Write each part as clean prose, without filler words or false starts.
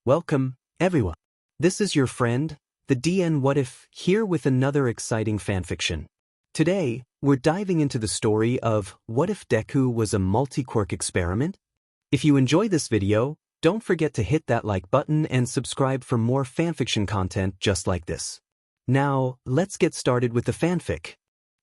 Welcome, everyone. This is your friend, the DN What If, here with another exciting fanfiction. Today, we're diving into the story of What If Deku Was a Multi-Quirk Experiment? If you enjoy this video, don't forget to hit that like button and subscribe for more fanfiction content just like this. Now, let's get started with the fanfic.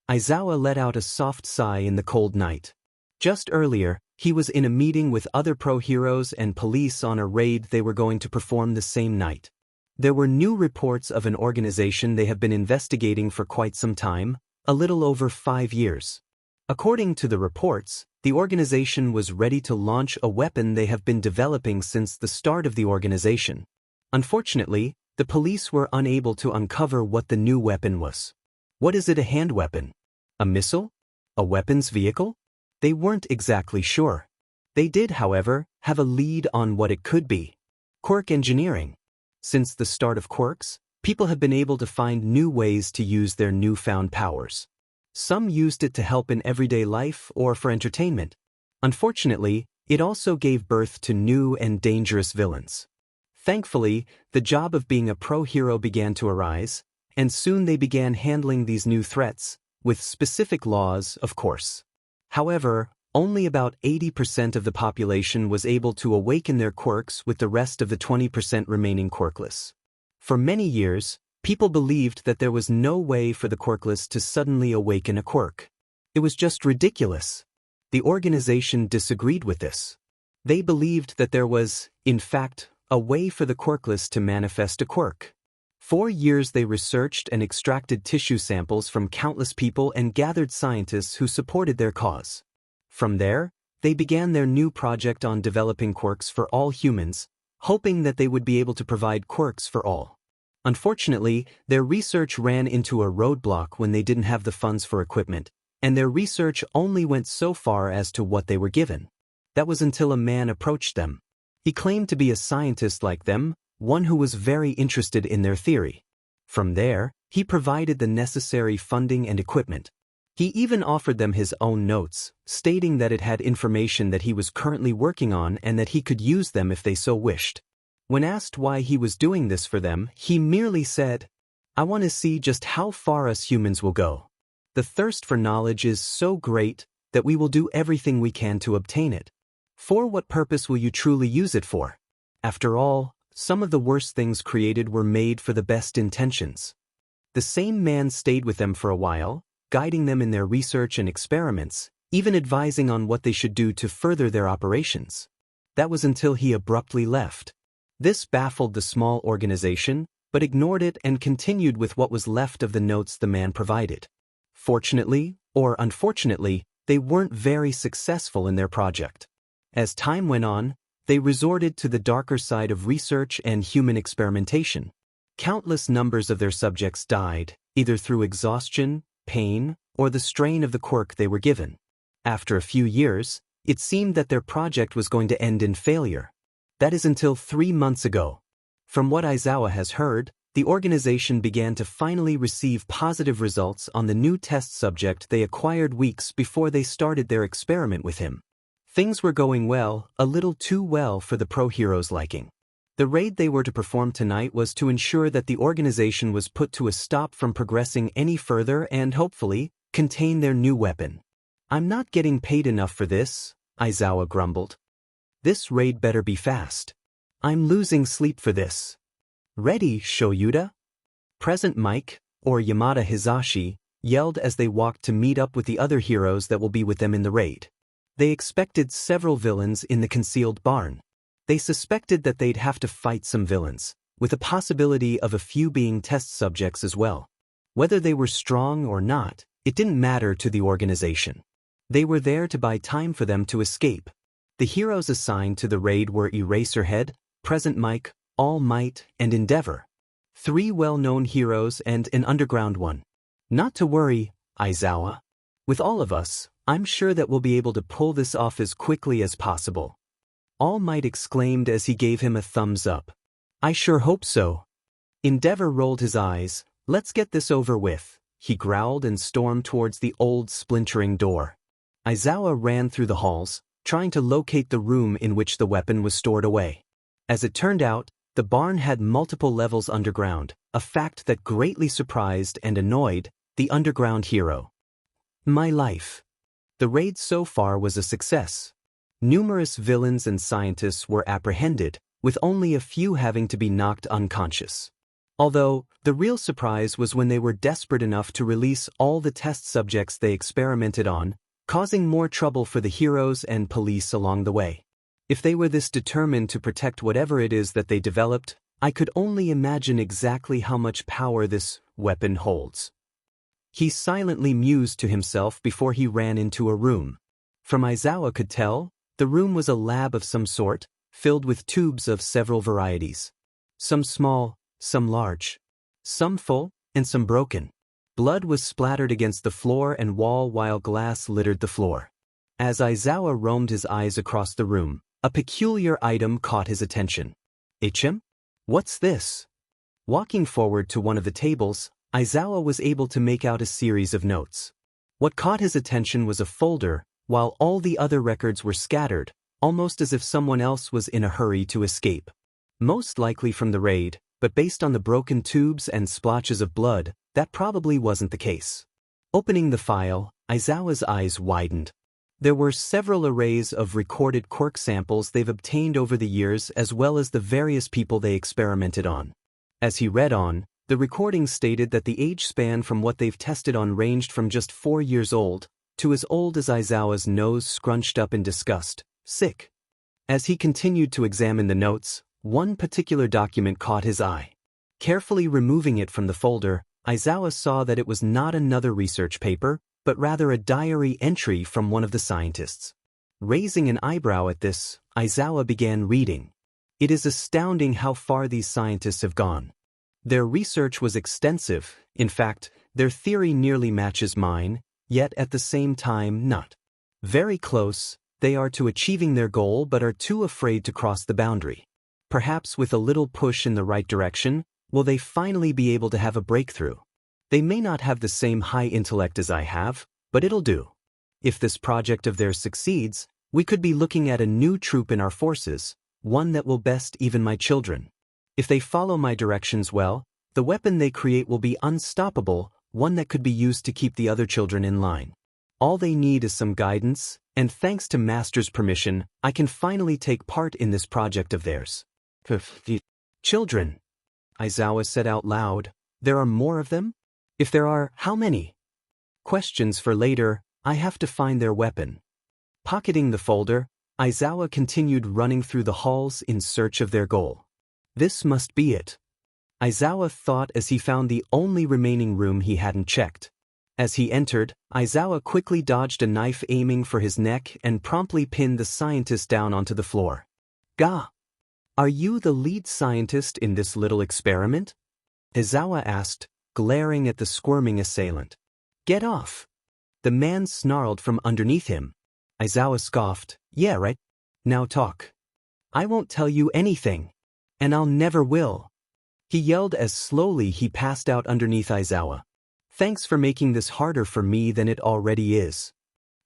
Aizawa let out a soft sigh in the cold night. Just earlier, he was in a meeting with other pro-heroes and police on a raid they were going to perform the same night. There were new reports of an organization they have been investigating for quite some time, a little over 5 years. According to the reports, the organization was ready to launch a weapon they have been developing since the start of the organization. Unfortunately, the police were unable to uncover what the new weapon was. What is it, a hand weapon? A missile? A weapons vehicle? They weren't exactly sure. They did, however, have a lead on what it could be. Quirk engineering. Since the start of quirks, people have been able to find new ways to use their newfound powers. Some used it to help in everyday life or for entertainment. Unfortunately, it also gave birth to new and dangerous villains. Thankfully, the job of being a pro-hero began to arise, and soon they began handling these new threats, with specific laws, of course. However, only about 80% of the population was able to awaken their quirks, with the rest of the 20% remaining quirkless. For many years, people believed that there was no way for the quirkless to suddenly awaken a quirk. It was just ridiculous. The organization disagreed with this. They believed that there was, in fact, a way for the quirkless to manifest a quirk. For years they researched and extracted tissue samples from countless people and gathered scientists who supported their cause. From there, they began their new project on developing quirks for all humans, hoping that they would be able to provide quirks for all. Unfortunately, their research ran into a roadblock when they didn't have the funds for equipment, and their research only went so far as to what they were given. That was until a man approached them. He claimed to be a scientist like them, one who was very interested in their theory. From there, he provided the necessary funding and equipment. He even offered them his own notes, stating that it had information that he was currently working on and that he could use them if they so wished. When asked why he was doing this for them, he merely said, "I want to see just how far us humans will go. The thirst for knowledge is so great that we will do everything we can to obtain it. For what purpose will you truly use it for? After all, some of the worst things created were made for the best intentions." The same man stayed with them for a while, guiding them in their research and experiments, even advising on what they should do to further their operations. That was until he abruptly left. This baffled the small organization, but ignored it and continued with what was left of the notes the man provided. Fortunately, or unfortunately, they weren't very successful in their project. As time went on, they resorted to the darker side of research and human experimentation. Countless numbers of their subjects died, either through exhaustion, pain, or the strain of the quirk they were given. After a few years, it seemed that their project was going to end in failure. That is until 3 months ago. From what Aizawa has heard, the organization began to finally receive positive results on the new test subject they acquired weeks before they started their experiment with him. Things were going well, a little too well for the pro-heroes' liking. The raid they were to perform tonight was to ensure that the organization was put to a stop from progressing any further and, hopefully, contain their new weapon. "I'm not getting paid enough for this," Aizawa grumbled. "This raid better be fast. I'm losing sleep for this." "Ready, Shoyuda?" Present Mike, or Yamada Hizashi, yelled as they walked to meet up with the other heroes that will be with them in the raid. They expected several villains in the concealed barn. They suspected that they'd have to fight some villains, with a possibility of a few being test subjects as well. Whether they were strong or not, it didn't matter to the organization. They were there to buy time for them to escape. The heroes assigned to the raid were Eraserhead, Present Mike, All Might, and Endeavor. 3 well-known heroes and an underground one. "Not to worry, Aizawa. With all of us, I'm sure that we'll be able to pull this off as quickly as possible." All Might exclaimed as he gave him a thumbs up. "I sure hope so." Endeavor rolled his eyes. "Let's get this over with," he growled and stormed towards the old splintering door. Aizawa ran through the halls, trying to locate the room in which the weapon was stored away. As it turned out, The barn had multiple levels underground, a fact that greatly surprised and annoyed the underground hero. My life. The raid so far was a success. Numerous villains and scientists were apprehended, with only a few having to be knocked unconscious. Although, the real surprise was when they were desperate enough to release all the test subjects they experimented on, causing more trouble for the heroes and police along the way. If they were this determined to protect whatever it is that they developed, I could only imagine exactly how much power this weapon holds. He silently mused to himself before he ran into a room. From Aizawa could tell, the room was a lab of some sort, filled with tubes of several varieties. Some small, some large. Some full, and some broken. Blood was splattered against the floor and wall while glass littered the floor. As Aizawa roamed his eyes across the room, a peculiar item caught his attention. Ichem? What's this? Walking forward to one of the tables, Aizawa was able to make out a series of notes. What caught his attention was a folder, while all the other records were scattered, almost as if someone else was in a hurry to escape. Most likely from the raid, but based on the broken tubes and splotches of blood, that probably wasn't the case. Opening the file, Aizawa's eyes widened. There were several arrays of recorded Quirk samples they've obtained over the years as well as the various people they experimented on. As he read on, the recordings stated that the age span from what they've tested on ranged from just 4 years old to as old as Aizawa's nose scrunched up in disgust. Sick. As he continued to examine the notes, one particular document caught his eye. Carefully removing it from the folder, Aizawa saw that it was not another research paper, but rather a diary entry from one of the scientists. Raising an eyebrow at this, Aizawa began reading. It is astounding how far these scientists have gone. Their research was extensive, in fact, their theory nearly matches mine, yet at the same time not. Very close, they are to achieving their goal but are too afraid to cross the boundary. Perhaps with a little push in the right direction, will they finally be able to have a breakthrough? They may not have the same high intellect as I have, but it'll do. If this project of theirs succeeds, we could be looking at a new troop in our forces, one that will best even my children. If they follow my directions well, the weapon they create will be unstoppable, one that could be used to keep the other children in line. All they need is some guidance, and thanks to Master's permission, I can finally take part in this project of theirs. Children, Aizawa said out loud. There are more of them? If there are, how many? Questions for later. I have to find their weapon. Pocketing the folder, Aizawa continued running through the halls in search of their goal. This must be it. Aizawa thought as he found the only remaining room he hadn't checked. As he entered, Aizawa quickly dodged a knife aiming for his neck and promptly pinned the scientist down onto the floor. Ga! Are you the lead scientist in this little experiment? Aizawa asked, glaring at the squirming assailant. Get off! The man snarled from underneath him. Aizawa scoffed, yeah right. Now talk. I won't tell you anything. And I'll never will. He yelled as slowly he passed out underneath Aizawa. Thanks for making this harder for me than it already is.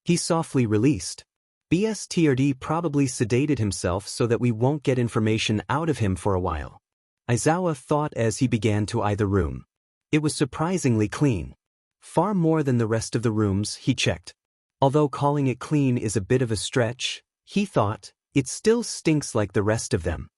He softly released. BSTRD probably sedated himself so that we won't get information out of him for a while. Aizawa thought as he began to eye the room. It was surprisingly clean. Far more than the rest of the rooms he checked. Although calling it clean is a bit of a stretch, he thought, it still stinks like the rest of them.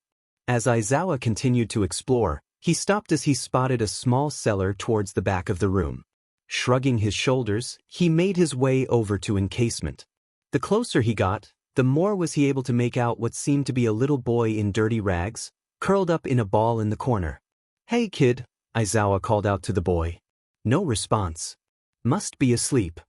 As Aizawa continued to explore, he stopped as he spotted a small cellar towards the back of the room. Shrugging his shoulders, he made his way over to encasement. The closer he got, the more was he able to make out what seemed to be a little boy in dirty rags, curled up in a ball in the corner. Hey kid, Aizawa called out to the boy. No response. Must be asleep.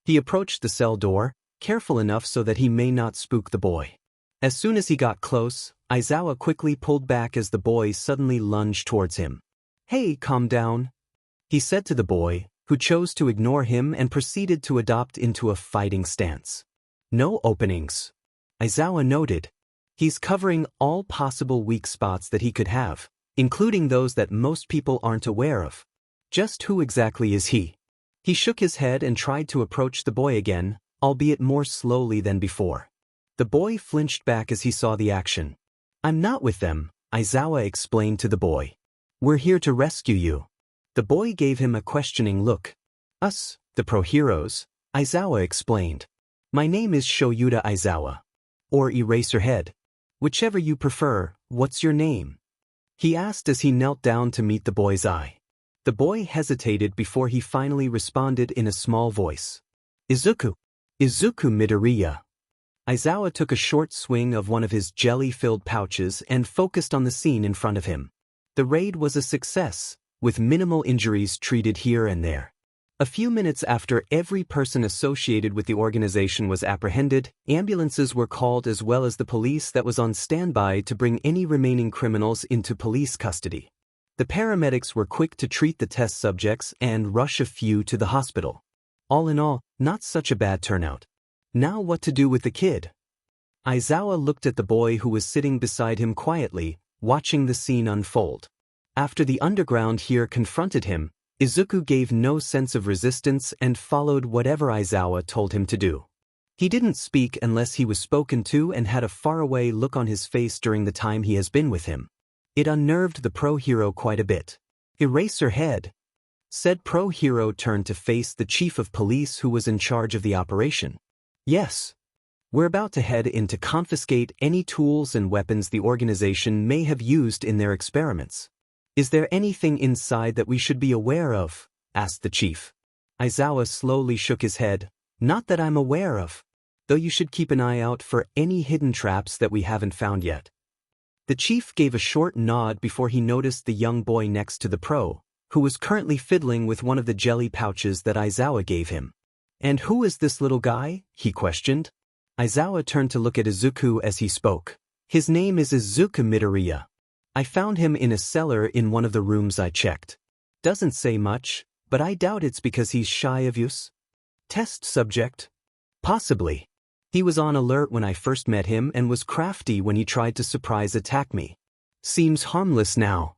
He approached the cell door, careful enough so that he may not spook the boy. As soon as he got close, Aizawa quickly pulled back as the boy suddenly lunged towards him. Hey, calm down, he said to the boy, who chose to ignore him and proceeded to adopt into a fighting stance. No openings. Aizawa noted. He's covering all possible weak spots that he could have, including those that most people aren't aware of. Just who exactly is he? He shook his head and tried to approach the boy again, albeit more slowly than before. The boy flinched back as he saw the action. I'm not with them, Aizawa explained to the boy. We're here to rescue you. The boy gave him a questioning look. Us, the pro heroes, Aizawa explained. My name is Shoyuta Aizawa. Or Eraserhead. Whichever you prefer, what's your name? He asked as he knelt down to meet the boy's eye. The boy hesitated before he finally responded in a small voice. Izuku. Izuku Midoriya. Aizawa took a short swing of one of his jelly-filled pouches and focused on the scene in front of him. The raid was a success, with minimal injuries treated here and there. A few minutes after every person associated with the organization was apprehended, ambulances were called as well as the police that was on standby to bring any remaining criminals into police custody. The paramedics were quick to treat the test subjects and rush a few to the hospital. All in all, not such a bad turnout. Now what to do with the kid? Aizawa looked at the boy who was sitting beside him quietly, watching the scene unfold. After the underground here confronted him, Izuku gave no sense of resistance and followed whatever Aizawa told him to do. He didn't speak unless he was spoken to and had a faraway look on his face during the time he has been with him. It unnerved the pro hero quite a bit. Eraserhead. Said pro hero turned to face the chief of police who was in charge of the operation. Yes. We're about to head in to confiscate any tools and weapons the organization may have used in their experiments. Is there anything inside that we should be aware of? Asked the chief. Aizawa slowly shook his head. Not that I'm aware of. Though you should keep an eye out for any hidden traps that we haven't found yet. The chief gave a short nod before he noticed the young boy next to the pro, who was currently fiddling with one of the jelly pouches that Aizawa gave him. And who is this little guy? He questioned. Aizawa turned to look at Izuku as he spoke. His name is Izuku Midoriya. I found him in a cellar in one of the rooms I checked. Doesn't say much, but I doubt it's because he's shy of use. Test subject? Possibly. He was on alert when I first met him and was crafty when he tried to surprise attack me. Seems harmless now.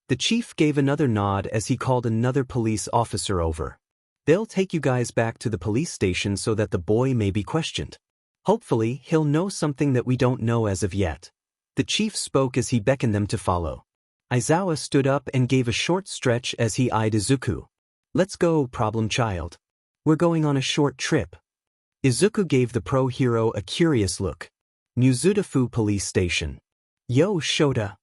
The chief gave another nod as he called another police officer over. They'll take you guys back to the police station so that the boy may be questioned. Hopefully, he'll know something that we don't know as of yet. The chief spoke as he beckoned them to follow. Aizawa stood up and gave a short stretch as he eyed Izuku. Let's go, problem child. We're going on a short trip. Izuku gave the pro hero a curious look. Muzutafu Police Station. Yo, Shota.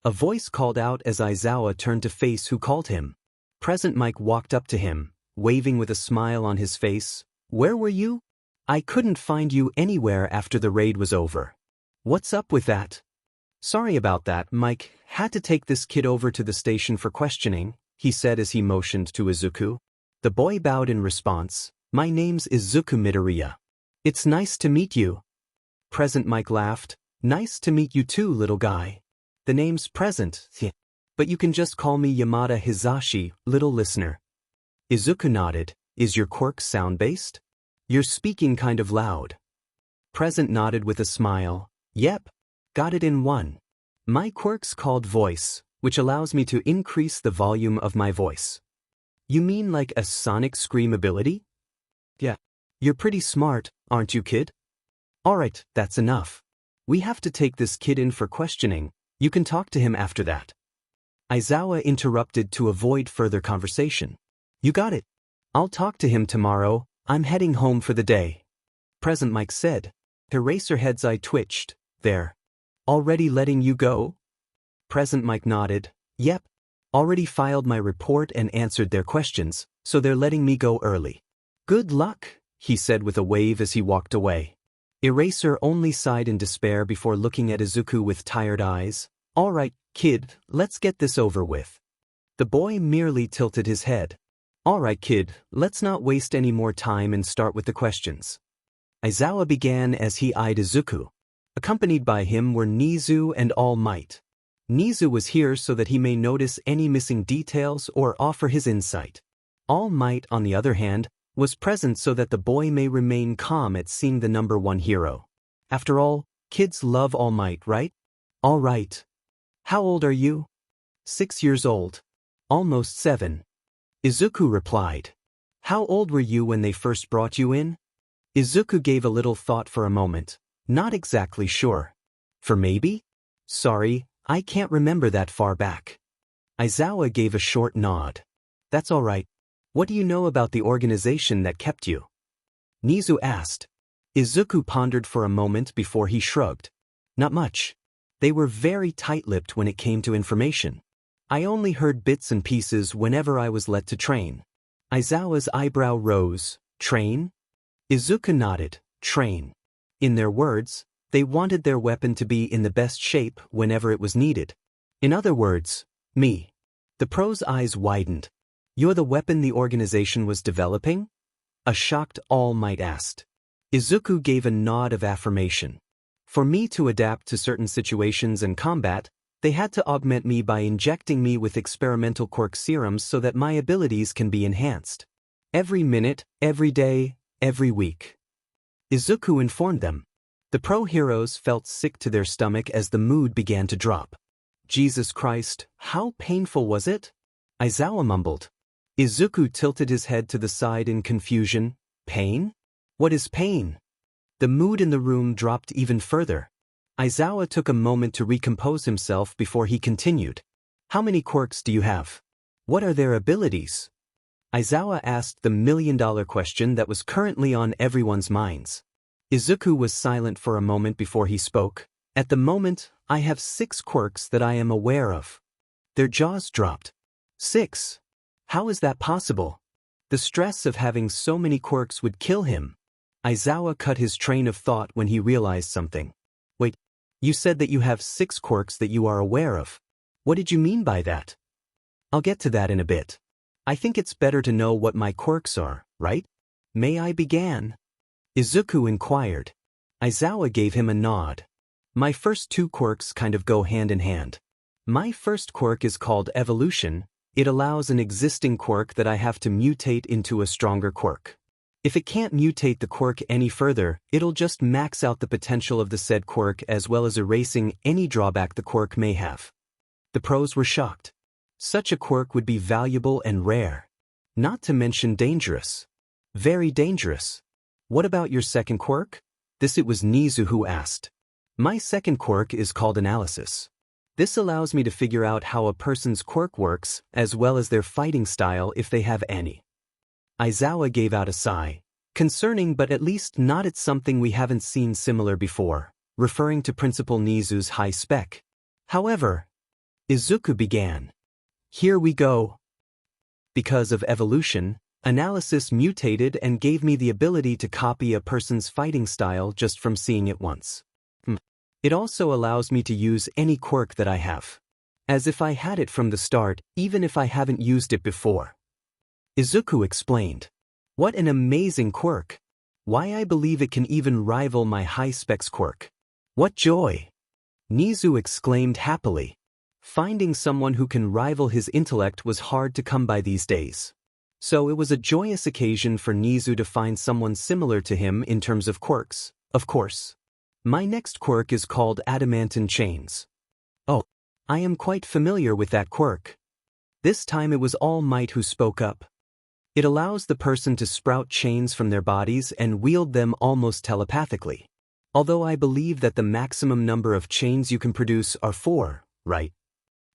A voice called out as Aizawa turned to face who called him. Present Mike walked up to him, waving with a smile on his face. Where were you? I couldn't find you anywhere after the raid was over. What's up with that? Sorry about that, Mike. Had to take this kid over to the station for questioning, he said as he motioned to Izuku. The boy bowed in response. My name's Izuku Midoriya. It's nice to meet you. Present Mike laughed. Nice to meet you too, little guy. The name's Present, but you can just call me Yamada Hizashi, little listener. Izuku nodded. Is your quirk sound-based? You're speaking kind of loud. Present nodded with a smile. Yep. Got it in one. My quirk's called voice, which allows me to increase the volume of my voice. You mean like a sonic scream ability? Yeah. You're pretty smart, aren't you, kid? Alright, that's enough. We have to take this kid in for questioning. You can talk to him after that. Aizawa interrupted to avoid further conversation. You got it. I'll talk to him tomorrow. I'm heading home for the day. Present Mike said. Eraserhead's eye twitched. There. Already letting you go? Present Mike nodded. Yep. Already filed my report and answered their questions, so they're letting me go early. Good luck, he said with a wave as he walked away. Eraser only sighed in despair before looking at Izuku with tired eyes. All right, kid, let's get this over with. The boy merely tilted his head. All right, kid, let's not waste any more time and start with the questions. Aizawa began as he eyed Izuku. Accompanied by him were Nizu and All Might. Nizu was here so that he may notice any missing details or offer his insight. All Might, on the other hand, was present so that the boy may remain calm at seeing the number one hero. After all, kids love All Might, right? All right. How old are you? 6 years old. Almost 7. Izuku replied. How old were you when they first brought you in? Izuku gave a little thought for a moment. Not exactly sure. For maybe? Sorry, I can't remember that far back. Aizawa gave a short nod. That's all right. What do you know about the organization that kept you? Nizu asked. Izuku pondered for a moment before he shrugged. Not much. They were very tight-lipped when it came to information. I only heard bits and pieces whenever I was let to train. Aizawa's eyebrow rose. Train? Izuku nodded. Train. In their words, they wanted their weapon to be in the best shape whenever it was needed. In other words, me. The pro's eyes widened. You're the weapon the organization was developing? A shocked All Might asked. Izuku gave a nod of affirmation. For me to adapt to certain situations and combat, they had to augment me by injecting me with experimental quirk serums so that my abilities can be enhanced. Every minute, every day, every week. Izuku informed them. The pro heroes felt sick to their stomach as the mood began to drop. Jesus Christ, how painful was it? Aizawa mumbled. Izuku tilted his head to the side in confusion. Pain? What is pain? The mood in the room dropped even further. Aizawa took a moment to recompose himself before he continued. How many quirks do you have? What are their abilities? Aizawa asked the million-dollar question that was currently on everyone's minds. Izuku was silent for a moment before he spoke. At the moment, I have 6 quirks that I am aware of. Their jaws dropped. 6? How is that possible? The stress of having so many quirks would kill him. Aizawa cut his train of thought when he realized something. Wait, you said that you have 6 quirks that you are aware of. What did you mean by that? I'll get to that in a bit. I think it's better to know what my quirks are, right? May I begin? Izuku inquired. Aizawa gave him a nod. My first 2 quirks kind of go hand in hand. My first quirk is called Evolution. It allows an existing quirk that I have to mutate into a stronger quirk. If it can't mutate the quirk any further, it'll just max out the potential of the said quirk as well as erasing any drawback the quirk may have. The pros were shocked. Such a quirk would be valuable and rare. Not to mention dangerous. Very dangerous. What about your second quirk? It was Nizu who asked. My second quirk is called Analysis. This allows me to figure out how a person's quirk works as well as their fighting style if they have any. Aizawa gave out a sigh. Concerning but at least not it's something we haven't seen similar before, referring to Principal Nizu's high spec. However, Izuku began. Here we go. Because of evolution, Analysis mutated and gave me the ability to copy a person's fighting style just from seeing it once. It also allows me to use any quirk that I have. As if I had it from the start, even if I haven't used it before. Izuku explained. What an amazing quirk. Why I believe it can even rival my high-specs quirk. What joy! Nizu exclaimed happily. Finding someone who can rival his intellect was hard to come by these days. So it was a joyous occasion for Nizu to find someone similar to him in terms of quirks, of course. My next quirk is called Adamantine Chains. Oh, I am quite familiar with that quirk. This time it was All Might who spoke up. It allows the person to sprout chains from their bodies and wield them almost telepathically. Although I believe that the maximum number of chains you can produce are 4, right?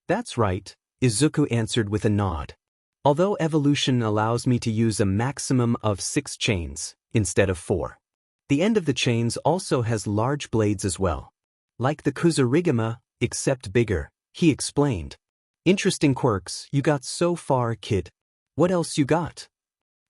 That's right, Izuku answered with a nod. Although evolution allows me to use a maximum of 6 chains, instead of 4. The end of the chains also has large blades as well. Like the Kuzurigama, except bigger, he explained. Interesting quirks you got so far, kid. What else you got?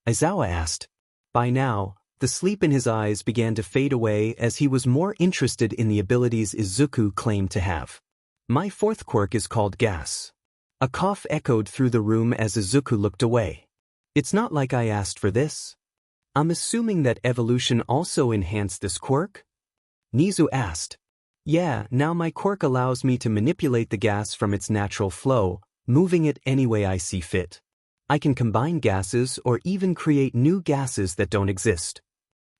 Aizawa asked. By now, the sleep in his eyes began to fade away as he was more interested in the abilities Izuku claimed to have. My fourth quirk is called Gas. A cough echoed through the room as Izuku looked away. It's not like I asked for this. I'm assuming that evolution also enhanced this quirk? Nizu asked. Yeah, now my quirk allows me to manipulate the gas from its natural flow, moving it any way I see fit. I can combine gases or even create new gases that don't exist.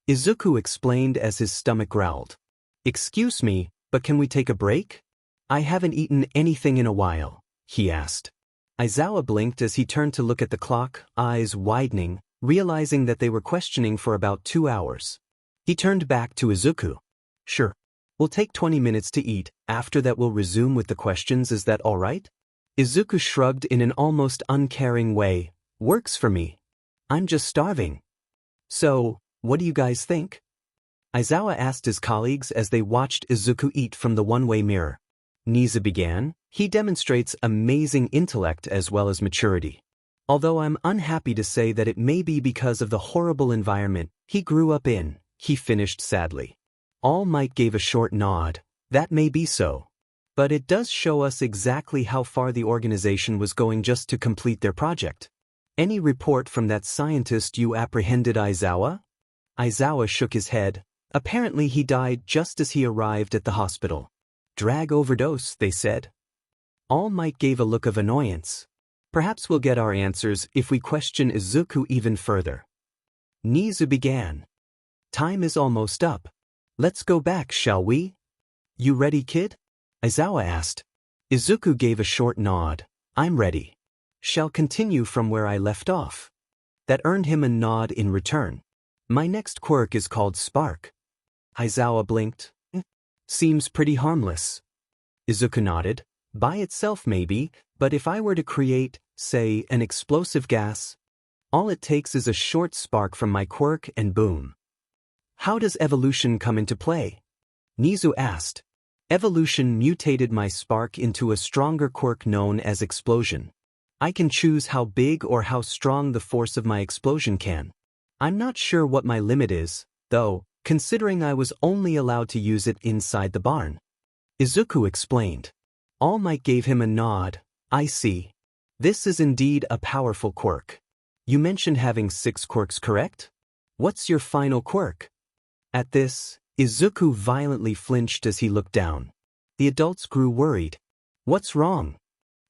Izuku explained as his stomach growled. Excuse me, but can we take a break? I haven't eaten anything in a while, he asked. Aizawa blinked as he turned to look at the clock, eyes widening, realizing that they were questioning for about 2 hours. He turned back to Izuku. Sure. We'll take 20 minutes to eat, after that we'll resume with the questions, is that alright? Izuku shrugged in an almost uncaring way. Works for me. I'm just starving. So, what do you guys think? Aizawa asked his colleagues as they watched Izuku eat from the one-way mirror. Niza began. He demonstrates amazing intellect as well as maturity. Although I'm unhappy to say that it may be because of the horrible environment he grew up in, he finished sadly. All Might gave a short nod. That may be so. But it does show us exactly how far the organization was going just to complete their project. Any report from that scientist you apprehended, Aizawa? Aizawa shook his head. Apparently he died just as he arrived at the hospital. Drug overdose, they said. All Might gave a look of annoyance. Perhaps we'll get our answers if we question Izuku even further. Nizu began. Time is almost up. Let's go back, shall we? You ready, kid? Aizawa asked. Izuku gave a short nod. I'm ready. Shall continue from where I left off. That earned him a nod in return. My next quirk is called Spark. Aizawa blinked. Seems pretty harmless. Izuku nodded. By itself maybe, but if I were to create, say, an explosive gas, all it takes is a short spark from my quirk and boom. How does evolution come into play? Nizu asked. Evolution mutated my spark into a stronger quirk known as explosion. I can choose how big or how strong the force of my explosion can. I'm not sure what my limit is, though, considering I was only allowed to use it inside the barn. Izuku explained. All Might gave him a nod. I see. This is indeed a powerful quirk. You mentioned having 6 quirks, correct? What's your final quirk? At this, Izuku violently flinched as he looked down. The adults grew worried. What's wrong?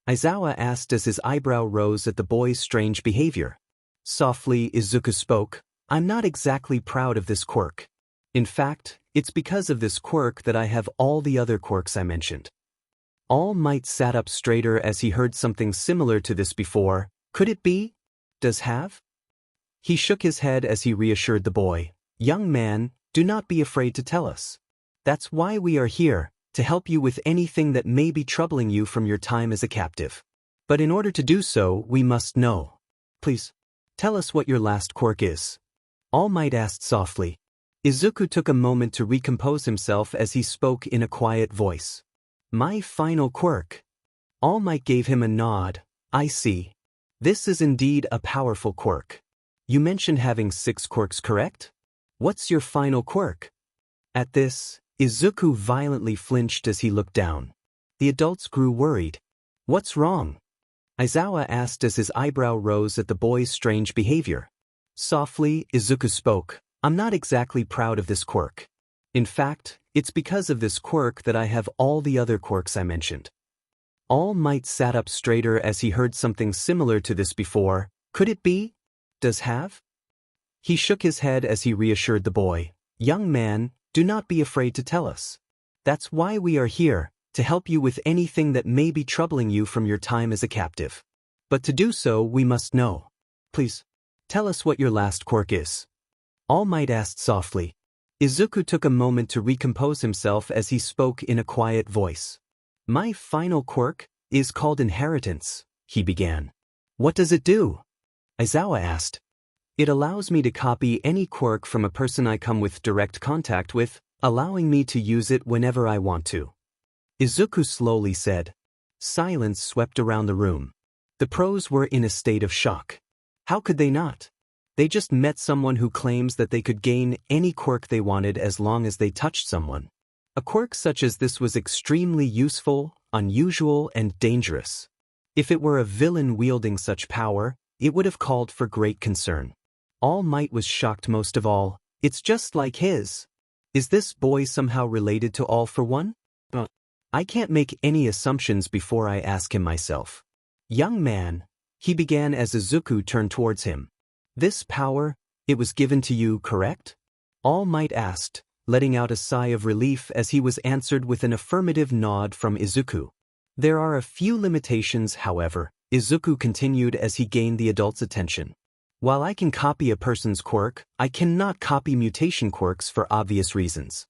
Aizawa asked as his eyebrow rose at the boy's strange behavior. Softly, Izuku spoke. I'm not exactly proud of this quirk. In fact, it's because of this quirk that I have all the other quirks I mentioned. All Might sat up straighter as he heard something similar to this before. Could it be? Does have? He shook his head as he reassured the boy. Young man, do not be afraid to tell us. That's why we are here, to help you with anything that may be troubling you from your time as a captive. But in order to do so, we must know. Please, tell us what your last quirk is. All Might asked softly. Izuku took a moment to recompose himself as he spoke in a quiet voice. My final quirk. All Might gave him a nod. I see. This is indeed a powerful quirk. You mentioned having 6 quirks, correct? What's your final quirk? At this, Izuku violently flinched as he looked down. The adults grew worried. What's wrong? Aizawa asked as his eyebrow rose at the boy's strange behavior. Softly, Izuku spoke. I'm not exactly proud of this quirk. In fact, it's because of this quirk that I have all the other quirks I mentioned. All Might sat up straighter as he heard something similar to this before. Could it be? Does have? He shook his head as he reassured the boy. Young man, do not be afraid to tell us. That's why we are here, to help you with anything that may be troubling you from your time as a captive. But to do so, we must know. Please, tell us what your last quirk is. All Might asked softly. Izuku took a moment to recompose himself as he spoke in a quiet voice. My final quirk is called inheritance, he began. What does it do? Aizawa asked. It allows me to copy any quirk from a person I come with direct contact with, allowing me to use it whenever I want to. Izuku slowly said. Silence swept around the room. The pros were in a state of shock. How could they not? They just met someone who claims that they could gain any quirk they wanted as long as they touched someone. A quirk such as this was extremely useful, unusual, and dangerous. If it were a villain wielding such power, it would have called for great concern. All Might was shocked most of all. It's just like his. Is this boy somehow related to All for One? I can't make any assumptions before I ask him myself. Young man, he began as Izuku turned towards him. This power, it was given to you, correct? All Might asked, letting out a sigh of relief as he was answered with an affirmative nod from Izuku. There are a few limitations, however, Izuku continued as he gained the adult's attention. While I can copy a person's quirk, I cannot copy mutation quirks for obvious reasons.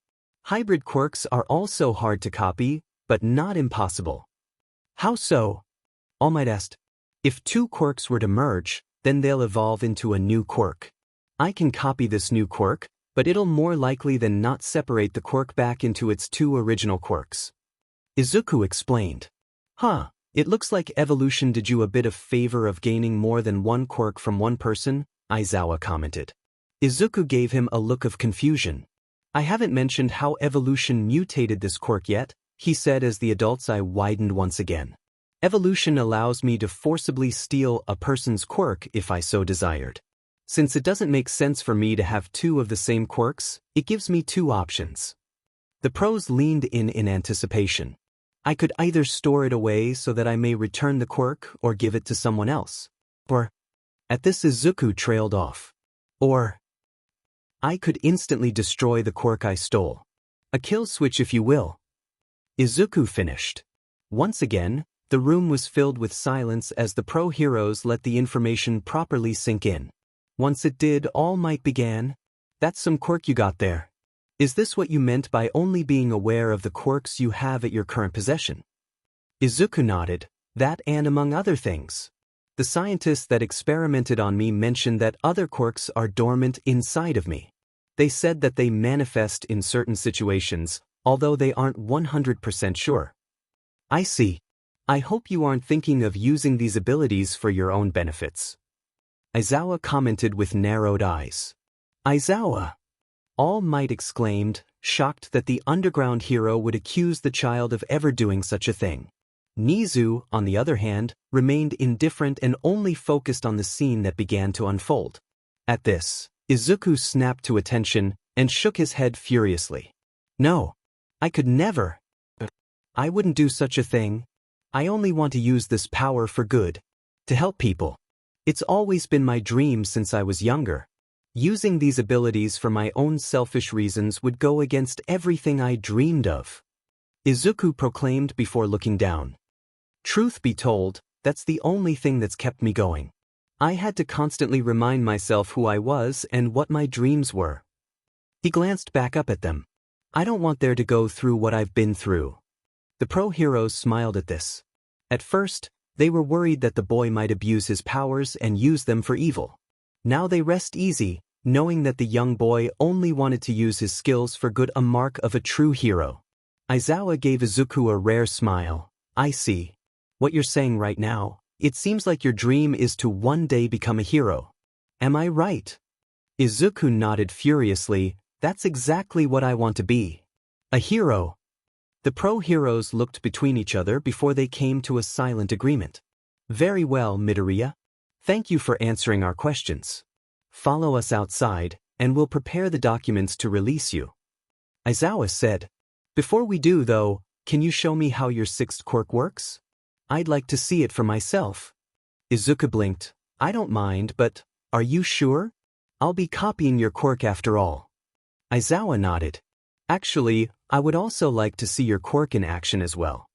Hybrid quirks are also hard to copy, but not impossible. How so? All Might asked. If two quirks were to merge, then they'll evolve into a new quirk. I can copy this new quirk, but it'll more likely than not separate the quirk back into its two original quirks. Izuku explained. Huh, it looks like evolution did you a bit of favor of gaining more than one quirk from one person, Aizawa commented. Izuku gave him a look of confusion. I haven't mentioned how evolution mutated this quirk yet, he said as the adult's eye widened once again. Evolution allows me to forcibly steal a person's quirk if I so desired. Since it doesn't make sense for me to have two of the same quirks, it gives me two options. The pros leaned in anticipation. I could either store it away so that I may return the quirk or give it to someone else. Or, at this Izuku trailed off. Or, I could instantly destroy the quirk I stole. A kill switch if you will. Izuku finished. Once again, the room was filled with silence as the pro heroes let the information properly sink in. Once it did, All Might began. That's some quirk you got there. Is this what you meant by only being aware of the quirks you have at your current possession? Izuku nodded. That and among other things. The scientists that experimented on me mentioned that other quirks are dormant inside of me. They said that they manifest in certain situations, although they aren't 100% sure. I see. I hope you aren't thinking of using these abilities for your own benefits. Aizawa commented with narrowed eyes. Aizawa! All Might exclaimed, shocked that the underground hero would accuse the child of ever doing such a thing. Nizu, on the other hand, remained indifferent and only focused on the scene that began to unfold. At this, Izuku snapped to attention and shook his head furiously. No, I could never. I wouldn't do such a thing. I only want to use this power for good, to help people. It's always been my dream since I was younger. Using these abilities for my own selfish reasons would go against everything I dreamed of. Izuku proclaimed before looking down. Truth be told, that's the only thing that's kept me going. I had to constantly remind myself who I was and what my dreams were. He glanced back up at them. I don't want there to go through what I've been through. The pro heroes smiled at this. At first, they were worried that the boy might abuse his powers and use them for evil. Now they rest easy, knowing that the young boy only wanted to use his skills for good, a mark of a true hero. Aizawa gave Izuku a rare smile. I see. What you're saying right now, it seems like your dream is to one day become a hero. Am I right? Izuku nodded furiously. That's exactly what I want to be. A hero. The pro heroes looked between each other before they came to a silent agreement. Very well, Midoriya. Thank you for answering our questions. Follow us outside, and we'll prepare the documents to release you. Aizawa said. Before we do, though, can you show me how your sixth quirk works? I'd like to see it for myself. Izuku blinked. I don't mind, but are you sure? I'll be copying your quirk after all. Aizawa nodded. Actually, I would also like to see your quirk in action as well.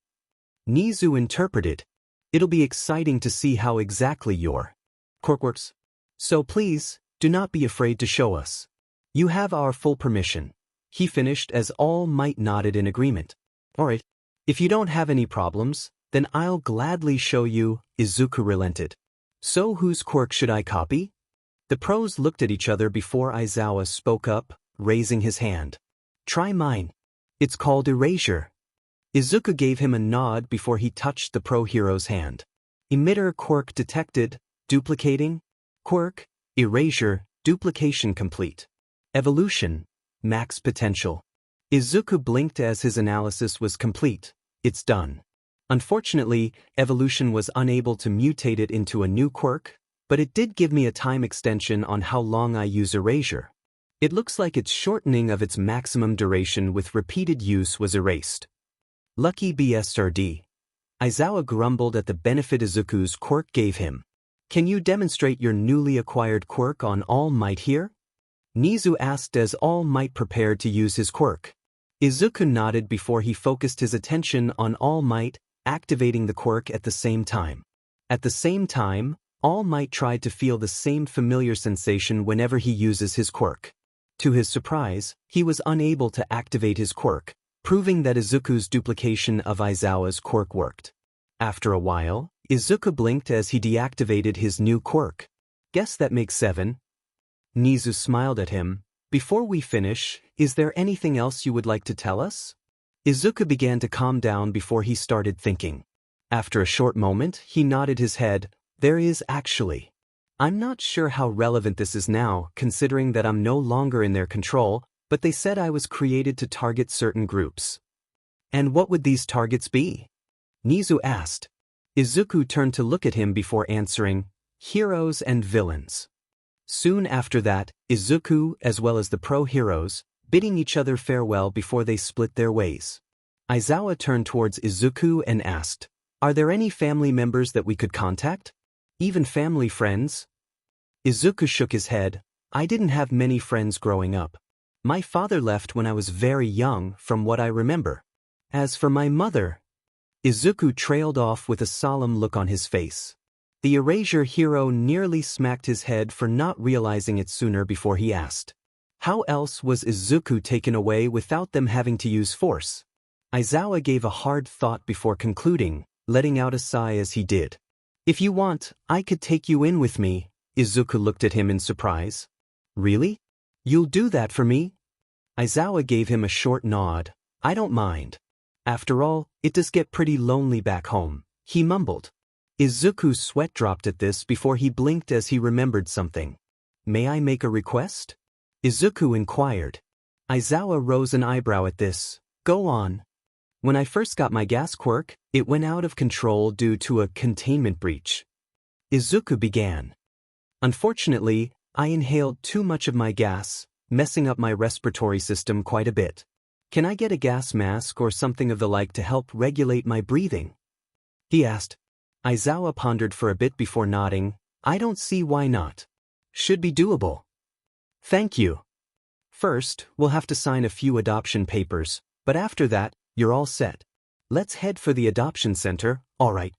Nizu interpreted. It'll be exciting to see how exactly your quirk works. So please, do not be afraid to show us. You have our full permission. He finished as All Might nodded in agreement. Alright, if you don't have any problems, then I'll gladly show you, Izuku relented. So whose quirk should I copy? The pros looked at each other before Aizawa spoke up, raising his hand. Try mine. It's called Erasure. Izuku gave him a nod before he touched the pro hero's hand. Emitter quirk detected, duplicating. Quirk, Erasure, duplication complete. Evolution, max potential. Izuku blinked as his analysis was complete. It's done. Unfortunately, evolution was unable to mutate it into a new quirk, but it did give me a time extension on how long I use Erasure. It looks like its shortening of its maximum duration with repeated use was erased. Lucky BSRD. Aizawa grumbled at the benefit Izuku's quirk gave him. Can you demonstrate your newly acquired quirk on All Might here? Nizu asked as All Might prepared to use his quirk. Izuku nodded before he focused his attention on All Might, activating the quirk at the same time. At the same time, All Might tried to feel the same familiar sensation whenever he uses his quirk. To his surprise, he was unable to activate his quirk, proving that Izuku's duplication of Aizawa's quirk worked. After a while, Izuku blinked as he deactivated his new quirk. Guess that makes 7. Nizu smiled at him. Before we finish, is there anything else you would like to tell us? Izuku began to calm down before he started thinking. After a short moment, he nodded his head. There is actually. I'm not sure how relevant this is now, considering that I'm no longer in their control, but they said I was created to target certain groups. And what would these targets be? Nizu asked. Izuku turned to look at him before answering, heroes and villains. Soon after that, Izuku, as well as the pro-heroes, bidding each other farewell before they split their ways. Aizawa turned towards Izuku and asked, are there any family members that we could contact? Even family friends? Izuku shook his head. I didn't have many friends growing up. My father left when I was very young, from what I remember. As for my mother, Izuku trailed off with a solemn look on his face. The erasure hero nearly smacked his head for not realizing it sooner before he asked. How else was Izuku taken away without them having to use force? Aizawa gave a hard thought before concluding, letting out a sigh as he did. If you want, I could take you in with me. Izuku looked at him in surprise. Really? You'll do that for me? Aizawa gave him a short nod. I don't mind. After all, it does get pretty lonely back home, he mumbled. Izuku's sweat dropped at this before he blinked as he remembered something. May I make a request? Izuku inquired. Aizawa rose an eyebrow at this. Go on. When I first got my gas quirk, it went out of control due to a containment breach. Izuku began. Unfortunately, I inhaled too much of my gas, messing up my respiratory system quite a bit. Can I get a gas mask or something of the like to help regulate my breathing? He asked. Aizawa pondered for a bit before nodding. I don't see why not. Should be doable. Thank you. First, we'll have to sign a few adoption papers, but after that, you're all set. Let's head for the adoption center, all right.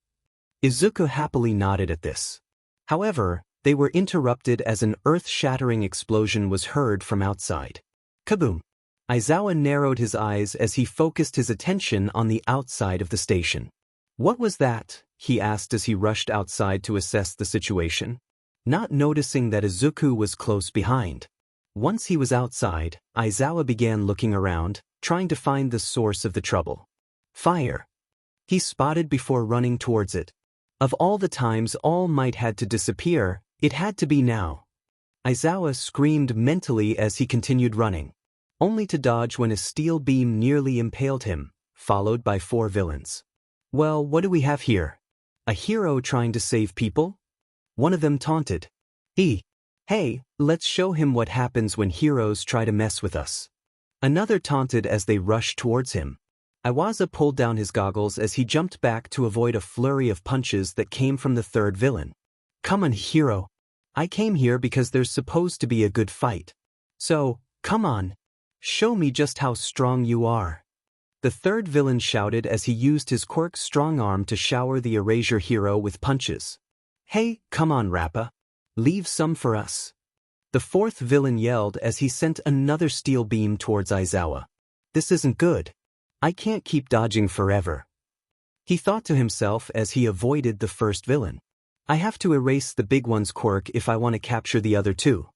Izuku happily nodded at this. However, they were interrupted as an earth-shattering explosion was heard from outside. Kaboom! Aizawa narrowed his eyes as he focused his attention on the outside of the station. What was that? He asked as he rushed outside to assess the situation, not noticing that Izuku was close behind. Once he was outside, Aizawa began looking around, trying to find the source of the trouble. Fire. He spotted before running towards it. Of all the times All Might had to disappear, it had to be now. Aizawa screamed mentally as he continued running, only to dodge when a steel beam nearly impaled him, followed by 4 villains. Well, what do we have here? A hero trying to save people? One of them taunted. Hey, let's show him what happens when heroes try to mess with us. Another taunted as they rushed towards him. Iwaza pulled down his goggles as he jumped back to avoid a flurry of punches that came from the 3rd villain. Come on, hero. I came here because there's supposed to be a good fight. So, come on. Show me just how strong you are. The 3rd villain shouted as he used his quirk's strong arm to shower the erasure hero with punches. Hey, come on, Rappa. Leave some for us. The 4th villain yelled as he sent another steel beam towards Aizawa. This isn't good. I can't keep dodging forever. He thought to himself as he avoided the 1st villain. I have to erase the big one's quirk if I want to capture the other 2.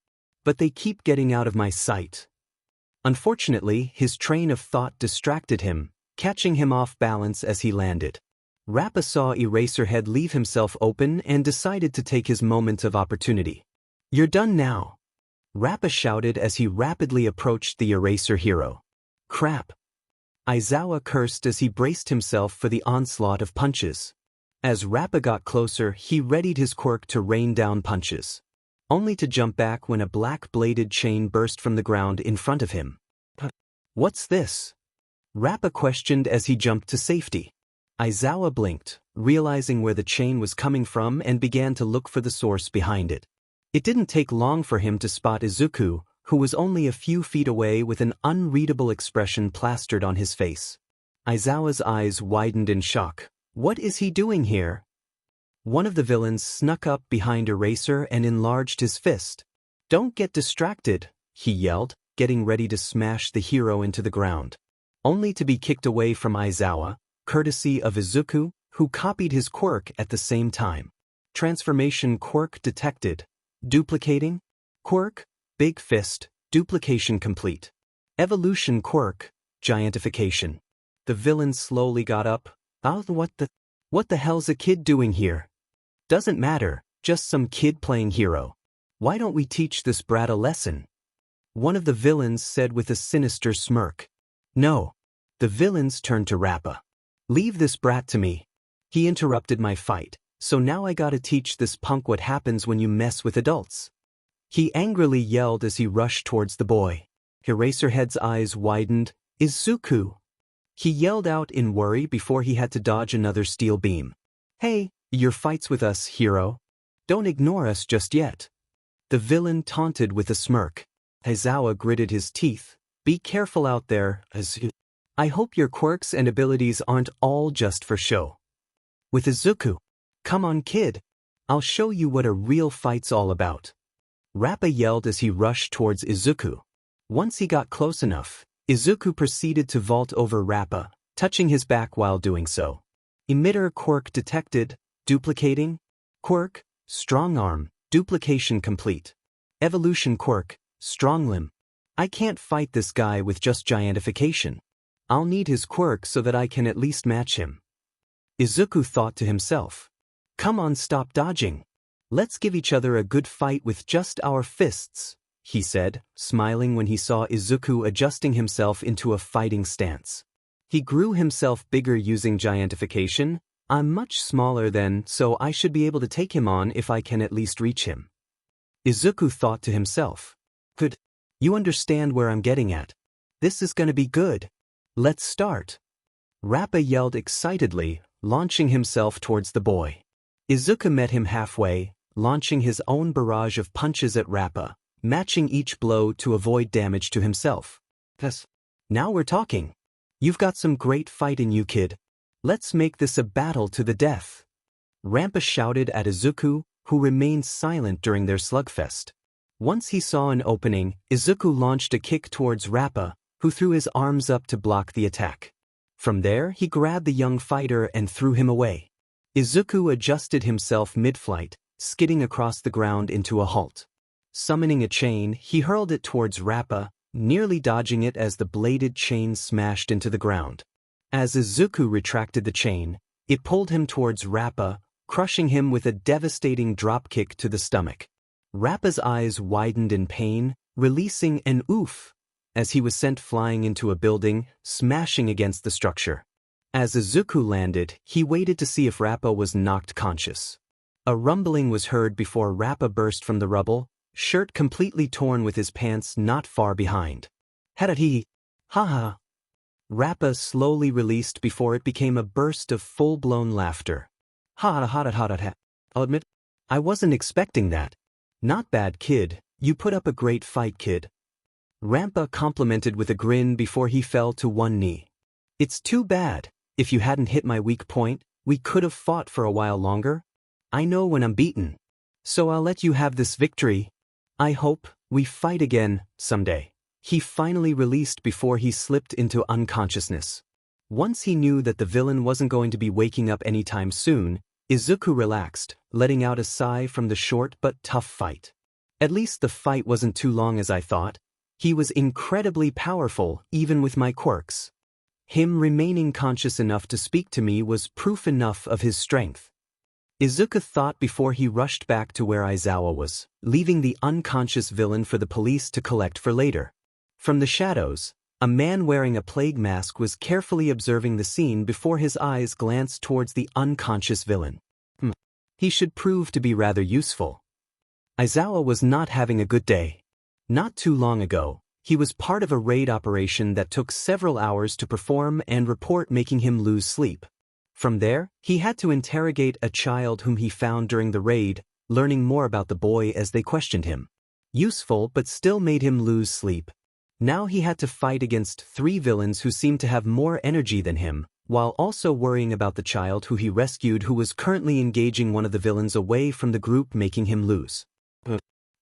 But they keep getting out of my sight. Unfortunately, his train of thought distracted him, catching him off balance as he landed. Rappa saw Eraserhead leave himself open and decided to take his moment of opportunity. You're done now. Rappa shouted as he rapidly approached the eraser hero. Crap. Aizawa cursed as he braced himself for the onslaught of punches. As Rappa got closer, he readied his quirk to rain down punches, only to jump back when a black-bladed chain burst from the ground in front of him. What's this? Rappa questioned as he jumped to safety. Aizawa blinked, realizing where the chain was coming from and began to look for the source behind it. It didn't take long for him to spot Izuku, who was only a few feet away with an unreadable expression plastered on his face. Aizawa's eyes widened in shock. What is he doing here? One of the villains snuck up behind Eraser and enlarged his fist. Don't get distracted, he yelled. getting ready to smash the hero into the ground. Only to be kicked away from Aizawa, courtesy of Izuku, who copied his quirk at the same time. Transformation quirk detected. Duplicating. Quirk, big fist, duplication complete. Evolution quirk, giantification. The villain slowly got up. Oh, what the hell's a kid doing here? Doesn't matter, just some kid playing hero. Why don't we teach this brat a lesson? One of the villains said with a sinister smirk. No. The villains turned to Rappa. Leave this brat to me. He interrupted my fight, so now I gotta teach this punk what happens when you mess with adults. He angrily yelled as he rushed towards the boy. Eraserhead's eyes widened. Izuku! He yelled out in worry before he had to dodge another steel beam. Hey, your fight's with us, hero. Don't ignore us just yet. The villain taunted with a smirk. Aizawa gritted his teeth. Be careful out there, Izuku. I hope your quirks and abilities aren't all just for show. With Izuku. Come on, kid. I'll show you what a real fight's all about. Rappa yelled as he rushed towards Izuku. Once he got close enough, Izuku proceeded to vault over Rappa, touching his back while doing so. Emitter quirk detected. Duplicating. Quirk, strong arm, duplication complete. Evolution quirk, strong limb. I can't fight this guy with just giantification. I'll need his quirk so that I can at least match him. Izuku thought to himself. Come on, stop dodging. Let's give each other a good fight with just our fists, he said, smiling when he saw Izuku adjusting himself into a fighting stance. He grew himself bigger using giantification. I'm much smaller than, so I should be able to take him on if I can at least reach him. Izuku thought to himself. Good. You understand where I'm getting at. This is gonna be good. Let's start. Rappa yelled excitedly, launching himself towards the boy. Izuku met him halfway, launching his own barrage of punches at Rappa, matching each blow to avoid damage to himself. Yes. Now we're talking. You've got some great fight in you, kid. Let's make this a battle to the death. Rampa shouted at Izuku, who remained silent during their slugfest. Once he saw an opening, Izuku launched a kick towards Rappa, who threw his arms up to block the attack. From there, he grabbed the young fighter and threw him away. Izuku adjusted himself mid-flight, skidding across the ground into a halt. Summoning a chain, he hurled it towards Rappa, nearly dodging it as the bladed chain smashed into the ground. As Izuku retracted the chain, it pulled him towards Rappa, crushing him with a devastating dropkick to the stomach. Rappa's eyes widened in pain, releasing an oof, as he was sent flying into a building, smashing against the structure. As Izuku landed, he waited to see if Rappa was knocked conscious. A rumbling was heard before Rappa burst from the rubble, shirt completely torn with his pants not far behind. Hadati! Ha-ha! Rappa slowly released before it became a burst of full-blown laughter. Ha-ha-ha-ha-ha-ha. I'll admit, I wasn't expecting that. Not bad, kid. You put up a great fight, kid. Rampa complimented with a grin before he fell to one knee. It's too bad. If you hadn't hit my weak point, we could have fought for a while longer. I know when I'm beaten. So I'll let you have this victory. I hope we fight again someday. He finally released before he slipped into unconsciousness. Once he knew that the villain wasn't going to be waking up anytime soon, Izuku relaxed, letting out a sigh from the short but tough fight. At least the fight wasn't too long as I thought. He was incredibly powerful, even with my quirks. Him remaining conscious enough to speak to me was proof enough of his strength. Izuku thought before he rushed back to where Aizawa was, leaving the unconscious villain for the police to collect for later. From the shadows, a man wearing a plague mask was carefully observing the scene before his eyes glanced towards the unconscious villain. He should prove to be rather useful. Aizawa was not having a good day. Not too long ago, he was part of a raid operation that took several hours to perform and report, making him lose sleep. From there, he had to interrogate a child whom he found during the raid, learning more about the boy as they questioned him. Useful but still made him lose sleep. Now he had to fight against 3 villains who seemed to have more energy than him, while also worrying about the child who he rescued, who was currently engaging one of the villains away from the group, making him lose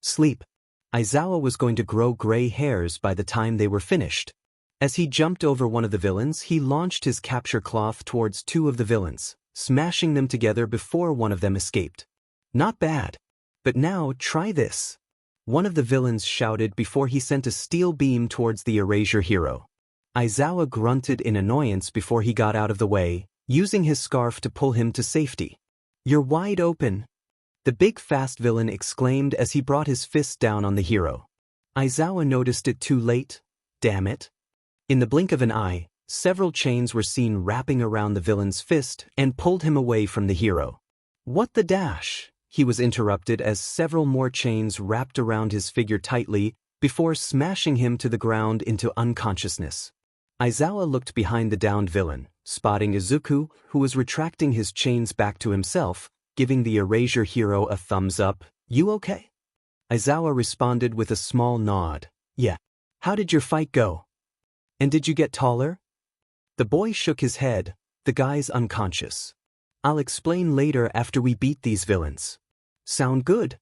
sleep. Aizawa was going to grow gray hairs by the time they were finished. As he jumped over one of the villains, he launched his capture cloth towards two of the villains, smashing them together before one of them escaped. Not bad. But now, try this. One of the villains shouted before he sent a steel beam towards the Erasure hero. Aizawa grunted in annoyance before he got out of the way, using his scarf to pull him to safety. "You're wide open," the big fast villain exclaimed as he brought his fist down on the hero. Aizawa noticed it too late. Damn it. In the blink of an eye, several chains were seen wrapping around the villain's fist and pulled him away from the hero. "What the dash?" He was interrupted as several more chains wrapped around his figure tightly before smashing him to the ground into unconsciousness. Aizawa looked behind the downed villain, spotting Izuku, who was retracting his chains back to himself, giving the Erasure hero a thumbs up. "You okay?" Aizawa responded with a small nod. "Yeah. How did your fight go? And did you get taller?" The boy shook his head. "The guy's unconscious. I'll explain later after we beat these villains." "Sound good?"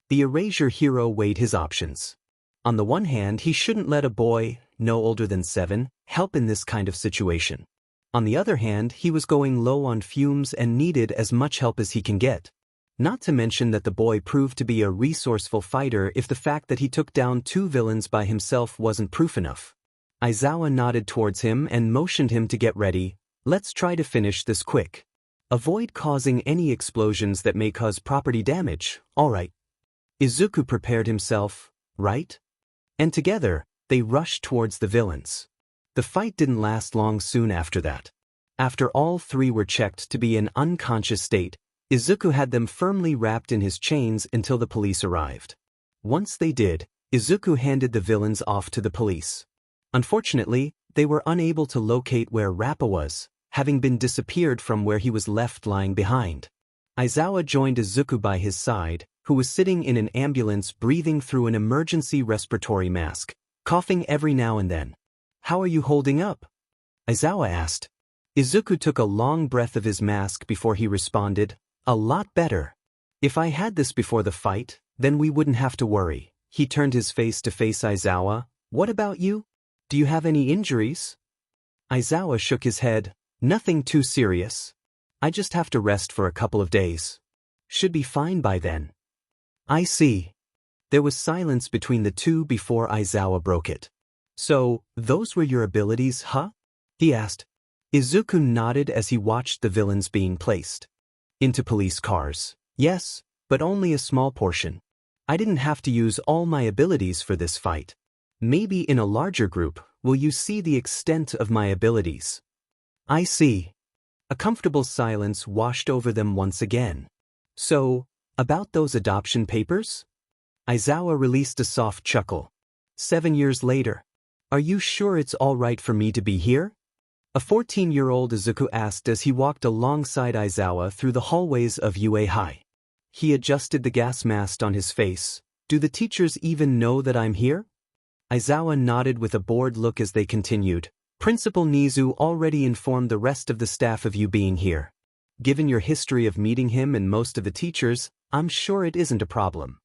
The Erasure hero weighed his options. On the one hand, he shouldn't let a boy, no older than 7, help in this kind of situation. On the other hand, he was going low on fumes and needed as much help as he can get. Not to mention that the boy proved to be a resourceful fighter if the fact that he took down 2 villains by himself wasn't proof enough. Aizawa nodded towards him and motioned him to get ready. "Let's try to finish this quick. Avoid causing any explosions that may cause property damage, alright." Izuku prepared himself, right? And together, they rushed towards the villains. The fight didn't last long soon after that. After all 3 were checked to be in unconscious state, Izuku had them firmly wrapped in his chains until the police arrived. Once they did, Izuku handed the villains off to the police. Unfortunately, they were unable to locate where Rappa was, having been disappeared from where he was left lying behind. Aizawa joined Izuku by his side, who was sitting in an ambulance breathing through an emergency respiratory mask, coughing every now and then. "How are you holding up?" Aizawa asked. Izuku took a long breath of his mask before he responded, "A lot better. If I had this before the fight, then we wouldn't have to worry." He turned his face to face Aizawa. "What about you? Do you have any injuries?" Aizawa shook his head. "Nothing too serious. I just have to rest for a couple of days. Should be fine by then." "I see." There was silence between the two before Aizawa broke it. "So, those were your abilities, huh?" he asked. Izuku nodded as he watched the villains being placed into police cars. "Yes, but only a small portion. I didn't have to use all my abilities for this fight. Maybe in a larger group, will you see the extent of my abilities?" "I see." A comfortable silence washed over them once again. "So, about those adoption papers?" Aizawa released a soft chuckle. 7 years later. "Are you sure it's all right for me to be here?" A 14-year-old Izuku asked as he walked alongside Aizawa through the hallways of UA High. He adjusted the gas mask on his face. "Do the teachers even know that I'm here?" Aizawa nodded with a bored look as they continued. "Principal Nizu already informed the rest of the staff of you being here. Given your history of meeting him and most of the teachers, I'm sure it isn't a problem."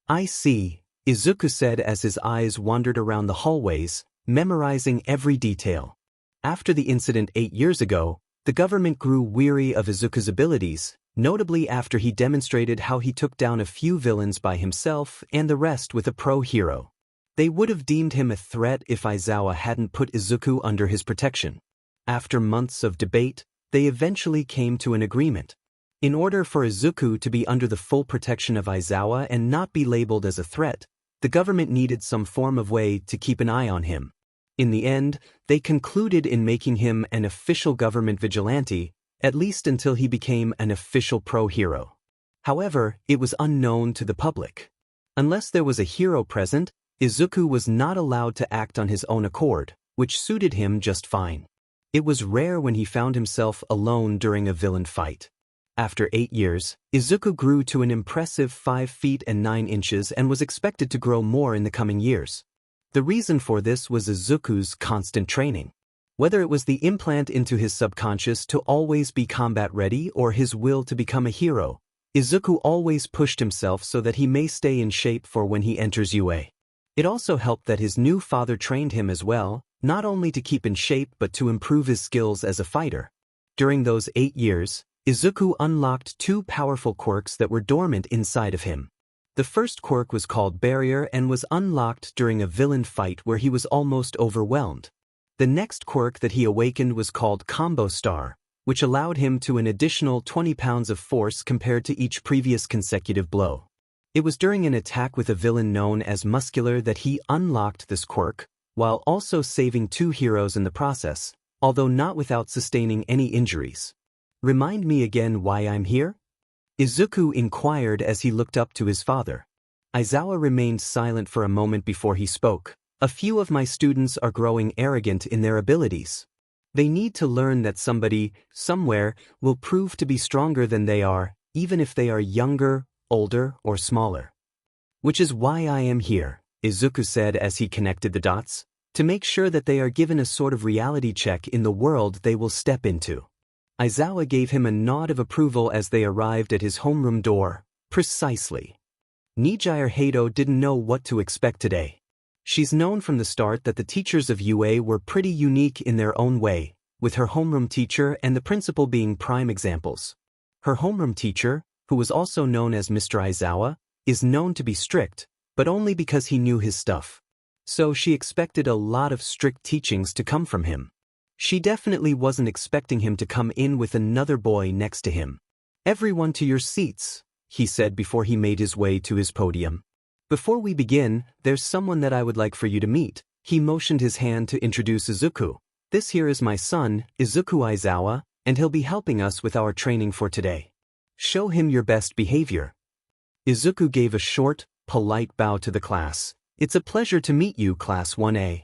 "I see," Izuku said as his eyes wandered around the hallways, memorizing every detail. After the incident 8 years ago, the government grew weary of Izuku's abilities, notably after he demonstrated how he took down a few villains by himself and the rest with a pro hero. They would have deemed him a threat if Aizawa hadn't put Izuku under his protection. After months of debate, they eventually came to an agreement. In order for Izuku to be under the full protection of Aizawa and not be labeled as a threat, the government needed some form of way to keep an eye on him. In the end, they concluded in making him an official government vigilante, at least until he became an official pro-hero. However, it was unknown to the public. Unless there was a hero present, Izuku was not allowed to act on his own accord, which suited him just fine. It was rare when he found himself alone during a villain fight. After 8 years, Izuku grew to an impressive 5 feet and 9 inches and was expected to grow more in the coming years. The reason for this was Izuku's constant training. Whether it was the implant into his subconscious to always be combat ready or his will to become a hero, Izuku always pushed himself so that he may stay in shape for when he enters UA. It also helped that his new father trained him as well, not only to keep in shape but to improve his skills as a fighter. During those 8 years, Izuku unlocked 2 powerful quirks that were dormant inside of him. The first quirk was called Barrier and was unlocked during a villain fight where he was almost overwhelmed. The next quirk that he awakened was called Combo Star, which allowed him to an additional 20 pounds of force compared to each previous consecutive blow. It was during an attack with a villain known as Muscular that he unlocked this quirk, while also saving 2 heroes in the process, although not without sustaining any injuries. Remind me again why I'm here? Izuku inquired as he looked up to his father. Aizawa remained silent for a moment before he spoke. A few of my students are growing arrogant in their abilities. They need to learn that somebody, somewhere, will prove to be stronger than they are, even if they are younger, older, or smaller. Which is why I am here, Izuku said as he connected the dots, to make sure that they are given a sort of reality check in the world they will step into. Aizawa gave him a nod of approval as they arrived at his homeroom door. Precisely. Nijire Hato didn't know what to expect today. She's known from the start that the teachers of UA were pretty unique in their own way, with her homeroom teacher and the principal being prime examples. Her homeroom teacher, who was also known as Mr. Aizawa, is known to be strict, but only because he knew his stuff. So she expected a lot of strict teachings to come from him. She definitely wasn't expecting him to come in with another boy next to him. Everyone to your seats, he said before he made his way to his podium. Before we begin, there's someone that I would like for you to meet. He motioned his hand to introduce Izuku. This here is my son, Izuku Aizawa, and he'll be helping us with our training for today. Show him your best behavior. Izuku gave a short, polite bow to the class. It's a pleasure to meet you, Class 1A.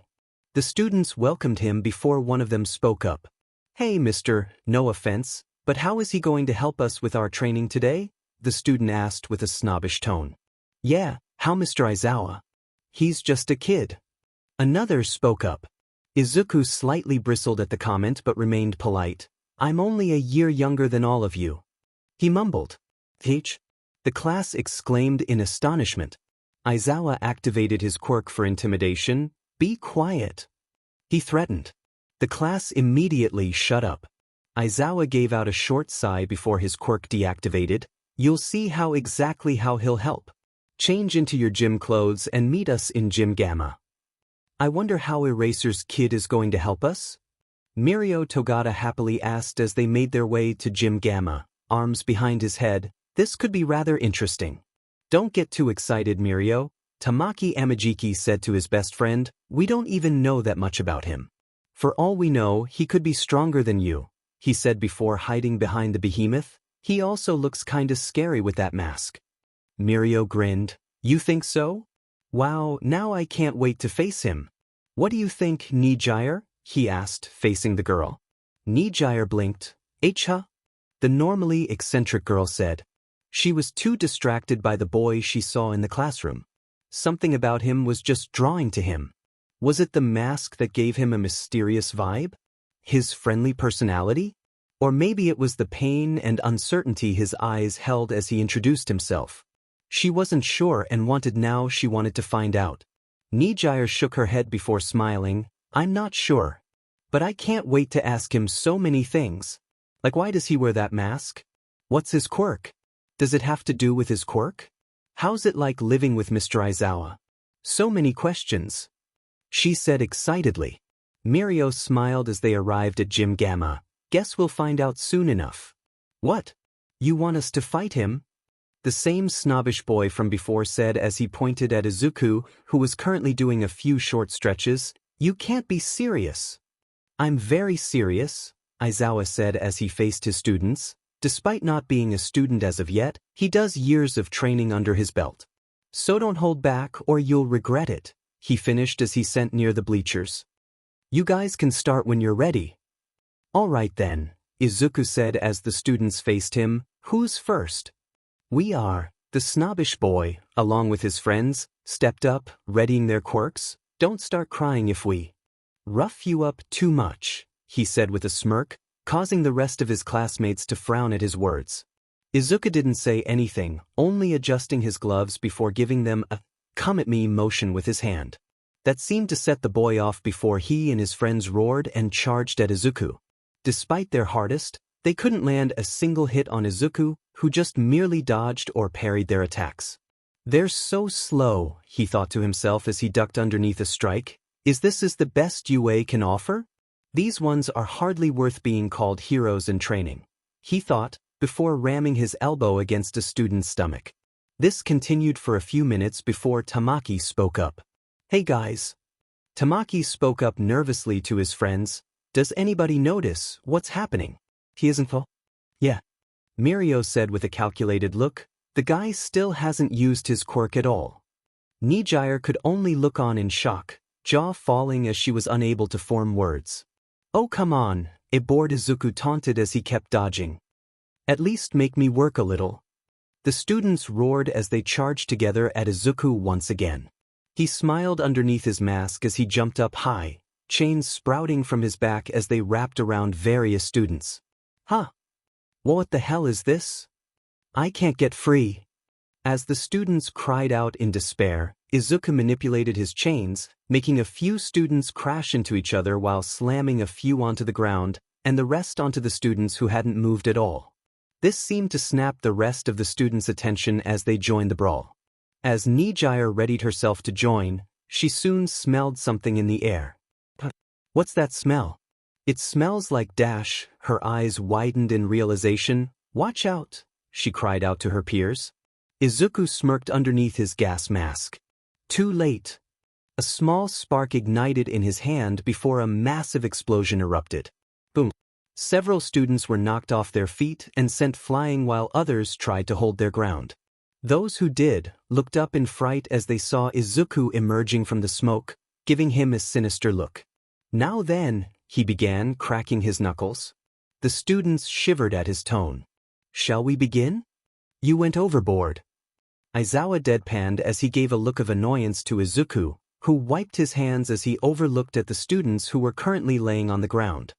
The students welcomed him before one of them spoke up. Hey, mister, no offense, but how is he going to help us with our training today? The student asked with a snobbish tone. Yeah, how Mr. Aizawa? He's just a kid. Another spoke up. Izuku slightly bristled at the comment but remained polite. I'm only a year younger than all of you. He mumbled. Teach? The class exclaimed in astonishment. Aizawa activated his quirk for intimidation. Be quiet. He threatened. The class immediately shut up. Aizawa gave out a short sigh before his quirk deactivated. You'll see how he'll help. Change into your gym clothes and meet us in Gym Gamma. I wonder how Eraser's kid is going to help us? Mirio Togata happily asked as they made their way to Gym Gamma, arms behind his head. This could be rather interesting. Don't get too excited, Mirio, Tamaki Amajiki said to his best friend. We don't even know that much about him. For all we know, he could be stronger than you, he said before hiding behind the behemoth. He also looks kinda scary with that mask. Mirio grinned. You think so? Wow, now I can't wait to face him. What do you think, Nijire? He asked, facing the girl. Nijire blinked. Huh? The normally eccentric girl said. She was too distracted by the boy she saw in the classroom. Something about him was just drawing to him. Was it the mask that gave him a mysterious vibe? His friendly personality? Or maybe it was the pain and uncertainty his eyes held as he introduced himself. She wasn't sure and she wanted to find out. Nijire shook her head before smiling. I'm not sure. But I can't wait to ask him so many things. Like, why does he wear that mask? What's his quirk? Does it have to do with his quirk? How's it like living with Mr. Aizawa? So many questions. She said excitedly. Mirio smiled as they arrived at Gym Gamma. Guess we'll find out soon enough. What? You want us to fight him? The same snobbish boy from before said as he pointed at Izuku, who was currently doing a few short stretches. You can't be serious. I'm very serious, Aizawa said as he faced his students. Despite not being a student as of yet, he does years of training under his belt. So don't hold back or you'll regret it, he finished as he sent near the bleachers. You guys can start when you're ready. All right then, Izuku said as the students faced him. Who's first? We are. The snobbish boy, along with his friends, stepped up, readying their quirks. Don't start crying if we rough you up too much, he said with a smirk, causing the rest of his classmates to frown at his words. Izuku didn't say anything, only adjusting his gloves before giving them a come-at-me motion with his hand. That seemed to set the boy off before he and his friends roared and charged at Izuku. Despite their hardest, they couldn't land a single hit on Izuku, who just merely dodged or parried their attacks. They're so slow, he thought to himself as he ducked underneath a strike. Is this the best UA can offer? These ones are hardly worth being called heroes in training, he thought, before ramming his elbow against a student's stomach. This continued for a few minutes before Tamaki spoke up. Hey guys. Tamaki spoke up nervously to his friends. Does anybody notice what's happening? He isn't full? Yeah. Mirio said with a calculated look. The guy still hasn't used his quirk at all. Nijire could only look on in shock, jaw falling as she was unable to form words. Oh come on, it bored Izuku taunted as he kept dodging. At least make me work a little. The students roared as they charged together at Izuku once again. He smiled underneath his mask as he jumped up high, chains sprouting from his back as they wrapped around various students. Huh? What the hell is this? I can't get free. As the students cried out in despair, Izuku manipulated his chains, making a few students crash into each other while slamming a few onto the ground, and the rest onto the students who hadn't moved at all. This seemed to snap the rest of the students' attention as they joined the brawl. As Nijire readied herself to join, she soon smelled something in the air. What's that smell? It smells like dash. Her eyes widened in realization. Watch out, she cried out to her peers. Izuku smirked underneath his gas mask. Too late. A small spark ignited in his hand before a massive explosion erupted. Boom. Several students were knocked off their feet and sent flying while others tried to hold their ground. Those who did looked up in fright as they saw Izuku emerging from the smoke, giving him a sinister look. Now then, he began, cracking his knuckles. The students shivered at his tone. Shall we begin? You went overboard. Aizawa deadpanned as he gave a look of annoyance to Izuku, who wiped his hands as he overlooked at the students who were currently laying on the ground.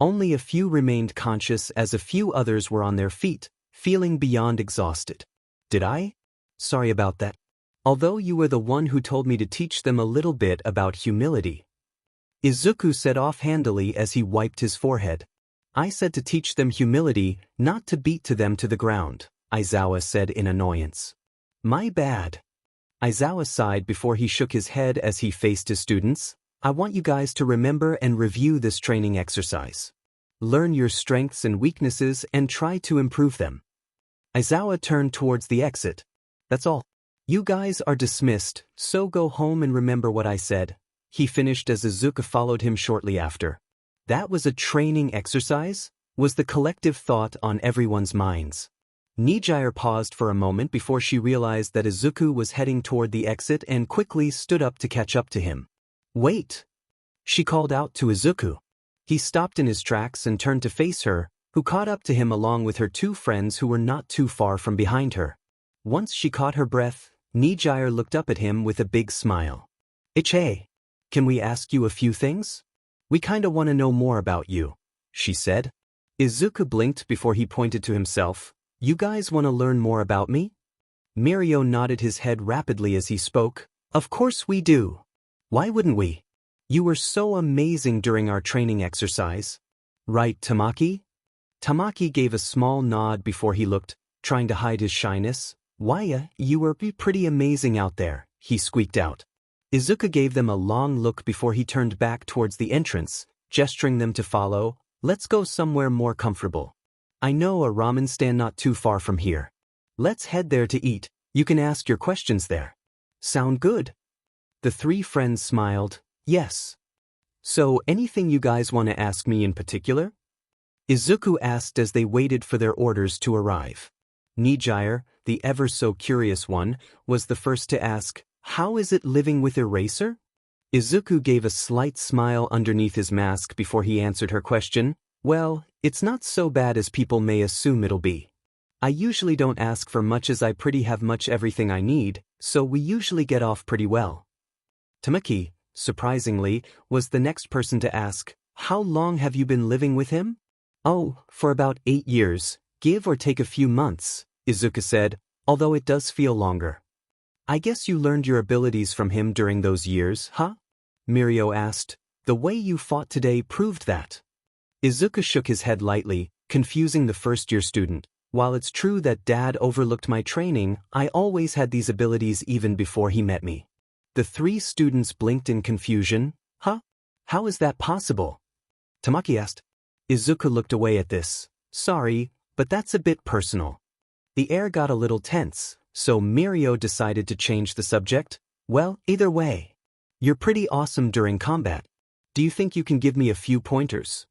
Only a few remained conscious as a few others were on their feet, feeling beyond exhausted. Did I? Sorry about that. Although you were the one who told me to teach them a little bit about humility. Izuku said offhandedly as he wiped his forehead. I said to teach them humility, not to beat them to the ground, Aizawa said in annoyance. My bad. Aizawa sighed before he shook his head as he faced his students. I want you guys to remember and review this training exercise. Learn your strengths and weaknesses and try to improve them. Aizawa turned towards the exit. That's all. You guys are dismissed, so go home and remember what I said. He finished as Izuku followed him shortly after. That was a training exercise? Was the collective thought on everyone's minds. Nijire paused for a moment before she realized that Izuku was heading toward the exit and quickly stood up to catch up to him. Wait! She called out to Izuku. He stopped in his tracks and turned to face her, who caught up to him along with her two friends who were not too far from behind her. Once she caught her breath, Nijire looked up at him with a big smile. Hey, can we ask you a few things? We kinda wanna know more about you, she said. Izuku blinked before he pointed to himself. You guys wanna learn more about me? Mirio nodded his head rapidly as he spoke. Of course we do. Why wouldn't we? You were so amazing during our training exercise. Right, Tamaki? Tamaki gave a small nod before he looked, trying to hide his shyness. Why, you were pretty amazing out there, he squeaked out. Izuku gave them a long look before he turned back towards the entrance, gesturing them to follow. Let's go somewhere more comfortable. I know a ramen stand not too far from here. Let's head there to eat. You can ask your questions there. Sound good? The three friends smiled. Yes. So, anything you guys want to ask me in particular? Izuku asked as they waited for their orders to arrive. Nijire, the ever-so-curious one, was the first to ask, how is it living with Eraser? Izuku gave a slight smile underneath his mask before he answered her question. Well, it's not so bad as people may assume it'll be. I usually don't ask for much as I pretty have much everything I need, so we usually get off pretty well. Tamaki, surprisingly, was the next person to ask, how long have you been living with him? Oh, for about 8 years, Give or take a few months, Izuku said, although it does feel longer. I guess you learned your abilities from him during those years, huh? Mirio asked. The way you fought today proved that. Izuku shook his head lightly, confusing the first-year student. While it's true that Dad overlooked my training, I always had these abilities even before he met me. The three students blinked in confusion. Huh? How is that possible? Tamaki asked. Izuku looked away at this. Sorry, but that's a bit personal. The air got a little tense, so Mirio decided to change the subject. Well, either way. You're pretty awesome during combat. Do you think you can give me a few pointers?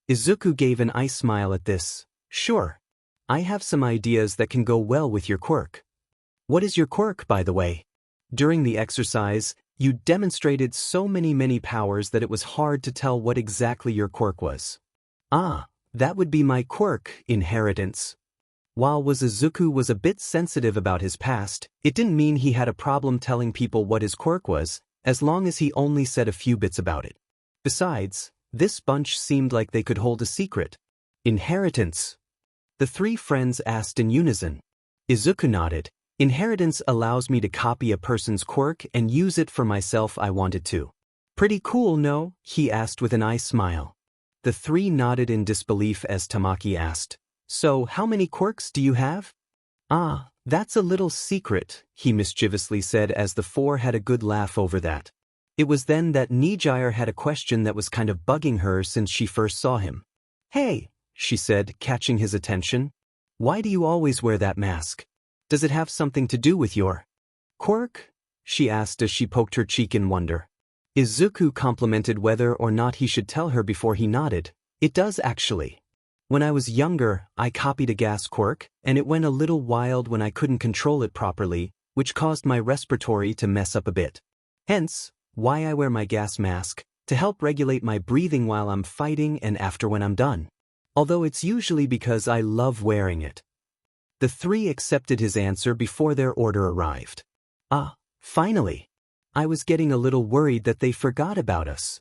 Izuku gave an ice smile at this. Sure. I have some ideas that can go well with your quirk. What is your quirk, by the way? During the exercise, you demonstrated so many powers that it was hard to tell what exactly your quirk was. Ah, that would be my quirk, inheritance. While Izuku was a bit sensitive about his past, it didn't mean he had a problem telling people what his quirk was, as long as he only said a few bits about it. Besides, this bunch seemed like they could hold a secret. Inheritance. The three friends asked in unison. Izuku nodded. Inheritance allows me to copy a person's quirk and use it for myself I wanted to. Pretty cool, no? He asked with an ice smile. The three nodded in disbelief as Tamaki asked. So, how many quirks do you have? Ah, that's a little secret, he mischievously said as the four had a good laugh over that. It was then that Nijire had a question that was kind of bugging her since she first saw him. Hey, she said, catching his attention. Why do you always wear that mask? Does it have something to do with your quirk? She asked as she poked her cheek in wonder. Izuku complimented whether or not he should tell her before he nodded. It does actually. When I was younger, I copied a gas quirk, and it went a little wild when I couldn't control it properly, which caused my respiratory to mess up a bit. Hence, why I wear my gas mask, to help regulate my breathing while I'm fighting and after when I'm done. Although it's usually because I love wearing it. The three accepted his answer before their order arrived. Ah, finally. I was getting a little worried that they forgot about us.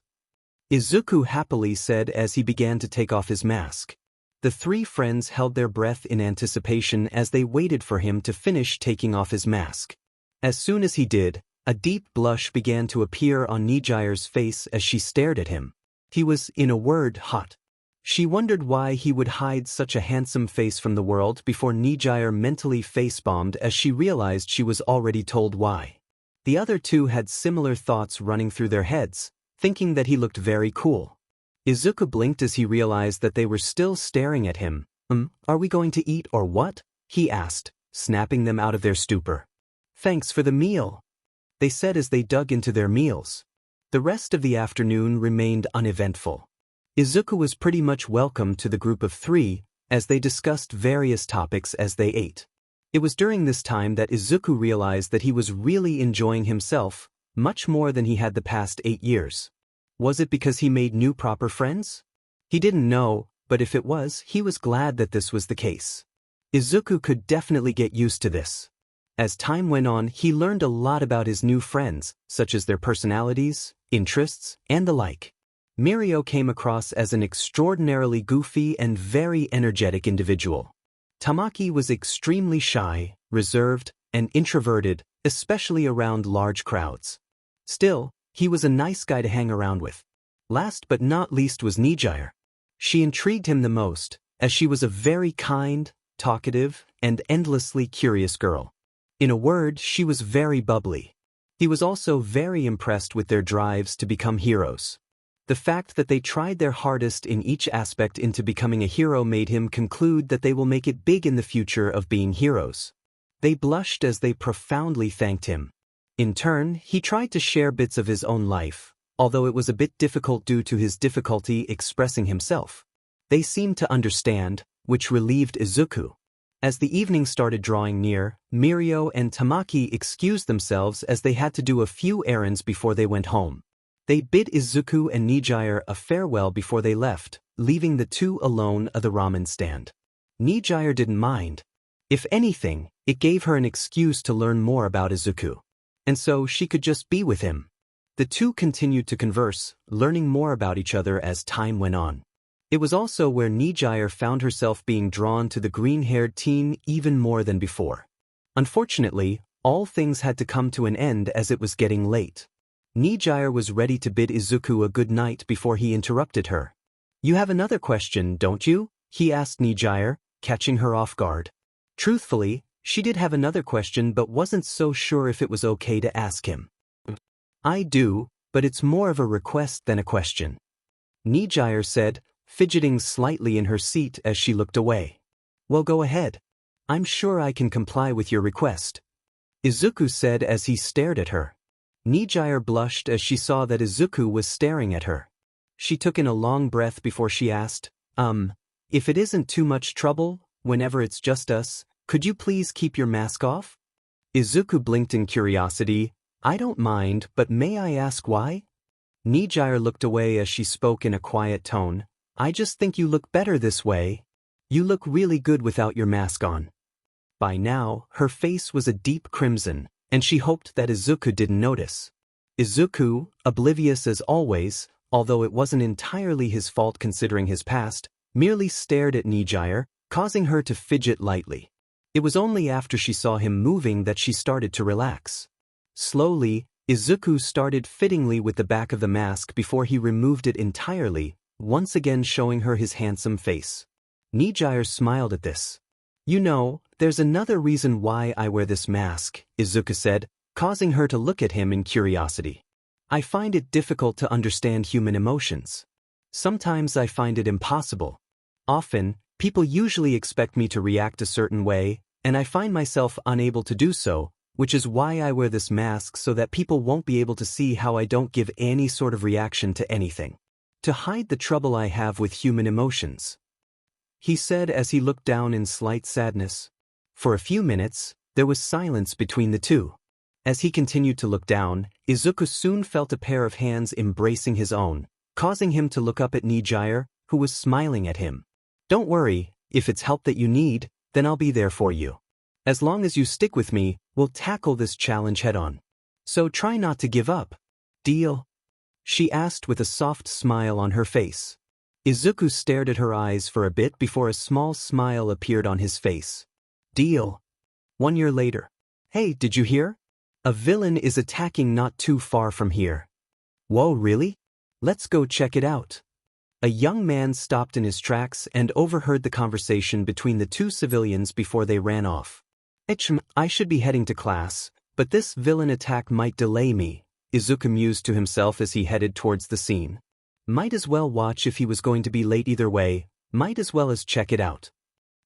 Izuku happily said as he began to take off his mask. The three friends held their breath in anticipation as they waited for him to finish taking off his mask. As soon as he did, a deep blush began to appear on Nijire's face as she stared at him. He was, in a word, hot. She wondered why he would hide such a handsome face from the world before Nijire mentally face-bombed as she realized she was already told why. The other two had similar thoughts running through their heads, thinking that he looked very cool. Izuku blinked as he realized that they were still staring at him. Are we going to eat or what? He asked, snapping them out of their stupor. Thanks for the meal, they said as they dug into their meals. The rest of the afternoon remained uneventful. Izuku was pretty much welcome to the group of three, as they discussed various topics as they ate. It was during this time that Izuku realized that he was really enjoying himself, much more than he had the past 8 years. Was it because he made new proper friends? He didn't know, but if it was, he was glad that this was the case. Izuku could definitely get used to this. As time went on, he learned a lot about his new friends, such as their personalities, interests, and the like. Mirio came across as an extraordinarily goofy and very energetic individual. Tamaki was extremely shy, reserved, and introverted, especially around large crowds. Still, he was a nice guy to hang around with. Last but not least was Nijire. She intrigued him the most, as she was a very kind, talkative, and endlessly curious girl. In a word, she was very bubbly. He was also very impressed with their drives to become heroes. The fact that they tried their hardest in each aspect into becoming a hero made him conclude that they will make it big in the future of being heroes. They blushed as they profoundly thanked him. In turn, he tried to share bits of his own life, although it was a bit difficult due to his difficulty expressing himself. They seemed to understand, which relieved Izuku. As the evening started drawing near, Mirio and Tamaki excused themselves as they had to do a few errands before they went home. They bid Izuku and Nijire a farewell before they left, leaving the two alone at the ramen stand. Nijire didn't mind. If anything, it gave her an excuse to learn more about Izuku. And so she could just be with him. The two continued to converse, learning more about each other as time went on. It was also where Nijire found herself being drawn to the green-haired teen even more than before. Unfortunately, all things had to come to an end as it was getting late. Nijire was ready to bid Izuku a good night before he interrupted her. "You have another question, don't you?" he asked Nijire, catching her off guard. Truthfully, she did have another question but wasn't so sure if it was okay to ask him. "I do, but it's more of a request than a question," Nijire said, fidgeting slightly in her seat as she looked away. "Well, go ahead. I'm sure I can comply with your request," Izuku said as he stared at her. Nijire blushed as she saw that Izuku was staring at her. She took in a long breath before she asked, "If it isn't too much trouble, whenever it's just us, could you please keep your mask off?" Izuku blinked in curiosity. "I don't mind, but may I ask why?" Nijire looked away as she spoke in a quiet tone. "I just think you look better this way. You look really good without your mask on." By now, her face was a deep crimson, and she hoped that Izuku didn't notice. Izuku, oblivious as always, although it wasn't entirely his fault considering his past, merely stared at Nijire, causing her to fidget lightly. It was only after she saw him moving that she started to relax. Slowly, Izuku started fittingly with the back of the mask before he removed it entirely, once again showing her his handsome face. Nijire smiled at this. "You know, there's another reason why I wear this mask," Izuku said, causing her to look at him in curiosity. "I find it difficult to understand human emotions. Sometimes I find it impossible. Often, people usually expect me to react a certain way, and I find myself unable to do so, which is why I wear this mask so that people won't be able to see how I don't give any sort of reaction to anything. To hide the trouble I have with human emotions," he said as he looked down in slight sadness. For a few minutes, there was silence between the two. As he continued to look down, Izuku soon felt a pair of hands embracing his own, causing him to look up at Nijire, who was smiling at him. "Don't worry, if it's help that you need, then I'll be there for you. As long as you stick with me, we'll tackle this challenge head-on. So try not to give up. Deal?" she asked with a soft smile on her face. Izuku stared at her eyes for a bit before a small smile appeared on his face. "Deal." 1 year later. "Hey, did you hear? A villain is attacking not too far from here." "Whoa, really? Let's go check it out." A young man stopped in his tracks and overheard the conversation between the two civilians before they ran off. I should be heading to class, but this villain attack might delay me," Izuku mused to himself as he headed towards the scene. Might as well watch if he was going to be late either way, might as well as check it out.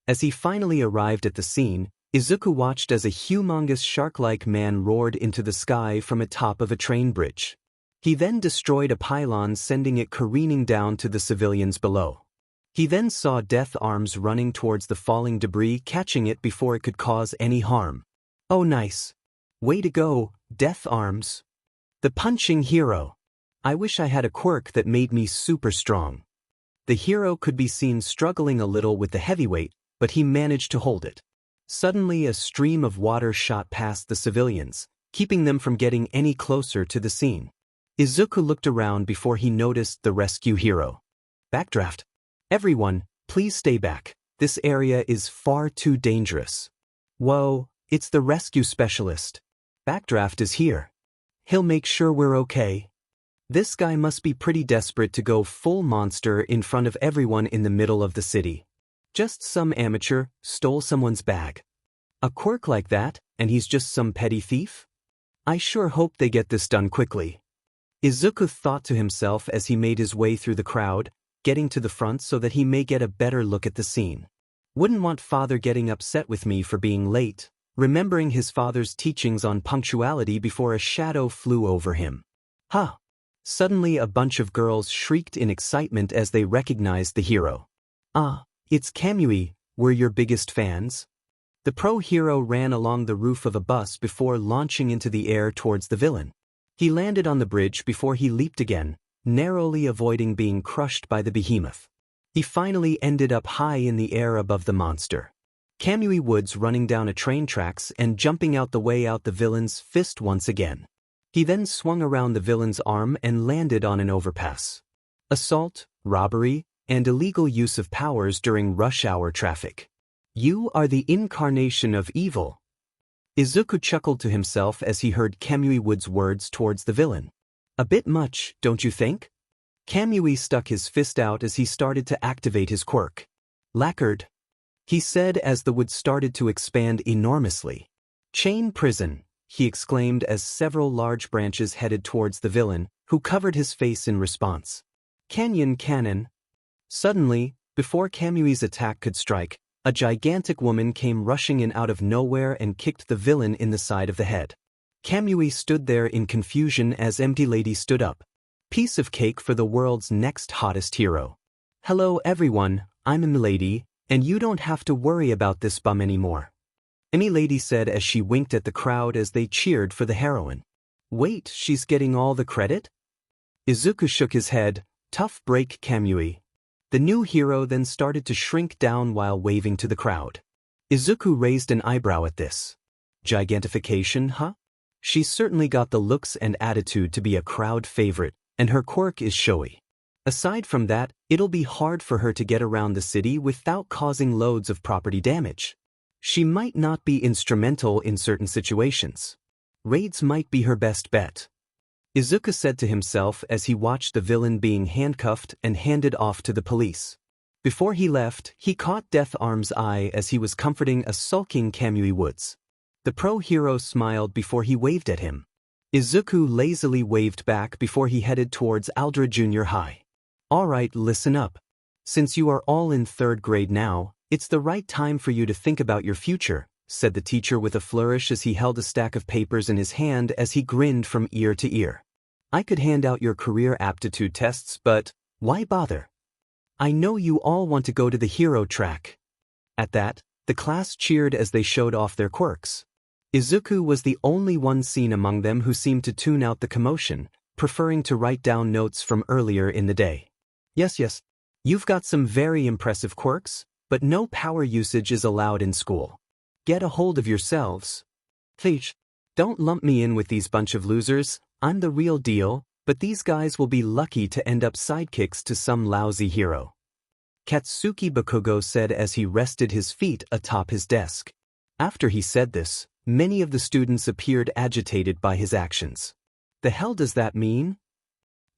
As he finally arrived at the scene, Izuku watched as a humongous shark-like man roared into the sky from atop of a train bridge. He then destroyed a pylon, sending it careening down to the civilians below. He then saw Death Arms running towards the falling debris, catching it before it could cause any harm. "Oh, nice. Way to go, Death Arms. The punching hero. I wish I had a quirk that made me super strong." The hero could be seen struggling a little with the heavyweight, but he managed to hold it. Suddenly a stream of water shot past the civilians, keeping them from getting any closer to the scene. Izuku looked around before he noticed the rescue hero. "Backdraft. Everyone, please stay back. This area is far too dangerous." "Whoa, it's the rescue specialist. Backdraft is here. He'll make sure we're okay." This guy must be pretty desperate to go full monster in front of everyone in the middle of the city. Just some amateur stole someone's bag. A quirk like that, and he's just some petty thief? I sure hope they get this done quickly. Izuku thought to himself as he made his way through the crowd, getting to the front so that he may get a better look at the scene. Wouldn't want father getting upset with me for being late, remembering his father's teachings on punctuality before a shadow flew over him. Huh! Suddenly a bunch of girls shrieked in excitement as they recognized the hero. "Ah, it's Kamui, we're your biggest fans." The pro-hero ran along the roof of a bus before launching into the air towards the villain. He landed on the bridge before he leaped again, narrowly avoiding being crushed by the behemoth. He finally ended up high in the air above the monster. Kamui Woods running down a train tracks and jumping out the way out the villain's fist once again. He then swung around the villain's arm and landed on an overpass. Assault, robbery, and illegal use of powers during rush hour traffic. You are the incarnation of evil. Izuku chuckled to himself as he heard Kamui Wood's words towards the villain. A bit much, don't you think? Kamui stuck his fist out as he started to activate his quirk. Lacquered, he said as the wood started to expand enormously. Chain prison, he exclaimed as several large branches headed towards the villain, who covered his face in response. Canyon cannon. Suddenly, before Kamui's attack could strike, a gigantic woman came rushing in out of nowhere and kicked the villain in the side of the head. Kamui stood there in confusion as Empty Lady stood up. Piece of cake for the world's next hottest hero. Hello everyone, I'm Empty Lady, and you don't have to worry about this bum anymore. Empty Lady said as she winked at the crowd as they cheered for the heroine. Wait, she's getting all the credit? Izuku shook his head. Tough break, Kamui. The new hero then started to shrink down while waving to the crowd. Izuku raised an eyebrow at this. Gigantification, huh? She's certainly got the looks and attitude to be a crowd favorite, and her quirk is showy. Aside from that, it'll be hard for her to get around the city without causing loads of property damage. She might not be instrumental in certain situations. Raids might be her best bet. Izuku said to himself as he watched the villain being handcuffed and handed off to the police. Before he left, he caught Death Arm's eye as he was comforting a sulking Kamui Woods. The pro-hero smiled before he waved at him. Izuku lazily waved back before he headed towards Aldra Junior High. Alright, listen up. Since you are all in 3rd grade now, it's the right time for you to think about your future, said the teacher with a flourish as he held a stack of papers in his hand as he grinned from ear to ear. I could hand out your career aptitude tests, but why bother? I know you all want to go to the hero track. At that, the class cheered as they showed off their quirks. Izuku was the only one seen among them who seemed to tune out the commotion, preferring to write down notes from earlier in the day. Yes, you've got some very impressive quirks, but no power usage is allowed in school. Get a hold of yourselves. Please, don't lump me in with these bunch of losers. I'm the real deal, but these guys will be lucky to end up sidekicks to some lousy hero. Katsuki Bakugo said as he rested his feet atop his desk. After he said this, many of the students appeared agitated by his actions. The hell does that mean?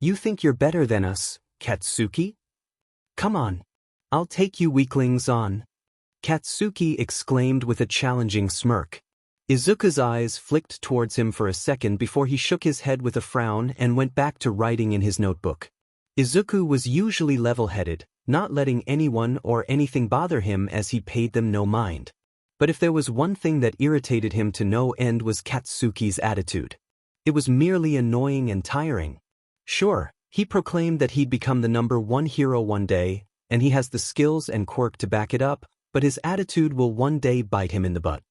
You think you're better than us, Katsuki? Come on. I'll take you weaklings on. Katsuki exclaimed with a challenging smirk. Izuku's eyes flicked towards him for a second before he shook his head with a frown and went back to writing in his notebook. Izuku was usually level-headed, not letting anyone or anything bother him as he paid them no mind. But if there was one thing that irritated him to no end was Katsuki's attitude. It was merely annoying and tiring. Sure, he proclaimed that he'd become the #1 hero one day, and he has the skills and quirk to back it up, but his attitude will one day bite him in the butt.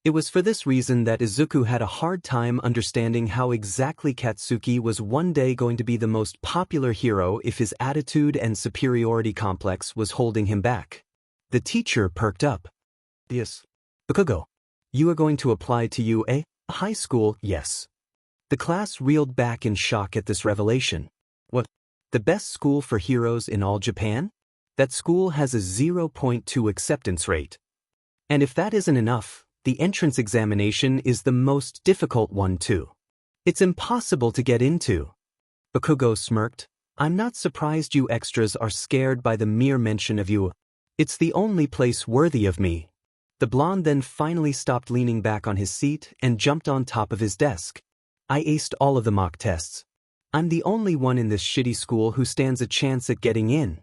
It was for this reason that Izuku had a hard time understanding how exactly Katsuki was one day going to be the most popular hero if his attitude and superiority complex was holding him back. The teacher perked up. Yes. Bakugo, you are going to apply to UA high school, yes. The class reeled back in shock at this revelation. What? The best school for heroes in all Japan? That school has a 0.2 acceptance rate. And if that isn't enough, the entrance examination is the most difficult one too. It's impossible to get into. Bakugo smirked. I'm not surprised you extras are scared by the mere mention of you. It's the only place worthy of me. The blonde then finally stopped leaning back on his seat and jumped on top of his desk. I aced all of the mock tests. I'm the only one in this shitty school who stands a chance at getting in.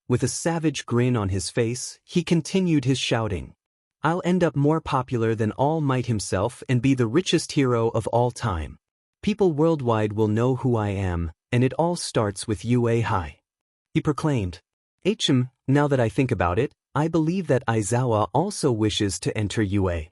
With a savage grin on his face, he continued his shouting. I'll end up more popular than All Might himself and be the richest hero of all time. People worldwide will know who I am, and it all starts with UA High. He proclaimed. Now that I think about it, I believe that Aizawa also wishes to enter UA.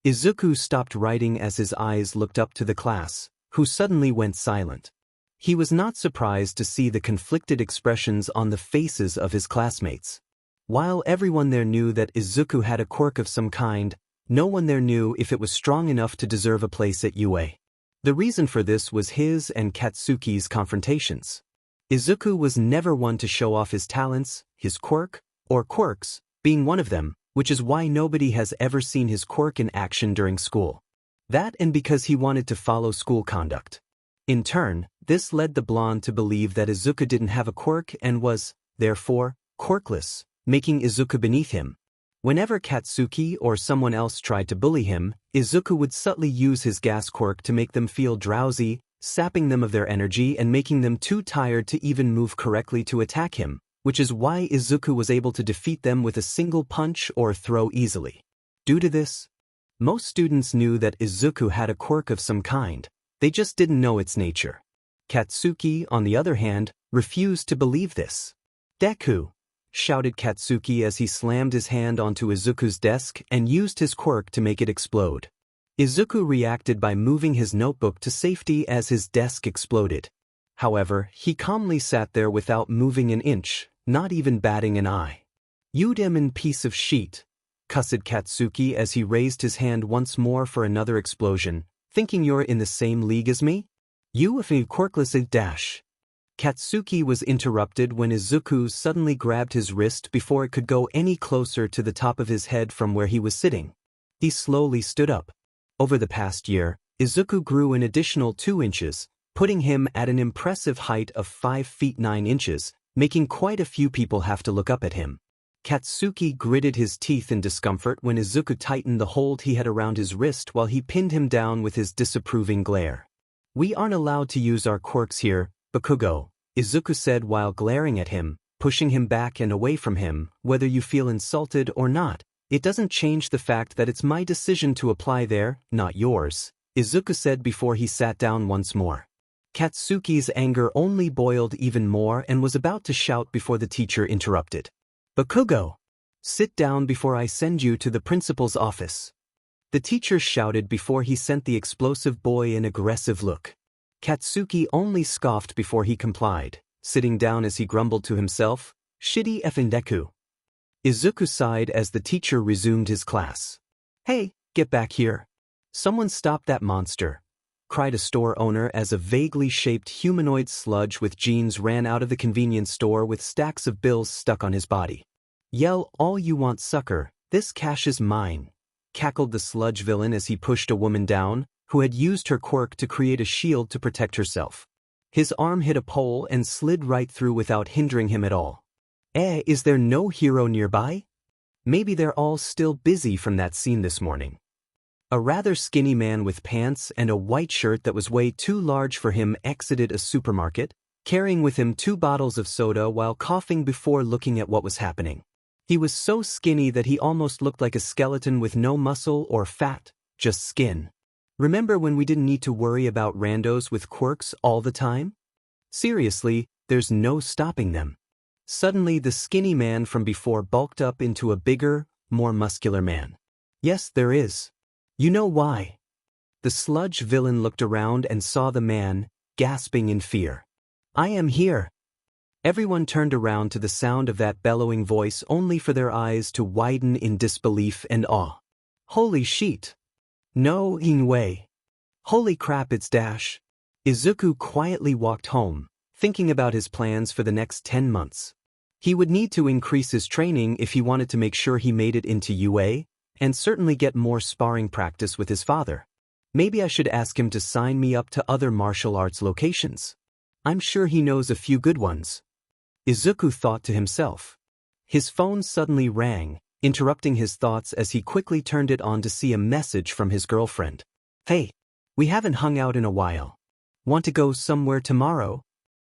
Izuku stopped writing as his eyes looked up to the class, who suddenly went silent. He was not surprised to see the conflicted expressions on the faces of his classmates. While everyone there knew that Izuku had a quirk of some kind, no one there knew if it was strong enough to deserve a place at UA. The reason for this was his and Katsuki's confrontations. Izuku was never one to show off his talents, his quirk, or quirks, being one of them, which is why nobody has ever seen his quirk in action during school. That and because he wanted to follow school conduct. In turn, this led the blonde to believe that Izuku didn't have a quirk and was, therefore, quirkless, making Izuku beneath him. Whenever Katsuki or someone else tried to bully him, Izuku would subtly use his gas quirk to make them feel drowsy, sapping them of their energy and making them too tired to even move correctly to attack him, which is why Izuku was able to defeat them with a single punch or throw easily. Due to this, most students knew that Izuku had a quirk of some kind, they just didn't know its nature. Katsuki, on the other hand, refused to believe this. "Deku!" shouted Katsuki as he slammed his hand onto Izuku's desk and used his quirk to make it explode. Izuku reacted by moving his notebook to safety as his desk exploded. However, he calmly sat there without moving an inch, not even batting an eye. "You demon piece of shit," cussed Katsuki as he raised his hand once more for another explosion, "thinking you're in the same league as me? You if you quirkless dash." Katsuki was interrupted when Izuku suddenly grabbed his wrist before it could go any closer to the top of his head from where he was sitting. He slowly stood up. Over the past year, Izuku grew an additional 2 inches, putting him at an impressive height of 5 feet 9 inches, making quite a few people have to look up at him. Katsuki gritted his teeth in discomfort when Izuku tightened the hold he had around his wrist while he pinned him down with his disapproving glare. "We aren't allowed to use our quirks here, Bakugo," Izuku said while glaring at him, pushing him back and away from him. "Whether you feel insulted or not, it doesn't change the fact that it's my decision to apply there, not yours," Izuku said before he sat down once more. Katsuki's anger only boiled even more and was about to shout before the teacher interrupted. "Bakugo! Sit down before I send you to the principal's office." The teacher shouted before he sent the explosive boy an aggressive look. Katsuki only scoffed before he complied, sitting down as he grumbled to himself, "Shitty effing Deku." Izuku sighed as the teacher resumed his class. "Hey, get back here. Someone stop that monster," cried a store owner as a vaguely shaped humanoid sludge with jeans ran out of the convenience store with stacks of bills stuck on his body. "Yell all you want, sucker, this cash is mine," cackled the sludge villain as he pushed a woman down, who had used her quirk to create a shield to protect herself. His arm hit a pole and slid right through without hindering him at all. Is there no hero nearby? Maybe they're all still busy from that scene this morning. A rather skinny man with pants and a white shirt that was way too large for him exited a supermarket, carrying with him 2 bottles of soda while coughing before looking at what was happening. He was so skinny that he almost looked like a skeleton with no muscle or fat, just skin. Remember when we didn't need to worry about randos with quirks all the time? Seriously, there's no stopping them. Suddenly the skinny man from before bulked up into a bigger, more muscular man. "Yes, there is. You know why?" The sludge villain looked around and saw the man, gasping in fear. "I am here." Everyone turned around to the sound of that bellowing voice only for their eyes to widen in disbelief and awe. "Holy shit. No way. Holy crap, it's Dash." Izuku quietly walked home, thinking about his plans for the next 10 months. He would need to increase his training if he wanted to make sure he made it into UA, and certainly get more sparring practice with his father. Maybe I should ask him to sign me up to other martial arts locations. I'm sure he knows a few good ones. Izuku thought to himself. His phone suddenly rang, interrupting his thoughts as he quickly turned it on to see a message from his girlfriend. "Hey, we haven't hung out in a while. Want to go somewhere tomorrow?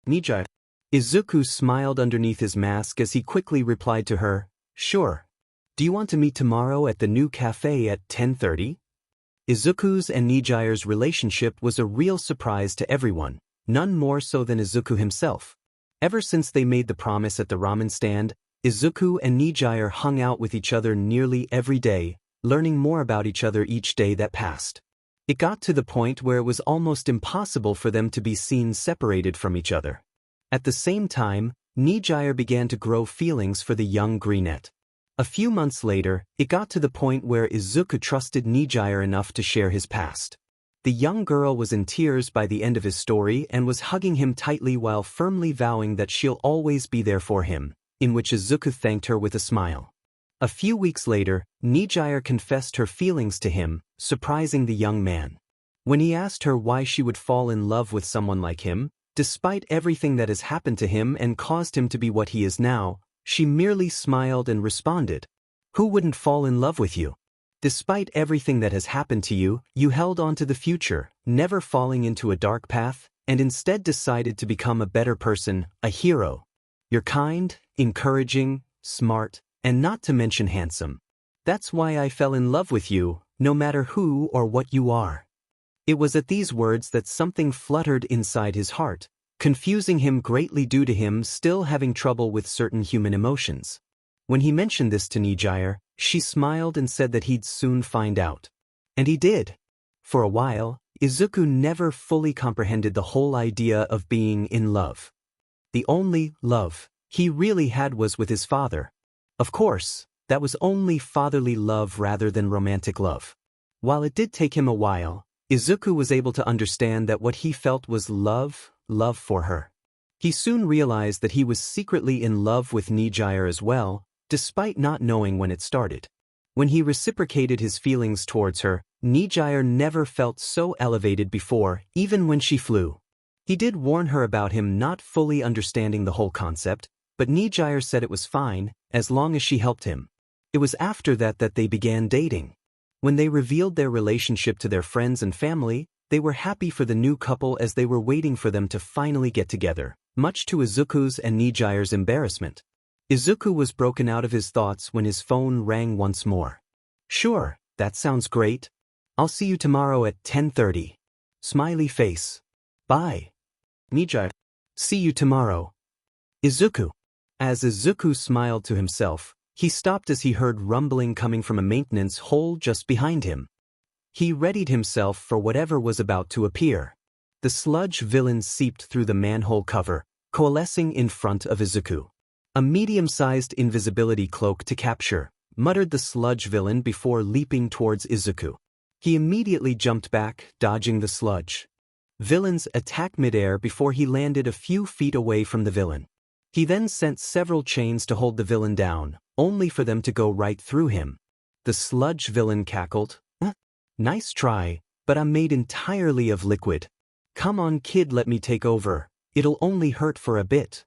Nijai?" Izuku smiled underneath his mask as he quickly replied to her, "Sure. Do you want to meet tomorrow at the new cafe at 10:30? Izuku's and Nijire's relationship was a real surprise to everyone, none more so than Izuku himself. Ever since they made the promise at the ramen stand, Izuku and Nijire hung out with each other nearly every day, learning more about each other each day that passed. It got to the point where it was almost impossible for them to be seen separated from each other. At the same time, Nijire began to grow feelings for the young brunette. A few months later, it got to the point where Izuku trusted Nijire enough to share his past. The young girl was in tears by the end of his story and was hugging him tightly while firmly vowing that she'll always be there for him, in which Izuku thanked her with a smile. A few weeks later, Nijire confessed her feelings to him, surprising the young man. When he asked her why she would fall in love with someone like him, despite everything that has happened to him and caused him to be what he is now, she merely smiled and responded, "Who wouldn't fall in love with you? Despite everything that has happened to you, you held on to the future, never falling into a dark path, and instead decided to become a better person, a hero. You're kind, encouraging, smart, and not to mention handsome. That's why I fell in love with you, no matter who or what you are." It was at these words that something fluttered inside his heart, confusing him greatly due to him still having trouble with certain human emotions. When he mentioned this to Nijire, she smiled and said that he'd soon find out. And he did. For a while, Izuku never fully comprehended the whole idea of being in love. The only love he really had was with his father. Of course, that was only fatherly love rather than romantic love. While it did take him a while, Izuku was able to understand that what he felt was love for her. He soon realized that he was secretly in love with Nijire as well, despite not knowing when it started. When he reciprocated his feelings towards her, Nijire never felt so elevated before, even when she flew. He did warn her about him not fully understanding the whole concept, but Nijire said it was fine, as long as she helped him. It was after that they began dating. When they revealed their relationship to their friends and family, they were happy for the new couple as they were waiting for them to finally get together, much to Izuku's and Nijire's embarrassment. Izuku was broken out of his thoughts when his phone rang once more. "Sure, that sounds great. I'll see you tomorrow at 10:30. Smiley face. Bye. Nijire. See you tomorrow. Izuku." As Izuku smiled to himself, he stopped as he heard rumbling coming from a maintenance hole just behind him. He readied himself for whatever was about to appear. The sludge villain seeped through the manhole cover, coalescing in front of Izuku. "A medium-sized invisibility cloak to capture," muttered the sludge villain before leaping towards Izuku. He immediately jumped back, dodging the sludge. Villains attacked midair before he landed a few feet away from the villain. He then sent several chains to hold the villain down, only for them to go right through him. The sludge villain cackled, "Nice try, but I'm made entirely of liquid. Come on kid, let me take over, it'll only hurt for a bit."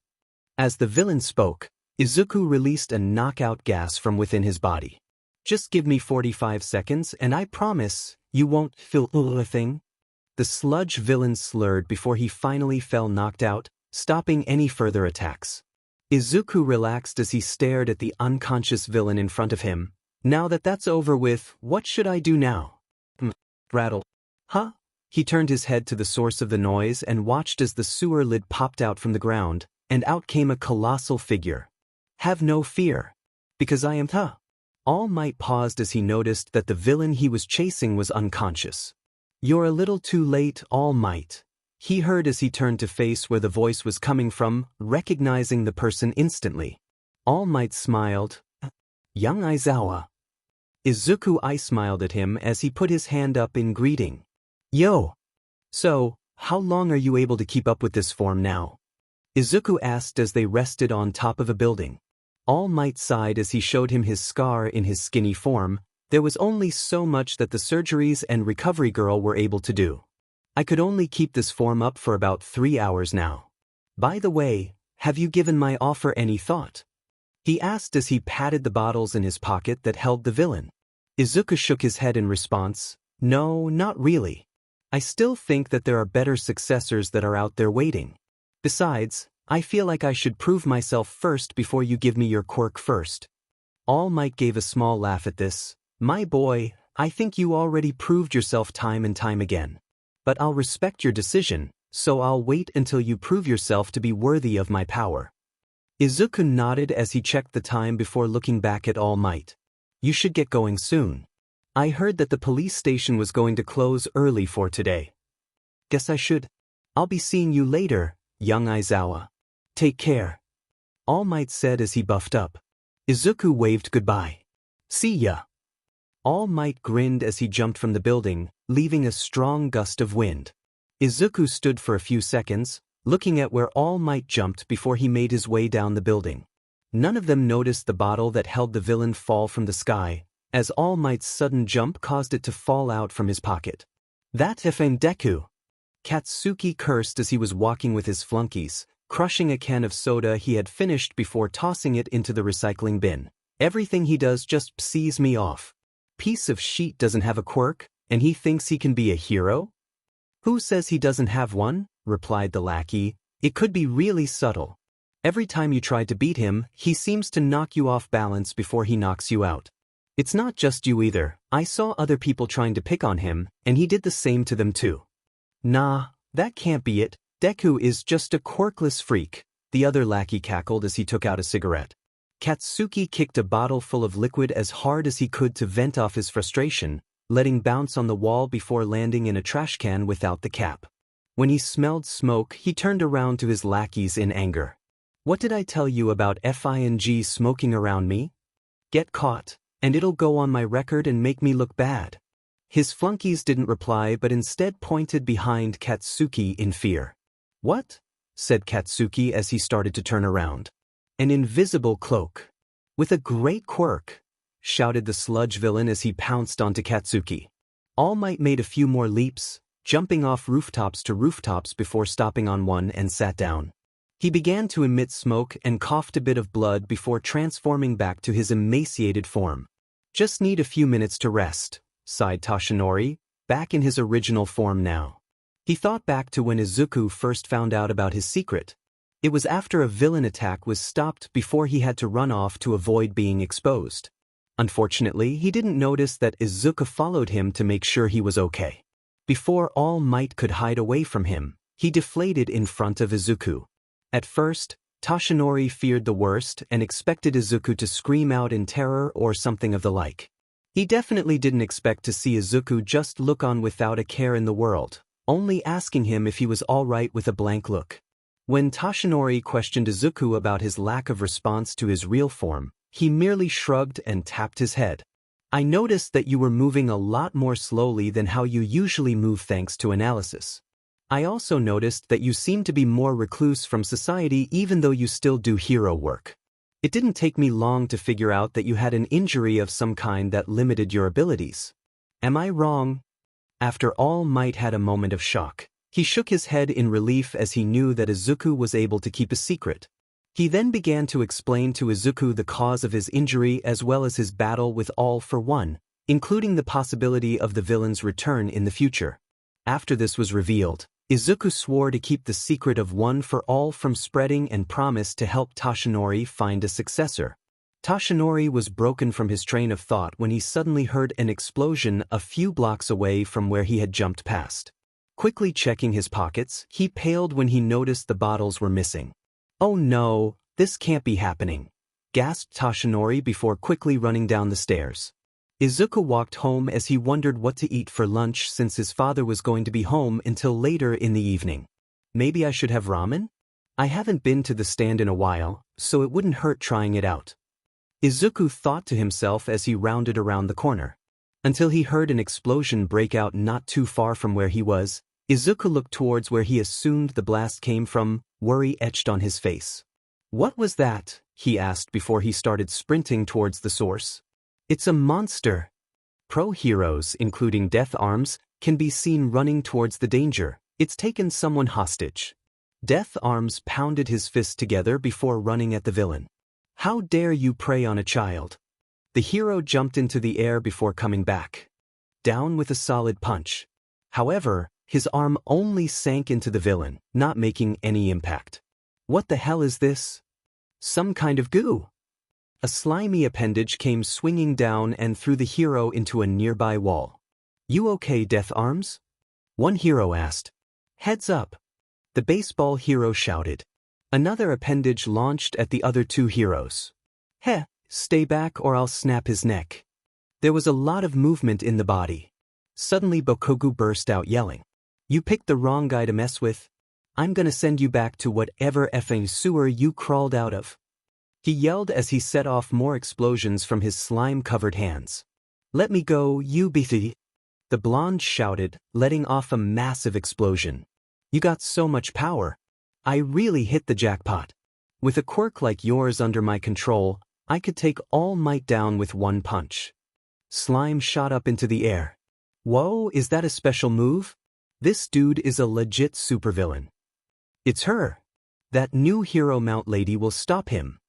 As the villain spoke, Izuku released a knockout gas from within his body. "Just give me 45 seconds and I promise you won't feel a thing." The sludge villain slurred before he finally fell knocked out, stopping any further attacks. Izuku relaxed as he stared at the unconscious villain in front of him. "Now that that's over with, what should I do now?" Rattle. "Huh?" He turned his head to the source of the noise and watched as the sewer lid popped out from the ground, and out came a colossal figure. "Have no fear. Because I am All Might paused as he noticed that the villain he was chasing was unconscious. "You're a little too late, All Might," he heard as he turned to face where the voice was coming from, recognizing the person instantly. All Might smiled. "Young Aizawa." Izuku smiled at him as he put his hand up in greeting. "Yo! So, how long are you able to keep up with this form now?" Izuku asked as they rested on top of a building. All Might sighed as he showed him his scar in his skinny form. There was only so much that the surgeries and recovery girl were able to do. "I could only keep this form up for about 3 hours now. By the way, have you given my offer any thought?" he asked as he patted the bottles in his pocket that held the villain. Izuku shook his head in response. "No, not really. I still think that there are better successors that are out there waiting. Besides, I feel like I should prove myself first before you give me your quirk first." All Might gave a small laugh at this. "My boy, I think you already proved yourself time and time again. But I'll respect your decision, so I'll wait until you prove yourself to be worthy of my power." Izuku nodded as he checked the time before looking back at All Might. "You should get going soon. I heard that the police station was going to close early for today. Guess I should. I'll be seeing you later, young Aizawa. Take care." All Might said as he buffed up. Izuku waved goodbye. "See ya." All Might grinned as he jumped from the building, leaving a strong gust of wind. Izuku stood for a few seconds, looking at where All Might jumped before he made his way down the building. None of them noticed the bottle that held the villain fall from the sky, as All Might's sudden jump caused it to fall out from his pocket. That effing Deku! Katsuki cursed as he was walking with his flunkies, crushing a can of soda he had finished before tossing it into the recycling bin. Everything he does just pisses me off. Piece of shit doesn't have a quirk, and he thinks he can be a hero? Who says he doesn't have one? Replied the lackey. It could be really subtle. Every time you try to beat him, he seems to knock you off balance before he knocks you out. It's not just you either. I saw other people trying to pick on him, and he did the same to them too. Nah, that can't be it. Deku is just a quirkless freak, the other lackey cackled as he took out a cigarette. Katsuki kicked a bottle full of liquid as hard as he could to vent off his frustration, letting bounce on the wall before landing in a trash can without the cap. When he smelled smoke, he turned around to his lackeys in anger. What did I tell you about FING smoking around me? Get caught, and it'll go on my record and make me look bad. His flunkies didn't reply but instead pointed behind Katsuki in fear. What? Said Katsuki as he started to turn around. An invisible cloak. With a great quirk, shouted the sludge villain as he pounced onto Katsuki. All Might made a few more leaps, jumping off rooftops to rooftops before stopping on one and sat down. He began to emit smoke and coughed a bit of blood before transforming back to his emaciated form. Just need a few minutes to rest, sighed Toshinori, back in his original form now. He thought back to when Izuku first found out about his secret. It was after a villain attack was stopped before he had to run off to avoid being exposed. Unfortunately, he didn't notice that Izuku followed him to make sure he was okay. Before All Might could hide away from him, he deflated in front of Izuku. At first, Toshinori feared the worst and expected Izuku to scream out in terror or something of the like. He definitely didn't expect to see Izuku just look on without a care in the world, only asking him if he was all right with a blank look. When Toshinori questioned Izuku about his lack of response to his real form, he merely shrugged and tapped his head. I noticed that you were moving a lot more slowly than how you usually move thanks to analysis. I also noticed that you seem to be more recluse from society even though you still do hero work. It didn't take me long to figure out that you had an injury of some kind that limited your abilities. Am I wrong? After All Might had a moment of shock, he shook his head in relief as he knew that Izuku was able to keep a secret. He then began to explain to Izuku the cause of his injury as well as his battle with All for One, including the possibility of the villain's return in the future. After this was revealed, Izuku swore to keep the secret of One for All from spreading and promised to help Toshinori find a successor. Toshinori was broken from his train of thought when he suddenly heard an explosion a few blocks away from where he had jumped past. Quickly checking his pockets, he paled when he noticed the bottles were missing. Oh no, this can't be happening, gasped Toshinori before quickly running down the stairs. Izuku walked home as he wondered what to eat for lunch since his father was going to be home until later in the evening. Maybe I should have ramen? I haven't been to the stand in a while, so it wouldn't hurt trying it out. Izuku thought to himself as he rounded around the corner. Until he heard an explosion break out not too far from where he was, Izuku looked towards where he assumed the blast came from, worry etched on his face. What was that? He asked before he started sprinting towards the source. It's a monster. Pro heroes, including Death Arms, can be seen running towards the danger. It's taken someone hostage. Death Arms pounded his fists together before running at the villain. How dare you prey on a child? The hero jumped into the air before coming back down with a solid punch. However, his arm only sank into the villain, not making any impact. What the hell is this? Some kind of goo. A slimy appendage came swinging down and threw the hero into a nearby wall. You okay, Death Arms? One hero asked. Heads up. The baseball hero shouted. Another appendage launched at the other two heroes. Heh, stay back or I'll snap his neck. There was a lot of movement in the body. Suddenly Bokogu burst out yelling. You picked the wrong guy to mess with. I'm gonna send you back to whatever effing sewer you crawled out of. He yelled as he set off more explosions from his slime-covered hands. Let me go, you beefy. The blonde shouted, letting off a massive explosion. You got so much power. I really hit the jackpot. With a quirk like yours under my control, I could take All Might down with one punch. Slime shot up into the air. Whoa, is that a special move? This dude is a legit supervillain. It's her. That new hero mount lady will stop him.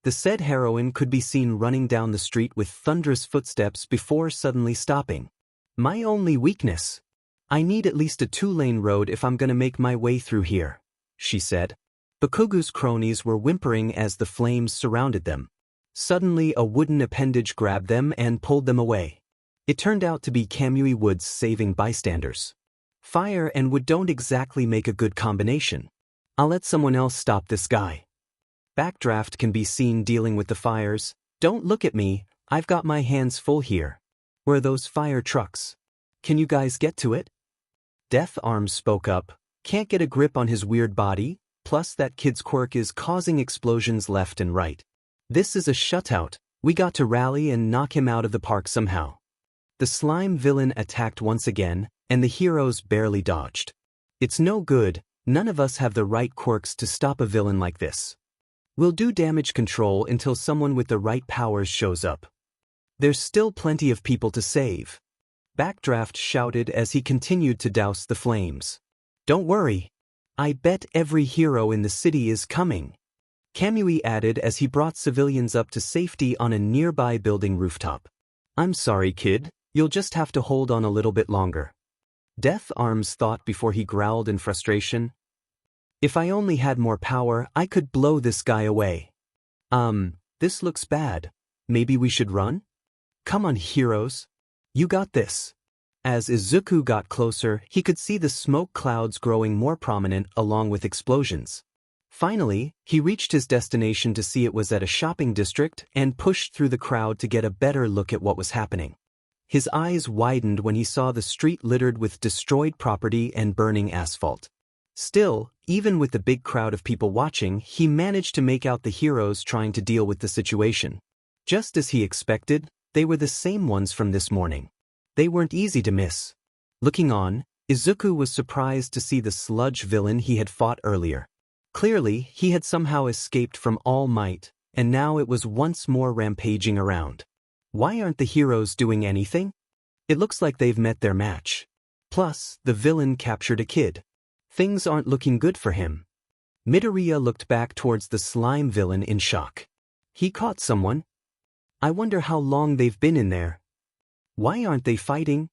The said heroine could be seen running down the street with thunderous footsteps before suddenly stopping. My only weakness. I need at least a 2-lane road if I'm gonna make my way through here, she said. Bakugo's cronies were whimpering as the flames surrounded them. Suddenly a wooden appendage grabbed them and pulled them away. It turned out to be Kamui Woods saving bystanders. Fire and wood don't exactly make a good combination. I'll let someone else stop this guy. Backdraft can be seen dealing with the fires. Don't look at me, I've got my hands full here. Where are those fire trucks? Can you guys get to it? Death Arms spoke up. Can't get a grip on his weird body, plus that kid's quirk is causing explosions left and right. This is a shutout. We got to rally and knock him out of the park somehow. The slime villain attacked once again, and the heroes barely dodged. It's no good, none of us have the right quirks to stop a villain like this. We'll do damage control until someone with the right powers shows up. There's still plenty of people to save. Backdraft shouted as he continued to douse the flames. Don't worry. I bet every hero in the city is coming. Kamui added as he brought civilians up to safety on a nearby building rooftop. I'm sorry, kid, you'll just have to hold on a little bit longer. Death Arms thought before he growled in frustration. If I only had more power, I could blow this guy away. This looks bad. Maybe we should run? Come on, heroes. You got this. As Izuku got closer, he could see the smoke clouds growing more prominent along with explosions. Finally, he reached his destination to see it was at a shopping district and pushed through the crowd to get a better look at what was happening. His eyes widened when he saw the street littered with destroyed property and burning asphalt. Still, even with the big crowd of people watching, he managed to make out the heroes trying to deal with the situation. Just as he expected, they were the same ones from this morning. They weren't easy to miss. Looking on, Izuku was surprised to see the sludge villain he had fought earlier. Clearly, he had somehow escaped from All Might, and now it was once more rampaging around. Why aren't the heroes doing anything? It looks like they've met their match. Plus, the villain captured a kid. Things aren't looking good for him. Midoriya looked back towards the slime villain in shock. He caught someone. I wonder how long they've been in there. Why aren't they fighting?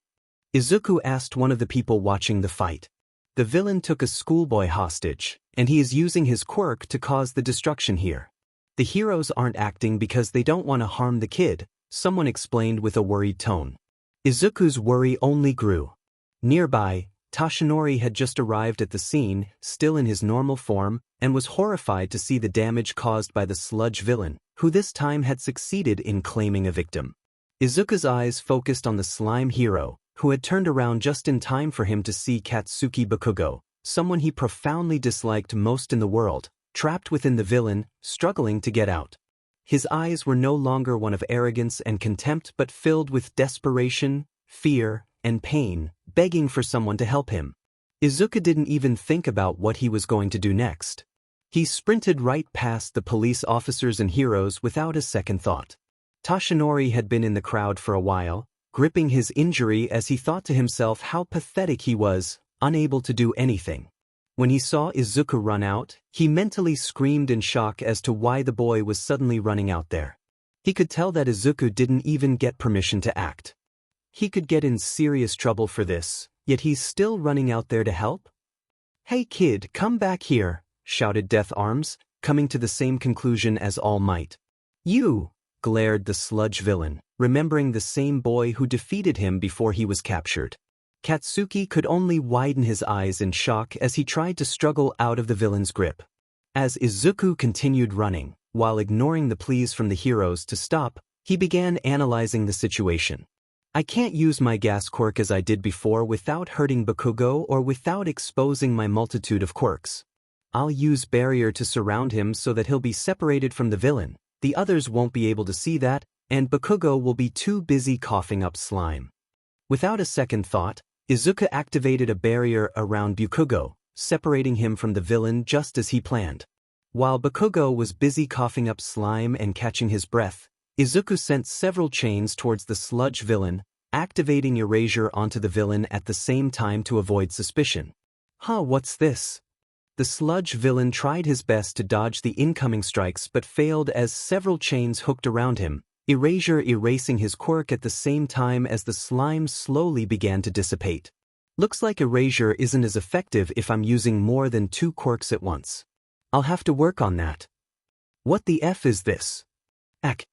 Izuku asked one of the people watching the fight. The villain took a schoolboy hostage, and he is using his quirk to cause the destruction here. The heroes aren't acting because they don't want to harm the kid, someone explained with a worried tone. Izuku's worry only grew. Nearby, Toshinori had just arrived at the scene, still in his normal form, and was horrified to see the damage caused by the sludge villain, who this time had succeeded in claiming a victim. Izuku's eyes focused on the slime hero, who had turned around just in time for him to see Katsuki Bakugo, someone he profoundly disliked most in the world, trapped within the villain, struggling to get out. His eyes were no longer one of arrogance and contempt but filled with desperation, fear, and pain, begging for someone to help him. Izuku didn't even think about what he was going to do next. He sprinted right past the police officers and heroes without a second thought. Toshinori had been in the crowd for a while, gripping his injury as he thought to himself how pathetic he was, unable to do anything. When he saw Izuku run out, he mentally screamed in shock as to why the boy was suddenly running out there. He could tell that Izuku didn't even get permission to act. He could get in serious trouble for this, yet he's still running out there to help? Hey kid, come back here, shouted Death Arms, coming to the same conclusion as All Might. You, glared the sludge villain, remembering the same boy who defeated him before he was captured. Katsuki could only widen his eyes in shock as he tried to struggle out of the villain's grip. As Izuku continued running, while ignoring the pleas from the heroes to stop, he began analyzing the situation. I can't use my gas quirk as I did before without hurting Bakugo or without exposing my multitude of quirks. I'll use barrier to surround him so that he'll be separated from the villain. The others won't be able to see that, and Bakugo will be too busy coughing up slime. Without a second thought, Izuku activated a barrier around Bakugo, separating him from the villain just as he planned. While Bakugo was busy coughing up slime and catching his breath, Izuku sent several chains towards the sludge villain, activating erasure onto the villain at the same time to avoid suspicion. What's this? The sludge villain tried his best to dodge the incoming strikes but failed as several chains hooked around him, erasure erasing his quirk at the same time as the slime slowly began to dissipate. Looks like erasure isn't as effective if I'm using more than 2 quirks at once. I'll have to work on that. What the F is this? Ack!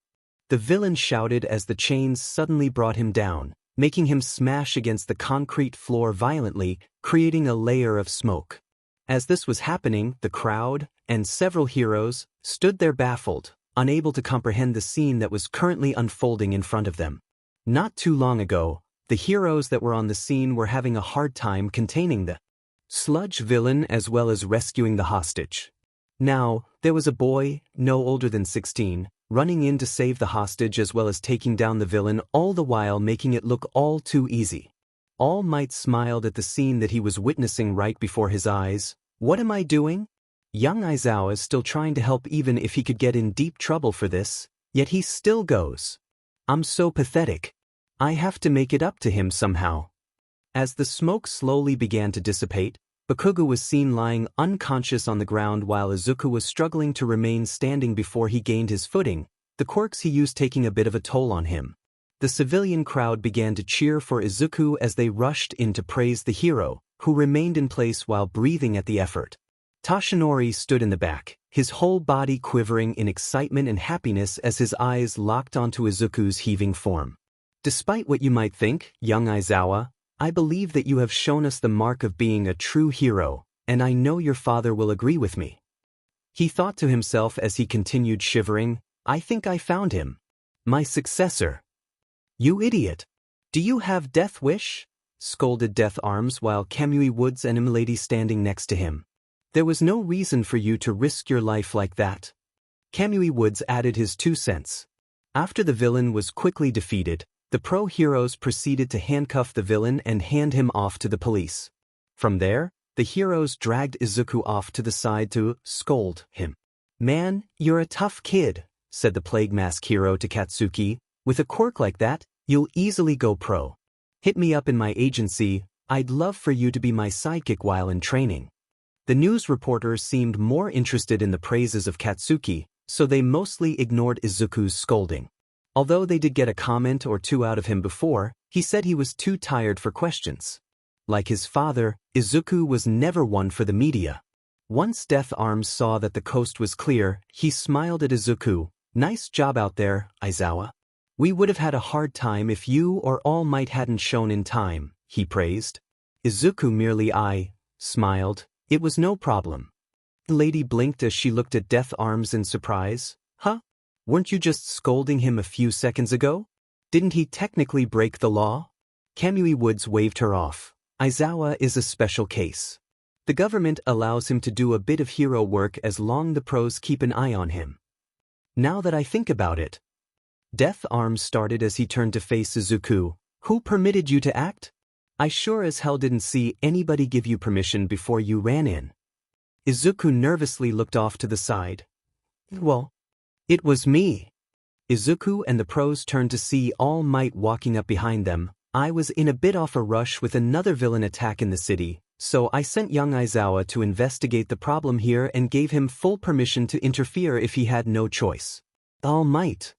The villain shouted as the chains suddenly brought him down, making him smash against the concrete floor violently, creating a layer of smoke. As this was happening, the crowd, and several heroes, stood there baffled, unable to comprehend the scene that was currently unfolding in front of them. Not too long ago, the heroes that were on the scene were having a hard time containing the sludge villain as well as rescuing the hostage. Now, there was a boy, no older than 16, running in to save the hostage as well as taking down the villain, all the while making it look all too easy. All Might smiled at the scene that he was witnessing right before his eyes. What am I doing? Young Aizawa is still trying to help even if he could get in deep trouble for this, yet he still goes. I'm so pathetic. I have to make it up to him somehow. As the smoke slowly began to dissipate, Bakugo was seen lying unconscious on the ground while Izuku was struggling to remain standing before he gained his footing, the quirks he used taking a bit of a toll on him. The civilian crowd began to cheer for Izuku as they rushed in to praise the hero, who remained in place while breathing at the effort. Toshinori stood in the back, his whole body quivering in excitement and happiness as his eyes locked onto Izuku's heaving form. Despite what you might think, young Aizawa, I believe that you have shown us the mark of being a true hero, and I know your father will agree with me. He thought to himself as he continued shivering, I think I found him. My successor. You idiot. Do you have death wish? Scolded Death Arms while Kamui Woods and Milady standing next to him. There was no reason for you to risk your life like that. Kamui Woods added his 2 cents. After the villain was quickly defeated, the pro-heroes proceeded to handcuff the villain and hand him off to the police. From there, the heroes dragged Izuku off to the side to scold him. Man, you're a tough kid, said the Plague Mask hero to Katsuki. With a quirk like that, you'll easily go pro. Hit me up in my agency, I'd love for you to be my sidekick while in training. The news reporters seemed more interested in the praises of Katsuki, so they mostly ignored Izuku's scolding. Although they did get a comment or 2 out of him before, he said he was too tired for questions. Like his father, Izuku was never one for the media. Once Death Arms saw that the coast was clear, he smiled at Izuku. Nice job out there, Aizawa. We would have had a hard time if you or All Might hadn't shown in time, he praised. Izuku merely smiled. It was no problem. The lady blinked as she looked at Death Arms in surprise. Huh? Weren't you just scolding him a few seconds ago? Didn't he technically break the law? Kamui Woods waved her off. Aizawa is a special case. The government allows him to do a bit of hero work as long as the pros keep an eye on him. Now that I think about it. Death Arms started as he turned to face Izuku. Who permitted you to act? I sure as hell didn't see anybody give you permission before you ran in. Izuku nervously looked off to the side. Well, it was me. Izuku and the pros turned to see All Might walking up behind them. I was in a bit off a rush with another villain attack in the city, so I sent young Aizawa to investigate the problem here and gave him full permission to interfere if he had no choice. All Might.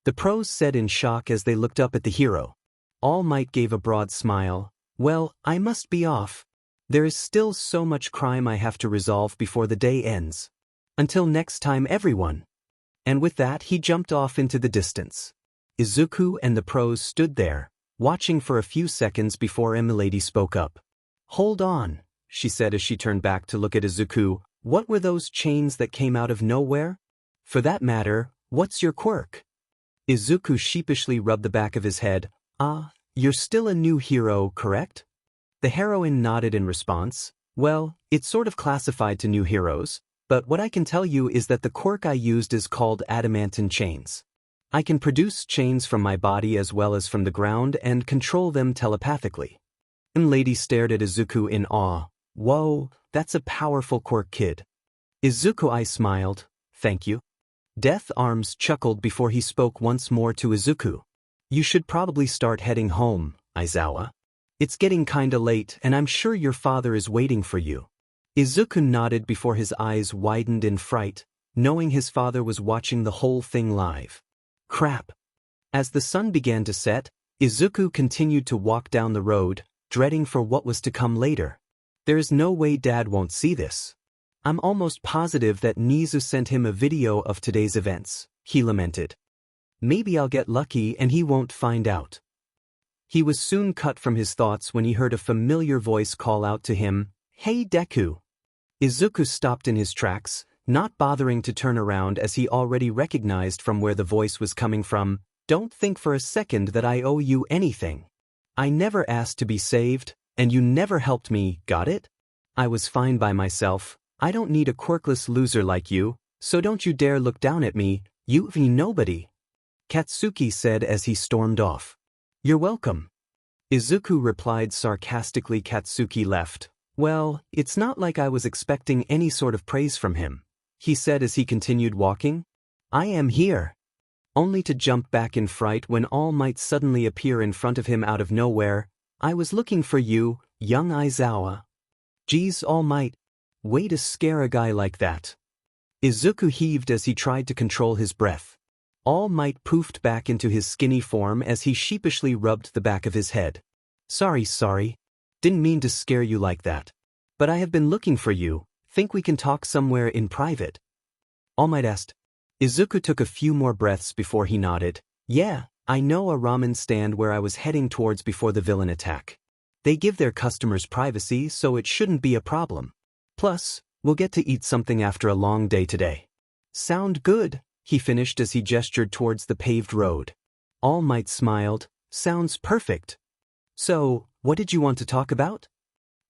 The pros said in shock as they looked up at the hero. All Might gave a broad smile. Well, I must be off. There is still so much crime I have to resolve before the day ends. Until next time, everyone. And with that he jumped off into the distance. Izuku and the pros stood there, watching for a few seconds before Milady spoke up. Hold on, she said as she turned back to look at Izuku. What were those chains that came out of nowhere? For that matter, what's your quirk? Izuku sheepishly rubbed the back of his head. You're still a new hero, correct? The heroine nodded in response. Well, it's sort of classified to new heroes. But what I can tell you is that the quirk I used is called Adamantine Chains. I can produce chains from my body as well as from the ground and control them telepathically. And Lady stared at Izuku in awe. Whoa, that's a powerful Quirk kid. Izuku smiled. Thank you. Death Arms chuckled before he spoke once more to Izuku. You should probably start heading home, Aizawa. It's getting kinda late and I'm sure your father is waiting for you. Izuku nodded before his eyes widened in fright, knowing his father was watching the whole thing live. Crap. As the sun began to set, Izuku continued to walk down the road, dreading for what was to come later. There's no way Dad won't see this. I'm almost positive that Nizu sent him a video of today's events, he lamented. Maybe I'll get lucky and he won't find out. He was soon cut from his thoughts when he heard a familiar voice call out to him, Hey Deku. Izuku stopped in his tracks, not bothering to turn around as he already recognized from where the voice was coming from. Don't think for a second that I owe you anything. I never asked to be saved, and you never helped me, got it? I was fine by myself. I don't need a quirkless loser like you, so don't you dare look down at me, you've nobody. Katsuki said as he stormed off. You're welcome. Izuku replied sarcastically. Katsuki left. Well, it's not like I was expecting any sort of praise from him, he said as he continued walking. I am here. Only to jump back in fright when All Might suddenly appear in front of him out of nowhere. I was looking for you, young Aizawa. Geez, All Might. Way to scare a guy like that. Izuku heaved as he tried to control his breath. All Might poofed back into his skinny form as he sheepishly rubbed the back of his head. Sorry. Didn't mean to scare you like that. But I have been looking for you. Think we can talk somewhere in private? All Might asked. Izuku took a few more breaths before he nodded. Yeah, I know a ramen stand where I was heading towards before the villain attack. They give their customers privacy, so it shouldn't be a problem. Plus, we'll get to eat something after a long day today. Sound good, he finished as he gestured towards the paved road. All Might smiled. Sounds perfect. So, what did you want to talk about?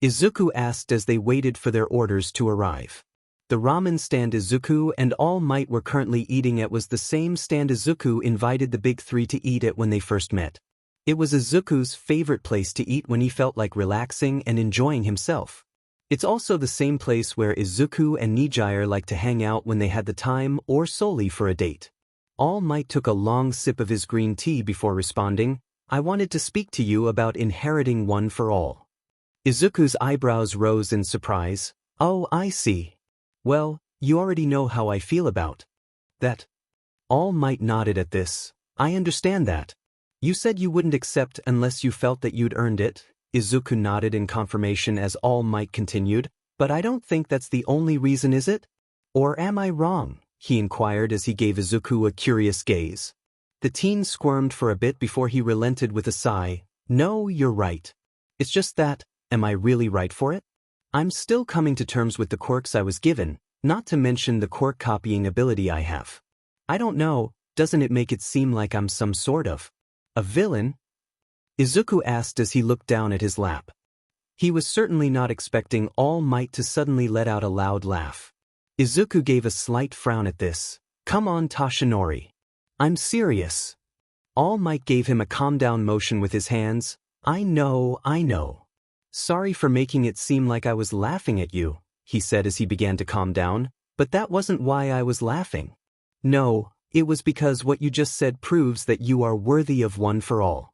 Izuku asked as they waited for their orders to arrive. The ramen stand Izuku and All Might were currently eating at was the same stand Izuku invited the big three to eat at when they first met. It was Izuku's favorite place to eat when he felt like relaxing and enjoying himself. It's also the same place where Izuku and Nijire liked to hang out when they had the time or solely for a date. All Might took a long sip of his green tea before responding, I wanted to speak to you about inheriting One for All. Izuku's eyebrows rose in surprise. Oh, I see. Well, you already know how I feel about that. All Might nodded at this. I understand that. You said you wouldn't accept unless you felt that you'd earned it. Izuku nodded in confirmation as All Might continued, but I don't think that's the only reason, is it? Or am I wrong? He inquired as he gave Izuku a curious gaze. The teen squirmed for a bit before he relented with a sigh. No, you're right. It's just that, am I really right for it? I'm still coming to terms with the quirks I was given, not to mention the quirk copying ability I have. I don't know, doesn't it make it seem like I'm some sort of a villain? Izuku asked as he looked down at his lap. He was certainly not expecting All Might to suddenly let out a loud laugh. Izuku gave a slight frown at this. Come on, Toshinori. I'm serious. All Might gave him a calm down motion with his hands. I know. Sorry for making it seem like I was laughing at you, he said as he began to calm down, but that wasn't why I was laughing. No, it was because what you just said proves that you are worthy of One for All.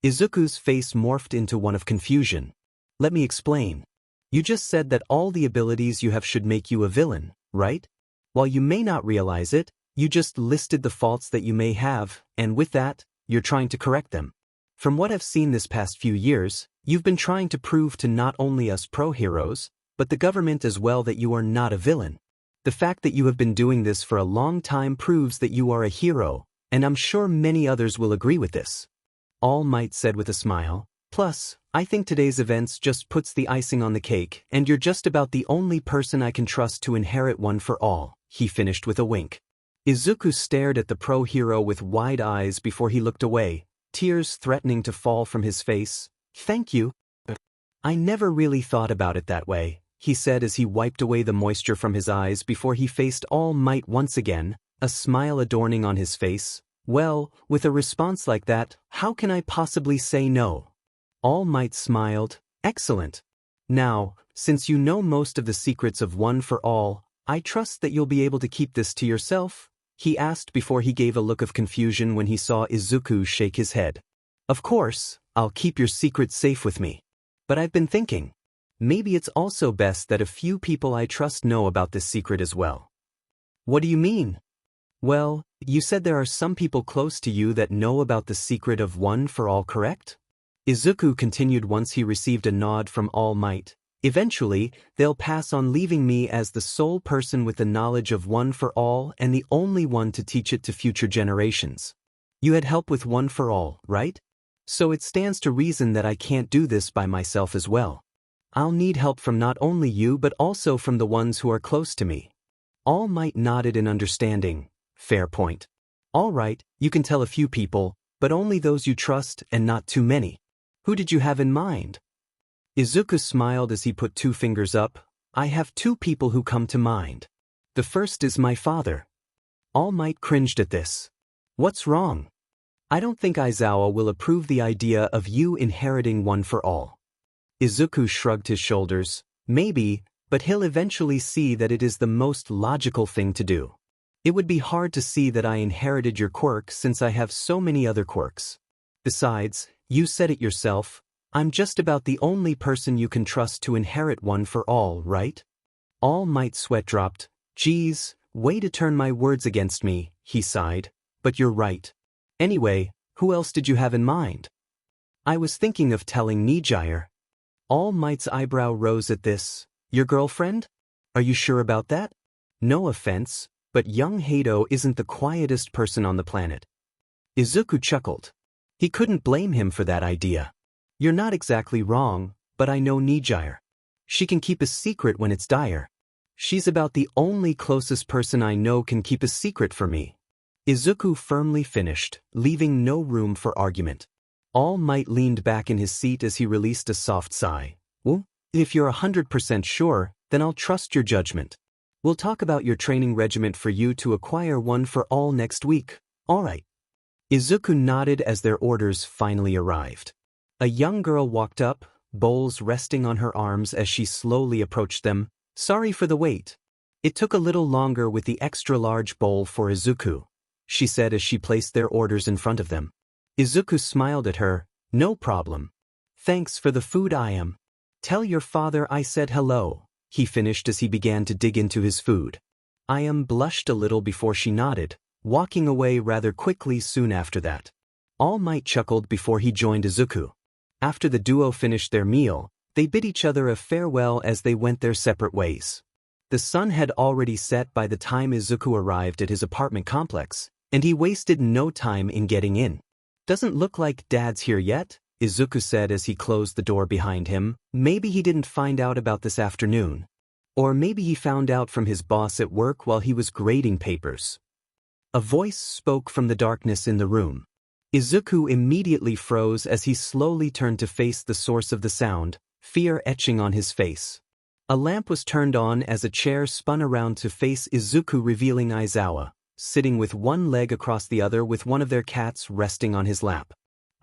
Izuku's face morphed into one of confusion. Let me explain. You just said that all the abilities you have should make you a villain, right? While you may not realize it, you just listed the faults that you may have, and with that, you're trying to correct them. From what I've seen this past few years, you've been trying to prove to not only us pro-heroes, but the government as well that you are not a villain. The fact that you have been doing this for a long time proves that you are a hero, and I'm sure many others will agree with this. All Might said with a smile. Plus, I think today's events just puts the icing on the cake, and you're just about the only person I can trust to inherit One for All, he finished with a wink. Izuku stared at the pro-hero with wide eyes before he looked away, tears threatening to fall from his face. Thank you. I never really thought about it that way, he said as he wiped away the moisture from his eyes before he faced All Might once again, a smile adorning on his face. Well, with a response like that, how can I possibly say no? All Might smiled. Excellent. Now, since you know most of the secrets of One for All, I trust that you'll be able to keep this to yourself? He asked before he gave a look of confusion when he saw Izuku shake his head. Of course, I'll keep your secret safe with me. But I've been thinking. Maybe it's also best that a few people I trust know about this secret as well. What do you mean? Well, you said there are some people close to you that know about the secret of One for All, correct? Izuku continued once he received a nod from All Might. Eventually, they'll pass on, leaving me as the sole person with the knowledge of One for All and the only one to teach it to future generations. You had help with One for All, right? So it stands to reason that I can't do this by myself as well. I'll need help from not only you but also from the ones who are close to me. All Might nodded in understanding. Fair point. All right, you can tell a few people, but only those you trust and not too many. Who did you have in mind? Izuku smiled as he put two fingers up. I have two people who come to mind. The first is my father. All Might cringed at this. What's wrong? I don't think Aizawa will approve the idea of you inheriting One for All. Izuku shrugged his shoulders. Maybe, but he'll eventually see that it is the most logical thing to do. It would be hard to see that I inherited your quirk since I have so many other quirks. Besides, you said it yourself, I'm just about the only person you can trust to inherit One for All, right? All Might's sweat dropped. Geez, way to turn my words against me, he sighed. But you're right. Anyway, who else did you have in mind? I was thinking of telling Nijire. All Might's eyebrow rose at this. Your girlfriend? Are you sure about that? No offense, but young Hado isn't the quietest person on the planet. Izuku chuckled. He couldn't blame him for that idea. You're not exactly wrong, but I know Nijire. She can keep a secret when it's dire. She's about the only closest person I know can keep a secret for me. Izuku firmly finished, leaving no room for argument. All Might leaned back in his seat as he released a soft sigh. Well, if you're 100% sure, then I'll trust your judgment. We'll talk about your training regimen for you to acquire One for All next week, all right? Izuku nodded as their orders finally arrived. A young girl walked up, bowls resting on her arms as she slowly approached them. Sorry for the wait. It took a little longer with the extra-large bowl for Izuku, she said as she placed their orders in front of them. Izuku smiled at her. No problem. Thanks for the food. Tell your father I said hello, he finished as he began to dig into his food. Blushed a little before she nodded, walking away rather quickly soon after that. All Might chuckled before he joined Izuku. After the duo finished their meal, they bid each other a farewell as they went their separate ways. The sun had already set by the time Izuku arrived at his apartment complex, and he wasted no time in getting in. Doesn't look like Dad's here yet, Izuku said as he closed the door behind him. Maybe he didn't find out about this afternoon. Or maybe he found out from his boss at work while he was grading papers. A voice spoke from the darkness in the room. Izuku immediately froze as he slowly turned to face the source of the sound, fear etching on his face. A lamp was turned on as a chair spun around to face Izuku, revealing Aizawa, sitting with one leg across the other with one of their cats resting on his lap.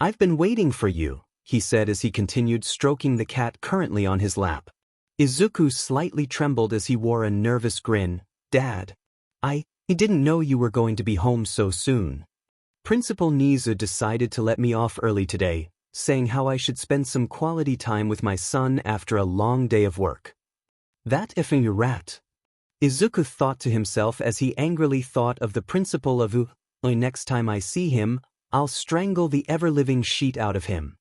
I've been waiting for you, he said as he continued stroking the cat currently on his lap. Izuku slightly trembled as he wore a nervous grin. Dad, I didn't know you were going to be home so soon. Principal Nizu decided to let me off early today, saying how I should spend some quality time with my son after a long day of work. That effing rat. Izuku thought to himself as he angrily thought of the principal of next time I see him, I'll strangle the ever-living sheet out of him.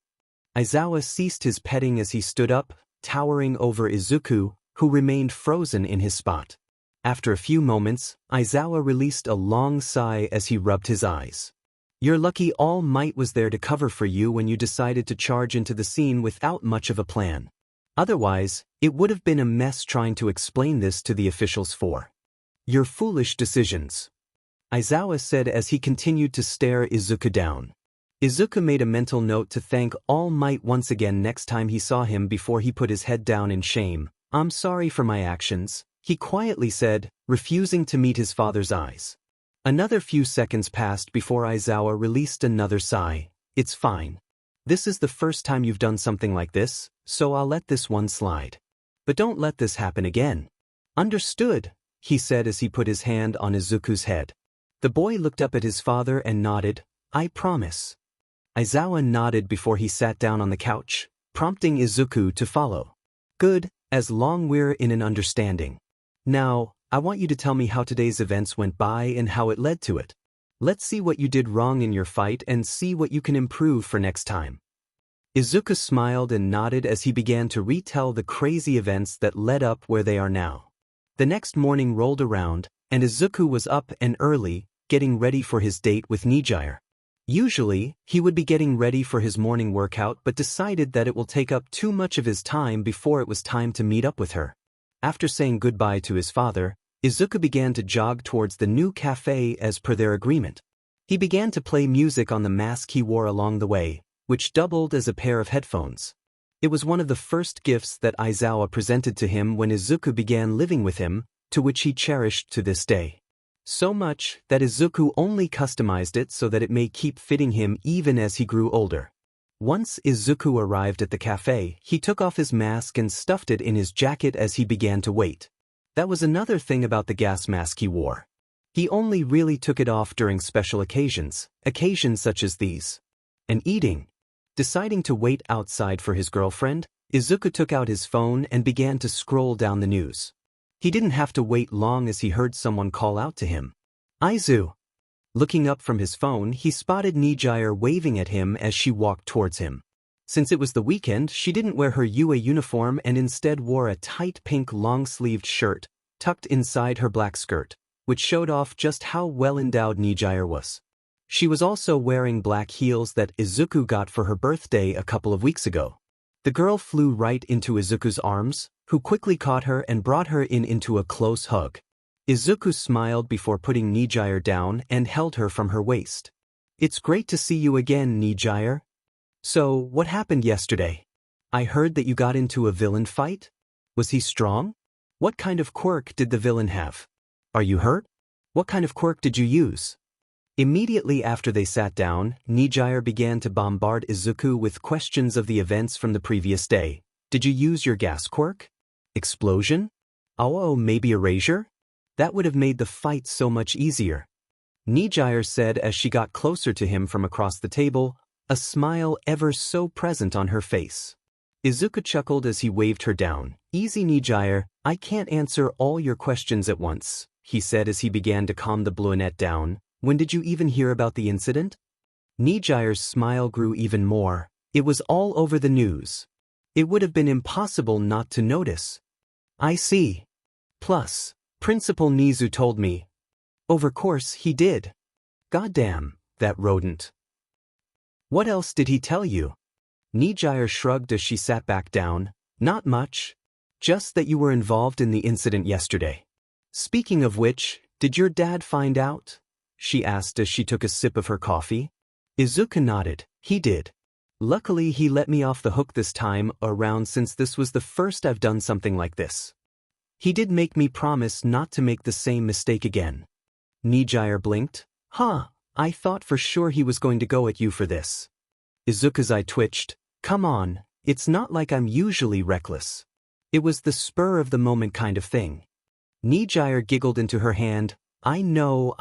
Aizawa ceased his petting as he stood up, towering over Izuku, who remained frozen in his spot. After a few moments, Aizawa released a long sigh as he rubbed his eyes. You're lucky All Might was there to cover for you when you decided to charge into the scene without much of a plan. Otherwise, it would have been a mess trying to explain this to the officials for your foolish decisions, Aizawa said as he continued to stare Izuku down. Izuku made a mental note to thank All Might once again next time he saw him before he put his head down in shame. I'm sorry for my actions, he quietly said, refusing to meet his father's eyes. Another few seconds passed before Aizawa released another sigh. It's fine. This is the first time you've done something like this, so I'll let this one slide. But don't let this happen again. Understood, he said as he put his hand on Izuku's head. The boy looked up at his father and nodded. I promise. Aizawa nodded before he sat down on the couch, prompting Izuku to follow. Good, as long we're in an understanding. Now, I want you to tell me how today's events went by and how it led to it. Let's see what you did wrong in your fight and see what you can improve for next time. Izuku smiled and nodded as he began to retell the crazy events that led up where they are now. The next morning rolled around, and Izuku was up and early, getting ready for his date with Nijire. Usually, he would be getting ready for his morning workout but decided that it will take up too much of his time before it was time to meet up with her. After saying goodbye to his father, Izuku began to jog towards the new cafe as per their agreement. He began to play music on the mask he wore along the way, which doubled as a pair of headphones. It was one of the first gifts that Aizawa presented to him when Izuku began living with him, to which he cherished to this day. So much that Izuku only customized it so that it may keep fitting him even as he grew older. Once Izuku arrived at the cafe, he took off his mask and stuffed it in his jacket as he began to wait. That was another thing about the gas mask he wore. He only really took it off during special occasions such as these. And eating. Deciding to wait outside for his girlfriend, Izuku took out his phone and began to scroll down the news. He didn't have to wait long as he heard someone call out to him. Aizu! Looking up from his phone, he spotted Nijire waving at him as she walked towards him. Since it was the weekend, she didn't wear her UA uniform and instead wore a tight pink long-sleeved shirt, tucked inside her black skirt, which showed off just how well-endowed Nijire was. She was also wearing black heels that Izuku got for her birthday a couple of weeks ago. The girl flew right into Izuku's arms, who quickly caught her and brought her into a close hug. Izuku smiled before putting Nijire down and held her from her waist. It's great to see you again, Nijire. So, what happened yesterday? I heard that you got into a villain fight? Was he strong? What kind of quirk did the villain have? Are you hurt? What kind of quirk did you use? Immediately after they sat down, Nijire began to bombard Izuku with questions of the events from the previous day. Did you use your gas quirk? Explosion? Oh, maybe erasure? That would have made the fight so much easier. Nijire said as she got closer to him from across the table, a smile ever so present on her face. Izuku chuckled as he waved her down. Easy, Nijire, I can't answer all your questions at once, he said as he began to calm the brunette down. When did you even hear about the incident? Nijire's smile grew even more. It was all over the news. It would have been impossible not to notice. I see. Plus, Principal Nizu told me. Of course he did. Goddamn, that rodent. What else did he tell you? Nijire shrugged as she sat back down. Not much. Just that you were involved in the incident yesterday. Speaking of which, did your dad find out? She asked as she took a sip of her coffee. Izuku nodded. He did. Luckily he let me off the hook this time around since this was the first I've done something like this. He did make me promise not to make the same mistake again. Nijire blinked. Huh, I thought for sure he was going to go at you for this. Izuku's eye twitched. Come on, it's not like I'm usually reckless. It was the spur of the moment kind of thing. Nijire giggled into her hand. I know.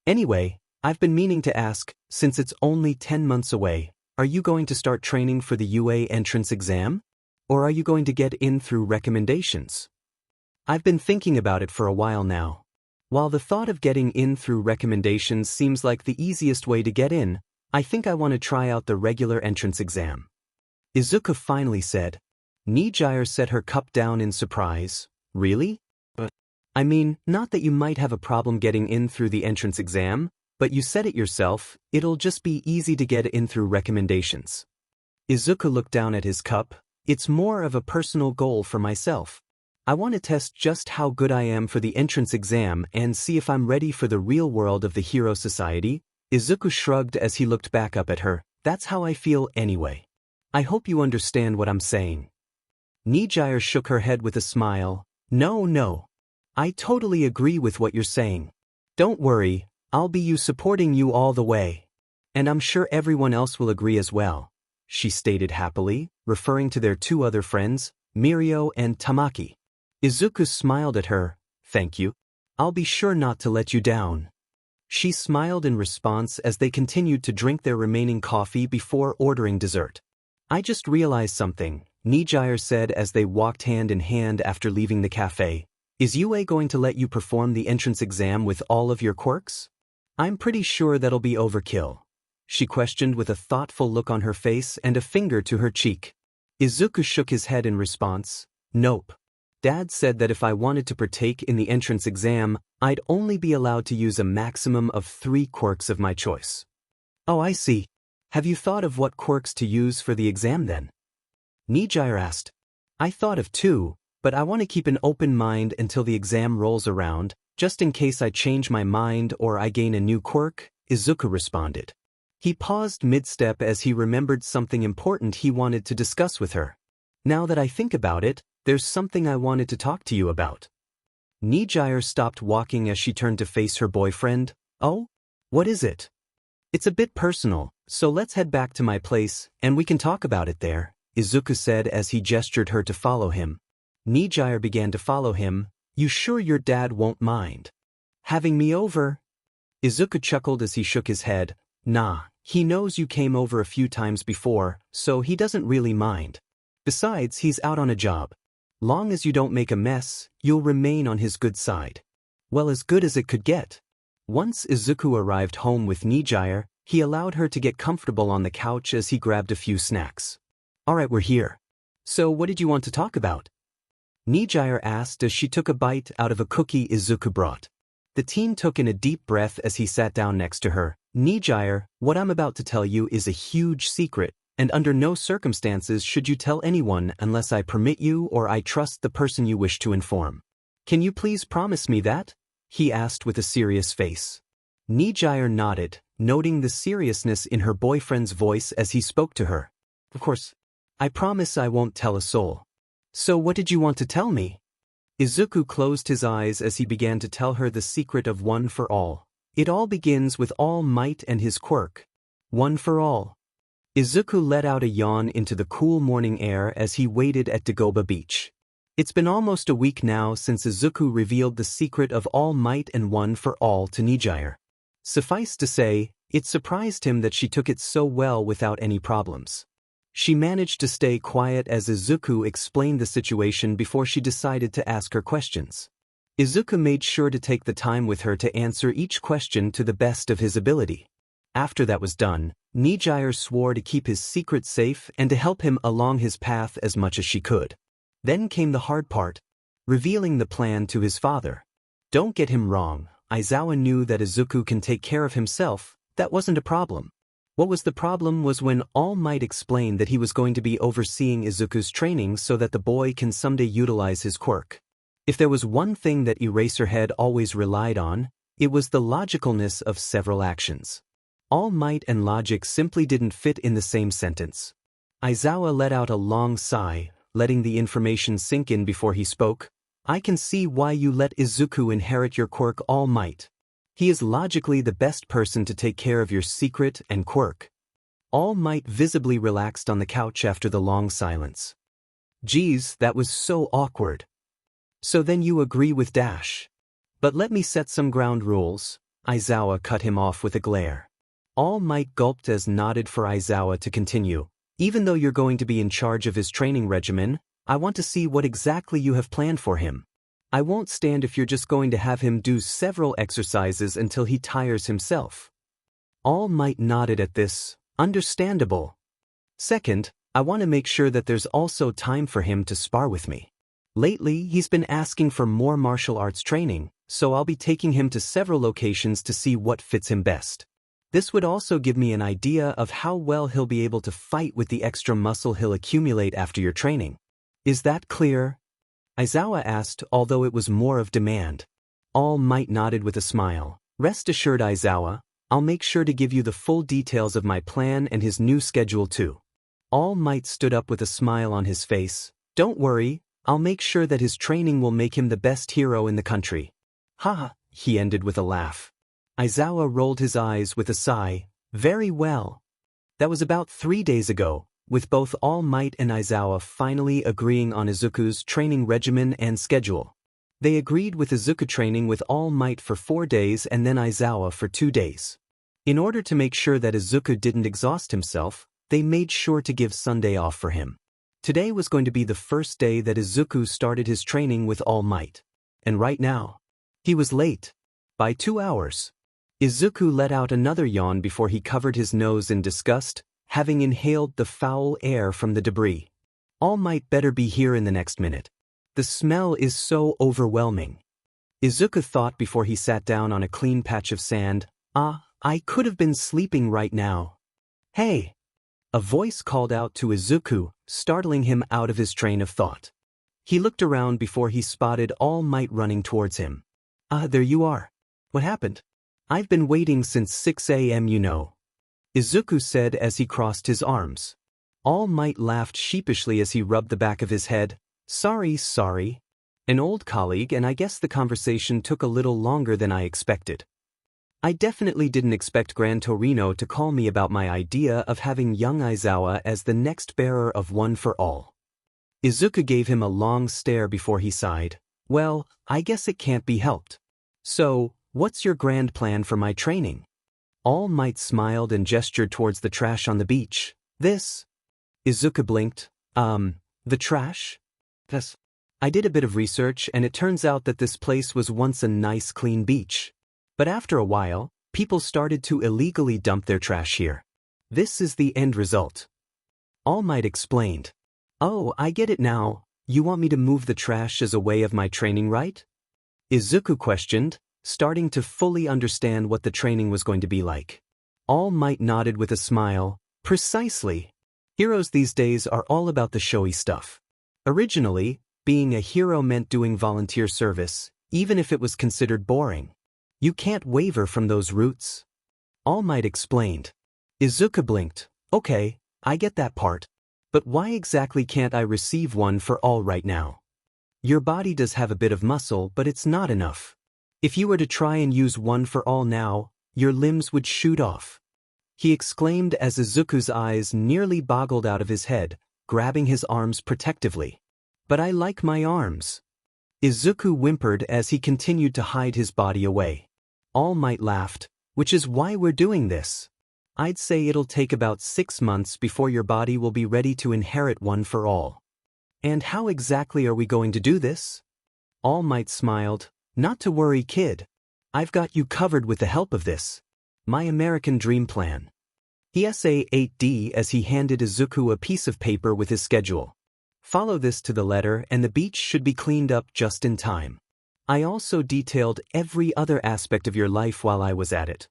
Anyway, I've been meaning to ask, since it's only 10 months away, are you going to start training for the UA entrance exam? Or are you going to get in through recommendations? I've been thinking about it for a while now. While the thought of getting in through recommendations seems like the easiest way to get in, I think I want to try out the regular entrance exam. Izuku finally said. Nijire set her cup down in surprise. Really? I mean, not that you might have a problem getting in through the entrance exam, but you said it yourself, it'll just be easy to get in through recommendations. Izuku looked down at his cup. It's more of a personal goal for myself. I want to test just how good I am for the entrance exam and see if I'm ready for the real world of the Hero Society. Izuku shrugged as he looked back up at her. That's how I feel anyway. I hope you understand what I'm saying. Nijire shook her head with a smile. No. I totally agree with what you're saying. Don't worry, I'll be supporting you all the way. And I'm sure everyone else will agree as well, she stated happily, referring to their two other friends, Mirio and Tamaki. Izuku smiled at her. Thank you. I'll be sure not to let you down. She smiled in response as they continued to drink their remaining coffee before ordering dessert. I just realized something, Nijire said as they walked hand in hand after leaving the cafe. Is UA going to let you perform the entrance exam with all of your quirks? I'm pretty sure that'll be overkill, she questioned with a thoughtful look on her face and a finger to her cheek. Izuku shook his head in response. Nope. Dad said that if I wanted to partake in the entrance exam, I'd only be allowed to use a maximum of 3 quirks of my choice. Oh, I see. Have you thought of what quirks to use for the exam then? Nijire asked. I thought of 2, but I want to keep an open mind until the exam rolls around, just in case I change my mind or I gain a new quirk, Izuku responded. He paused mid-step as he remembered something important he wanted to discuss with her. Now that I think about it, there's something I wanted to talk to you about. Nijire stopped walking as she turned to face her boyfriend. Oh? What is it? It's a bit personal, so let's head back to my place, and we can talk about it there, Izuku said as he gestured her to follow him. Nijire began to follow him. You sure your dad won't mind having me over? Izuku chuckled as he shook his head. Nah, he knows you came over a few times before, so he doesn't really mind. Besides, he's out on a job. Long as you don't make a mess, you'll remain on his good side. Well, as good as it could get. Once Izuku arrived home with Nijire, he allowed her to get comfortable on the couch as he grabbed a few snacks. Alright, we're here. So what did you want to talk about? Nijire asked as she took a bite out of a cookie Izuku brought. The teen took in a deep breath as he sat down next to her. Nijire, what I'm about to tell you is a huge secret, and under no circumstances should you tell anyone unless I permit you or I trust the person you wish to inform. Can you please promise me that? He asked with a serious face. Nijire nodded, noting the seriousness in her boyfriend's voice as he spoke to her. Of course. I promise I won't tell a soul. So what did you want to tell me? Izuku closed his eyes as he began to tell her the secret of One for All. It all begins with All Might and his quirk. One for All. Izuku let out a yawn into the cool morning air as he waited at Dagoba Beach. It's been almost a week now since Izuku revealed the secret of All Might and One for All to Nijire. Suffice to say, it surprised him that she took it so well without any problems. She managed to stay quiet as Izuku explained the situation before she decided to ask her questions. Izuku made sure to take the time with her to answer each question to the best of his ability. After that was done, Nijire swore to keep his secret safe and to help him along his path as much as she could. Then came the hard part, revealing the plan to his father. Don't get him wrong, Aizawa knew that Izuku can take care of himself. That wasn't a problem. What was the problem was when All Might explained that he was going to be overseeing Izuku's training so that the boy can someday utilize his quirk. If there was one thing that Eraserhead always relied on, it was the logicalness of several actions. All Might and logic simply didn't fit in the same sentence. Aizawa let out a long sigh, letting the information sink in before he spoke. I can see why you let Izuku inherit your quirk All Might. He is logically the best person to take care of your secret and quirk. All Might visibly relaxed on the couch after the long silence. Geez, that was so awkward. So then you agree with Dash. But let me set some ground rules. Aizawa cut him off with a glare. All Might gulped as nodded for Aizawa to continue. Even though you're going to be in charge of his training regimen, I want to see what exactly you have planned for him. I won't stand if you're just going to have him do several exercises until he tires himself. All Might nodded at this. Understandable. Second, I want to make sure that there's also time for him to spar with me. Lately, he's been asking for more martial arts training, so I'll be taking him to several locations to see what fits him best. This would also give me an idea of how well he'll be able to fight with the extra muscle he'll accumulate after your training. Is that clear? Aizawa asked, although it was more of demand. All Might nodded with a smile. Rest assured, Aizawa, I'll make sure to give you the full details of my plan and his new schedule too. All Might stood up with a smile on his face. Don't worry, I'll make sure that his training will make him the best hero in the country. Haha, he ended with a laugh. Aizawa rolled his eyes with a sigh. Very well. That was about 3 days ago, with both All Might and Aizawa finally agreeing on Izuku's training regimen and schedule. They agreed with Izuku training with All Might for 4 days and then Aizawa for 2 days. In order to make sure that Izuku didn't exhaust himself, they made sure to give Sunday off for him. Today was going to be the first day that Izuku started his training with All Might. And right now, he was late. By 2 hours. Izuku let out another yawn before he covered his nose in disgust, having inhaled the foul air from the debris. All Might better be here in the next minute. The smell is so overwhelming. Izuku thought before he sat down on a clean patch of sand. I could have been sleeping right now. Hey! A voice called out to Izuku, startling him out of his train of thought. He looked around before he spotted All Might running towards him. There you are. What happened? I've been waiting since 6 a.m. you know. Izuku said as he crossed his arms. All Might laughed sheepishly as he rubbed the back of his head. Sorry. An old colleague, and I guess the conversation took a little longer than I expected. I definitely didn't expect Gran Torino to call me about my idea of having young Aizawa as the next bearer of One for All. Izuku gave him a long stare before he sighed. Well, I guess it can't be helped. So, what's your grand plan for my training? All Might smiled and gestured towards the trash on the beach. This? Izuku blinked. The trash? Yes. I did a bit of research and it turns out that this place was once a nice clean beach. But after a while, people started to illegally dump their trash here. This is the end result. All Might explained. Oh, I get it now. You want me to move the trash as a way of my training, right? Izuku questioned, starting to fully understand what the training was going to be like. All Might nodded with a smile. Precisely. Heroes these days are all about the showy stuff. Originally, being a hero meant doing volunteer service, even if it was considered boring. You can't waver from those roots. All Might explained. Izuku blinked. Okay, I get that part. But why exactly can't I receive One for All right now? Your body does have a bit of muscle, but it's not enough. If you were to try and use One for All now, your limbs would shoot off. He exclaimed as Izuku's eyes nearly boggled out of his head, grabbing his arms protectively. But I like my arms. Izuku whimpered as he continued to hide his body away. All Might laughed, which is why we're doing this. I'd say it'll take about 6 months before your body will be ready to inherit One for All. And how exactly are we going to do this? All Might smiled. Not to worry, kid. I've got you covered with the help of this. My American dream plan. PSA 8D as he handed Izuku a piece of paper with his schedule. Follow this to the letter and the beach should be cleaned up just in time. I also detailed every other aspect of your life while I was at it.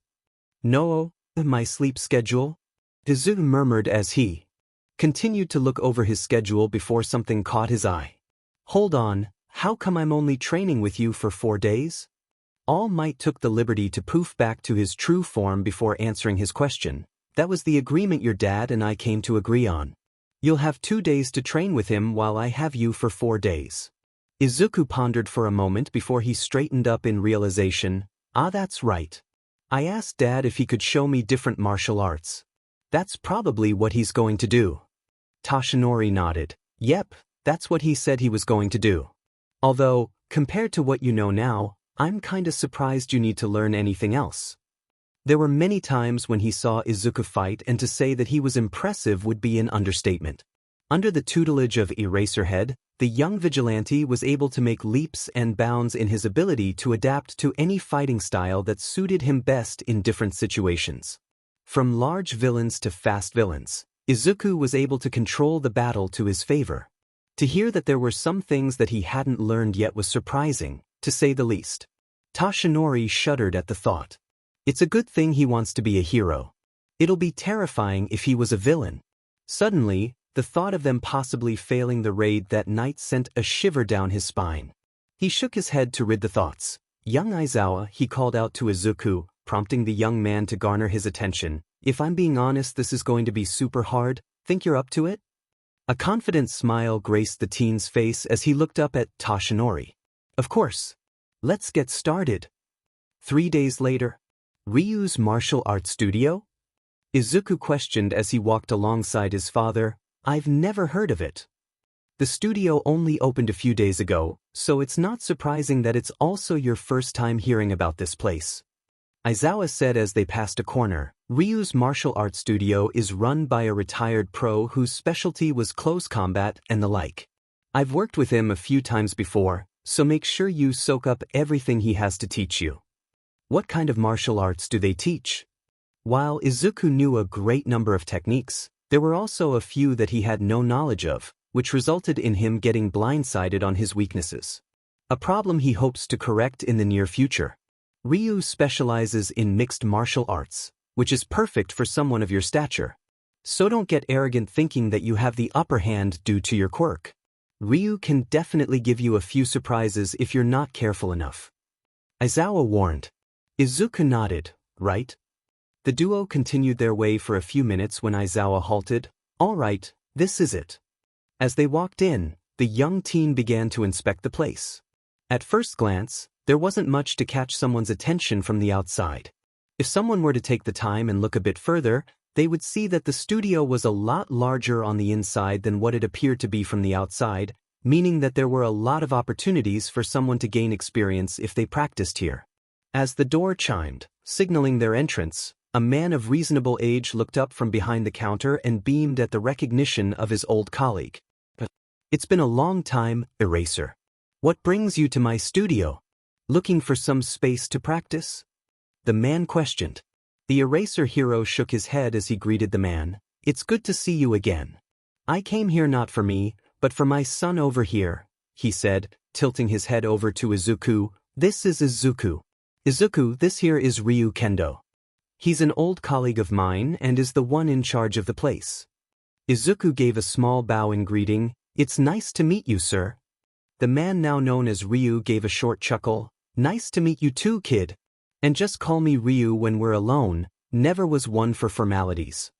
No, my sleep schedule? Izuku murmured as he continued to look over his schedule before something caught his eye. Hold on, how come I'm only training with you for 4 days? All Might took the liberty to poof back to his true form before answering his question. That was the agreement your dad and I came to agree on. You'll have 2 days to train with him while I have you for 4 days. Izuku pondered for a moment before he straightened up in realization. That's right. I asked Dad if he could show me different martial arts. That's probably what he's going to do. Toshinori nodded. Yep, that's what he said he was going to do. Although, compared to what you know now, I'm kinda surprised you need to learn anything else. There were many times when he saw Izuku fight and to say that he was impressive would be an understatement. Under the tutelage of Eraserhead, the young vigilante was able to make leaps and bounds in his ability to adapt to any fighting style that suited him best in different situations. From large villains to fast villains, Izuku was able to control the battle to his favor. To hear that there were some things that he hadn't learned yet was surprising, to say the least. Toshinori shuddered at the thought. It's a good thing he wants to be a hero. It'll be terrifying if he was a villain. Suddenly, the thought of them possibly failing the raid that night sent a shiver down his spine. He shook his head to rid the thoughts. Young Aizawa, he called out to Izuku, prompting the young man to garner his attention. If I'm being honest, this is going to be super hard. Think you're up to it? A confident smile graced the teen's face as he looked up at Toshinori. Of course. Let's get started. 3 days later. Ryu's martial arts studio? Izuku questioned as he walked alongside his father. I've never heard of it. The studio only opened a few days ago, so it's not surprising that it's also your first time hearing about this place. Aizawa said as they passed a corner. Ryu's martial arts studio is run by a retired pro whose specialty was close combat and the like. I've worked with him a few times before, so make sure you soak up everything he has to teach you. What kind of martial arts do they teach? While Izuku knew a great number of techniques, there were also a few that he had no knowledge of, which resulted in him getting blindsided on his weaknesses. A problem he hopes to correct in the near future. Ryu specializes in mixed martial arts, which is perfect for someone of your stature. So don't get arrogant thinking that you have the upper hand due to your quirk. Ryu can definitely give you a few surprises if you're not careful enough. Aizawa warned. Izuku nodded, right? The duo continued their way for a few minutes when Aizawa halted. All right, this is it. As they walked in, the young teen began to inspect the place. At first glance, there wasn't much to catch someone's attention from the outside. If someone were to take the time and look a bit further, they would see that the studio was a lot larger on the inside than what it appeared to be from the outside, meaning that there were a lot of opportunities for someone to gain experience if they practiced here. As the door chimed, signaling their entrance, a man of reasonable age looked up from behind the counter and beamed at the recognition of his old colleague. It's been a long time, Eraser. What brings you to my studio? Looking for some space to practice? The man questioned. The Eraser hero shook his head as he greeted the man. It's good to see you again. I came here not for me, but for my son over here, he said, tilting his head over to Izuku. This is Izuku. Izuku, this here is Ryu Kendo. He's an old colleague of mine and is the one in charge of the place. Izuku gave a small bow in greeting. It's nice to meet you, sir. The man now known as Ryu gave a short chuckle. Nice to meet you too, kid. And just call me Ryu when we're alone, never was one for formalities.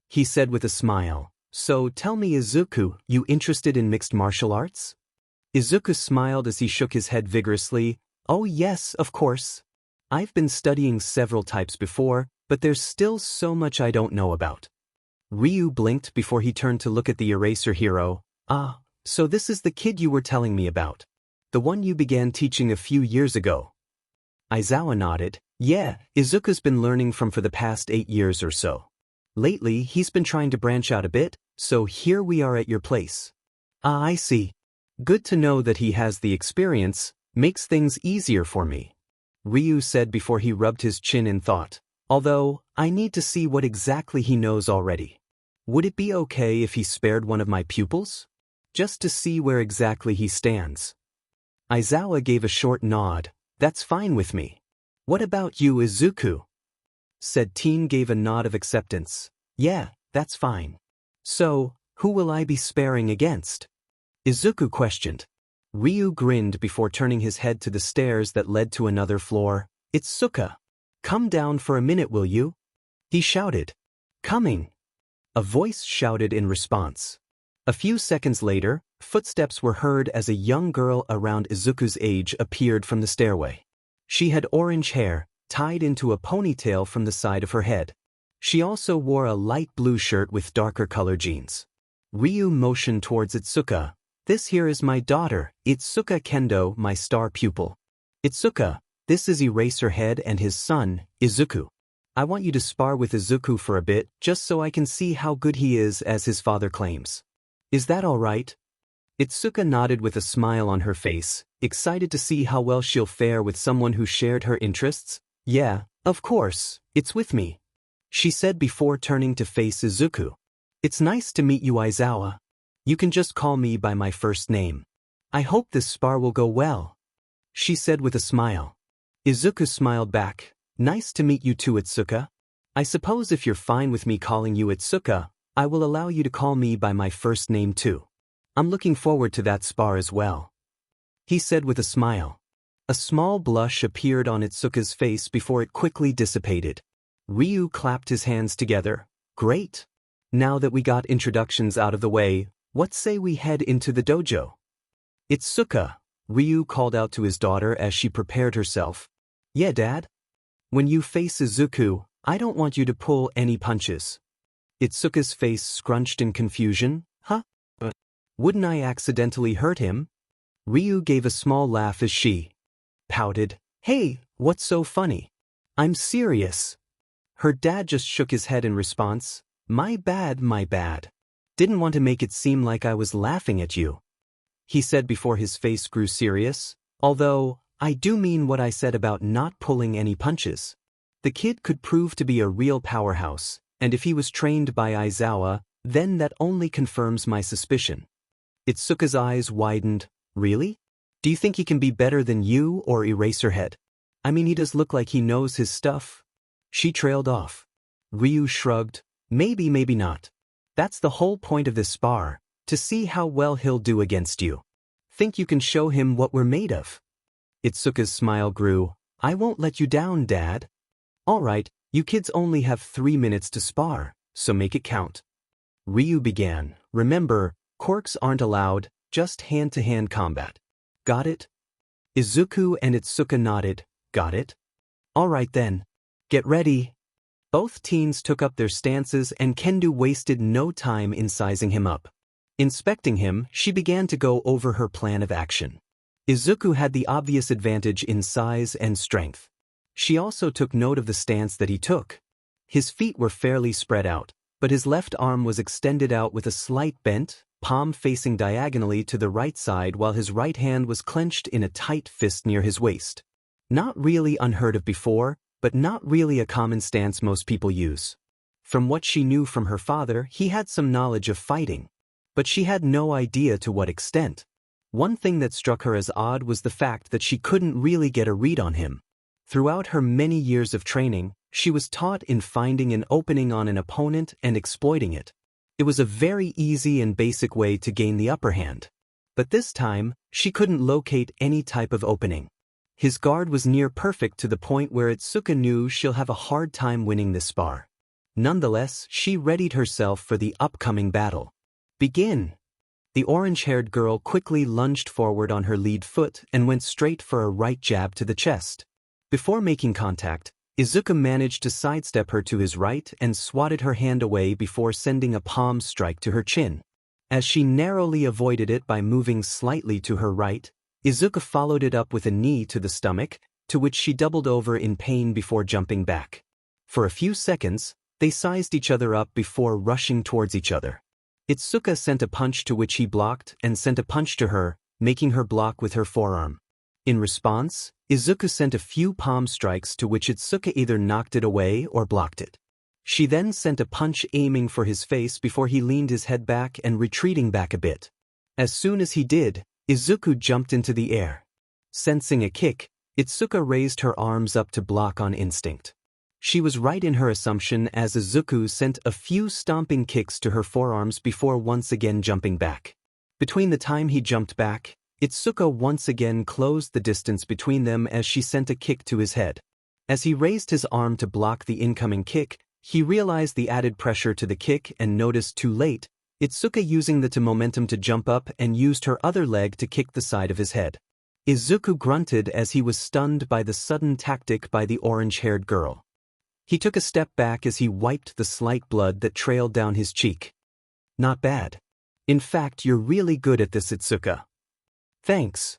He said with a smile. So tell me, Izuku, you interested in mixed martial arts? Izuku smiled as he shook his head vigorously. Oh yes, of course. I've been studying several types before, but there's still so much I don't know about. Ryu blinked before he turned to look at the Eraser hero. Ah, so this is the kid you were telling me about. The one you began teaching a few years ago. Aizawa nodded. Yeah, Izuku's been learning from for the past 8 years or so. Lately, he's been trying to branch out a bit, so here we are at your place. Ah, I see. Good to know that he has the experience, makes things easier for me. Ryu said before he rubbed his chin in thought. Although, I need to see what exactly he knows already. Would it be okay if he spared one of my pupils? Just to see where exactly he stands. Aizawa gave a short nod. That's fine with me. What about you, Izuku? Said teen gave a nod of acceptance. Yeah, that's fine. So, who will I be sparing against? Izuku questioned. Ryu grinned before turning his head to the stairs that led to another floor. It's Suka. Come down for a minute, will you? He shouted. Coming. A voice shouted in response. A few seconds later, footsteps were heard as a young girl around Izuku's age appeared from the stairway. She had orange hair, tied into a ponytail from the side of her head. She also wore a light blue shirt with darker color jeans. Ryu motioned towards Itsuka. This here is my daughter, Itsuka Kendo, my star pupil. Itsuka, this is Eraserhead and his son, Izuku. I want you to spar with Izuku for a bit, just so I can see how good he is as his father claims. Is that all right? Itsuka nodded with a smile on her face, excited to see how well she'll fare with someone who shared her interests. Yeah, of course, it's with me. She said before turning to face Izuku. It's nice to meet you, Aizawa. You can just call me by my first name. I hope this spar will go well. She said with a smile. Izuku smiled back. Nice to meet you too, Itsuka. I suppose if you're fine with me calling you Itsuka, I will allow you to call me by my first name too. I'm looking forward to that spar as well. He said with a smile. A small blush appeared on Itsuka's face before it quickly dissipated. Ryu clapped his hands together. Great. Now that we got introductions out of the way, what say we head into the dojo? Itsuka, Ryu called out to his daughter as she prepared herself. Yeah, Dad, When you face Izuku, I don't want you to pull any punches. Itsuka's face scrunched in confusion. Huh? Wouldn't I accidentally hurt him? Ryu gave a small laugh as she pouted. Hey, what's so funny? I'm serious. Her dad just shook his head in response. My bad, my bad. Didn't want to make it seem like I was laughing at you, he said before his face grew serious. Although, I do mean what I said about not pulling any punches. The kid could prove to be a real powerhouse, and if he was trained by Aizawa, then that only confirms my suspicion. Itsuka's eyes widened. Really? Do you think he can be better than you or Eraserhead? I mean, he does look like he knows his stuff. She trailed off. Ryu shrugged. Maybe, maybe not. That's the whole point of this spar, to see how well he'll do against you. Think you can show him what we're made of? Itsuka's smile grew. I won't let you down, Dad. All right, you kids only have 3 minutes to spar, so make it count. Ryu began. Remember, quirks aren't allowed, just hand-to-hand combat. Got it? Izuku and Itsuka nodded. Got it? All right then. Get ready. Both teens took up their stances and Kendo wasted no time in sizing him up. Inspecting him, she began to go over her plan of action. Izuku had the obvious advantage in size and strength. She also took note of the stance that he took. His feet were fairly spread out, but his left arm was extended out with a slight bent, palm facing diagonally to the right side while his right hand was clenched in a tight fist near his waist. Not really unheard of before, but not really a common stance most people use. From what she knew from her father, he had some knowledge of fighting. But she had no idea to what extent. One thing that struck her as odd was the fact that she couldn't really get a read on him. Throughout her many years of training, she was taught in finding an opening on an opponent and exploiting it. It was a very easy and basic way to gain the upper hand. But this time, she couldn't locate any type of opening. His guard was near perfect to the point where Itsuka knew she'll have a hard time winning this spar. Nonetheless, she readied herself for the upcoming battle. Begin! The orange-haired girl quickly lunged forward on her lead foot and went straight for a right jab to the chest. Before making contact, Izuku managed to sidestep her to his right and swatted her hand away before sending a palm strike to her chin. As she narrowly avoided it by moving slightly to her right, Izuku followed it up with a knee to the stomach, to which she doubled over in pain before jumping back. For a few seconds, they sized each other up before rushing towards each other. Itsuka sent a punch to which he blocked and sent a punch to her, making her block with her forearm. In response, Izuku sent a few palm strikes to which Itsuka either knocked it away or blocked it. She then sent a punch aiming for his face before he leaned his head back and retreating back a bit. As soon as he did, Izuku jumped into the air. Sensing a kick, Itsuka raised her arms up to block on instinct. She was right in her assumption as Izuku sent a few stomping kicks to her forearms before once again jumping back. Between the time he jumped back, Itsuka once again closed the distance between them as she sent a kick to his head. As he raised his arm to block the incoming kick, he realized the added pressure to the kick and noticed too late, Itsuka using the momentum to jump up and used her other leg to kick the side of his head. Izuku grunted as he was stunned by the sudden tactic by the orange-haired girl. He took a step back as he wiped the slight blood that trailed down his cheek. Not bad. In fact, you're really good at this, Itsuka. Thanks.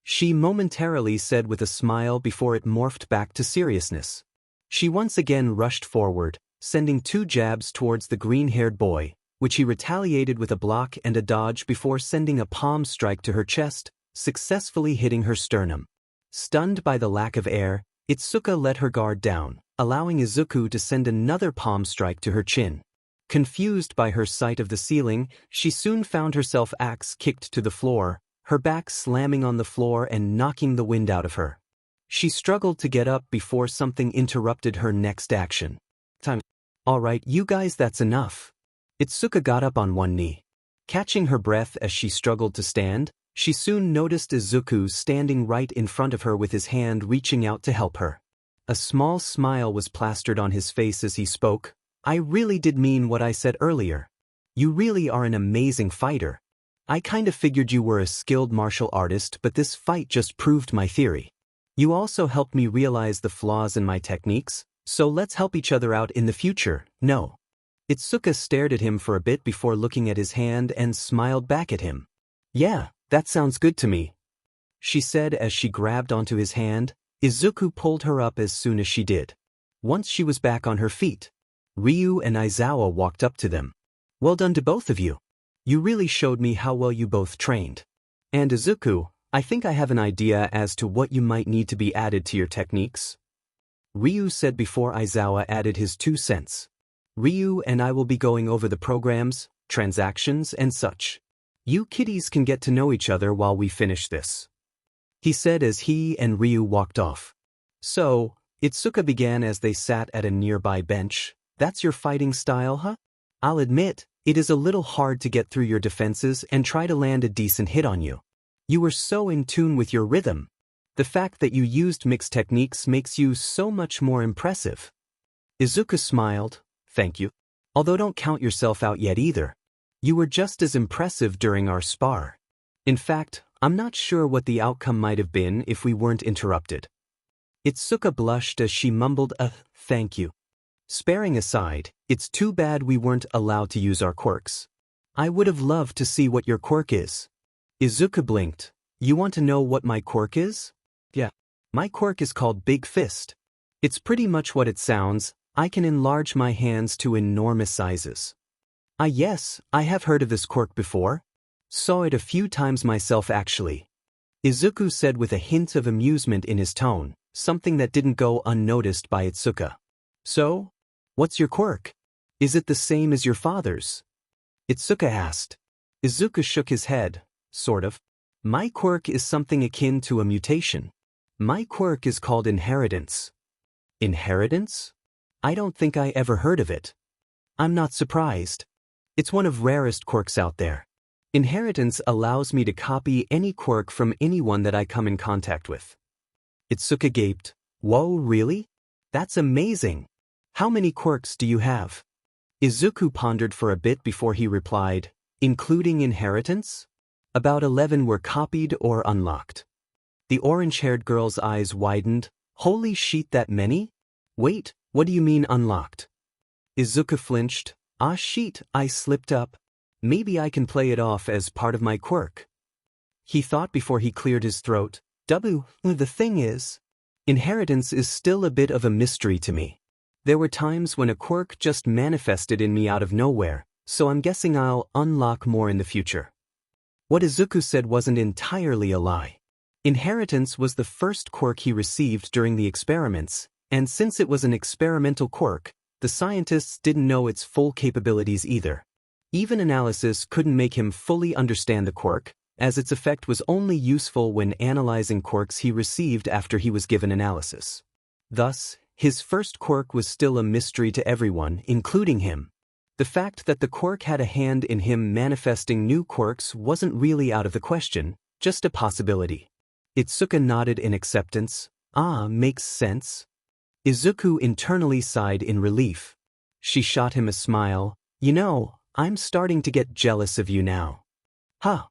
She momentarily said with a smile before it morphed back to seriousness. She once again rushed forward, sending 2 jabs towards the green-haired boy, which he retaliated with a block and a dodge before sending a palm strike to her chest, successfully hitting her sternum. Stunned by the lack of air, Itsuka let her guard down, allowing Izuku to send another palm strike to her chin. Confused by her sight of the ceiling, she soon found herself axe-kicked to the floor, her back slamming on the floor and knocking the wind out of her. She struggled to get up before something interrupted her next action. All right, you guys, that's enough. Itsuka got up on one knee. Catching her breath as she struggled to stand, she soon noticed Izuku standing right in front of her with his hand reaching out to help her. A small smile was plastered on his face as he spoke. I really did mean what I said earlier. You really are an amazing fighter. I kind of figured you were a skilled martial artist, but this fight just proved my theory. You also helped me realize the flaws in my techniques, so let's help each other out in the future, no? Itsuka stared at him for a bit before looking at his hand and smiled back at him. Yeah, that sounds good to me, she said as she grabbed onto his hand. Izuku pulled her up as soon as she did. Once she was back on her feet, Ryu and Aizawa walked up to them. Well done to both of you. You really showed me how well you both trained. And Izuku, I think I have an idea as to what you might need to be added to your techniques, Ryu said before Aizawa added his 2 cents. Ryu and I will be going over the programs, transactions, and such. You kiddies can get to know each other while we finish this, he said as he and Ryu walked off. So, Itsuka began as they sat at a nearby bench. That's your fighting style, huh? I'll admit, it is a little hard to get through your defenses and try to land a decent hit on you. You were so in tune with your rhythm. The fact that you used mixed techniques makes you so much more impressive. Izuku smiled. Thank you. Although don't count yourself out yet either. You were just as impressive during our spar. In fact, I'm not sure what the outcome might have been if we weren't interrupted. Itsuka blushed as she mumbled thank you. Sparing aside, it's too bad we weren't allowed to use our quirks. I would have loved to see what your quirk is. Izuku blinked. You want to know what my quirk is? Yeah. My quirk is called Big Fist. It's pretty much what it sounds. I can enlarge my hands to enormous sizes. Yes, I have heard of this quirk before. Saw it a few times myself actually. Izuku said with a hint of amusement in his tone, something that didn't go unnoticed by Itsuka. So? What's your quirk? Is it the same as your father's? Itsuka asked. Izuku shook his head. Sort of. My quirk is something akin to a mutation. My quirk is called inheritance. Inheritance? I don't think I ever heard of it. I'm not surprised. It's one of rarest quirks out there. Inheritance allows me to copy any quirk from anyone that I come in contact with. Itsuka gaped. Whoa, really? That's amazing. How many quirks do you have? Izuku pondered for a bit before he replied, including inheritance? About 11 were copied or unlocked. The orange-haired girl's eyes widened. Holy shit, that many? Wait, what do you mean unlocked? Izuku flinched. Ah shit, I slipped up. Maybe I can play it off as part of my quirk. He thought before he cleared his throat. The thing is, inheritance is still a bit of a mystery to me. There were times when a quirk just manifested in me out of nowhere, so I'm guessing I'll unlock more in the future. What Izuku said wasn't entirely a lie. Inheritance was the first quirk he received during the experiments, and since it was an experimental quirk, the scientists didn't know its full capabilities either. Even analysis couldn't make him fully understand the quirk, as its effect was only useful when analyzing quirks he received after he was given analysis. Thus, his first quirk was still a mystery to everyone, including him. The fact that the quirk had a hand in him manifesting new quirks wasn't really out of the question, just a possibility. Itsuka nodded in acceptance. Makes sense. Izuku internally sighed in relief. She shot him a smile. You know, I'm starting to get jealous of you now. Huh.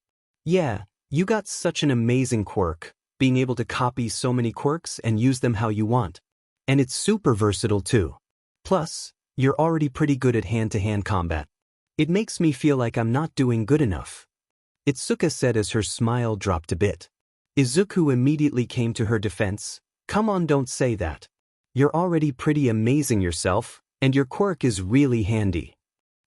Yeah, you got such an amazing quirk, being able to copy so many quirks and use them how you want. And it's super versatile too. Plus, you're already pretty good at hand-to-hand combat. It makes me feel like I'm not doing good enough. Itsuka said as her smile dropped a bit. Izuku immediately came to her defense. Come on, don't say that. You're already pretty amazing yourself, and your quirk is really handy.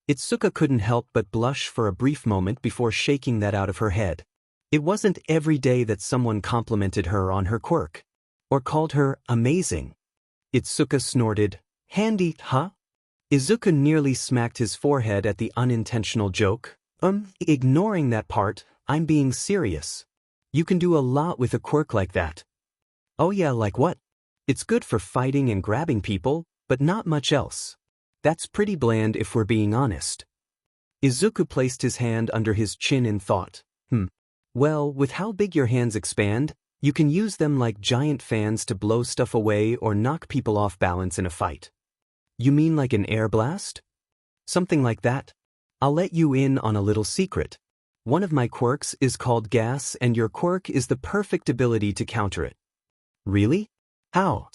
Itsuka couldn't help but blush for a brief moment before shaking that out of her head. It wasn't every day that someone complimented her on her quirk, or called her amazing. Itsuka snorted. Handy, huh? Izuku nearly smacked his forehead at the unintentional joke. Ignoring that part, I'm being serious. You can do a lot with a quirk like that. Oh yeah, like what? It's good for fighting and grabbing people, but not much else. That's pretty bland if we're being honest. Izuku placed his hand under his chin in thought. Well, with how big your hands expand, you can use them like giant fans to blow stuff away or knock people off balance in a fight. You mean like an air blast? Something like that? I'll let you in on a little secret. One of my quirks is called gas, and your quirk is the perfect ability to counter it. Really? How?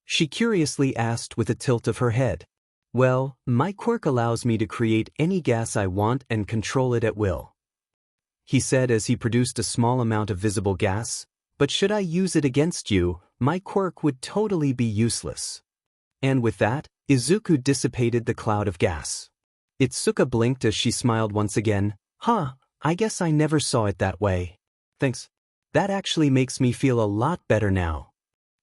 She curiously asked with a tilt of her head. Well, my quirk allows me to create any gas I want and control it at will, he said as he produced a small amount of visible gas, but should I use it against you, my quirk would totally be useless. And with that, Izuku dissipated the cloud of gas. Itsuka blinked as she smiled once again. Huh, I guess I never saw it that way. Thanks. That actually makes me feel a lot better now.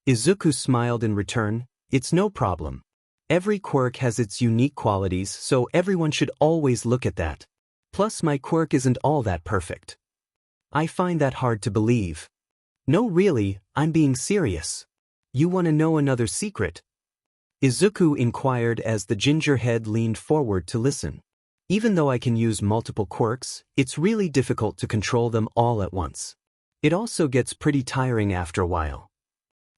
Izuku smiled in return. It's no problem. Every quirk has its unique qualities, so everyone should always look at that. Plus my quirk isn't all that perfect. I find that hard to believe. No really, I'm being serious. You want to know another secret? Izuku inquired as the ginger head leaned forward to listen. Even though I can use multiple quirks, it's really difficult to control them all at once. It also gets pretty tiring after a while.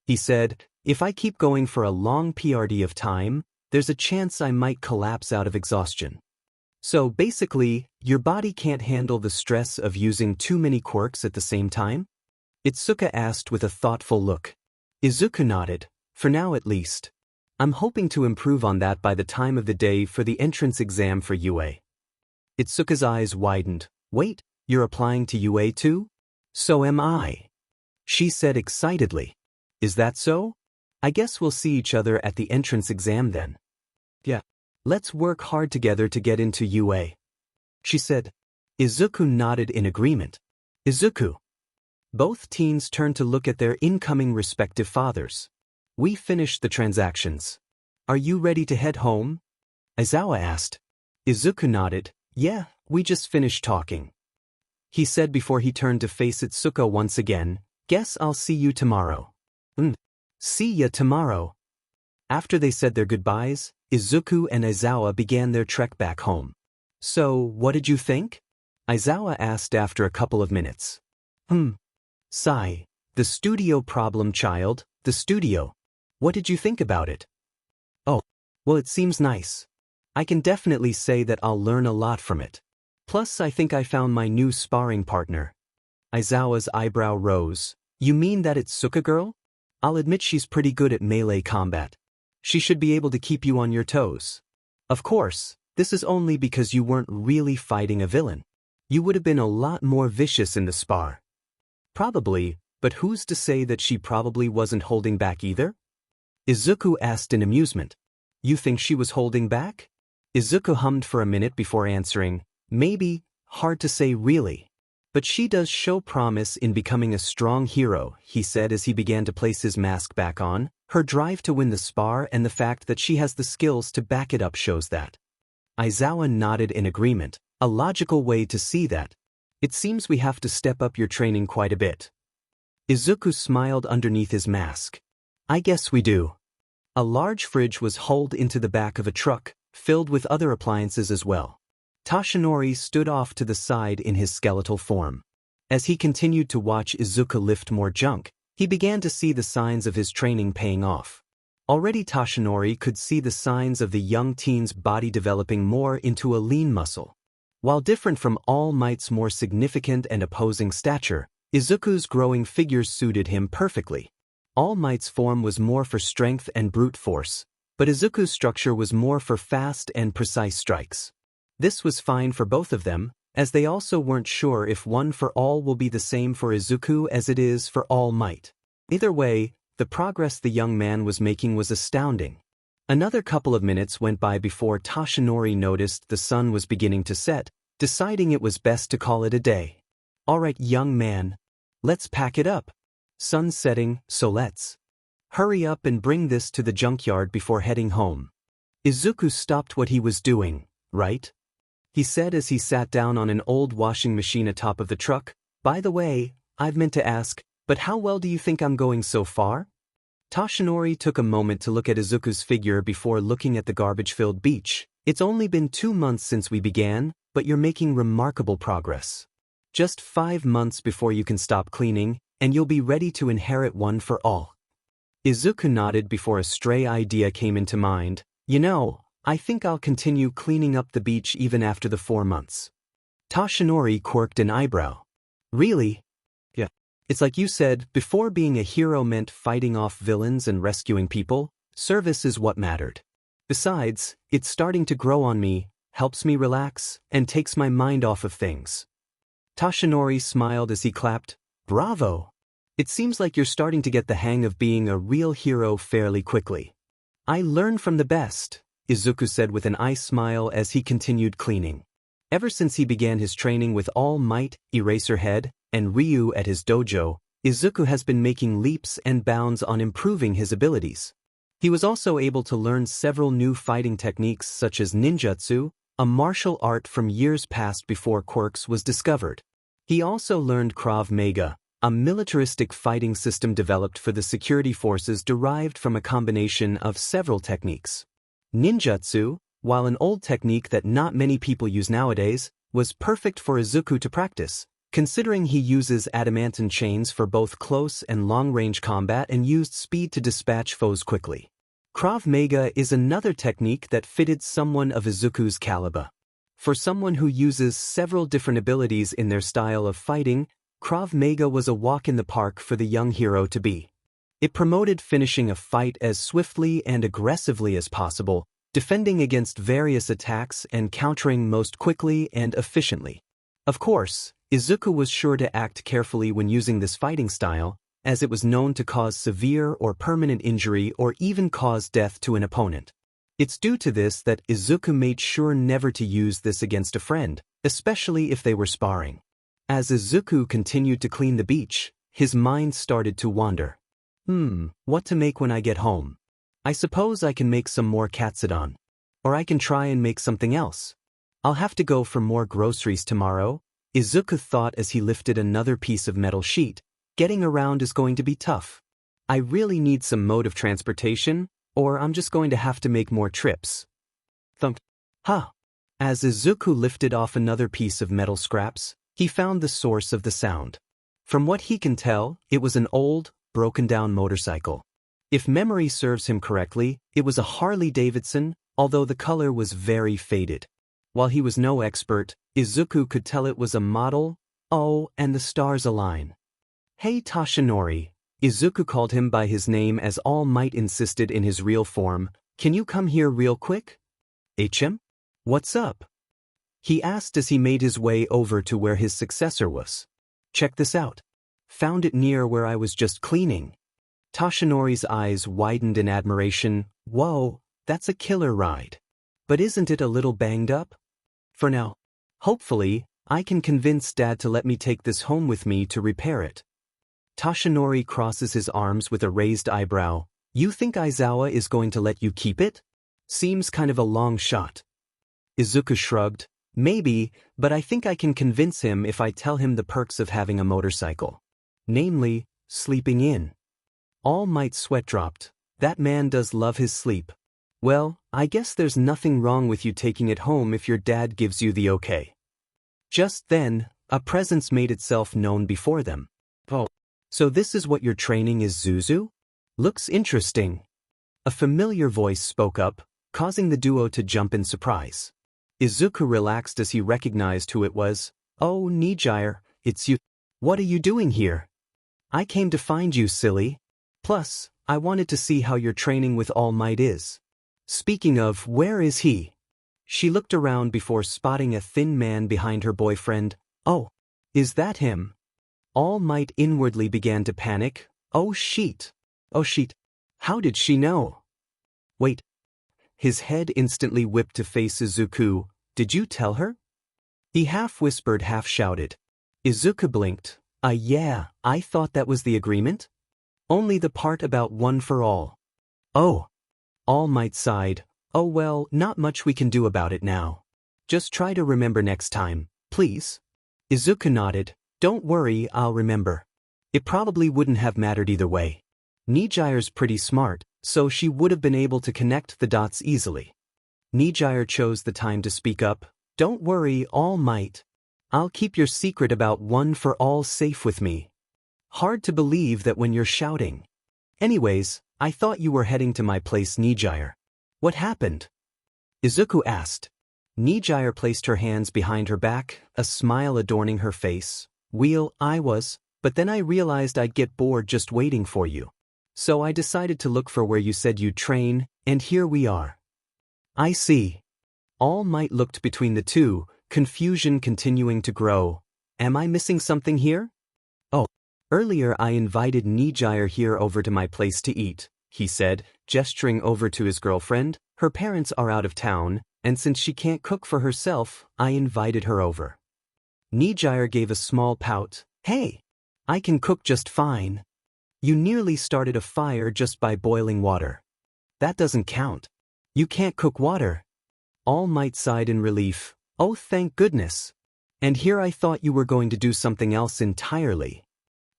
He said, if I keep going for a long period of time, there's a chance I might collapse out of exhaustion. So basically, your body can't handle the stress of using too many quirks at the same time? Itsuka asked with a thoughtful look. Izuku nodded, for now at least. I'm hoping to improve on that by the time of the day for the entrance exam for UA. Itsuka's eyes widened. Wait, you're applying to UA too? So am I. She said excitedly. Is that so? I guess we'll see each other at the entrance exam then. Yeah. Let's work hard together to get into UA. She said. Izuku nodded in agreement. Izuku. Both teens turned to look at their incoming respective fathers. We finished the transactions. Are you ready to head home? Aizawa asked. Izuku nodded. Yeah, we just finished talking. He said before he turned to face Itsuka once again. Guess I'll see you tomorrow. See ya tomorrow. After they said their goodbyes, Izuku and Aizawa began their trek back home. So, what did you think? Aizawa asked after a couple of minutes. Sigh. The studio problem, child, the studio. What did you think about it? Oh, well, it seems nice. I can definitely say that I'll learn a lot from it. Plus, I think I found my new sparring partner. Aizawa's eyebrow rose. You mean that Itsuka girl? I'll admit she's pretty good at melee combat. She should be able to keep you on your toes. Of course, this is only because you weren't really fighting a villain. You would have been a lot more vicious in the spar. Probably, but who's to say that she probably wasn't holding back either? Izuku asked in amusement. You think she was holding back? Izuku hummed for a minute before answering. Maybe, hard to say really. But she does show promise in becoming a strong hero, he said as he began to place his mask back on. Her drive to win the spar and the fact that she has the skills to back it up shows that. Aizawa nodded in agreement, a logical way to see that. It seems we have to step up your training quite a bit. Izuku smiled underneath his mask. I guess we do. A large fridge was hauled into the back of a truck, filled with other appliances as well. Toshinori stood off to the side in his skeletal form. As he continued to watch Izuku lift more junk, he began to see the signs of his training paying off. Already Toshinori could see the signs of the young teen's body developing more into a lean muscle. While different from All Might's more significant and opposing stature, Izuku's growing figure suited him perfectly. All Might's form was more for strength and brute force, but Izuku's structure was more for fast and precise strikes. This was fine for both of them, as they also weren't sure if One for All will be the same for Izuku as it is for All Might. Either way, the progress the young man was making was astounding. Another couple of minutes went by before Toshinori noticed the sun was beginning to set, deciding it was best to call it a day. Alright, young man. Let's pack it up. Sun's setting, so let's hurry up and bring this to the junkyard before heading home. Izuku stopped what he was doing, right? He said as he sat down on an old washing machine atop of the truck. By the way, I've meant to ask, but how well do you think I'm going so far? Toshinori took a moment to look at Izuku's figure before looking at the garbage-filled beach. It's only been 2 months since we began, but you're making remarkable progress. Just 5 months before you can stop cleaning, and you'll be ready to inherit One for All. Izuku nodded before a stray idea came into mind. You know, I think I'll continue cleaning up the beach even after the 4 months. Toshinori quirked an eyebrow. Really? Yeah. It's like you said, before being a hero meant fighting off villains and rescuing people, service is what mattered. Besides, it's starting to grow on me, helps me relax, and takes my mind off of things. Toshinori smiled as he clapped. Bravo! It seems like you're starting to get the hang of being a real hero fairly quickly. I learn from the best, Izuku said with an ice smile as he continued cleaning. Ever since he began his training with All Might, Eraserhead, and Ryu at his dojo, Izuku has been making leaps and bounds on improving his abilities. He was also able to learn several new fighting techniques such as ninjutsu, a martial art from years past before Quirk's was discovered. He also learned Krav Maga, a militaristic fighting system developed for the security forces derived from a combination of several techniques. Ninjutsu, while an old technique that not many people use nowadays, was perfect for Izuku to practice, considering he uses adamantine chains for both close and long-range combat and used speed to dispatch foes quickly. Krav Maga is another technique that fitted someone of Izuku's caliber. For someone who uses several different abilities in their style of fighting, Krav Maga was a walk in the park for the young hero to be. It promoted finishing a fight as swiftly and aggressively as possible, defending against various attacks and countering most quickly and efficiently. Of course, Izuku was sure to act carefully when using this fighting style, as it was known to cause severe or permanent injury or even cause death to an opponent. It's due to this that Izuku made sure never to use this against a friend, especially if they were sparring. As Izuku continued to clean the beach, his mind started to wander. What to make when I get home? I suppose I can make some more katsudon. Or I can try and make something else. I'll have to go for more groceries tomorrow, Izuku thought as he lifted another piece of metal sheet. Getting around is going to be tough. I really need some mode of transportation, or I'm just going to have to make more trips. Thump. Ha! As Izuku lifted off another piece of metal scraps, he found the source of the sound. From what he can tell, it was an old, broken-down motorcycle. If memory serves him correctly, it was a Harley-Davidson, although the color was very faded. While he was no expert, Izuku could tell it was a model. Oh, and the stars align. Hey Toshinori, Izuku called him by his name as All Might insisted in his real form. Can you come here real quick? HM? What's up? He asked as he made his way over to where his successor was. Check this out. Found it near where I was just cleaning. Toshinori's eyes widened in admiration. Whoa, that's a killer ride. But isn't it a little banged up? For now. Hopefully, I can convince Dad to let me take this home with me to repair it. Toshinori crosses his arms with a raised eyebrow. You think Aizawa is going to let you keep it? Seems kind of a long shot. Izuku shrugged. Maybe, but I think I can convince him if I tell him the perks of having a motorcycle. Namely, sleeping in. All Might's sweat dropped. That man does love his sleep. Well, I guess there's nothing wrong with you taking it home if your dad gives you the okay. Just then, a presence made itself known before them. Oh, so this is what your training is, Zuzu? Looks interesting. A familiar voice spoke up, causing the duo to jump in surprise. Izuku relaxed as he recognized who it was. Oh, Nijire, it's you. What are you doing here? I came to find you, silly. Plus, I wanted to see how your training with All Might is. Speaking of, where is he? She looked around before spotting a thin man behind her boyfriend. Oh, is that him? All Might inwardly began to panic. Oh shit. Oh shit. How did she know? Wait. His head instantly whipped to face Izuku. Did you tell her? He half whispered, half shouted. Izuku blinked. Yeah, I thought that was the agreement. Only the part about one for all. Oh. All Might sighed. Oh well, not much we can do about it now. Just try to remember next time, please. Izuku nodded. Don't worry, I'll remember. It probably wouldn't have mattered either way. Nijire's pretty smart, so she would have been able to connect the dots easily. Nijire chose the time to speak up. Don't worry, All Might. I'll keep your secret about one for all safe with me. Hard to believe that when you're shouting. Anyways, I thought you were heading to my place, Nijire. What happened? Izuku asked. Nijire placed her hands behind her back, a smile adorning her face. I was. But then I realized I'd get bored just waiting for you. So I decided to look for where you said you'd train, and here we are. I see. All Might looked between the two, confusion continuing to grow. Am I missing something here? Oh, earlier I invited Nijire here over to my place to eat, he said, gesturing over to his girlfriend. Her parents are out of town, and since she can't cook for herself, I invited her over. Nijire gave a small pout. Hey, I can cook just fine. You nearly started a fire just by boiling water. That doesn't count. You can't cook water. All Might sighed in relief. Oh, thank goodness. And here I thought you were going to do something else entirely.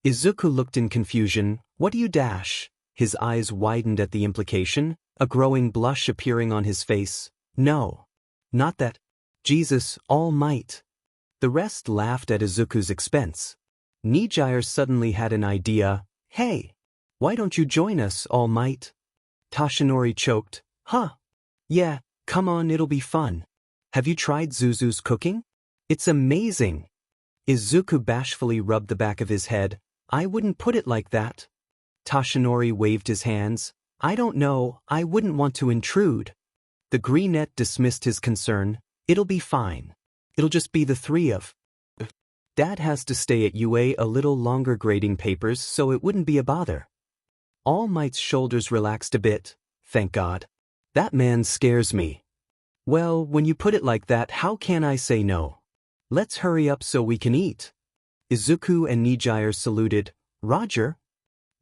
Izuku looked in confusion. What do you dash? His eyes widened at the implication, a growing blush appearing on his face. No. Not that. Jesus, All Might. The rest laughed at Izuku's expense. Nijire suddenly had an idea. Hey, why don't you join us, All Might? Toshinori choked. Huh. Yeah, come on, it'll be fun. Have you tried Zuzu's cooking? It's amazing. Izuku bashfully rubbed the back of his head. I wouldn't put it like that. Toshinori waved his hands. I don't know, I wouldn't want to intrude. The greenette dismissed his concern. It'll be fine. It'll just be the three of. Dad has to stay at UA a little longer grading papers, so it wouldn't be a bother. All Might's shoulders relaxed a bit. Thank God. That man scares me. Well, when you put it like that, how can I say no? Let's hurry up so we can eat. Izuku and Nijire saluted. Roger?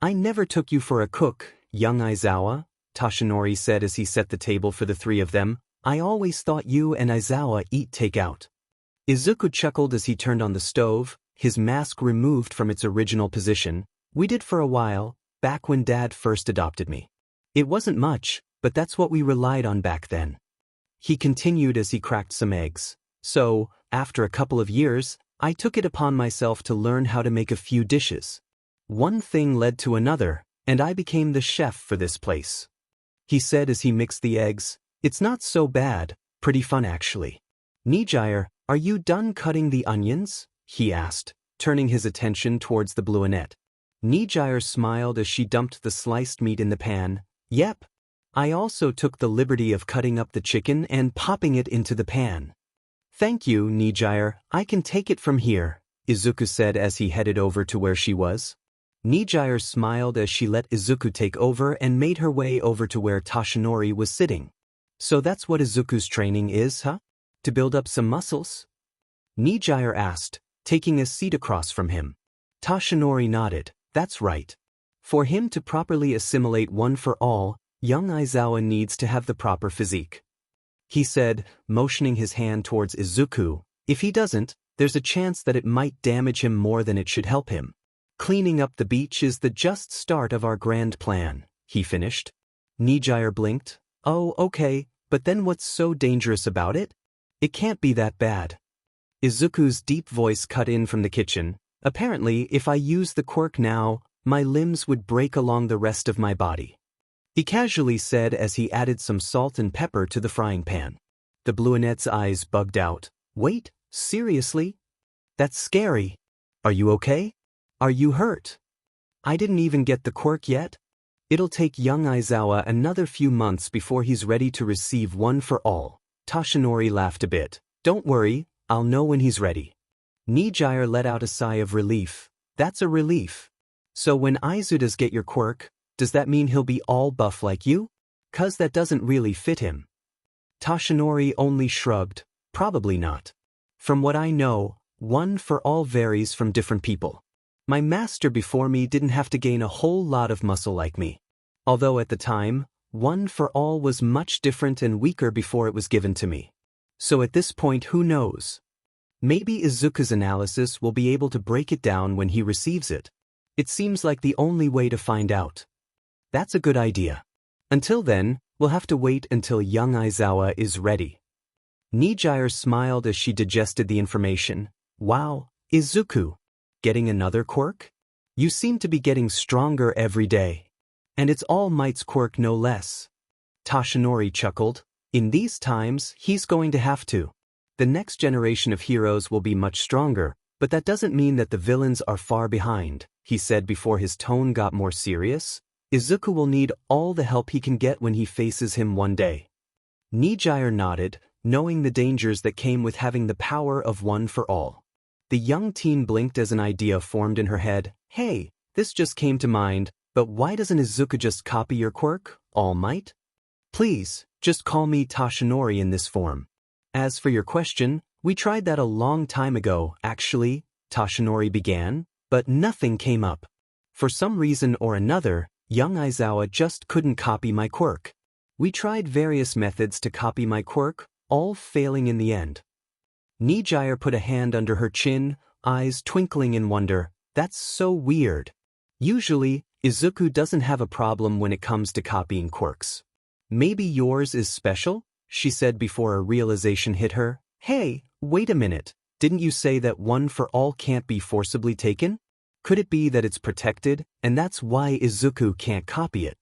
I never took you for a cook, young Aizawa, Toshinori said as he set the table for the three of them. I always thought you and Aizawa eat takeout. Izuku chuckled as he turned on the stove, his mask removed from its original position. We did for a while, back when Dad first adopted me. It wasn't much, but that's what we relied on back then. He continued as he cracked some eggs. So, after a couple of years, I took it upon myself to learn how to make a few dishes. One thing led to another, and I became the chef for this place. He said as he mixed the eggs. It's not so bad, pretty fun actually. Nijire, are you done cutting the onions? He asked, turning his attention towards the bluinette. Nijire smiled as she dumped the sliced meat in the pan. Yep. I also took the liberty of cutting up the chicken and popping it into the pan. Thank you, Nijire, I can take it from here, Izuku said as he headed over to where she was. Nijire smiled as she let Izuku take over and made her way over to where Toshinori was sitting. So that's what Izuku's training is, huh? To build up some muscles? Nijire asked, taking a seat across from him. Toshinori nodded. That's right. For him to properly assimilate One for All, young Aizawa needs to have the proper physique. He said, motioning his hand towards Izuku. If he doesn't, there's a chance that it might damage him more than it should help him. Cleaning up the beach is the just start of our grand plan, he finished. Nijire blinked. Oh, okay, but then what's so dangerous about it? It can't be that bad. Izuku's deep voice cut in from the kitchen. Apparently, if I use the quirk now, my limbs would break along the rest of my body. He casually said as he added some salt and pepper to the frying pan. The bluinette's eyes bugged out. Wait, seriously? That's scary. Are you okay? Are you hurt? I didn't even get the quirk yet? It'll take young Aizawa another few months before he's ready to receive One for All. Toshinori laughed a bit. Don't worry, I'll know when he's ready. Nijire let out a sigh of relief. That's a relief. So when Aizu does get your quirk, does that mean he'll be all buff like you? 'Cause that doesn't really fit him. Toshinori only shrugged. Probably not. From what I know, One for All varies from different people. My master before me didn't have to gain a whole lot of muscle like me. Although at the time, One for All was much different and weaker before it was given to me. So at this point, who knows? Maybe Izuku's analysis will be able to break it down when he receives it. It seems like the only way to find out. That's a good idea. Until then, we'll have to wait until young Aizawa is ready. Nijire smiled as she digested the information. Wow, Izuku. Getting another quirk? You seem to be getting stronger every day. And it's All Might's quirk no less. Toshinori chuckled. In these times, he's going to have to. The next generation of heroes will be much stronger, But that doesn't mean that the villains are far behind, he said before his tone got more serious. Izuku will need all the help he can get when he faces him one day. Nijire nodded, knowing the dangers that came with having the power of one for all. The young teen blinked as an idea formed in her head. Hey, this just came to mind, but why doesn't Izuku just copy your quirk, All Might? Please, just call me Tashinori in this form. As for your question, we tried that a long time ago, actually, Tashinori began, but nothing came up. For some reason or another, young Aizawa just couldn't copy my quirk. We tried various methods to copy my quirk, all failing in the end. Nijire put a hand under her chin, eyes twinkling in wonder. That's so weird. Usually, Izuku doesn't have a problem when it comes to copying quirks. Maybe yours is special? She said before a realization hit her. Hey, wait a minute. Didn't you say that one for all can't be forcibly taken? Could it be that it's protected, and that's why Izuku can't copy it?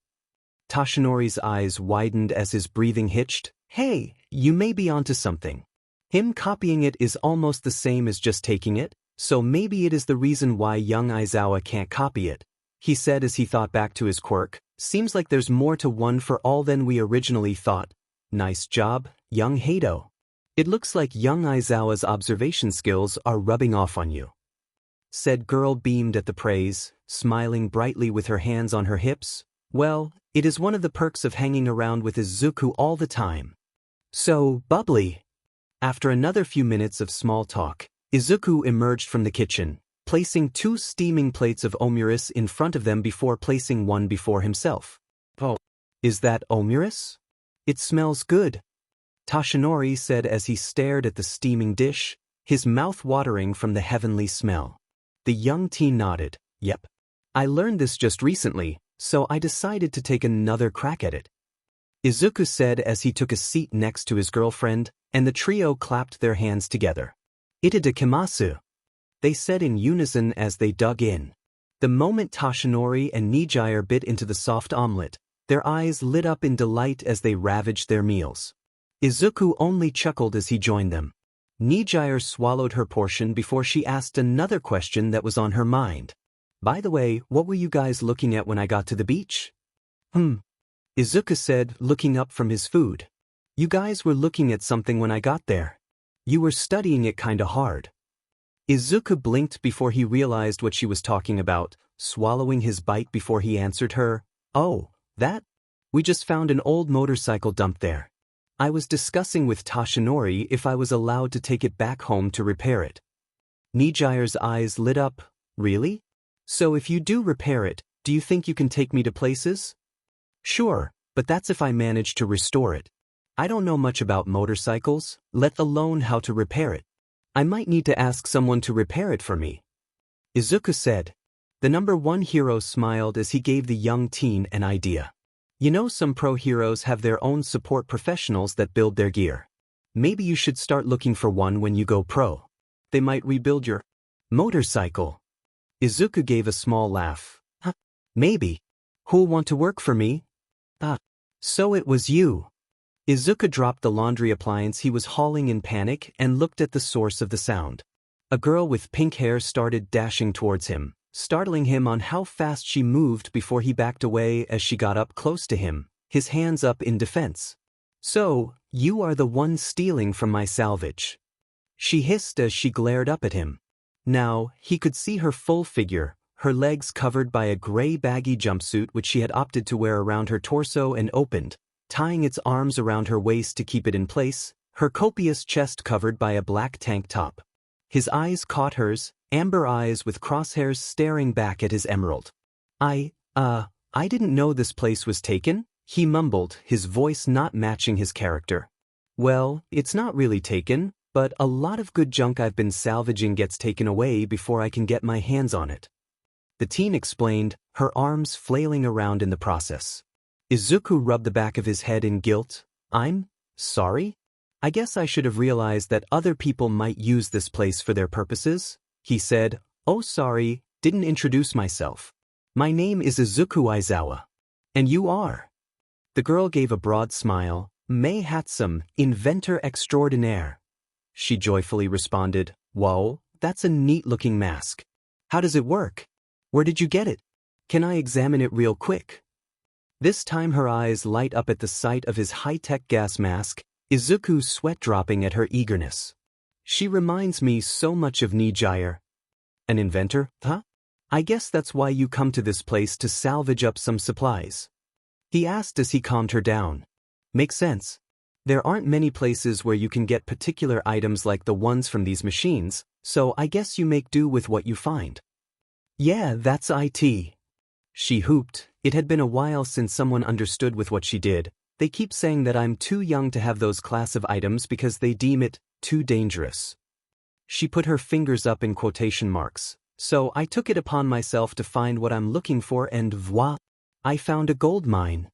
Tashinori's eyes widened as his breathing hitched. Hey, you may be onto something. Him copying it is almost the same as just taking it, so maybe it is the reason why young Aizawa can't copy it, he said as he thought back to his quirk. Seems like there's more to one for all than we originally thought. Nice job, young Hato. It looks like young Aizawa's observation skills are rubbing off on you. Said girl beamed at the praise, smiling brightly with her hands on her hips. Well, it is one of the perks of hanging around with Izuku all the time. So, bubbly. After another few minutes of small talk, Izuku emerged from the kitchen, placing 2 steaming plates of omuris in front of them before placing one before himself. Oh, is that omuris? It smells good, Tashinori said as he stared at the steaming dish, his mouth watering from the heavenly smell. The young teen nodded. Yep. I learned this just recently, so I decided to take another crack at it, Izuku said as he took a seat next to his girlfriend, and the trio clapped their hands together. Itadakimasu, they said in unison as they dug in. The moment Tashinori and Nijire bit into the soft omelet, their eyes lit up in delight as they ravaged their meals. Izuku only chuckled as he joined them. Nijire swallowed her portion before she asked another question that was on her mind. By the way, what were you guys looking at when I got to the beach? Izuku said, looking up from his food. You guys were looking at something when I got there. You were studying it kinda hard. Izuku blinked before he realized what she was talking about, swallowing his bite before he answered her. Oh, that? We just found an old motorcycle dumped there. I was discussing with Tashinori if I was allowed to take it back home to repair it. Nijire's eyes lit up. Really? So if you do repair it, do you think you can take me to places? Sure, but that's if I manage to restore it. I don't know much about motorcycles, let alone how to repair it. I might need to ask someone to repair it for me. Izuku said. The number 1 hero smiled as he gave the young teen an idea. You know, some pro heroes have their own support professionals that build their gear. Maybe you should start looking for one when you go pro. They might rebuild your motorcycle. Izuku gave a small laugh. Huh? Maybe. Who'll want to work for me? So it was you. Izuku dropped the laundry appliance he was hauling in panic and looked at the source of the sound. A girl with pink hair started dashing towards him, startling him on how fast she moved before he backed away as she got up close to him, his hands up in defense. So, you are the one stealing from my salvage. She hissed as she glared up at him. Now, he could see her full figure, her legs covered by a gray baggy jumpsuit which she had opted to wear around her torso and opened, tying its arms around her waist to keep it in place, her copious chest covered by a black tank top. His eyes caught hers, amber eyes with crosshairs staring back at his emerald. I didn't know this place was taken, he mumbled, his voice not matching his character. Well, it's not really taken, but a lot of good junk I've been salvaging gets taken away before I can get my hands on it. The teen explained, her arms flailing around in the process. Izuku rubbed the back of his head in guilt. I'm sorry? I guess I should have realized that other people might use this place for their purposes, he said. Oh sorry, didn't introduce myself. My name is Izuku Aizawa. And you are? The girl gave a broad smile. Mei Hatsum, inventor extraordinaire. She joyfully responded. Whoa, that's a neat-looking mask. How does it work? Where did you get it? Can I examine it real quick? This time her eyes light up at the sight of his high-tech gas mask, Izuku sweat dropping at her eagerness. She reminds me so much of Nijire. An inventor, huh? I guess that's why you come to this place to salvage up some supplies. He asked as he calmed her down. Makes sense. There aren't many places where you can get particular items like the ones from these machines, so I guess you make do with what you find. Yeah, that's IT. She hooped. It had been a while since someone understood with what she did. They keep saying that I'm too young to have those class of items because they deem it too dangerous. She put her fingers up in quotation marks. So I took it upon myself to find what I'm looking for and voila, I found a gold mine.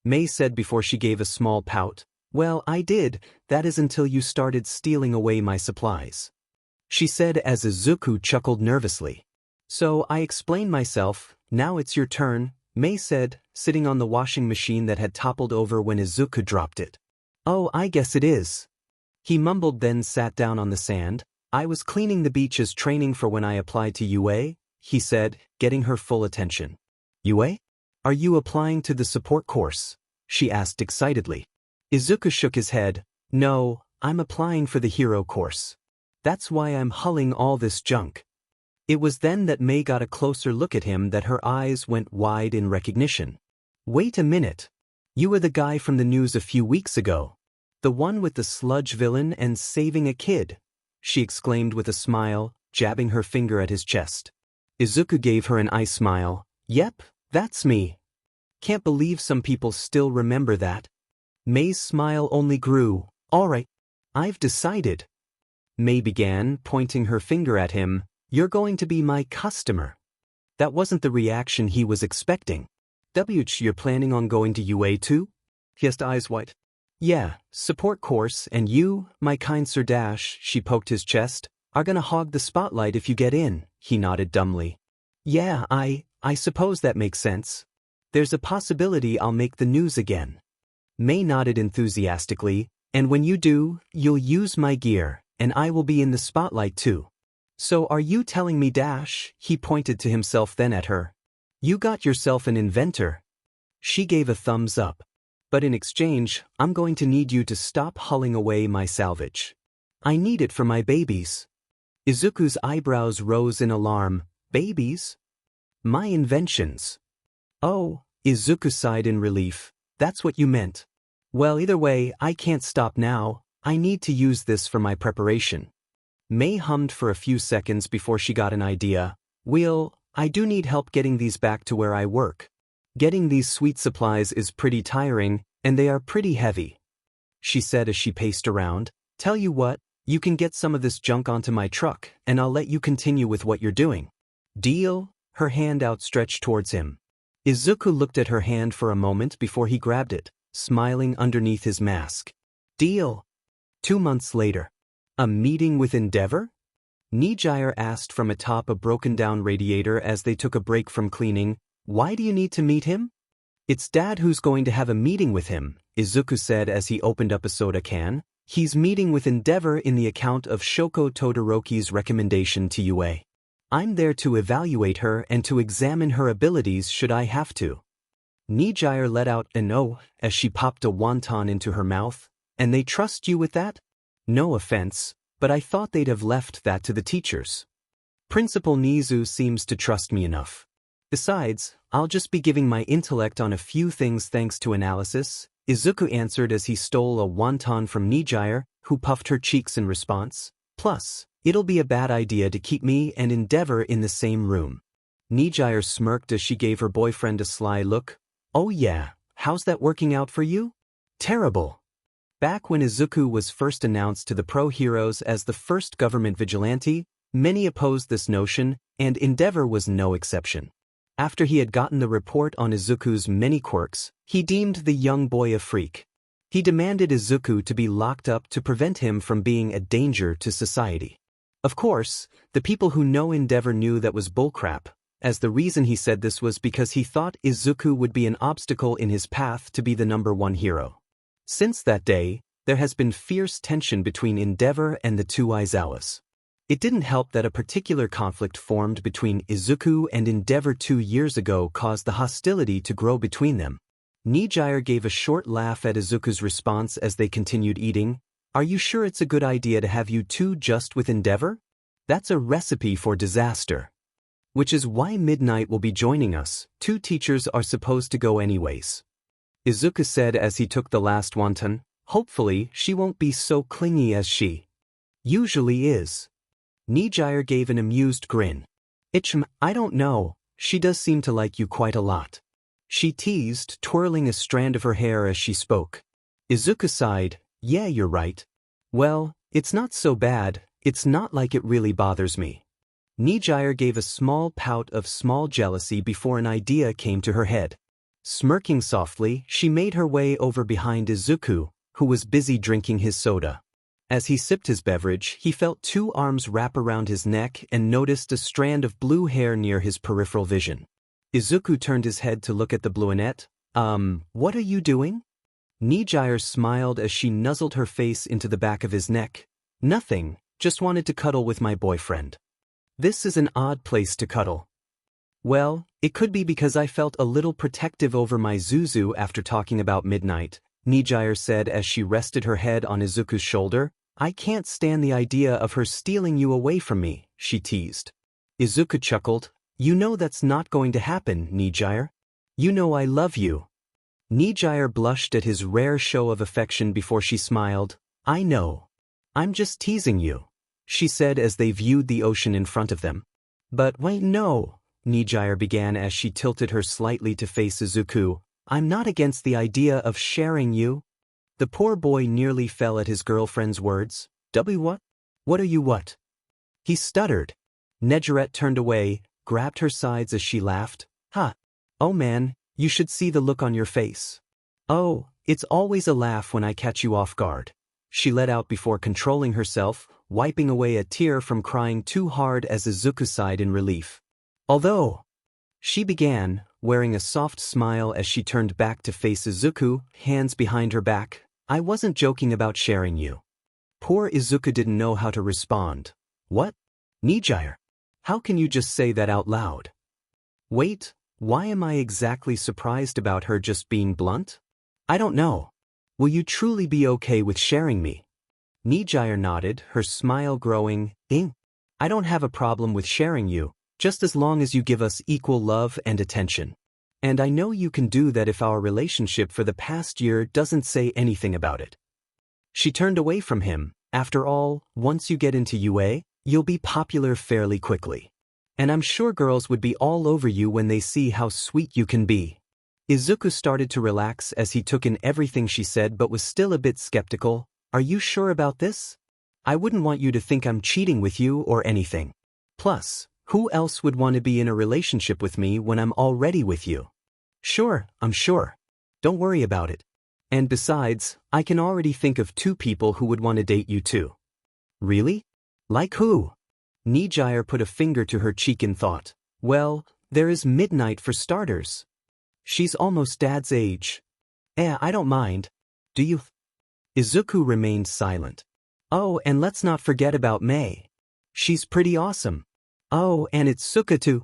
Mei said before she gave a small pout. Well, I did, that is until you started stealing away my supplies. She said as Izuku chuckled nervously. So I explained myself, now it's your turn, Mei said, sitting on the washing machine that had toppled over when Izuku dropped it. Oh, I guess it is. He mumbled then sat down on the sand. I was cleaning the beach as training for when I applied to UA, he said, getting her full attention. UA? Are you applying to the support course? She asked excitedly. Izuku shook his head. No, I'm applying for the hero course. That's why I'm hulling all this junk. It was then that Mei got a closer look at him that her eyes went wide in recognition. Wait a minute. You were the guy from the news a few weeks ago. The one with the sludge villain and saving a kid. She exclaimed with a smile, jabbing her finger at his chest. Izuku gave her an eye smile. Yep, that's me. Can't believe some people still remember that. Mei's smile only grew. All right, I've decided. Mei began, pointing her finger at him. You're going to be my customer. That wasn't the reaction he was expecting. You're planning on going to UA too? He asked, eyes wide. Yeah, support course, and you, my kind Sir Dash, she poked his chest, are gonna hog the spotlight if you get in, he nodded dumbly. Yeah, I suppose that makes sense. There's a possibility I'll make the news again. Mei nodded enthusiastically, and when you do, you'll use my gear, and I will be in the spotlight too. So are you telling me Dash, he pointed to himself then at her. You got yourself an inventor. She gave a thumbs up. But in exchange, I'm going to need you to stop hulling away my salvage. I need it for my babies. Izuku's eyebrows rose in alarm. Babies? My inventions. Oh, Izuku sighed in relief. That's what you meant. Well, either way, I can't stop now. I need to use this for my preparation. Mei hummed for a few seconds before she got an idea. Well, I do need help getting these back to where I work. Getting these sweet supplies is pretty tiring, and they are pretty heavy. She said as she paced around. Tell you what, you can get some of this junk onto my truck, and I'll let you continue with what you're doing. Deal? Her hand outstretched towards him. Izuku looked at her hand for a moment before he grabbed it, smiling underneath his mask. Deal. 2 months later. A meeting with Endeavor? Nijire asked from atop a broken-down radiator as they took a break from cleaning. Why do you need to meet him? It's Dad who's going to have a meeting with him, Izuku said as he opened up a soda can. He's meeting with Endeavor in the account of Shoko Todoroki's recommendation to UA. I'm there to evaluate her and to examine her abilities should I have to. Nijire let out an "oh" as she popped a wonton into her mouth. And they trust you with that? No offense, but I thought they'd have left that to the teachers. Principal Nizu seems to trust me enough. Besides, I'll just be giving my intellect on a few things thanks to analysis, Izuku answered as he stole a wonton from Nijire, who puffed her cheeks in response. Plus, it'll be a bad idea to keep me and Endeavor in the same room. Nijire smirked as she gave her boyfriend a sly look. Oh yeah, how's that working out for you? Terrible. Back when Izuku was first announced to the pro heroes as the first government vigilante, many opposed this notion, and Endeavor was no exception. After he had gotten the report on Izuku's many quirks, he deemed the young boy a freak. He demanded Izuku to be locked up to prevent him from being a danger to society. Of course, the people who know Endeavor knew that was bullcrap, as the reason he said this was because he thought Izuku would be an obstacle in his path to be the #1 hero. Since that day, there has been fierce tension between Endeavor and the two Aizawas. It didn't help that a particular conflict formed between Izuku and Endeavor 2 years ago caused the hostility to grow between them. Nijire gave a short laugh at Izuku's response as they continued eating. Are you sure it's a good idea to have you two just with Endeavor? That's a recipe for disaster. Which is why Midnight will be joining us. 2 teachers are supposed to go anyways. Izuku said as he took the last wonton. Hopefully, she won't be so clingy as she usually is. Nijire gave an amused grin. I don't know, she does seem to like you quite a lot. She teased, twirling a strand of her hair as she spoke. Izuku sighed. Yeah, you're right. Well, it's not so bad, it's not like it really bothers me. Nijire gave a small pout of small jealousy before an idea came to her head. Smirking softly, she made her way over behind Izuku, who was busy drinking his soda. As he sipped his beverage, he felt 2 arms wrap around his neck and noticed a strand of blue hair near his peripheral vision. Izuku turned his head to look at the brunette. What are you doing? Nijire smiled as she nuzzled her face into the back of his neck. Nothing, just wanted to cuddle with my boyfriend. This is an odd place to cuddle. Well, it could be because I felt a little protective over my Zuzu after talking about Midnight, Nijire said as she rested her head on Izuku's shoulder. I can't stand the idea of her stealing you away from me, she teased. Izuku chuckled. You know that's not going to happen, Nijire. You know I love you. Nijire blushed at his rare show of affection before she smiled. I know. I'm just teasing you, she said as they viewed the ocean in front of them. But wait, no, Nijire began as she tilted her slightly to face Izuku. I'm not against the idea of sharing you. The poor boy nearly fell at his girlfriend's words. What? What are you what? He stuttered. Nejeret turned away, grabbed her sides as she laughed. Huh. Oh man, you should see the look on your face. Oh, it's always a laugh when I catch you off guard. She let out before controlling herself, wiping away a tear from crying too hard as Izuku sighed in relief. Although, she began, wearing a soft smile as she turned back to face Izuku, hands behind her back. I wasn't joking about sharing you. Poor Izuku didn't know how to respond. What? Nijire? How can you just say that out loud? Wait, why am I exactly surprised about her just being blunt? I don't know. Will you truly be okay with sharing me? Nijire nodded, her smile growing. I don't have a problem with sharing you, just as long as you give us equal love and attention. And I know you can do that if our relationship for the past year doesn't say anything about it. She turned away from him. After all, once you get into UA, you'll be popular fairly quickly. And I'm sure girls would be all over you when they see how sweet you can be. Izuku started to relax as he took in everything she said but was still a bit skeptical. Are you sure about this? I wouldn't want you to think I'm cheating with you or anything. Plus, who else would want to be in a relationship with me when I'm already with you? Sure, I'm sure. Don't worry about it. And besides, I can already think of 2 people who would want to date you too. Really? Like who? Nijire put a finger to her cheek in thought. Well, there is Midnight for starters. She's almost Dad's age. I don't mind. Do you? Izuku remained silent. Oh, and let's not forget about Mei. She's pretty awesome. Oh, and it's Suka too.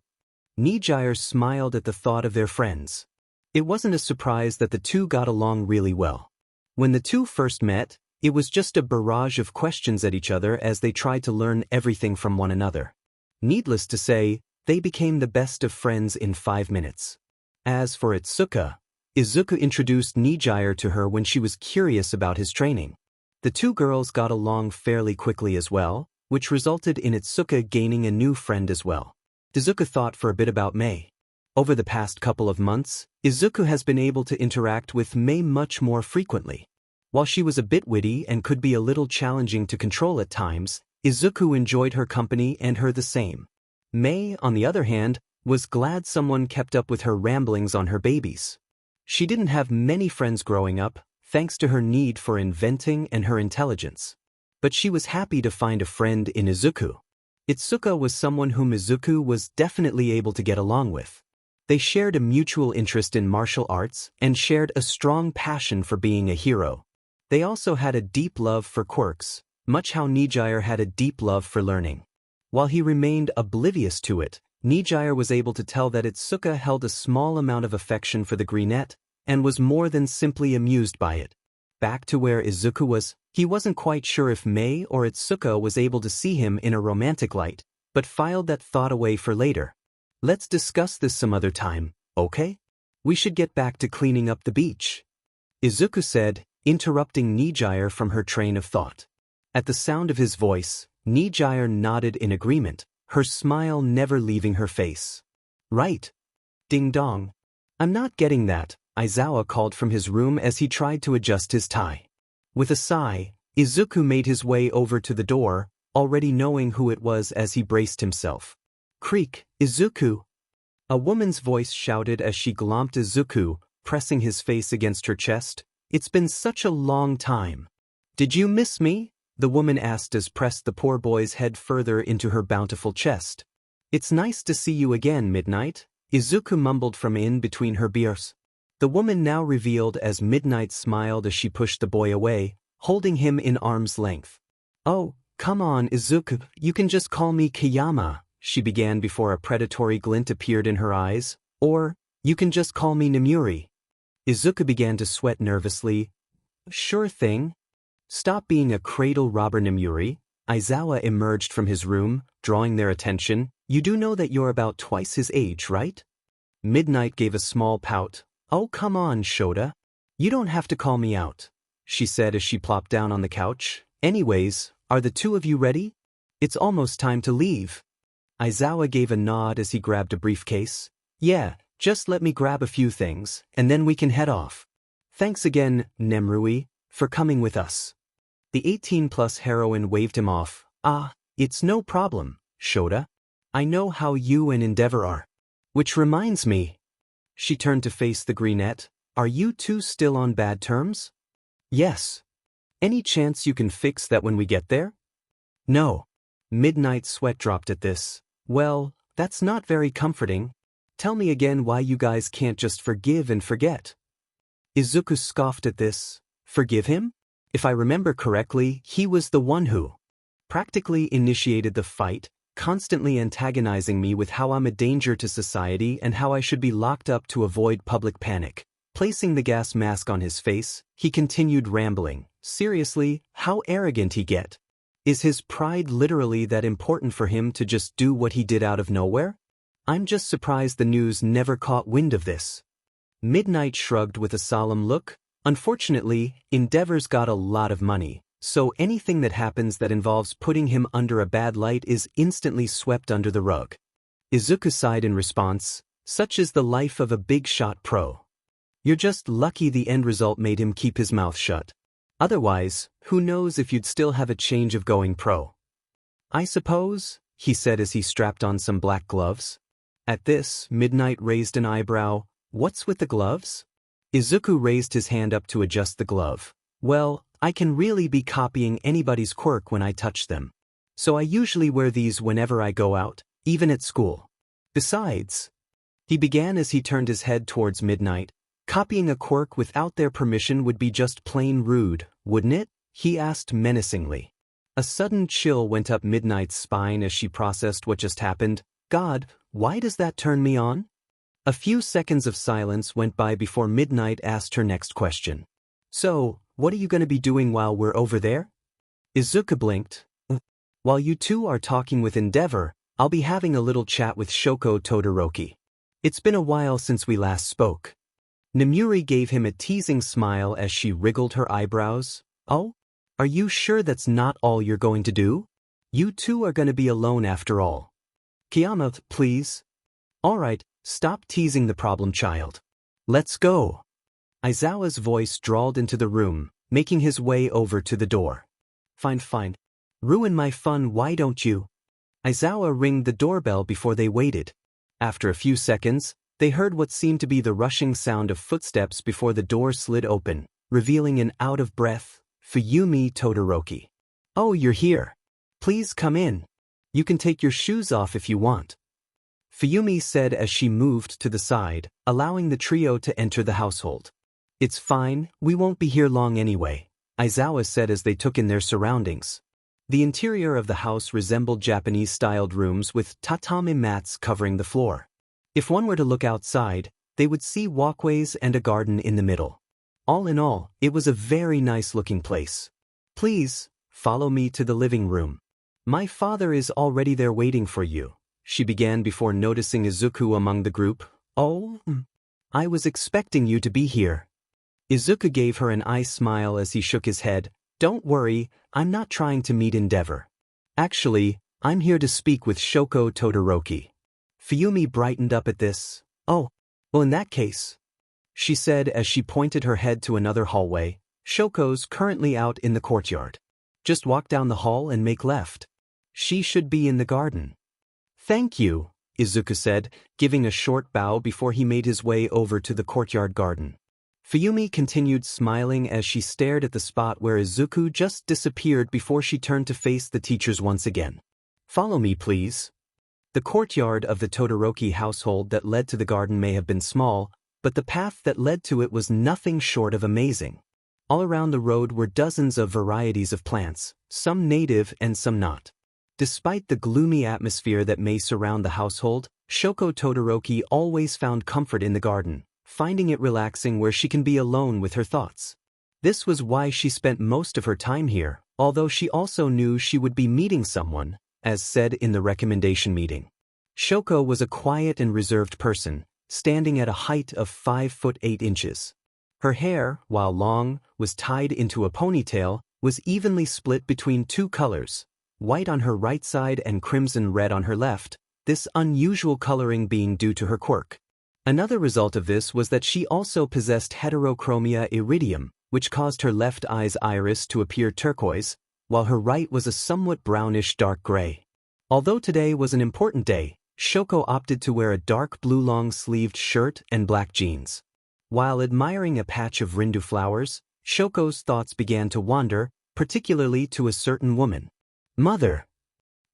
Nijire smiled at the thought of their friends. It wasn't a surprise that the 2 got along really well. When the 2 first met, it was just a barrage of questions at each other as they tried to learn everything from one another. Needless to say, they became the best of friends in 5 minutes. As for Itsuka, Izuku introduced Nijire to her when she was curious about his training. The 2 girls got along fairly quickly as well, which resulted in Itsuka gaining a new friend as well. Izuku thought for a bit about Mei. Over the past couple of months, Izuku has been able to interact with Mei much more frequently. While she was a bit witty and could be a little challenging to control at times, Izuku enjoyed her company and her the same. Mei, on the other hand, was glad someone kept up with her ramblings on her babies. She didn't have many friends growing up, thanks to her need for inventing and her intelligence. But she was happy to find a friend in Izuku. Itsuka was someone whom Izuku was definitely able to get along with. They shared a mutual interest in martial arts and shared a strong passion for being a hero. They also had a deep love for quirks, much how Nijire had a deep love for learning. While he remained oblivious to it, Nijire was able to tell that Itsuka held a small amount of affection for the greenette, and was more than simply amused by it. Back to where Izuku was, he wasn't quite sure if Mei or Itsuka was able to see him in a romantic light, but filed that thought away for later. Let's discuss this some other time, okay? We should get back to cleaning up the beach, Izuku said, interrupting Nijire from her train of thought. At the sound of his voice, Nijire nodded in agreement, her smile never leaving her face. Right. Ding dong. I'm not getting that, Aizawa called from his room as he tried to adjust his tie. With a sigh, Izuku made his way over to the door, already knowing who it was as he braced himself. Creak, Izuku! A woman's voice shouted as she glomped Izuku, pressing his face against her chest. It's been such a long time. Did you miss me? The woman asked as pressed the poor boy's head further into her bountiful chest. It's nice to see you again, Midnight, Izuku mumbled from in between her beers. The woman now revealed as Midnight smiled as she pushed the boy away, holding him in arm's length. Oh, come on, Izuku, you can just call me Kayama, she began before a predatory glint appeared in her eyes. Or, you can just call me Namuri. Izuku began to sweat nervously. Sure thing. Stop being a cradle robber, Namuri. Aizawa emerged from his room, drawing their attention. You do know that you're about twice his age, right? Midnight gave a small pout. Oh, come on, Shota. You don't have to call me out, she said as she plopped down on the couch. Anyways, are the two of you ready? It's almost time to leave. Aizawa gave a nod as he grabbed a briefcase. Yeah, just let me grab a few things, and then we can head off. Thanks again, Nemrui, for coming with us. The 18-plus heroine waved him off. Ah, it's no problem, Shota. I know how you and Endeavor are. Which reminds me. She turned to face the greenette. Are you two still on bad terms? Yes. Any chance you can fix that when we get there? No. Midnight's sweat dropped at this. Well, that's not very comforting. Tell me again why you guys can't just forgive and forget. Izuku scoffed at this. Forgive him? If I remember correctly, he was the one who practically initiated the fight, constantly antagonizing me with how I'm a danger to society and how I should be locked up to avoid public panic. Placing the gas mask on his face, he continued rambling. Seriously, how arrogant he get. Is his pride literally that important for him to just do what he did out of nowhere? I'm just surprised the news never caught wind of this. Midnight shrugged with a solemn look. Unfortunately, Endeavor's got a lot of money, so anything that happens that involves putting him under a bad light is instantly swept under the rug. Izuku sighed in response. Such is the life of a big-shot pro. You're just lucky the end result made him keep his mouth shut. Otherwise, who knows if you'd still have a change of going pro. I suppose, he said as he strapped on some black gloves. At this, Midnight raised an eyebrow. What's with the gloves? Izuku raised his hand up to adjust the glove. Well, I can really be copying anybody's quirk when I touch them. So I usually wear these whenever I go out, even at school. Besides, he began as he turned his head towards Midnight. Copying a quirk without their permission would be just plain rude, wouldn't it? He asked menacingly. A sudden chill went up Midnight's spine as she processed what just happened. God, why does that turn me on? A few seconds of silence went by before Midnight asked her next question. So, what are you going to be doing while we're over there? Izuku blinked. While you two are talking with Endeavor, I'll be having a little chat with Shoko Todoroki. It's been a while since we last spoke. Namuri gave him a teasing smile as she wriggled her eyebrows. Oh? Are you sure that's not all you're going to do? You two are going to be alone after all. Kiyama, please. All right, stop teasing the problem child. Let's go. Aizawa's voice drawled into the room, making his way over to the door. Fine. Ruin my fun, why don't you? Aizawa rang the doorbell before they waited. After a few seconds, they heard what seemed to be the rushing sound of footsteps before the door slid open, revealing an out-of-breath Fuyumi Todoroki. Oh, you're here. Please come in. You can take your shoes off if you want. Fuyumi said as she moved to the side, allowing the trio to enter the household. It's fine, we won't be here long anyway, Aizawa said as they took in their surroundings. The interior of the house resembled Japanese-styled rooms with tatami mats covering the floor. If one were to look outside, they would see walkways and a garden in the middle. All in all, it was a very nice-looking place. "Please, follow me to the living room. My father is already there waiting for you," she began before noticing Izuku among the group. "Oh, I was expecting you to be here." Izuku gave her an eye smile as he shook his head. "Don't worry, I'm not trying to meet Endeavor. Actually, I'm here to speak with Shoko Todoroki." Fuyumi brightened up at this. "Oh, well in that case," she said as she pointed her head to another hallway. "Shoko's currently out in the courtyard. Just walk down the hall and make left. She should be in the garden." "Thank you," Izuku said, giving a short bow before he made his way over to the courtyard garden. Fuyumi continued smiling as she stared at the spot where Izuku just disappeared before she turned to face the teachers once again. "Follow me, please." The courtyard of the Todoroki household that led to the garden may have been small, but the path that led to it was nothing short of amazing. All around the road were dozens of varieties of plants, some native and some not. Despite the gloomy atmosphere that may surround the household, Shoko Todoroki always found comfort in the garden, finding it relaxing where she can be alone with her thoughts. This was why she spent most of her time here, although she also knew she would be meeting someone, as said in the recommendation meeting. Shoko was a quiet and reserved person, standing at a height of 5'8". Her hair, while long, was tied into a ponytail, was evenly split between two colors, white on her right side and crimson red on her left, this unusual coloring being due to her quirk. Another result of this was that she also possessed heterochromia iridium, which caused her left eye's iris to appear turquoise, while her right was a somewhat brownish dark gray. Although today was an important day, Shoko opted to wear a dark blue long-sleeved shirt and black jeans. While admiring a patch of rindu flowers, Shoko's thoughts began to wander, particularly to a certain woman. Mother.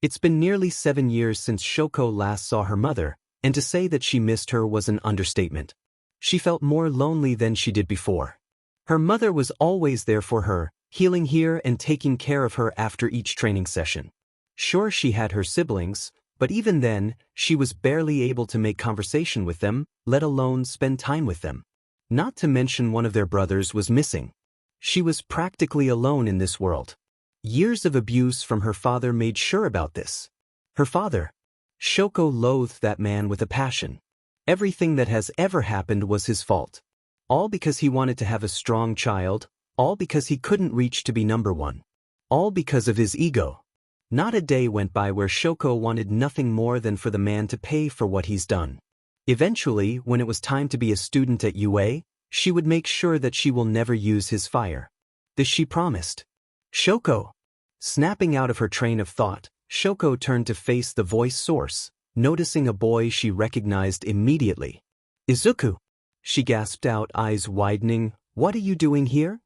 It's been nearly 7 years since Shoko last saw her mother, and to say that she missed her was an understatement. She felt more lonely than she did before. Her mother was always there for her, healing here and taking care of her after each training session. Sure, she had her siblings, but even then, she was barely able to make conversation with them, let alone spend time with them. Not to mention one of their brothers was missing. She was practically alone in this world. Years of abuse from her father made sure about this. Her father. Shoko loathed that man with a passion. Everything that has ever happened was his fault. All because he wanted to have a strong child, all because he couldn't reach to be number one. All because of his ego. Not a day went by where Shoko wanted nothing more than for the man to pay for what he's done. Eventually, when it was time to be a student at UA, she would make sure that she will never use his fire. This she promised. Shoko. Snapping out of her train of thought, Shoko turned to face the voice source, noticing a boy she recognized immediately. Izuku. She gasped out, eyes widening. What are you doing here?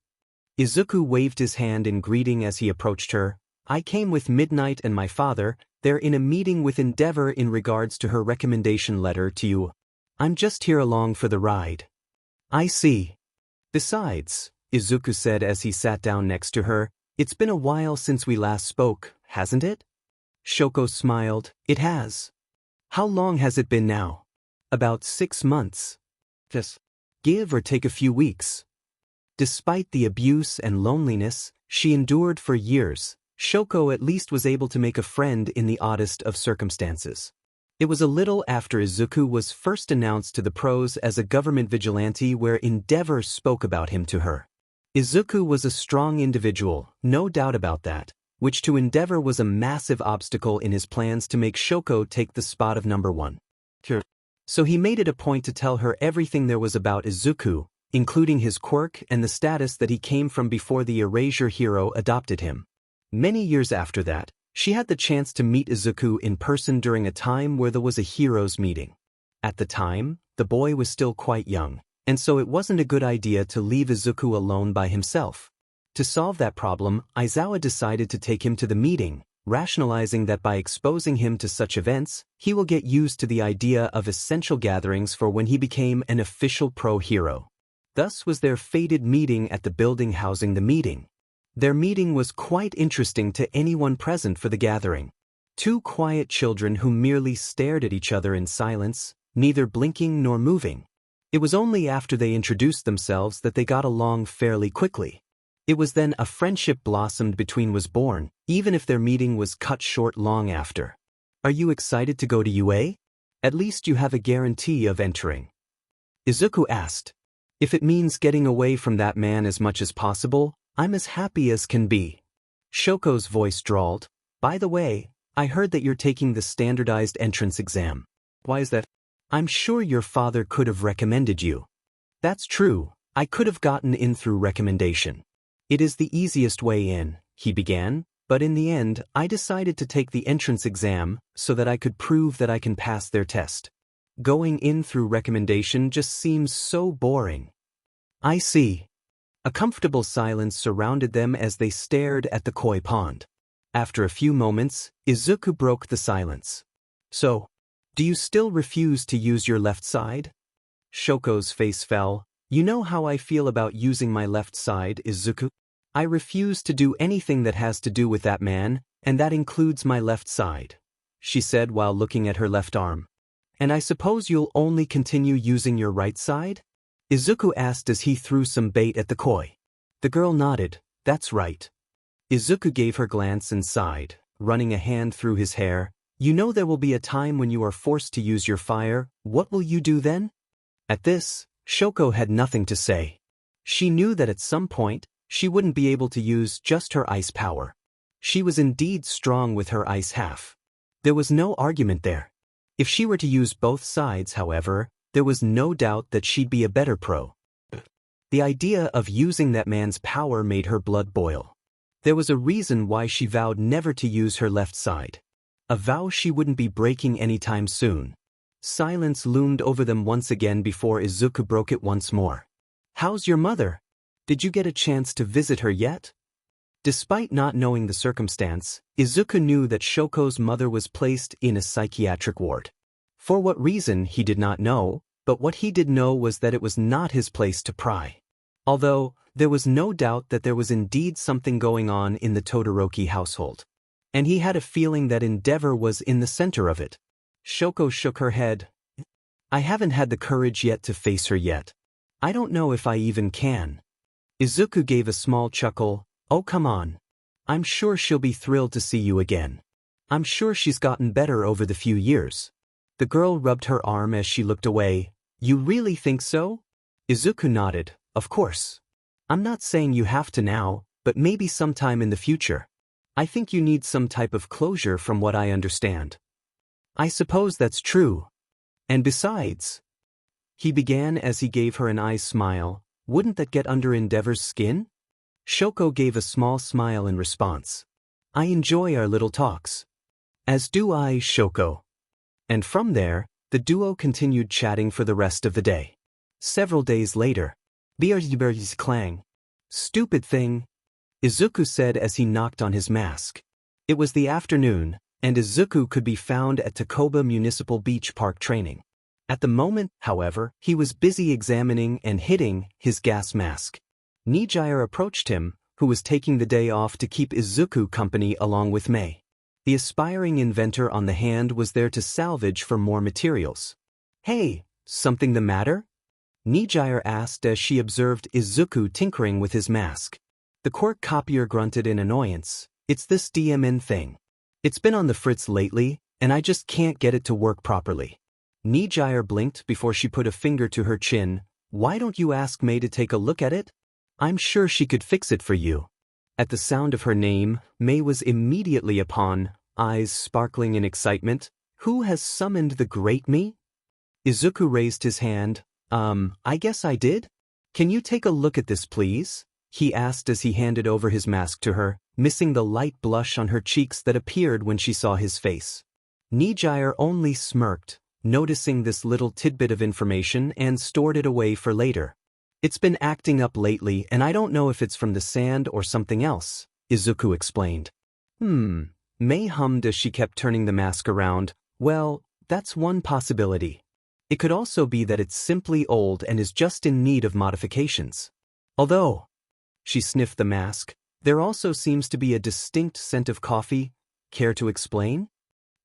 Izuku waved his hand in greeting as he approached her. I came with Midnight and my father. They're in a meeting with Endeavor in regards to her recommendation letter to you. I'm just here along for the ride. I see. Besides, Izuku said as he sat down next to her, it's been a while since we last spoke, hasn't it? Shoko smiled. It has. How long has it been now? About 6 months. Just give or take a few weeks. Despite the abuse and loneliness she endured for years, Shoko at least was able to make a friend in the oddest of circumstances. It was a little after Izuku was first announced to the pros as a government vigilante where Endeavor spoke about him to her. Izuku was a strong individual, no doubt about that, which to Endeavor was a massive obstacle in his plans to make Shoko take the spot of number one. So he made it a point to tell her everything there was about Izuku, including his quirk and the status that he came from before the Erasure hero adopted him. Many years after that, she had the chance to meet Izuku in person during a time where there was a heroes meeting. At the time, the boy was still quite young, and so it wasn't a good idea to leave Izuku alone by himself. To solve that problem, Aizawa decided to take him to the meeting, rationalizing that by exposing him to such events, he will get used to the idea of essential gatherings for when he became an official pro hero. Thus was their fated meeting at the building housing the meeting. Their meeting was quite interesting to anyone present for the gathering. Two quiet children who merely stared at each other in silence, neither blinking nor moving. It was only after they introduced themselves that they got along fairly quickly. It was then a friendship blossomed between was born, even if their meeting was cut short long after. Are you excited to go to UA? At least you have a guarantee of entering. Izuku asked. If it means getting away from that man as much as possible, I'm as happy as can be. Shoko's voice drawled. By the way, I heard that you're taking the standardized entrance exam. Why is that? I'm sure your father could have recommended you. That's true, I could have gotten in through recommendation. It is the easiest way in, he began, but in the end, I decided to take the entrance exam so that I could prove that I can pass their test. Going in through recommendation just seems so boring. I see. A comfortable silence surrounded them as they stared at the koi pond. After a few moments, Izuku broke the silence. So, do you still refuse to use your left side? Shoko's face fell. You know how I feel about using my left side, Izuku? I refuse to do anything that has to do with that man, and that includes my left side, she said while looking at her left arm. And I suppose you'll only continue using your right side? Izuku asked as he threw some bait at the koi. The girl nodded. That's right. Izuku gave her glance and sighed, running a hand through his hair. You know there will be a time when you are forced to use your fire, what will you do then? At this, Shoko had nothing to say. She knew that at some point, she wouldn't be able to use just her ice power. She was indeed strong with her ice half. There was no argument there. If she were to use both sides, however, there was no doubt that she'd be a better pro. The idea of using that man's power made her blood boil. There was a reason why she vowed never to use her left side. A vow she wouldn't be breaking anytime soon. Silence loomed over them once again before Izuku broke it once more. How's your mother? Did you get a chance to visit her yet? Despite not knowing the circumstance, Izuku knew that Shoko's mother was placed in a psychiatric ward. For what reason he did not know, but what he did know was that it was not his place to pry. Although, there was no doubt that there was indeed something going on in the Todoroki household. And he had a feeling that Endeavor was in the center of it. Shoko shook her head. I haven't had the courage yet to face her yet. I don't know if I even can. Izuku gave a small chuckle. Oh come on. I'm sure she'll be thrilled to see you again. I'm sure she's gotten better over the few years. The girl rubbed her arm as she looked away. You really think so? Izuku nodded. Of course. I'm not saying you have to now, but maybe sometime in the future. I think you need some type of closure from what I understand. I suppose that's true. And besides, he began as he gave her an eyes smile, wouldn't that get under Endeavor's skin? Shoko gave a small smile in response. I enjoy our little talks. As do I, Shoko. And from there, the duo continued chatting for the rest of the day. Several days later, Beer's clang. Stupid thing, Izuku said as he knocked on his mask. It was the afternoon, and Izuku could be found at Takoba Municipal Beach Park training. At the moment, however, he was busy examining and hitting his gas mask. Nijire approached him, who was taking the day off to keep Izuku company along with Mei. The aspiring inventor on the hand was there to salvage for more materials. Hey, something the matter? Nijire asked as she observed Izuku tinkering with his mask. The Quirk copier grunted in annoyance. It's this DMN thing. It's been on the fritz lately, and I just can't get it to work properly. Nijire blinked before she put a finger to her chin. Why don't you ask Mei to take a look at it? I'm sure she could fix it for you. At the sound of her name, Mei was immediately upon, eyes sparkling in excitement. Who has summoned the great me? Izuku raised his hand. I guess I did? Can you take a look at this, please? He asked as he handed over his mask to her, missing the light blush on her cheeks that appeared when she saw his face. Nijire only smirked, noticing this little tidbit of information, and stored it away for later. It's been acting up lately, and I don't know if it's from the sand or something else, Izuku explained. Mei hummed as she kept turning the mask around. Well, that's one possibility. It could also be that it's simply old and is just in need of modifications. Although, she sniffed the mask, There also seems to be a distinct scent of coffee. Care to explain?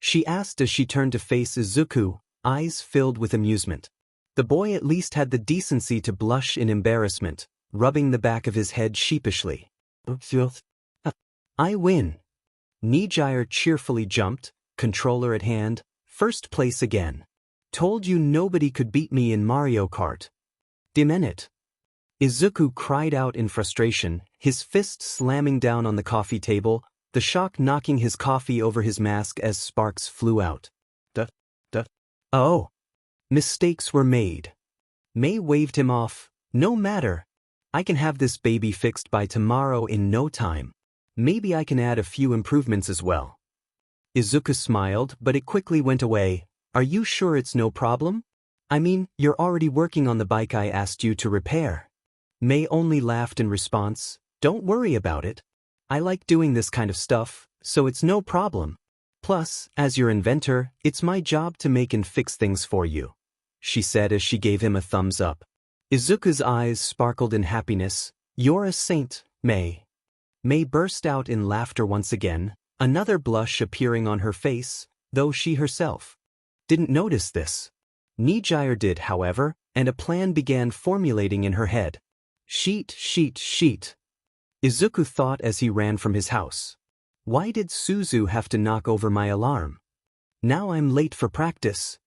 She asked as she turned to face Izuku, eyes filled with amusement. The boy at least had the decency to blush in embarrassment, rubbing the back of his head sheepishly. I win. Nijire cheerfully jumped, controller at hand, first place again. Told you nobody could beat me in Mario Kart. Damn it. Izuku cried out in frustration, his fist slamming down on the coffee table, the shock knocking his coffee over his mask as sparks flew out. Oh. Mistakes were made. Mei waved him off. No matter. I can have this baby fixed by tomorrow in no time. Maybe I can add a few improvements as well. Izuku smiled, but it quickly went away. Are you sure it's no problem? I mean, you're already working on the bike I asked you to repair. Mei only laughed in response. Don't worry about it. I like doing this kind of stuff, so it's no problem. Plus, as your inventor, it's my job to make and fix things for you, she said as she gave him a thumbs up. Izuku's eyes sparkled in happiness. You're a saint, Mei. Mei burst out in laughter once again, another blush appearing on her face, though she herself didn't notice this. Nijire did, however, and a plan began formulating in her head. Sheet. Izuku thought as he ran from his house. Why did Suzu have to knock over my alarm? Now I'm late for practice.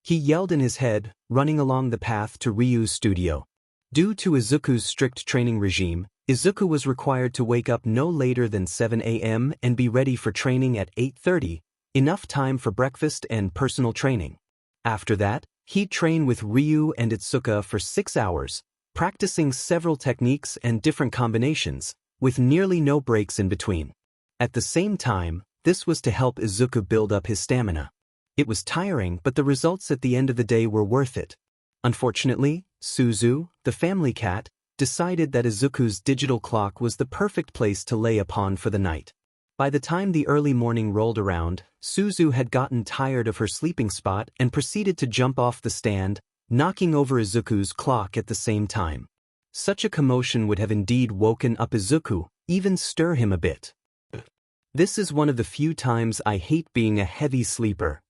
He yelled in his head, running along the path to Ryu's studio. Due to Izuku's strict training regime, Izuku was required to wake up no later than 7 a.m. and be ready for training at 8:30, enough time for breakfast and personal training. After that, he'd train with Ryu and Itsuka for 6 hours, practicing several techniques and different combinations, with nearly no breaks in between. At the same time, this was to help Izuku build up his stamina. It was tiring, but the results at the end of the day were worth it. Unfortunately, Suzu, the family cat, decided that Izuku's digital clock was the perfect place to lay upon for the night. By the time the early morning rolled around, Suzu had gotten tired of her sleeping spot and proceeded to jump off the stand, knocking over Izuku's clock at the same time. Such a commotion would have indeed woken up Izuku, even stir him a bit. This is one of the few times I hate being a heavy sleeper.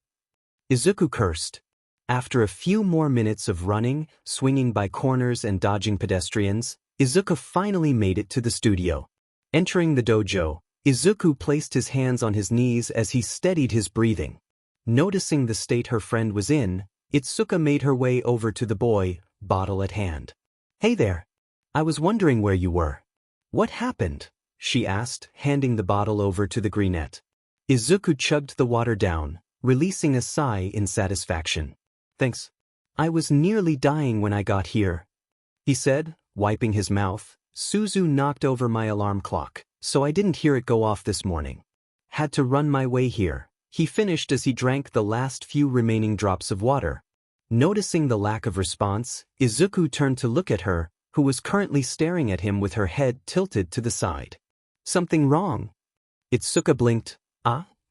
Izuku cursed. After a few more minutes of running, swinging by corners and dodging pedestrians, Izuku finally made it to the studio. Entering the dojo, Izuku placed his hands on his knees as he steadied his breathing. Noticing the state her friend was in, Itsuka made her way over to the boy, bottle at hand. Hey there. I was wondering where you were. What happened? She asked, handing the bottle over to the greenette. Izuku chugged the water down, releasing a sigh in satisfaction. Thanks. I was nearly dying when I got here, he said, wiping his mouth. Suzu knocked over my alarm clock, so I didn't hear it go off this morning. Had to run my way here, he finished as he drank the last few remaining drops of water. Noticing the lack of response, Izuku turned to look at her, who was currently staring at him with her head tilted to the side. Something wrong? Itsuka blinked.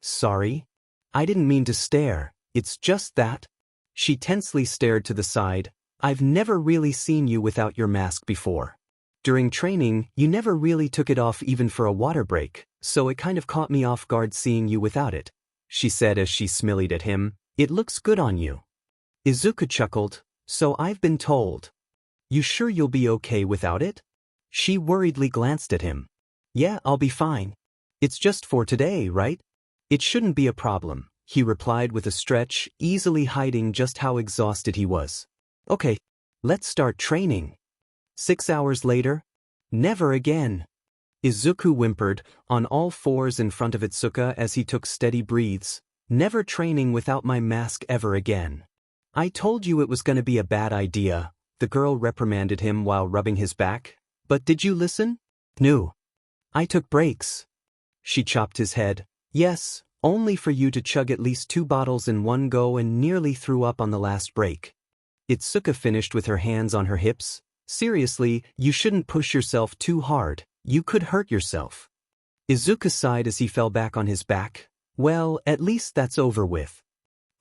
Sorry. I didn't mean to stare, it's just that. She tensely stared to the side. I've never really seen you without your mask before. During training, you never really took it off even for a water break, so it kind of caught me off guard seeing you without it, she said as she smiled at him. It looks good on you. Izuku chuckled. So I've been told. You sure you'll be okay without it? She worriedly glanced at him. Yeah, I'll be fine. It's just for today, right? It shouldn't be a problem, he replied with a stretch, easily hiding just how exhausted he was. Okay, let's start training. 6 hours later? Never again. Izuku whimpered, on all fours in front of Itsuka as he took steady breaths. Never training without my mask ever again. I told you it was going to be a bad idea, the girl reprimanded him while rubbing his back. But did you listen? No. I took breaks. She chopped his head. Yes, only for you to chug at least 2 bottles in one go and nearly threw up on the last break. Itsuka finished with her hands on her hips. Seriously, you shouldn't push yourself too hard, you could hurt yourself. Izuku sighed as he fell back on his back. Well, at least that's over with.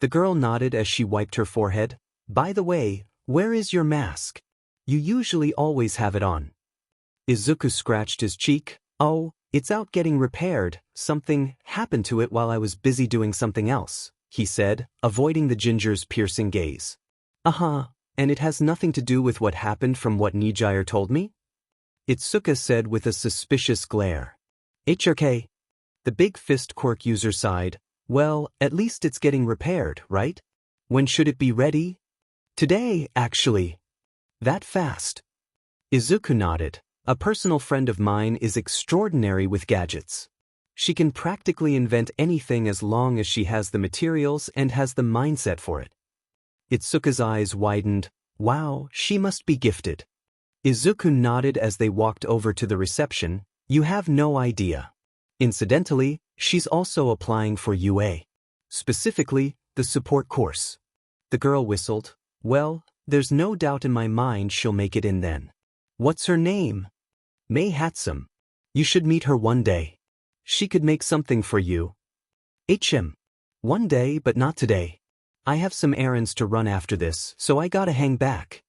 The girl nodded as she wiped her forehead. By the way, where is your mask? You usually always have it on. Izuku scratched his cheek. Oh, it's out getting repaired. Something happened to it while I was busy doing something else, he said, avoiding the ginger's piercing gaze. Uh-huh, and it has nothing to do with what happened from what Nijire told me? Itsuka said with a suspicious glare. HRK. The big fist Quirk user sighed. Well, at least it's getting repaired, right? When should it be ready? Today, actually. That fast? Izuku nodded. A personal friend of mine is extraordinary with gadgets. She can practically invent anything as long as she has the materials and has the mindset for it. Itsuka's eyes widened. Wow, she must be gifted. Izuku nodded as they walked over to the reception. You have no idea. Incidentally, she's also applying for UA. Specifically, the support course. The girl whistled. Well, there's no doubt in my mind she'll make it in then. What's her name? Mei Hatsum. You should meet her one day. She could make something for you. One day, but not today. I have some errands to run after this, so I gotta hang back.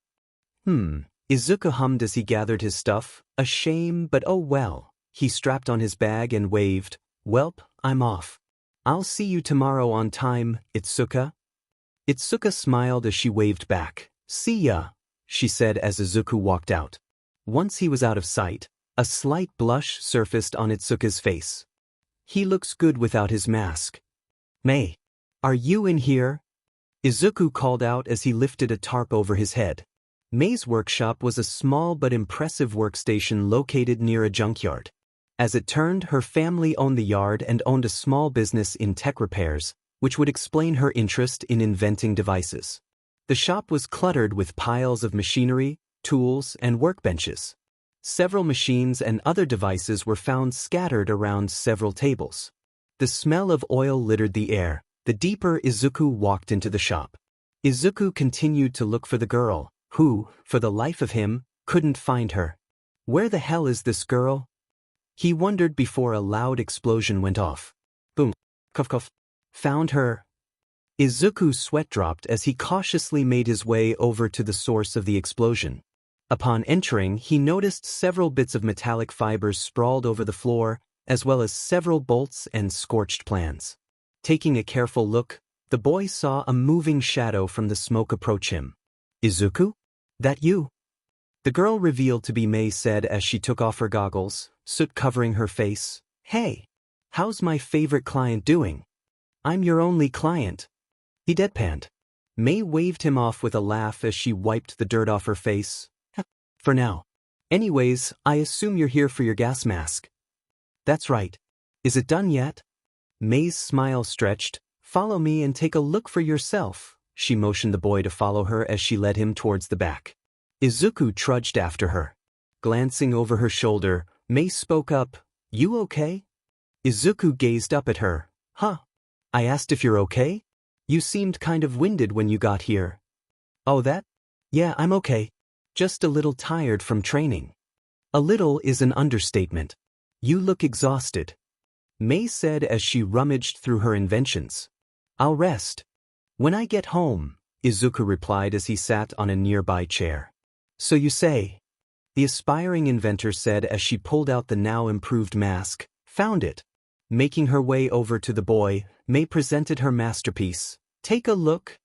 Izuku hummed as he gathered his stuff. A shame, but oh well. He strapped on his bag and waved. Welp, I'm off. I'll see you tomorrow on time, Itsuka. Itsuka smiled as she waved back. See ya, she said as Izuku walked out. Once he was out of sight, a slight blush surfaced on Itsuka's face. He looks good without his mask. Mei, are you in here? Izuku called out as he lifted a tarp over his head. Mei's workshop was a small but impressive workstation located near a junkyard. As it turned, her family owned the yard and owned a small business in tech repairs, which would explain her interest in inventing devices. The shop was cluttered with piles of machinery, tools, and workbenches. Several machines and other devices were found scattered around several tables. The smell of oil littered the air. The deeper Izuku walked into the shop. Izuku continued to look for the girl, who, for the life of him, couldn't find her. Where the hell is this girl? He wondered before a loud explosion went off. Boom. Cuff cuff. Found her. Izuku's sweat dropped as he cautiously made his way over to the source of the explosion. Upon entering, he noticed several bits of metallic fibers sprawled over the floor, as well as several bolts and scorched plans. Taking a careful look, the boy saw a moving shadow from the smoke approach him. Izuku? That you? The girl revealed to be Mei said as she took off her goggles, soot covering her face. Hey, how's my favorite client doing? I'm your only client. He deadpanned. Mei waved him off with a laugh as she wiped the dirt off her face. For now. Anyways, I assume you're here for your gas mask. That's right. Is it done yet? Mei's smile stretched. Follow me and take a look for yourself. She motioned the boy to follow her as she led him towards the back. Izuku trudged after her. Glancing over her shoulder, Mei spoke up. You okay? Izuku gazed up at her. Huh? I asked if you're okay? You seemed kind of winded when you got here. Oh that? Yeah, I'm okay. Just a little tired from training. A little is an understatement. You look exhausted. Mei said as she rummaged through her inventions. I'll rest. When I get home, Izuku replied as he sat on a nearby chair. So you say? The aspiring inventor said as she pulled out the now improved mask. Found it. Making her way over to the boy, Mei presented her masterpiece. Take a look.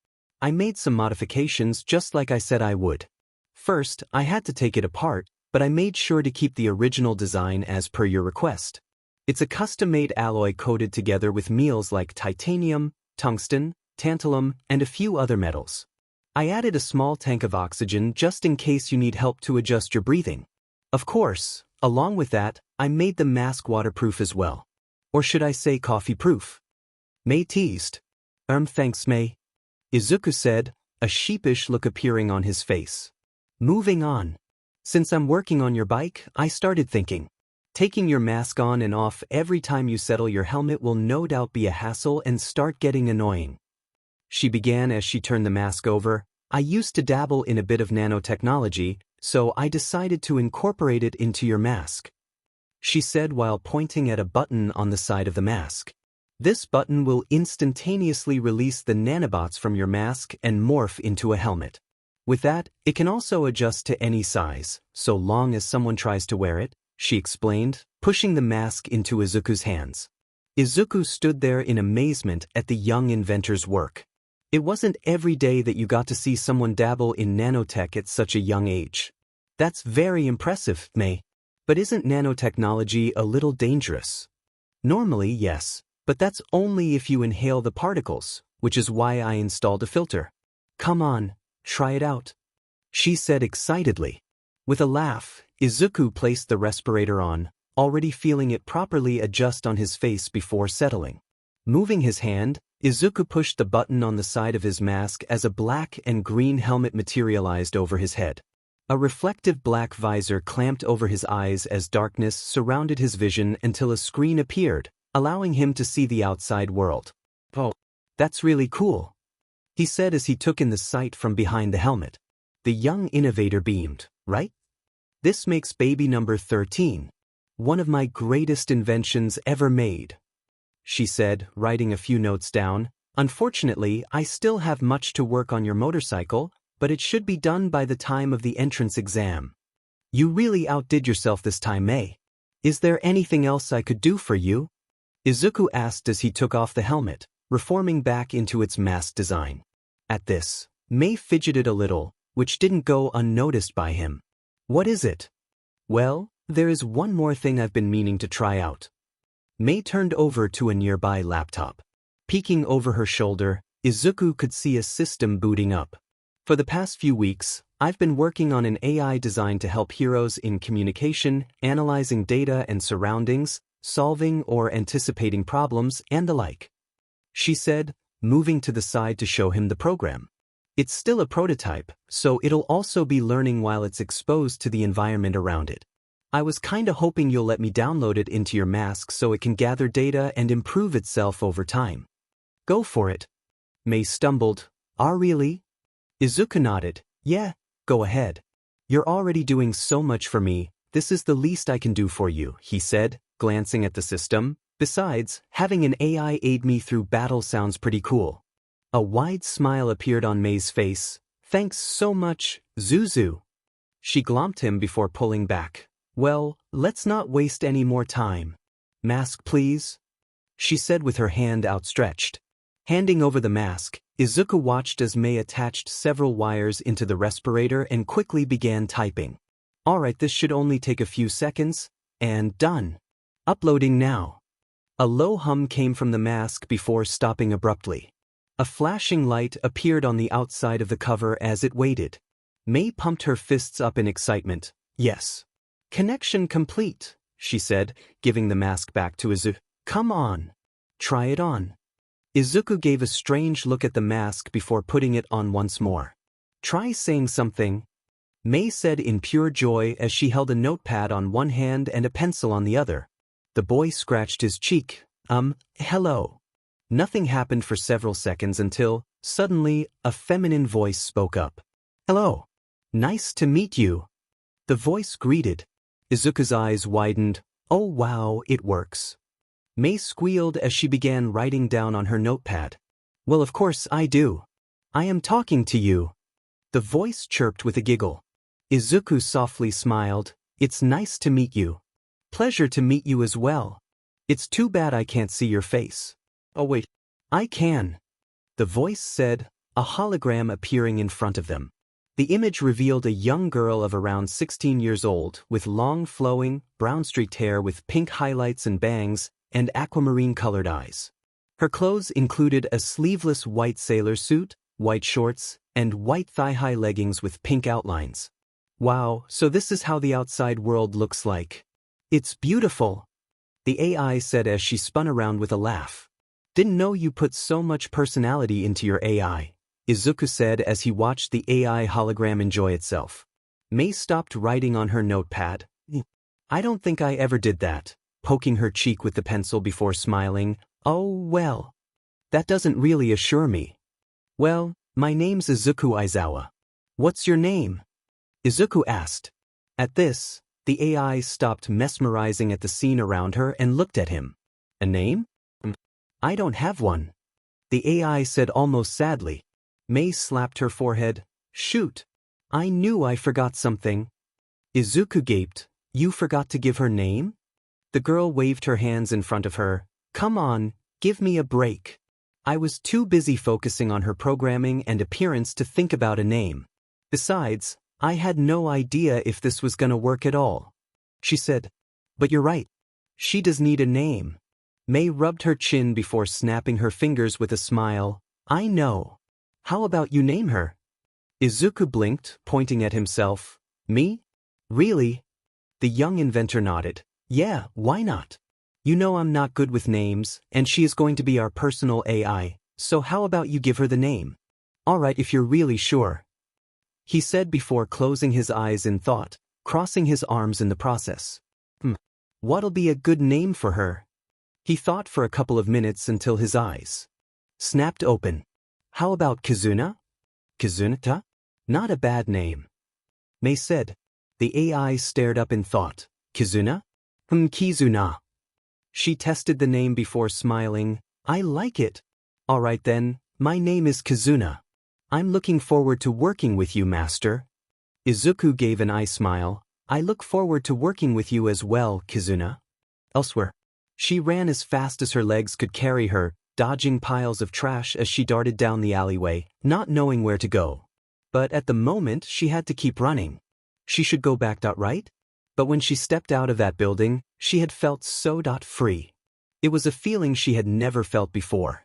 I made some modifications just like I said I would. First, I had to take it apart, but I made sure to keep the original design as per your request. It's a custom-made alloy coated together with meals like titanium, tungsten, tantalum, and a few other metals. I added a small tank of oxygen just in case you need help to adjust your breathing. Of course, along with that, I made the mask waterproof as well. Or should I say coffee-proof? Mei teased. Thanks, Mei. Izuku said, a sheepish look appearing on his face. Moving on. Since I'm working on your bike, I started thinking. Taking your mask on and off every time you settle your helmet will no doubt be a hassle and start getting annoying. She began as she turned the mask over. I used to dabble in a bit of nanotechnology, so I decided to incorporate it into your mask. She said while pointing at a button on the side of the mask. This button will instantaneously release the nanobots from your mask and morph into a helmet. With that, it can also adjust to any size, so long as someone tries to wear it. she explained, pushing the mask into Izuku's hands. Izuku stood there in amazement at the young inventor's work. It wasn't every day that you got to see someone dabble in nanotech at such a young age. That's very impressive, Mei. But isn't nanotechnology a little dangerous? Normally, yes, but that's only if you inhale the particles, which is why I installed a filter. Come on, try it out, she said excitedly. With a laugh, Izuku placed the respirator on, already feeling it properly adjust on his face before settling. Moving his hand, Izuku pushed the button on the side of his mask as a black and green helmet materialized over his head. A reflective black visor clamped over his eyes as darkness surrounded his vision until a screen appeared, allowing him to see the outside world. Oh, that's really cool, he said as he took in the sight from behind the helmet. The young innovator beamed, right? This makes baby number 13. One of my greatest inventions ever made, she said, writing a few notes down. Unfortunately, I still have much to work on your motorcycle, but it should be done by the time of the entrance exam. You really outdid yourself this time, Mei. Is there anything else I could do for you? Izuku asked as he took off the helmet, reforming back into its mask design. At this, Mei fidgeted a little, which didn't go unnoticed by him. What is it? Well, there is one more thing I've been meaning to try out. Mei turned over to a nearby laptop. Peeking over her shoulder, Izuku could see a system booting up. For the past few weeks, I've been working on an AI designed to help heroes in communication, analyzing data and surroundings, solving or anticipating problems, and the like, she said, moving to the side to show him the program. It's still a prototype, so it'll also be learning while it's exposed to the environment around it. I was kinda hoping you'll let me download it into your mask so it can gather data and improve itself over time. Go for it. Mei stumbled. Really? Izuku nodded. Yeah, go ahead. You're already doing so much for me, this is the least I can do for you, he said, glancing at the system. Besides, having an AI aid me through battle sounds pretty cool. A wide smile appeared on Mei's face. Thanks so much, Zuzu. She glomped him before pulling back. Well, let's not waste any more time. Mask, please, she said with her hand outstretched. Handing over the mask, Izuku watched as Mei attached several wires into the respirator and quickly began typing. Alright, this should only take a few seconds, and done. Uploading now. A low hum came from the mask before stopping abruptly. A flashing light appeared on the outside of the cover as it waited. Mei pumped her fists up in excitement. Yes. Connection complete, she said, giving the mask back to Izuku. Come on. Try it on. Izuku gave a strange look at the mask before putting it on once more. Try saying something, Mei said in pure joy as she held a notepad on one hand and a pencil on the other. The boy scratched his cheek. Hello. Nothing happened for several seconds until, suddenly, a feminine voice spoke up. Hello. Nice to meet you. The voice greeted. Izuku's eyes widened. Oh wow, it works. Mei squealed as she began writing down on her notepad. Well, of course I do. I am talking to you. The voice chirped with a giggle. Izuku softly smiled. It's nice to meet you. Pleasure to meet you as well. It's too bad I can't see your face. Oh wait, I can. The voice said, a hologram appearing in front of them. The image revealed a young girl of around 16 years old with long flowing, brown-streaked hair with pink highlights and bangs, and aquamarine-colored eyes. Her clothes included a sleeveless white sailor suit, white shorts, and white thigh-high leggings with pink outlines. Wow, so this is how the outside world looks like. It's beautiful, the AI said as she spun around with a laugh. Didn't know you put so much personality into your AI, Izuku said as he watched the AI hologram enjoy itself. Mei stopped writing on her notepad. I don't think I ever did that, poking her cheek with the pencil before smiling. Oh well. That doesn't really assure me. Well, my name's Izuku Aizawa. What's your name? Izuku asked. At this, the AI stopped mesmerizing at the scene around her and looked at him. A name? I don't have one. The AI said almost sadly. Mei slapped her forehead. Shoot. I knew I forgot something. Izuku gaped. You forgot to give her name? The girl waved her hands in front of her. Come on, give me a break. I was too busy focusing on her programming and appearance to think about a name. Besides, I had no idea if this was gonna work at all. She said, but you're right. She does need a name. Mei rubbed her chin before snapping her fingers with a smile. I know. How about you name her? Izuku blinked, pointing at himself. Me? Really? The young inventor nodded. Yeah, why not? You know I'm not good with names, and she is going to be our personal AI, so how about you give her the name? Alright, if you're really sure. He said before closing his eyes in thought, crossing his arms in the process. What'll be a good name for her? He thought for a couple of minutes until his eyes snapped open. How about Kizuna? Kizunata? Not a bad name. Mei said. The AI stared up in thought. Kizuna? Kizuna. She tested the name before smiling. I like it. Alright then, my name is Kizuna. I'm looking forward to working with you, master. Izuku gave an eye smile. I look forward to working with you as well, Kizuna. Elsewhere. She ran as fast as her legs could carry her, dodging piles of trash as she darted down the alleyway, not knowing where to go. But at the moment she had to keep running. She should go back, right? But when she stepped out of that building, she had felt so free. It was a feeling she had never felt before.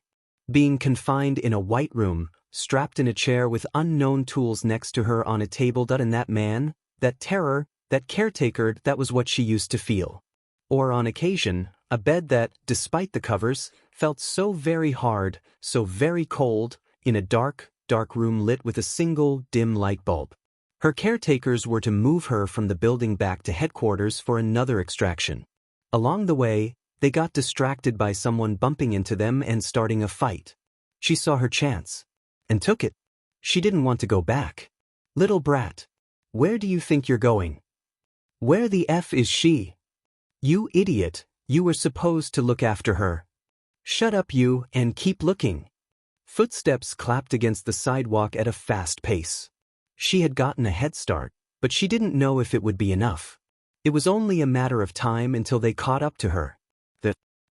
Being confined in a white room, strapped in a chair with unknown tools next to her on a table, and that man, that terror, that caretaker, that was what she used to feel. Or on occasion, a bed that, despite the covers, felt so very hard, so very cold, in a dark, dark room lit with a single, dim light bulb. Her caretakers were to move her from the building back to headquarters for another extraction. Along the way, they got distracted by someone bumping into them and starting a fight. She saw her chance. And took it. She didn't want to go back. Little brat. Where do you think you're going? Where the F is she? You idiot, you were supposed to look after her. Shut up you and keep looking. Footsteps clapped against the sidewalk at a fast pace. She had gotten a head start, but she didn't know if it would be enough. It was only a matter of time until they caught up to her.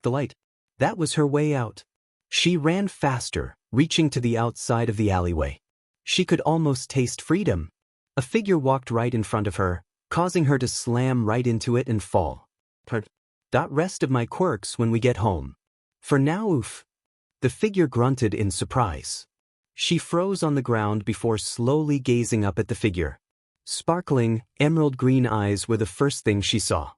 The light. That was her way out. She ran faster, reaching to the outside of the alleyway. She could almost taste freedom. A figure walked right in front of her, causing her to slam right into it and fall. Rest of my quirks when we get home. For now, oof. The figure grunted in surprise. She froze on the ground before slowly gazing up at the figure. Sparkling, emerald green eyes were the first thing she saw.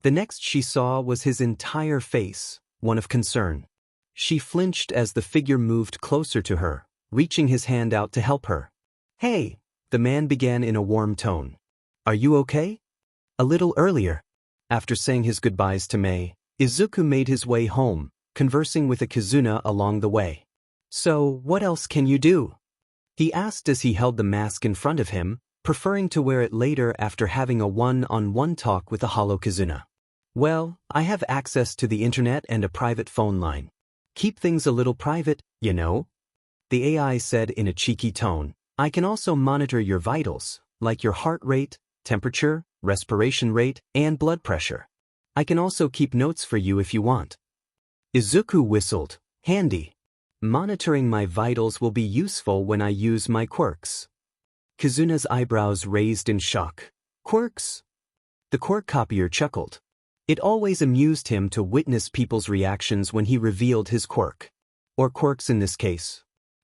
The next she saw was his entire face, one of concern. She flinched as the figure moved closer to her, reaching his hand out to help her. Hey, the man began in a warm tone. Are you okay? A little earlier. After saying his goodbyes to Mei, Izuku made his way home, conversing with a Kizuna along the way. So, what else can you do? He asked as he held the mask in front of him, preferring to wear it later after having a one-on-one talk with a hollow Kizuna. Well, I have access to the internet and a private phone line. Keep things a little private, you know? The AI said in a cheeky tone. I can also monitor your vitals, like your heart rate, temperature, respiration rate, and blood pressure. I can also keep notes for you if you want. Izuku whistled. Handy. Monitoring my vitals will be useful when I use my quirks. Kizuna's eyebrows raised in shock. Quirks? The quirk copier chuckled. It always amused him to witness people's reactions when he revealed his quirk. Or quirks in this case.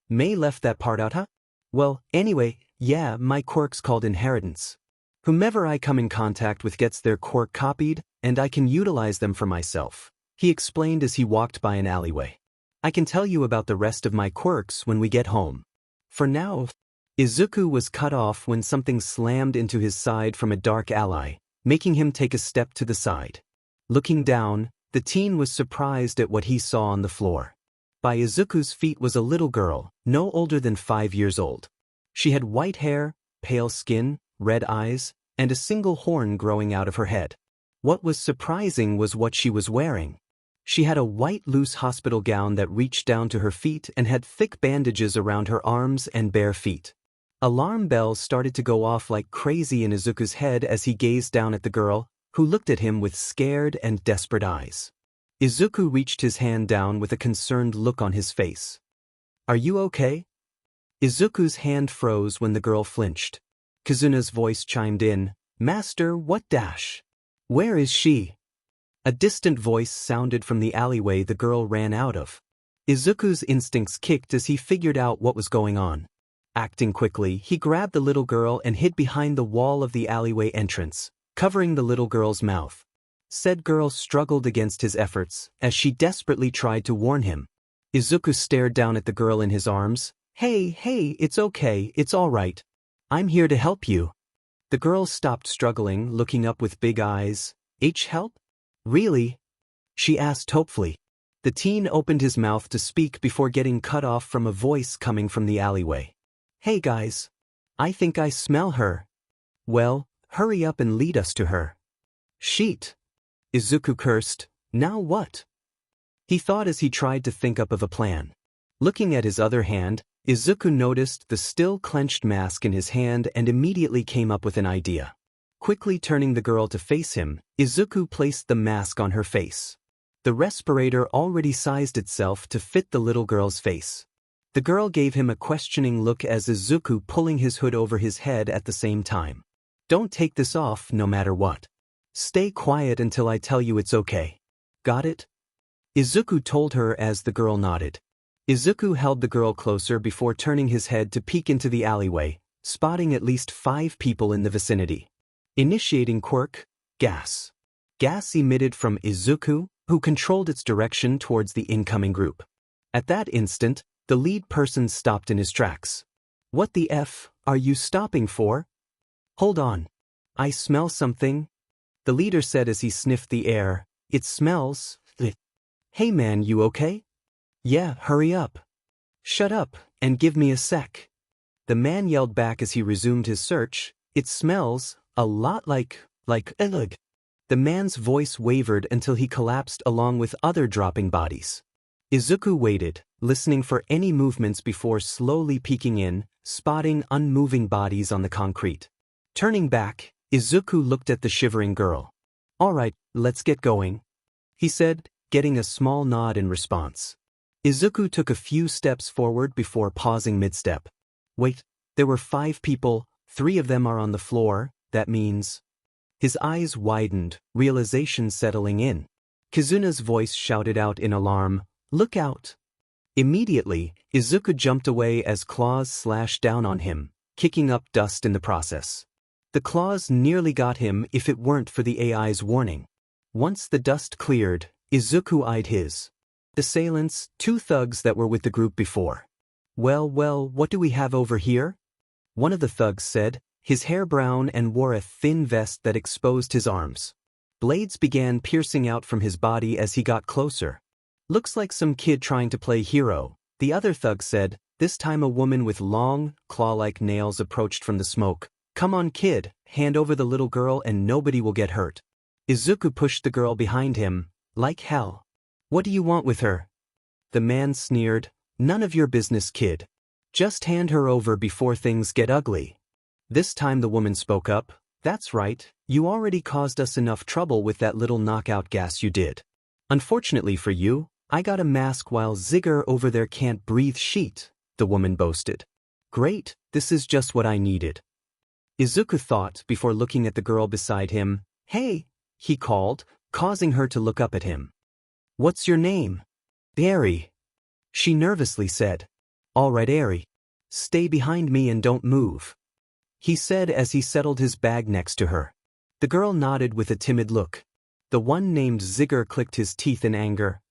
Mei left that part out, huh? Well, anyway, yeah, my quirk's called inheritance. Whomever I come in contact with gets their quirk copied, and I can utilize them for myself, he explained as he walked by an alleyway. I can tell you about the rest of my quirks when we get home. For now, Izuku was cut off when something slammed into his side from a dark alley, making him take a step to the side. Looking down, the teen was surprised at what he saw on the floor. By Izuku's feet was a little girl, no older than 5 years old. She had white hair, pale skin, red eyes, and a single horn growing out of her head. What was surprising was what she was wearing. She had a white loose hospital gown that reached down to her feet and had thick bandages around her arms and bare feet. Alarm bells started to go off like crazy in Izuku's head as he gazed down at the girl. who looked at him with scared and desperate eyes. Izuku reached his hand down with a concerned look on his face. "Are you okay?" Izuku's hand froze when the girl flinched. Kazuna's voice chimed in, "Master, what dash? Where is she?" A distant voice sounded from the alleyway the girl ran out of. Izuku's instincts kicked as he figured out what was going on. Acting quickly, he grabbed the little girl and hid behind the wall of the alleyway entrance, covering the little girl's mouth. Said girl struggled against his efforts as she desperately tried to warn him. Izuku stared down at the girl in his arms. Hey, it's okay, it's all right. I'm here to help you." The girl stopped struggling, looking up with big eyes. Help? Really?" she asked hopefully. The teen opened his mouth to speak before getting cut off from a voice coming from the alleyway. "Hey guys. I think I smell her." "Well, hurry up and lead us to her." "Sheet." Izuku cursed. "Now what?" he thought as he tried to think up of a plan. Looking at his other hand, Izuku noticed the still clenched mask in his hand and immediately came up with an idea. Quickly turning the girl to face him, Izuku placed the mask on her face. The respirator already sized itself to fit the little girl's face. The girl gave him a questioning look as Izuku pulling his hood over his head at the same time. "Don't take this off no matter what. Stay quiet until I tell you it's okay. Got it?" Izuku told her as the girl nodded. Izuku held the girl closer before turning his head to peek into the alleyway, spotting at least 5 people in the vicinity. Initiating quirk, gas. Gas emitted from Izuku, who controlled its direction towards the incoming group. At that instant, the lead person stopped in his tracks. "What the F are you stopping for?" "Hold on. I smell something," the leader said as he sniffed the air. "It smells. Hey man, you okay?" "Yeah, hurry up." "Shut up, and give me a sec." The man yelled back as he resumed his search. "It smells a lot like ugh." The man's voice wavered until he collapsed along with other dropping bodies. Izuku waited, listening for any movements before slowly peeking in, spotting unmoving bodies on the concrete. Turning back, Izuku looked at the shivering girl. "All right, let's get going," he said, getting a small nod in response. Izuku took a few steps forward before pausing mid-step. "Wait, there were 5 people, 3 of them are on the floor, that means..." His eyes widened, realization settling in. Kazuna's voice shouted out in alarm, "Look out!" Immediately, Izuku jumped away as claws slashed down on him, kicking up dust in the process. The claws nearly got him if it weren't for the AI's warning. Once the dust cleared, Izuku eyed his assailants, 2 thugs that were with the group before. Well, what do we have over here?" One of the thugs said, his hair brown and wore a thin vest that exposed his arms. Blades began piercing out from his body as he got closer. "Looks like some kid trying to play hero," the other thug said. This time a woman with long, claw-like nails approached from the smoke. "Come on kid, hand over the little girl and nobody will get hurt." Izuku pushed the girl behind him. "Like hell. What do you want with her?" The man sneered. "None of your business, kid. Just hand her over before things get ugly." This time the woman spoke up. "That's right, you already caused us enough trouble with that little knockout gas you did. Unfortunately for you, I got a mask while Zigger over there can't breathe sheet," the woman boasted. "Great, this is just what I needed." Izuku thought before looking at the girl beside him. "Hey," he called, causing her to look up at him. "What's your name?" "Eri," she nervously said. "All right, Eri. Stay behind me and don't move," he said as he settled his bag next to her. The girl nodded with a timid look. The one named Zigger clicked his teeth in anger.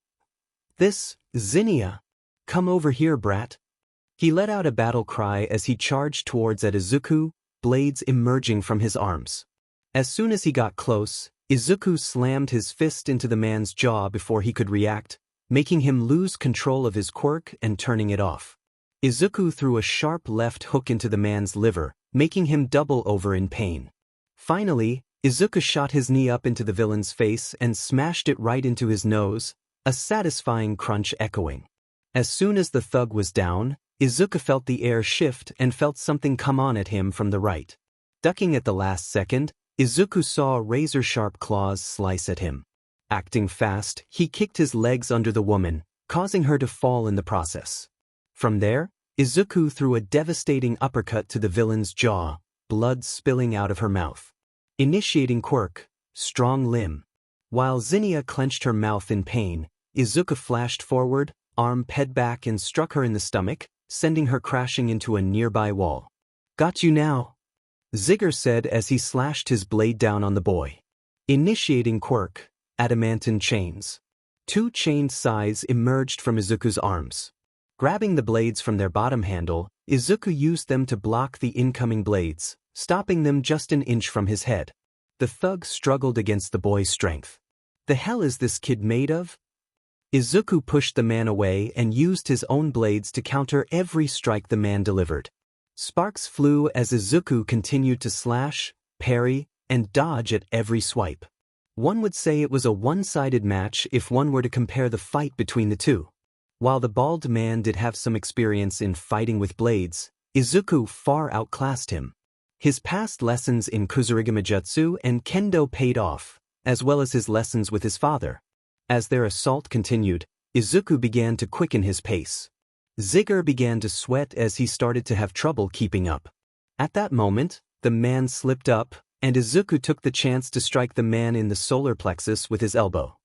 "This, Zinnia. Come over here, brat." He let out a battle cry as he charged towards Izuku, blades emerging from his arms. As soon as he got close, Izuku slammed his fist into the man's jaw before he could react, making him lose control of his quirk and turning it off. Izuku threw a sharp left hook into the man's liver, making him double over in pain. Finally, Izuku shot his knee up into the villain's face and smashed it right into his nose, a satisfying crunch echoing. As soon as the thug was down, Izuku felt the air shift and felt something come on at him from the right. Ducking at the last second, Izuku saw razor-sharp claws slice at him. Acting fast, he kicked his legs under the woman, causing her to fall in the process. From there, Izuku threw a devastating uppercut to the villain's jaw, blood spilling out of her mouth. Initiating Quirk, strong limb. While Zinnia clenched her mouth in pain, Izuku flashed forward, arm ped back and struck her in the stomach, sending her crashing into a nearby wall. Got you now, Zigger said as he slashed his blade down on the boy. Initiating Quirk, adamantine chains. 2 chained scythes emerged from Izuku's arms. Grabbing the blades from their bottom handle, Izuku used them to block the incoming blades, stopping them just an inch from his head. The thug struggled against the boy's strength. The hell is this kid made of? Izuku pushed the man away and used his own blades to counter every strike the man delivered. Sparks flew as Izuku continued to slash, parry, and dodge at every swipe. One would say it was a one-sided match if one were to compare the fight between the two. While the bald man did have some experience in fighting with blades, Izuku far outclassed him. His past lessons in Kusarigama-jutsu and Kendo paid off, as well as his lessons with his father. As their assault continued, Izuku began to quicken his pace. Zigger began to sweat as he started to have trouble keeping up. At that moment, the man slipped up, and Izuku took the chance to strike the man in the solar plexus with his elbow.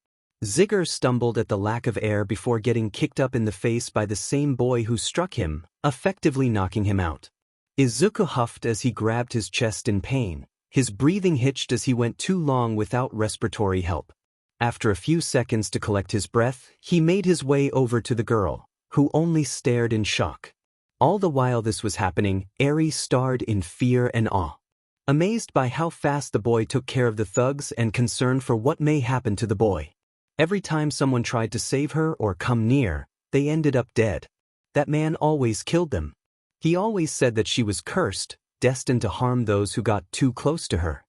Zigger stumbled at the lack of air before getting kicked up in the face by the same boy who struck him, effectively knocking him out. Izuku huffed as he grabbed his chest in pain. His breathing hitched as he went too long without respiratory help. After a few seconds to collect his breath, he made his way over to the girl, who only stared in shock. All the while this was happening, Eri stared in fear and awe. Amazed by how fast the boy took care of the thugs and concerned for what may happen to the boy. Every time someone tried to save her or come near, they ended up dead. That man always killed them. He always said that she was cursed, destined to harm those who got too close to her.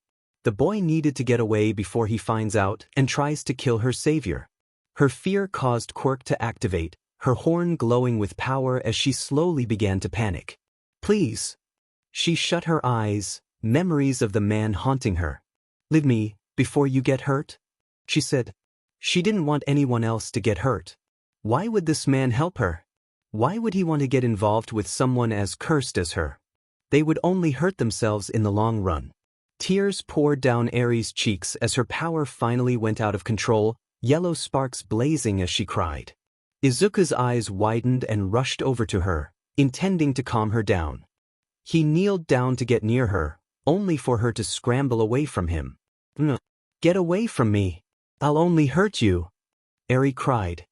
The boy needed to get away before he finds out and tries to kill her savior. Her fear caused Quirk to activate, her horn glowing with power as she slowly began to panic. Please. She shut her eyes, memories of the man haunting her. Leave me, before you get hurt, she said. She didn't want anyone else to get hurt. Why would this man help her? Why would he want to get involved with someone as cursed as her? They would only hurt themselves in the long run. Tears poured down Eri's cheeks as her power finally went out of control, yellow sparks blazing as she cried. Izuku's eyes widened and rushed over to her, intending to calm her down. He kneeled down to get near her, only for her to scramble away from him. Get away from me. I'll only hurt you, Eri cried.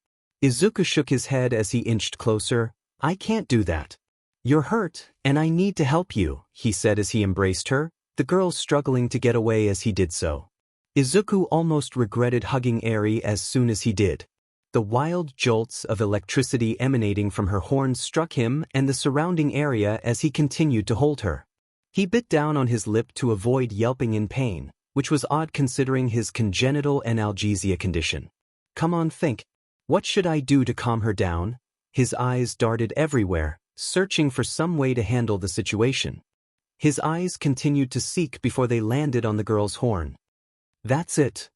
Izuku shook his head as he inched closer. I can't do that. You're hurt, and I need to help you, he said as he embraced her, the girl struggling to get away as he did so. Izuku almost regretted hugging Eri as soon as he did. The wild jolts of electricity emanating from her horns struck him and the surrounding area as he continued to hold her. He bit down on his lip to avoid yelping in pain, which was odd considering his congenital analgesia condition. Come on, think. What should I do to calm her down? His eyes darted everywhere, searching for some way to handle the situation. His eyes continued to seek before they landed on the girl's horn. That's it.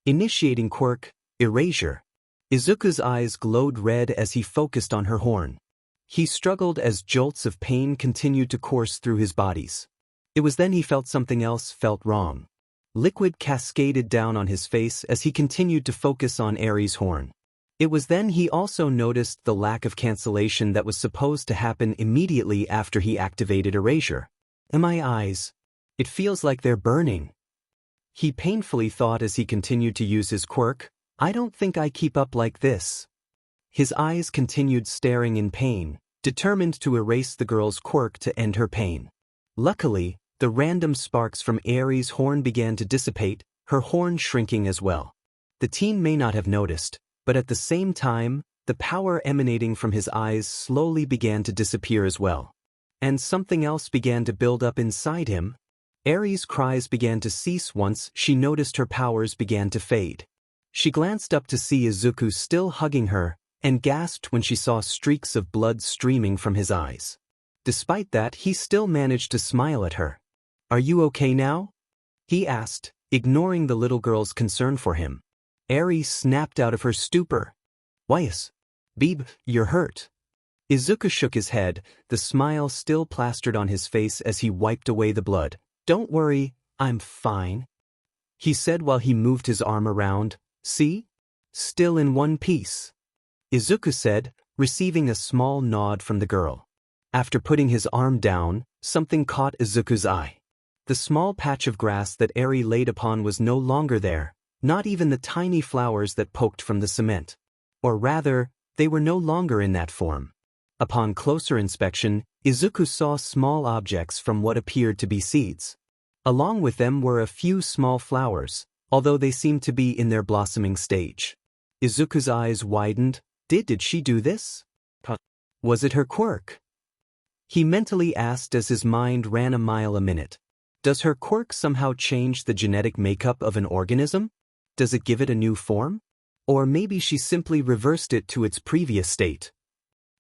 Initiating Quirk, erasure. Izuku's eyes glowed red as he focused on her horn. He struggled as jolts of pain continued to course through his bodies. It was then he felt something else felt wrong. Liquid cascaded down on his face as he continued to focus on Eri's horn. It was then he also noticed the lack of cancellation that was supposed to happen immediately after he activated erasure. My eyes. It feels like they're burning. He painfully thought as he continued to use his quirk, I don't think I keep up like this. His eyes continued staring in pain, determined to erase the girl's quirk to end her pain. Luckily, the random sparks from Eri's horn began to dissipate, her horn shrinking as well. The teen may not have noticed, but at the same time, the power emanating from his eyes slowly began to disappear as well. And something else began to build up inside him. Eri's cries began to cease once she noticed her powers began to fade. She glanced up to see Izuku still hugging her, and gasped when she saw streaks of blood streaming from his eyes. Despite that, he still managed to smile at her. Are you okay now? he asked, ignoring the little girl's concern for him. Eri snapped out of her stupor. Why's? Beeb, you're hurt. Izuku shook his head, the smile still plastered on his face as he wiped away the blood. Don't worry, I'm fine, he said while he moved his arm around. See? Still in one piece, Izuku said, receiving a small nod from the girl. After putting his arm down, something caught Izuku's eye. The small patch of grass that Eri laid upon was no longer there, not even the tiny flowers that poked from the cement. Or rather, they were no longer in that form. Upon closer inspection, Izuku saw small objects from what appeared to be seeds. Along with them were a few small flowers, although they seemed to be in their blossoming stage. Izuku's eyes widened. Did she do this? Was it her quirk? He mentally asked as his mind ran a mile a minute. Does her quirk somehow change the genetic makeup of an organism? Does it give it a new form? Or maybe she simply reversed it to its previous state.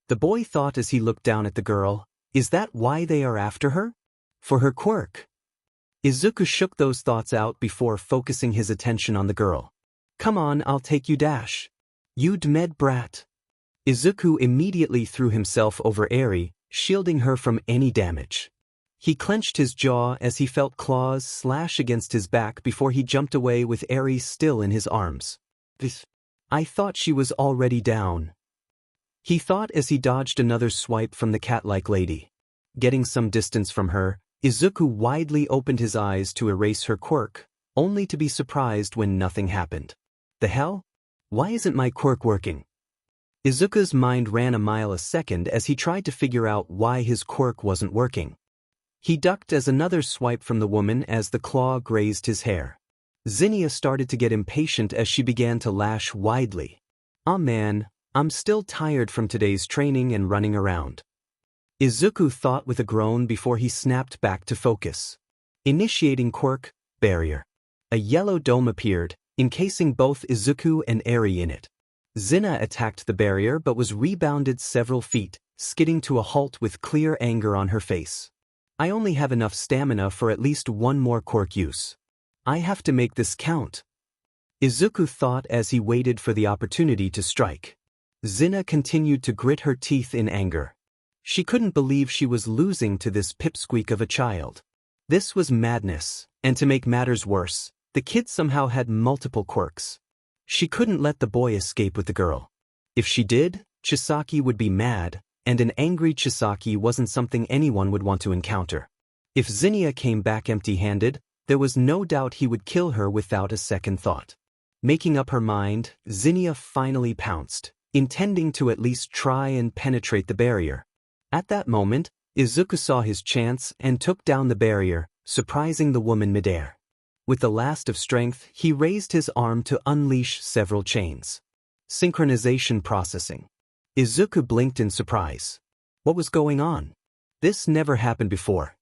The boy thought as he looked down at the girl, is that why they are after her? For her quirk? Izuku shook those thoughts out before focusing his attention on the girl. Come on, I'll take you dash. You'd med brat. Izuku immediately threw himself over Eri, shielding her from any damage. He clenched his jaw as he felt claws slash against his back before he jumped away with Eri still in his arms. I thought she was already down, he thought as he dodged another swipe from the cat-like lady. Getting some distance from her, Izuku widely opened his eyes to erase her quirk, only to be surprised when nothing happened. The hell? Why isn't my quirk working? Izuku's mind ran a mile a second as he tried to figure out why his quirk wasn't working. He ducked as another swipe from the woman as the claw grazed his hair. Zinnia started to get impatient as she began to lash widely. "Aw man, I'm still tired from today's training and running around," Izuku thought with a groan before he snapped back to focus. Initiating quirk, barrier. A yellow dome appeared, encasing both Izuku and Eri in it. Zinna attacked the barrier but was rebounded several feet, skidding to a halt with clear anger on her face. I only have enough stamina for at least one more quirk use. I have to make this count, Izuku thought as he waited for the opportunity to strike. Zinna continued to grit her teeth in anger. She couldn't believe she was losing to this pipsqueak of a child. This was madness, and to make matters worse, the kid somehow had multiple quirks. She couldn't let the boy escape with the girl. If she did, Chisaki would be mad, and an angry Chisaki wasn't something anyone would want to encounter. If Zinnia came back empty-handed, there was no doubt he would kill her without a second thought. Making up her mind, Zinnia finally pounced, intending to at least try and penetrate the barrier. At that moment, Izuku saw his chance and took down the barrier, surprising the woman midair. With the last of strength, he raised his arm to unleash several chains. Synchronization processing. Izuku blinked in surprise. What was going on? This never happened before.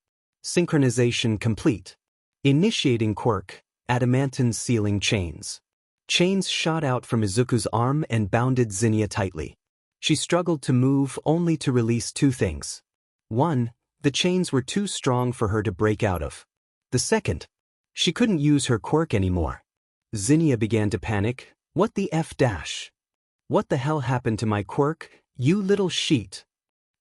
Synchronization complete. Initiating quirk, adamantine sealing chains. Chains shot out from Izuku's arm and bounded Zinnia tightly. She struggled to move only to release two things. One, the chains were too strong for her to break out of. The second, she couldn't use her quirk anymore. Zinnia began to panic. What the F dash? What the hell happened to my quirk, you little sheet?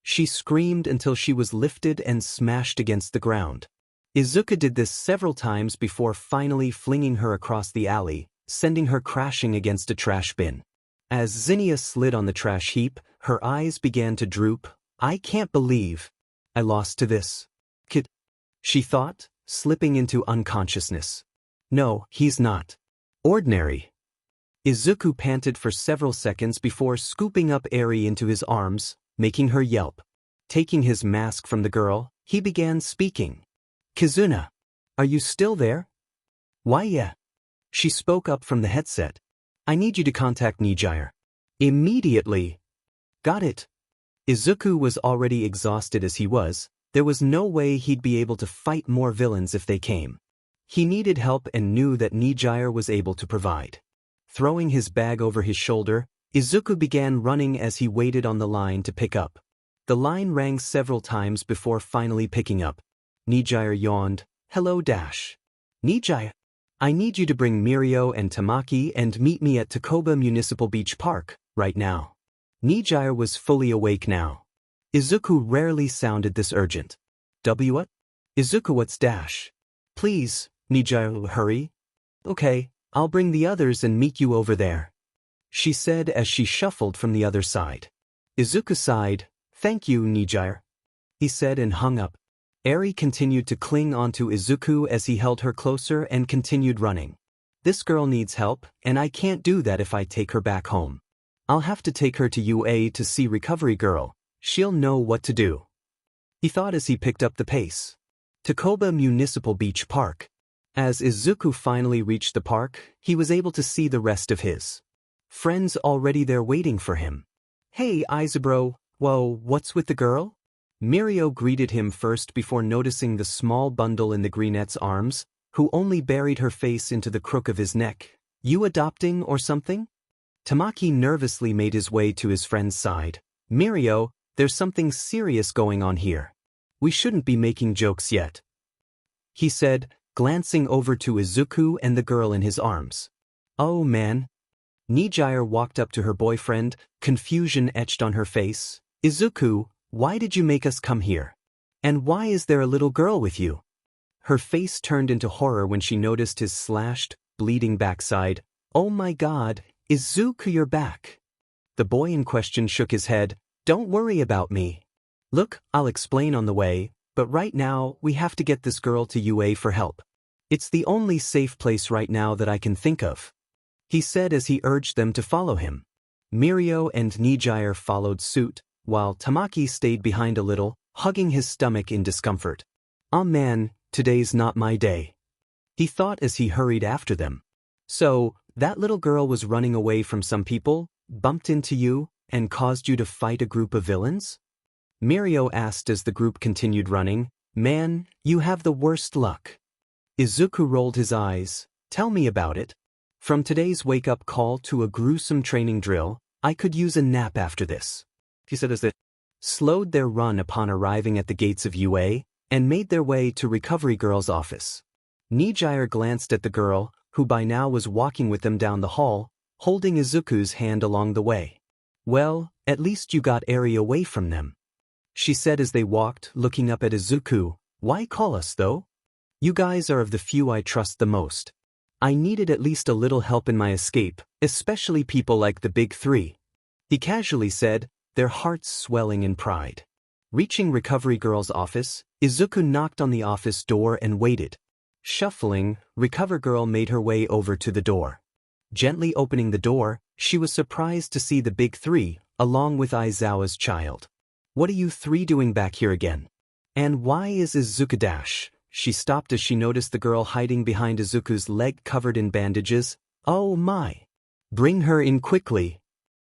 She screamed until she was lifted and smashed against the ground. Izuku did this several times before finally flinging her across the alley, sending her crashing against a trash bin. As Zinnia slid on the trash heap, her eyes began to droop. I can't believe I lost to this kid, she thought, slipping into unconsciousness. No, he's not ordinary. Izuku panted for several seconds before scooping up Eri into his arms, making her yelp. Taking his mask from the girl, he began speaking. Kizuna, are you still there? Why yeah. She spoke up from the headset. I need you to contact Nijire. Immediately. Got it. Izuku was already exhausted as he was. There was no way he'd be able to fight more villains if they came. He needed help and knew that Nijire was able to provide. Throwing his bag over his shoulder, Izuku began running as he waited on the line to pick up. The line rang several times before finally picking up. Nijire yawned. Hello dash. Nijaya, I need you to bring Mirio and Tamaki and meet me at Takoba Municipal Beach Park, right now. Nijaya was fully awake now. Izuku rarely sounded this urgent. What? Izuku, what's dash? Please, Nijaya, hurry. Okay, I'll bring the others and meet you over there, she said as she shuffled from the other side. Izuku sighed. Thank you, Nijaya, he said and hung up. Eri continued to cling onto Izuku as he held her closer and continued running. This girl needs help, and I can't do that if I take her back home. I'll have to take her to UA to see Recovery Girl. She'll know what to do, he thought as he picked up the pace. Takoba Municipal Beach Park. As Izuku finally reached the park, he was able to see the rest of his friends already there waiting for him. Hey, Izaburo, whoa, what's with the girl? Mirio greeted him first before noticing the small bundle in the greenette's arms, who only buried her face into the crook of his neck. You adopting or something? Tamaki nervously made his way to his friend's side. Mirio, there's something serious going on here. We shouldn't be making jokes yet, he said, glancing over to Izuku and the girl in his arms. Oh man. Nijaya walked up to her boyfriend, confusion etched on her face. Izuku, why did you make us come here? And why is there a little girl with you? Her face turned into horror when she noticed his slashed, bleeding backside. Oh my god, Izuku, you're back. The boy in question shook his head. Don't worry about me. Look, I'll explain on the way, but right now we have to get this girl to UA for help. It's the only safe place right now that I can think of, he said as he urged them to follow him. Mirio and Nijaya followed suit, while Tamaki stayed behind a little, hugging his stomach in discomfort. Oh man, today's not my day, he thought as he hurried after them. So, that little girl was running away from some people, bumped into you, and caused you to fight a group of villains? Mirio asked as the group continued running. Man, you have the worst luck. Izuku rolled his eyes. Tell me about it. From today's wake-up call to a gruesome training drill, I could use a nap after this, he said as they slowed their run upon arriving at the gates of UA and made their way to Recovery Girl's office. Nijaya glanced at the girl, who by now was walking with them down the hall, holding Izuku's hand along the way. Well, at least you got Eri away from them, she said as they walked, looking up at Izuku. Why call us, though? You guys are of the few I trust the most. I needed at least a little help in my escape, especially people like the big three, he casually said, their hearts swelling in pride. Reaching Recovery Girl's office, Izuku knocked on the office door and waited. Shuffling, Recover Girl made her way over to the door. Gently opening the door, she was surprised to see the big three, along with Aizawa's child. What are you three doing back here again? And why is Izuku dash? She stopped as she noticed the girl hiding behind Izuku's leg covered in bandages. Oh my. Bring her in quickly,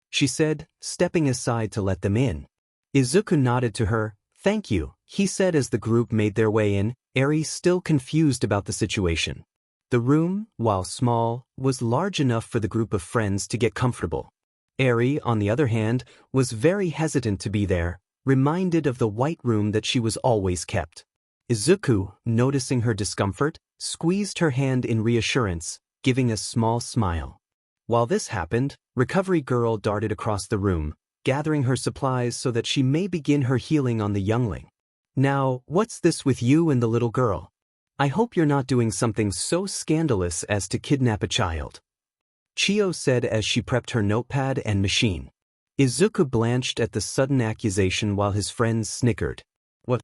she said, stepping aside to let them in. Izuku nodded to her. Thank you, he said as the group made their way in, Eri still confused about the situation. The room, while small, was large enough for the group of friends to get comfortable. Eri, on the other hand, was very hesitant to be there, reminded of the white room that she was always kept. Izuku, noticing her discomfort, squeezed her hand in reassurance, giving a small smile. While this happened, Recovery Girl darted across the room, gathering her supplies so that she may begin her healing on the youngling. Now, what's this with you and the little girl? I hope you're not doing something so scandalous as to kidnap a child, Chio said as she prepped her notepad and machine. Izuku blanched at the sudden accusation while his friends snickered. What?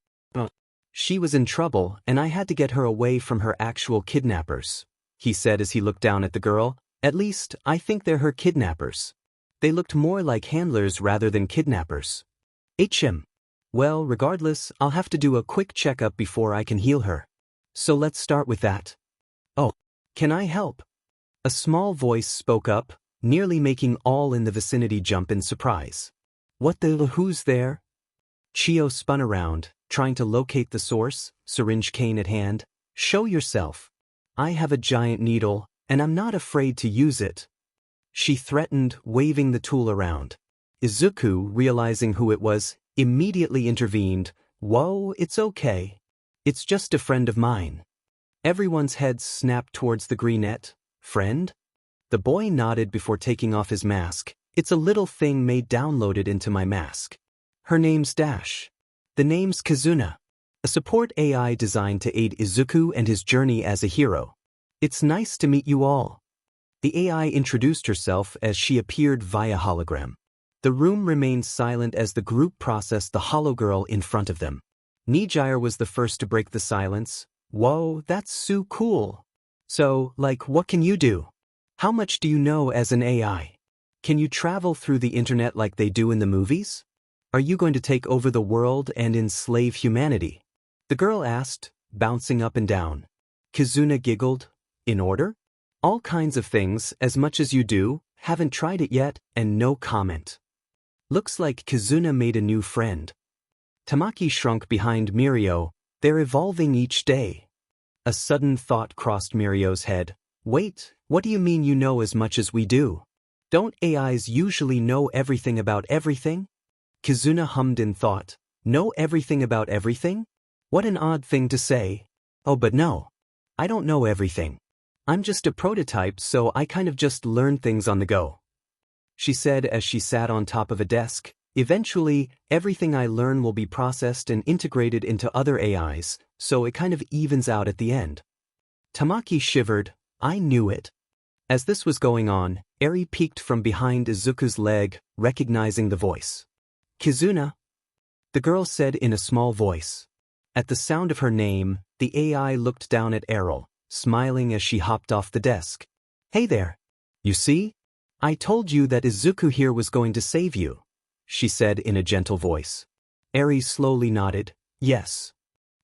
She was in trouble and I had to get her away from her actual kidnappers, he said as he looked down at the girl. At least, I think they're her kidnappers. They looked more like handlers rather than kidnappers. HM. Well, regardless, I'll have to do a quick checkup before I can heal her. So let's start with that. Oh, can I help? A small voice spoke up, nearly making all in the vicinity jump in surprise. What the who's there? Chio spun around, trying to locate the source, syringe cane at hand. Show yourself. I have a giant needle, and I'm not afraid to use it, she threatened, waving the tool around. Izuku, realizing who it was, immediately intervened. Whoa, it's okay. It's just a friend of mine. Everyone's heads snapped towards the greenette. Friend? The boy nodded before taking off his mask. It's a little thing May downloaded into my mask. Her name's Dash. The name's Kizuna, a support AI designed to aid Izuku and his journey as a hero. It's nice to meet you all. The AI introduced herself as she appeared via hologram. The room remained silent as the group processed the hologirl in front of them. Nijire was the first to break the silence. Whoa, that's so cool. So, what can you do? How much do you know as an AI? Can you travel through the internet like they do in the movies? Are you going to take over the world and enslave humanity? The girl asked, bouncing up and down. Kizuna giggled. In order? All kinds of things, as much as you do, haven't tried it yet, and no comment. Looks like Kizuna made a new friend. Tamaki shrunk behind Mirio. They're evolving each day. A sudden thought crossed Mirio's head. Wait, what do you mean you know as much as we do? Don't AIs usually know everything about everything? Kizuna hummed in thought. Know everything about everything? What an odd thing to say. Oh, but no. I don't know everything. I'm just a prototype, so I kind of just learn things on the go. She said as she sat on top of a desk. Eventually, everything I learn will be processed and integrated into other AIs, so it kind of evens out at the end. Tamaki shivered. I knew it. As this was going on, Eri peeked from behind Izuku's leg, recognizing the voice. Kizuna? The girl said in a small voice. At the sound of her name, the AI looked down at Errol, smiling as she hopped off the desk. Hey there. You see? I told you that Izuku here was going to save you, she said in a gentle voice. Eri slowly nodded. Yes.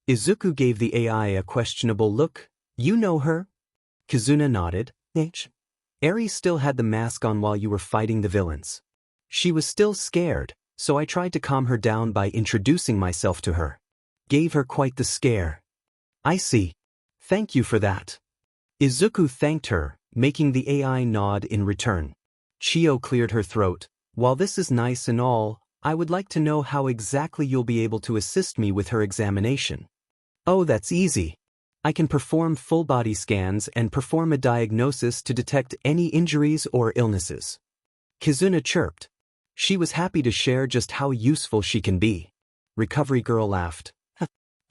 Izuku gave the AI a questionable look. You know her? Kizuna nodded. Eri still had the mask on while you were fighting the villains. She was still scared, so I tried to calm her down by introducing myself to her. Gave her quite the scare. I see. Thank you for that. Izuku thanked her, making the AI nod in return. Chio cleared her throat. While this is nice and all, I would like to know how exactly you'll be able to assist me with her examination. Oh, that's easy. I can perform full body scans and perform a diagnosis to detect any injuries or illnesses. Kizuna chirped. She was happy to share just how useful she can be. Recovery Girl laughed.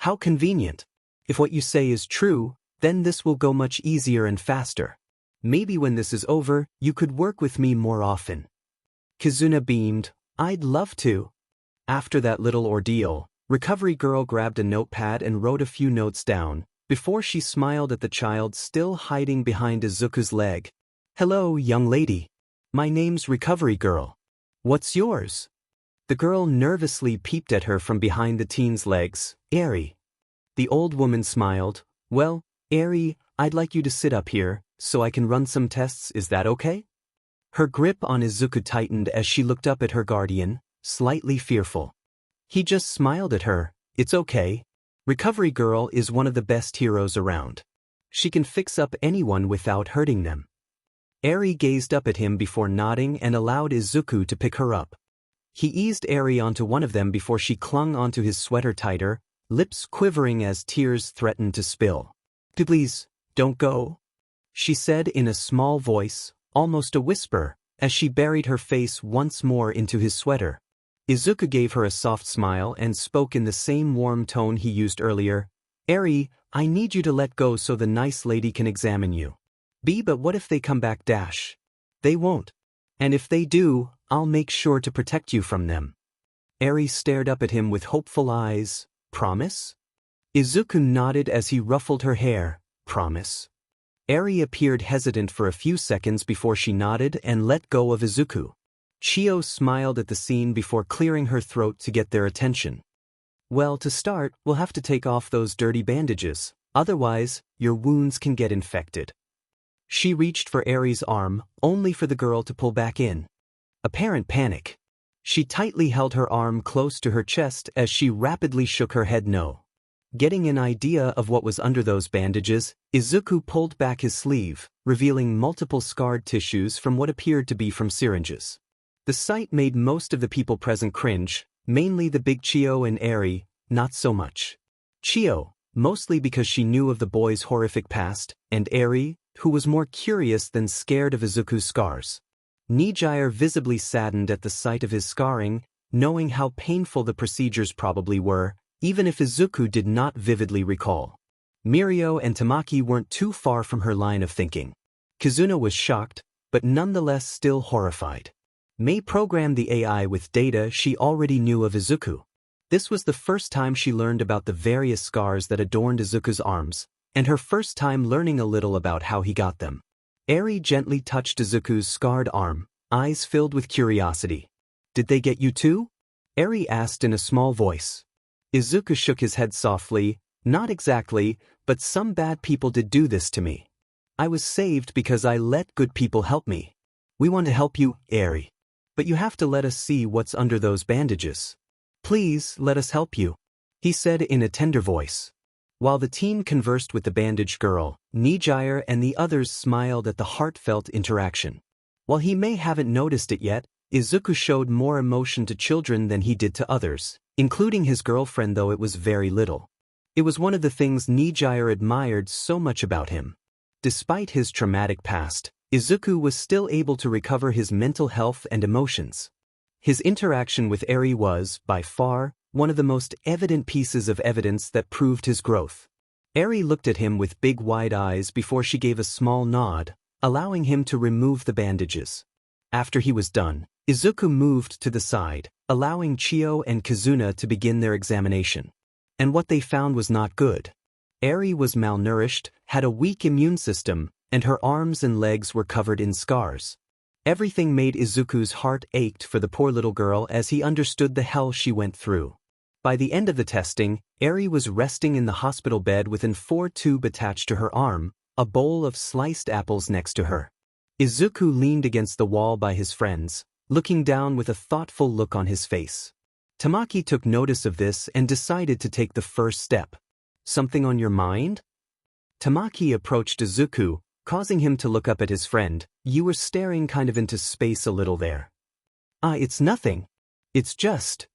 How convenient. If what you say is true, then this will go much easier and faster. Maybe when this is over, you could work with me more often. Kizuna beamed. I'd love to. After that little ordeal, Recovery Girl grabbed a notepad and wrote a few notes down, before she smiled at the child still hiding behind Izuku's leg. Hello, young lady. My name's Recovery Girl. What's yours? The girl nervously peeped at her from behind the teen's legs. Eri. The old woman smiled. Well, Eri, I'd like you to sit up here, so I can run some tests, is that okay? Her grip on Izuku tightened as she looked up at her guardian, slightly fearful. He just smiled at her. It's okay. Recovery Girl is one of the best heroes around. She can fix up anyone without hurting them. Eri gazed up at him before nodding and allowed Izuku to pick her up. He eased Eri onto one of them before she clung onto his sweater tighter, lips quivering as tears threatened to spill. Please, don't go, she said in a small voice, almost a whisper, as she buried her face once more into his sweater. Izuku gave her a soft smile and spoke in the same warm tone he used earlier. Eri, I need you to let go so the nice lady can examine you. But what if they come back? They won't. And if they do, I'll make sure to protect you from them. Eri stared up at him with hopeful eyes. Promise? Izuku nodded as he ruffled her hair. Promise. Eri appeared hesitant for a few seconds before she nodded and let go of Izuku. Chio smiled at the scene before clearing her throat to get their attention. Well, to start, we'll have to take off those dirty bandages, otherwise, your wounds can get infected. She reached for Eri's arm, only for the girl to pull back in. Apparent panic. She tightly held her arm close to her chest as she rapidly shook her head no. Getting an idea of what was under those bandages, Izuku pulled back his sleeve, revealing multiple scarred tissues from what appeared to be from syringes. The sight made most of the people present cringe, mainly the big Chio and Eri, not so much. Chio, mostly because she knew of the boy's horrific past, and Eri, who was more curious than scared of Izuku's scars. Nijire visibly saddened at the sight of his scarring, knowing how painful the procedures probably were, even if Izuku did not vividly recall. Mirio and Tamaki weren't too far from her line of thinking. Kizuna was shocked, but nonetheless still horrified. Mei programmed the AI with data she already knew of Izuku. This was the first time she learned about the various scars that adorned Izuku's arms, and her first time learning a little about how he got them. Eri gently touched Izuku's scarred arm, eyes filled with curiosity. "Did they get you too?" Eri asked in a small voice. Izuku shook his head softly. "Not exactly, but some bad people did do this to me. I was saved because I let good people help me." "We want to help you, Eri. But you have to let us see what's under those bandages. Please, let us help you," he said in a tender voice. While the teen conversed with the bandaged girl, Nijire and the others smiled at the heartfelt interaction. While he may haven't noticed it yet, Izuku showed more emotion to children than he did to others, including his girlfriend, though it was very little. It was one of the things Nijire admired so much about him. Despite his traumatic past, Izuku was still able to recover his mental health and emotions. His interaction with Eri was, by far, one of the most evident pieces of evidence that proved his growth. Eri looked at him with big wide eyes before she gave a small nod, allowing him to remove the bandages. After he was done, Izuku moved to the side, allowing Chio and Kizuna to begin their examination. And what they found was not good. Eri was malnourished, had a weak immune system, and her arms and legs were covered in scars. Everything made Izuku's heart ached for the poor little girl as he understood the hell she went through. By the end of the testing, Eri was resting in the hospital bed with an 4 tube attached to her arm, a bowl of sliced apples next to her. Izuku leaned against the wall by his friends, looking down with a thoughtful look on his face. Tamaki took notice of this and decided to take the first step. "Something on your mind?" Tamaki approached Izuku, causing him to look up at his friend. "You were staring kind of into space a little there." It's nothing. It's just..."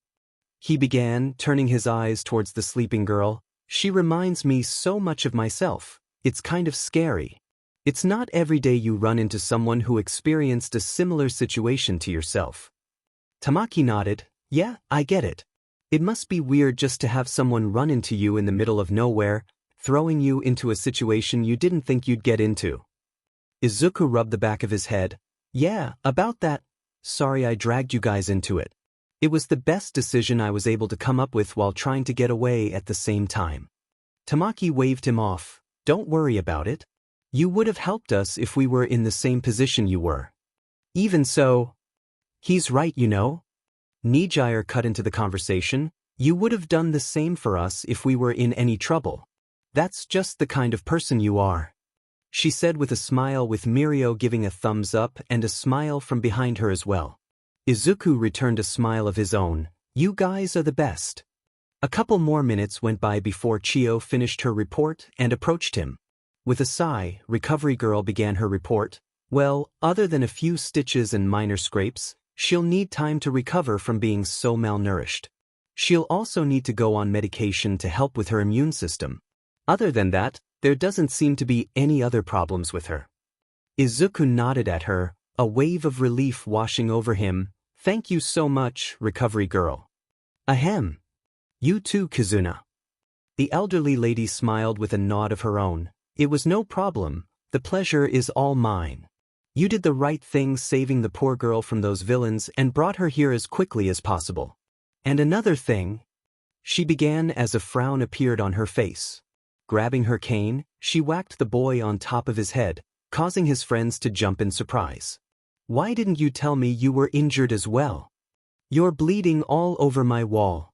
he began, turning his eyes towards the sleeping girl. "She reminds me so much of myself. It's kind of scary. It's not every day you run into someone who experienced a similar situation to yourself." Tamaki nodded. "Yeah, I get it. It must be weird just to have someone run into you in the middle of nowhere, throwing you into a situation you didn't think you'd get into." Izuku rubbed the back of his head. "Yeah, about that. Sorry I dragged you guys into it. It was the best decision I was able to come up with while trying to get away at the same time." Tamaki waved him off. "Don't worry about it. You would have helped us if we were in the same position you were. Even so..." "He's right, you know." Nijire cut into the conversation. "You would have done the same for us if we were in any trouble. That's just the kind of person you are," she said with a smile, with Mirio giving a thumbs up and a smile from behind her as well. Izuku returned a smile of his own. "You guys are the best." A couple more minutes went by before Chio finished her report and approached him. With a sigh, Recovery Girl began her report. "Well, other than a few stitches and minor scrapes, she'll need time to recover from being so malnourished. She'll also need to go on medication to help with her immune system. Other than that, there doesn't seem to be any other problems with her." Izuku nodded at her, a wave of relief washing over him. "Thank you so much, Recovery Girl." "Ahem. You too, Kizuna." The elderly lady smiled with a nod of her own. "It was no problem. The pleasure is all mine. You did the right thing saving the poor girl from those villains and brought her here as quickly as possible. And another thing," she began as a frown appeared on her face. Grabbing her cane, she whacked the boy on top of his head, causing his friends to jump in surprise. "Why didn't you tell me you were injured as well? You're bleeding all over my wall,"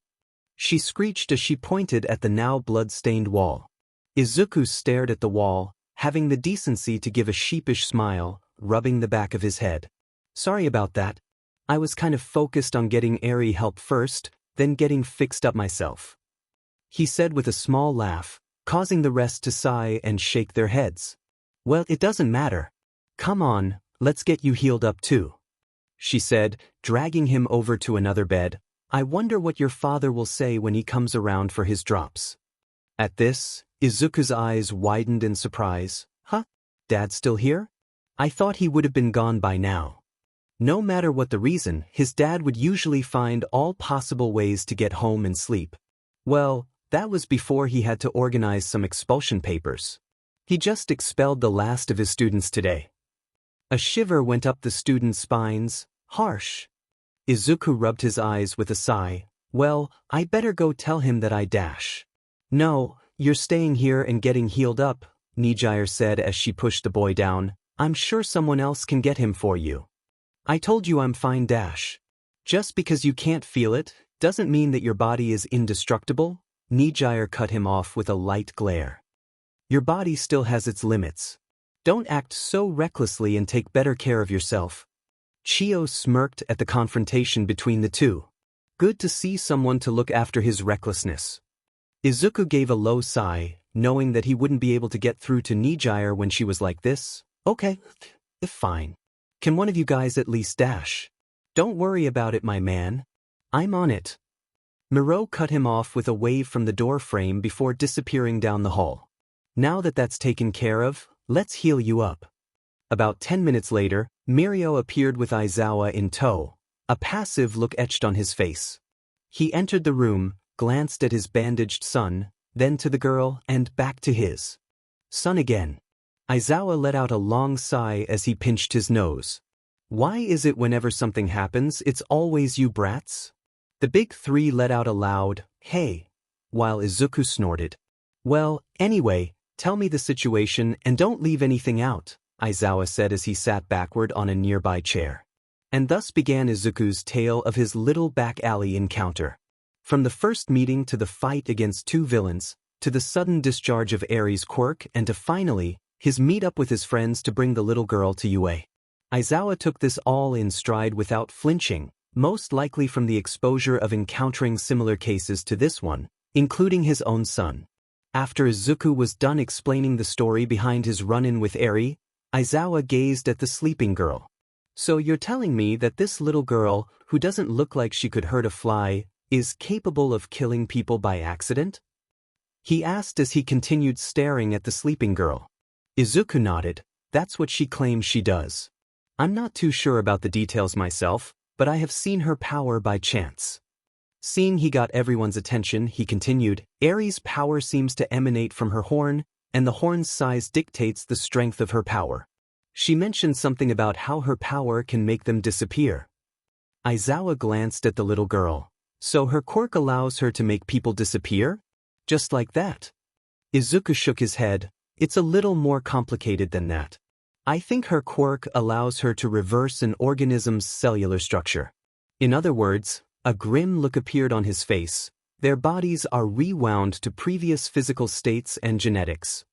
she screeched as she pointed at the now blood-stained wall. Izuku stared at the wall, having the decency to give a sheepish smile, rubbing the back of his head. "Sorry about that. I was kind of focused on getting Eri help first, then getting fixed up myself," he said with a small laugh, causing the rest to sigh and shake their heads. "Well, it doesn't matter. Come on, let's get you healed up too," she said, dragging him over to another bed. "I wonder what your father will say when he comes around for his drops." At this, Izuku's eyes widened in surprise. Huh? Dad's still here? I thought he would have been gone by now. No matter what the reason, his dad would usually find all possible ways to get home and sleep. Well, that was before he had to organize some expulsion papers. He just expelled the last of his students today. A shiver went up the students' spines. Harsh. Izuku rubbed his eyes with a sigh. Well, I better go tell him that I dash. No, you're staying here and getting healed up, Nijire said as she pushed the boy down. I'm sure someone else can get him for you. I told you I'm fine dash. Just because you can't feel it, doesn't mean that your body is indestructible, Nijire cut him off with a light glare. Your body still has its limits. Don't act so recklessly and take better care of yourself. Chio smirked at the confrontation between the two. Good to see someone to look after his recklessness. Izuku gave a low sigh, knowing that he wouldn't be able to get through to Nijire when she was like this. Okay, fine. Can one of you guys at least dash? Don't worry about it, my man. I'm on it. Miro cut him off with a wave from the door frame before disappearing down the hall. Now that that's taken care of, let's heal you up. About 10 minutes later, Mirio appeared with Aizawa in tow, a passive look etched on his face. He entered the room, glanced at his bandaged son, then to the girl, and back to his son again. Aizawa let out a long sigh as he pinched his nose. Why is it whenever something happens, it's always you brats? The big three let out a loud, hey, while Izuku snorted. Well, anyway, tell me the situation and don't leave anything out, Aizawa said as he sat backward on a nearby chair. And thus began Izuku's tale of his little back alley encounter. From the first meeting to the fight against two villains, to the sudden discharge of Aries' quirk, and to finally, his meet-up with his friends to bring the little girl to UA. Aizawa took this all in stride without flinching, most likely from the exposure of encountering similar cases to this one, including his own son. After Izuku was done explaining the story behind his run-in with Eri, Aizawa gazed at the sleeping girl. So you're telling me that this little girl, who doesn't look like she could hurt a fly, is capable of killing people by accident? He asked as he continued staring at the sleeping girl. Izuku nodded. That's what she claims she does. I'm not too sure about the details myself, but I have seen her power by chance. Seeing he got everyone's attention, he continued, Aries' power seems to emanate from her horn, and the horn's size dictates the strength of her power. She mentioned something about how her power can make them disappear. Aizawa glanced at the little girl. So her quirk allows her to make people disappear? Just like that? Izuku shook his head. It's a little more complicated than that. I think her quirk allows her to reverse an organism's cellular structure. In other words, a grim look appeared on his face. Their bodies are rewound to previous physical states and genetics.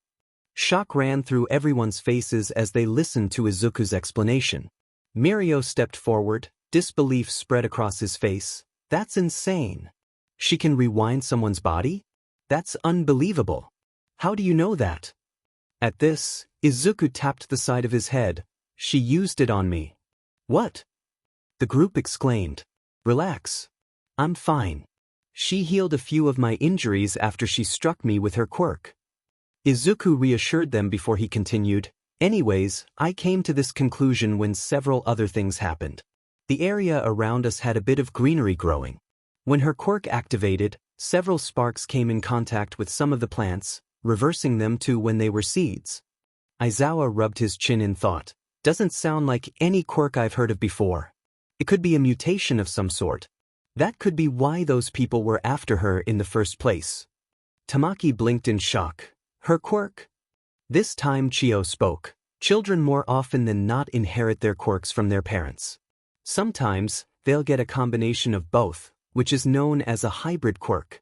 Shock ran through everyone's faces as they listened to Izuku's explanation. Mirio stepped forward, disbelief spread across his face. That's insane. She can rewind someone's body? That's unbelievable. How do you know that? At this, Izuku tapped the side of his head. She used it on me. What? The group exclaimed. Relax. I'm fine. She healed a few of my injuries after she struck me with her quirk. Izuku reassured them before he continued. Anyways, I came to this conclusion when several other things happened. The area around us had a bit of greenery growing. When her quirk activated, several sparks came in contact with some of the plants, reversing them to when they were seeds. Aizawa rubbed his chin in thought. Doesn't sound like any quirk I've heard of before. It could be a mutation of some sort. That could be why those people were after her in the first place. Tamaki blinked in shock. Her quirk? This time Chio spoke. Children more often than not inherit their quirks from their parents. Sometimes, they'll get a combination of both, which is known as a hybrid quirk.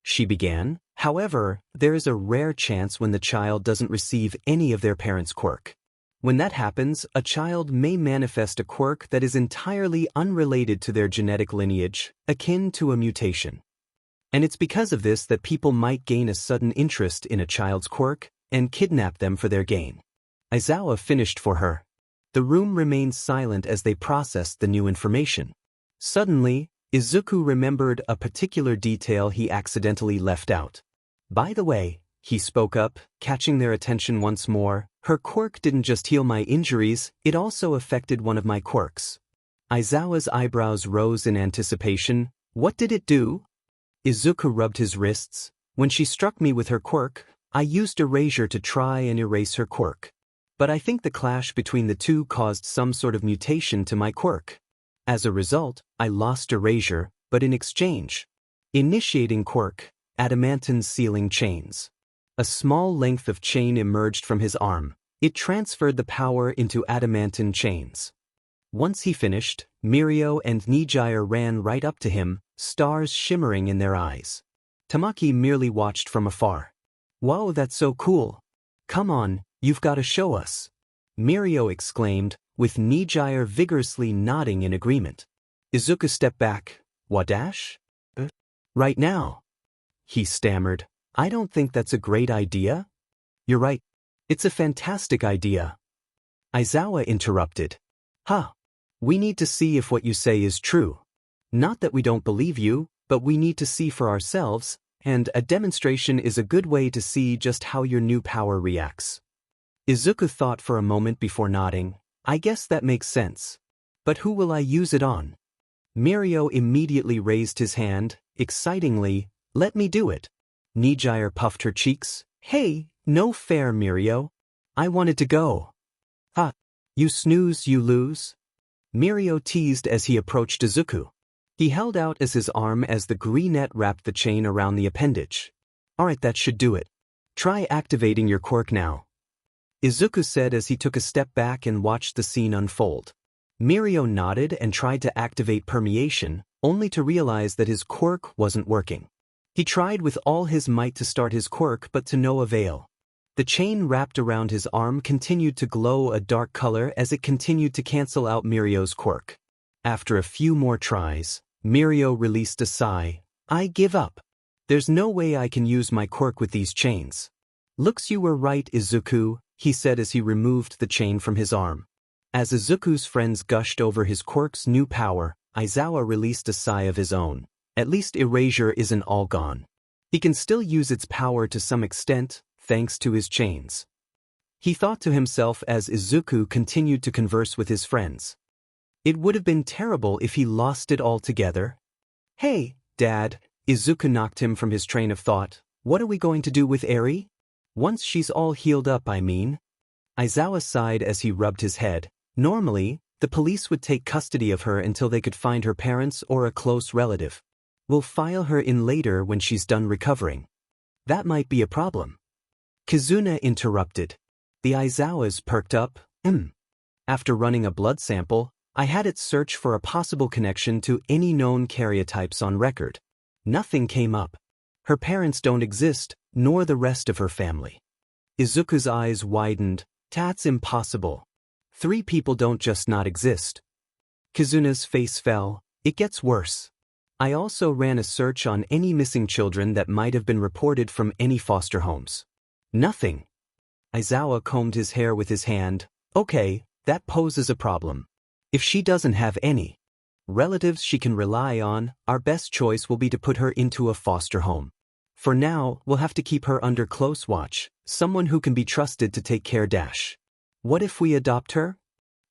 She began. However, there is a rare chance when the child doesn't receive any of their parents' quirk. When that happens, a child may manifest a quirk that is entirely unrelated to their genetic lineage, akin to a mutation. And it's because of this that people might gain a sudden interest in a child's quirk and kidnap them for their gain. Aizawa finished for her. The room remained silent as they processed the new information. Suddenly, Izuku remembered a particular detail he accidentally left out. By the way, he spoke up, catching their attention once more, her quirk didn't just heal my injuries, it also affected one of my quirks. Aizawa's eyebrows rose in anticipation. What did it do? Izuku rubbed his wrists. When she struck me with her quirk, I used erasure to try and erase her quirk. But I think the clash between the two caused some sort of mutation to my quirk. As a result, I lost erasure, but in exchange. Initiating quirk, adamantine sealing chains. A small length of chain emerged from his arm. It transferred the power into adamantine chains. Once he finished, Mirio and Nijire ran right up to him, stars shimmering in their eyes. Tamaki merely watched from afar. Wow, that's so cool. Come on, you've got to show us. Mirio exclaimed, with Nijire vigorously nodding in agreement. Izuku stepped back. Wadash? Right now. He stammered. I don't think that's a great idea. You're right. It's a fantastic idea. Aizawa interrupted. Huh. We need to see if what you say is true. Not that we don't believe you, but we need to see for ourselves, and a demonstration is a good way to see just how your new power reacts. Izuku thought for a moment before nodding. I guess that makes sense. But who will I use it on? Mirio immediately raised his hand, excitingly. Let me do it. Nijire puffed her cheeks. Hey, no fair, Mirio. I wanted to go. Ha! You snooze, you lose. Mirio teased as he approached Izuku. He held out his arm as the green net wrapped the chain around the appendage. Alright, that should do it. Try activating your quirk now. Izuku said as he took a step back and watched the scene unfold. Mirio nodded and tried to activate permeation, only to realize that his quirk wasn't working. He tried with all his might to start his quirk but to no avail. The chain wrapped around his arm continued to glow a dark color as it continued to cancel out Mirio's quirk. After a few more tries, Mirio released a sigh. I give up. There's no way I can use my quirk with these chains. Looks you were right, Izuku, he said as he removed the chain from his arm. As Izuku's friends gushed over his quirk's new power, Aizawa released a sigh of his own. At least erasure isn't all gone. He can still use its power to some extent, thanks to his chains. He thought to himself as Izuku continued to converse with his friends. It would have been terrible if he lost it altogether. Hey, Dad, Izuku knocked him from his train of thought. What are we going to do with Eri? Once she's all healed up, I mean. Aizawa sighed as he rubbed his head. Normally, the police would take custody of her until they could find her parents or a close relative. We'll file her in later when she's done recovering. That might be a problem. Kizuna interrupted. The Aizawas perked up. After running a blood sample, I had it search for a possible connection to any known karyotypes on record. Nothing came up. Her parents don't exist, nor the rest of her family. Izuku's eyes widened. That's impossible. 3 people don't just not exist. Kizuna's face fell. It gets worse. I also ran a search on any missing children that might have been reported from any foster homes. Nothing. Aizawa combed his hair with his hand. Okay, that poses a problem. If she doesn't have any relatives she can rely on, our best choice will be to put her into a foster home. For now, we'll have to keep her under close watch, someone who can be trusted to take care. What if we adopt her?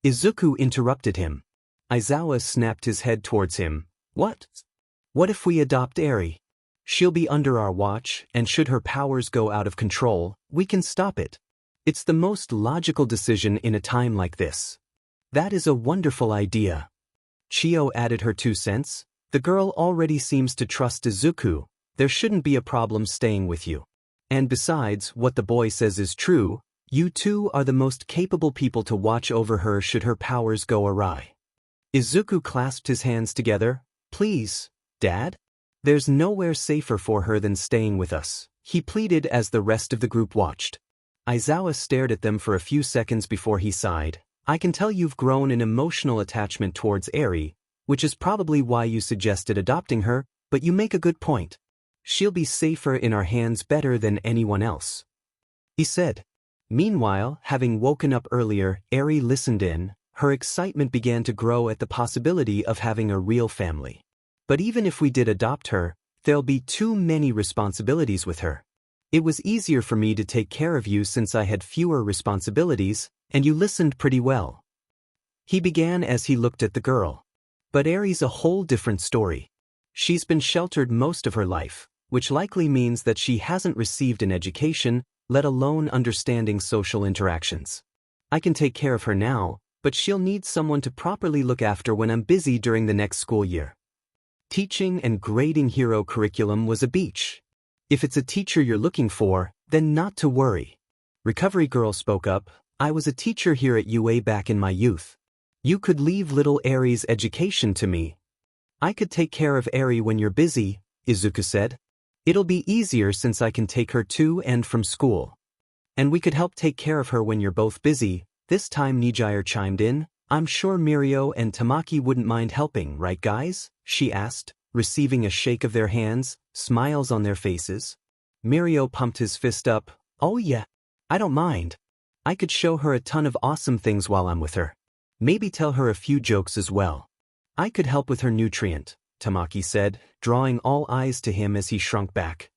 Izuku interrupted him. Aizawa snapped his head towards him. What? What if we adopt Eri? She'll be under our watch, and should her powers go out of control, we can stop it. It's the most logical decision in a time like this. That is a wonderful idea. Chio added her 2 cents. The girl already seems to trust Izuku. There shouldn't be a problem staying with you. And besides, what the boy says is true. You two are the most capable people to watch over her should her powers go awry. Izuku clasped his hands together. Please, Dad? There's nowhere safer for her than staying with us, he pleaded as the rest of the group watched. Aizawa stared at them for a few seconds before he sighed. I can tell you've grown an emotional attachment towards Eri, which is probably why you suggested adopting her, but you make a good point. She'll be safer in our hands better than anyone else, he said. Meanwhile, having woken up earlier, Eri listened in. Her excitement began to grow at the possibility of having a real family. But even if we did adopt her, there'll be too many responsibilities with her. It was easier for me to take care of you since I had fewer responsibilities, and you listened pretty well. He began as he looked at the girl. But Eri's a whole different story. She's been sheltered most of her life, which likely means that she hasn't received an education, let alone understanding social interactions. I can take care of her now, but she'll need someone to properly look after when I'm busy during the next school year. Teaching and grading hero curriculum was a beach. If it's a teacher you're looking for, then not to worry. Recovery girl spoke up. I was a teacher here at UA back in my youth. You could leave little Eri's education to me. I could take care of Eri when you're busy, Izuku said. It'll be easier since I can take her to and from school. And we could help take care of her when you're both busy. This time Nijire chimed in. I'm sure Mirio and Tamaki wouldn't mind helping, right guys? She asked, receiving a shake of their hands, smiles on their faces. Mirio pumped his fist up. Oh yeah, I don't mind. I could show her a ton of awesome things while I'm with her. Maybe tell her a few jokes as well. I could help with her nutrient, Tamaki said, drawing all eyes to him as he shrunk back.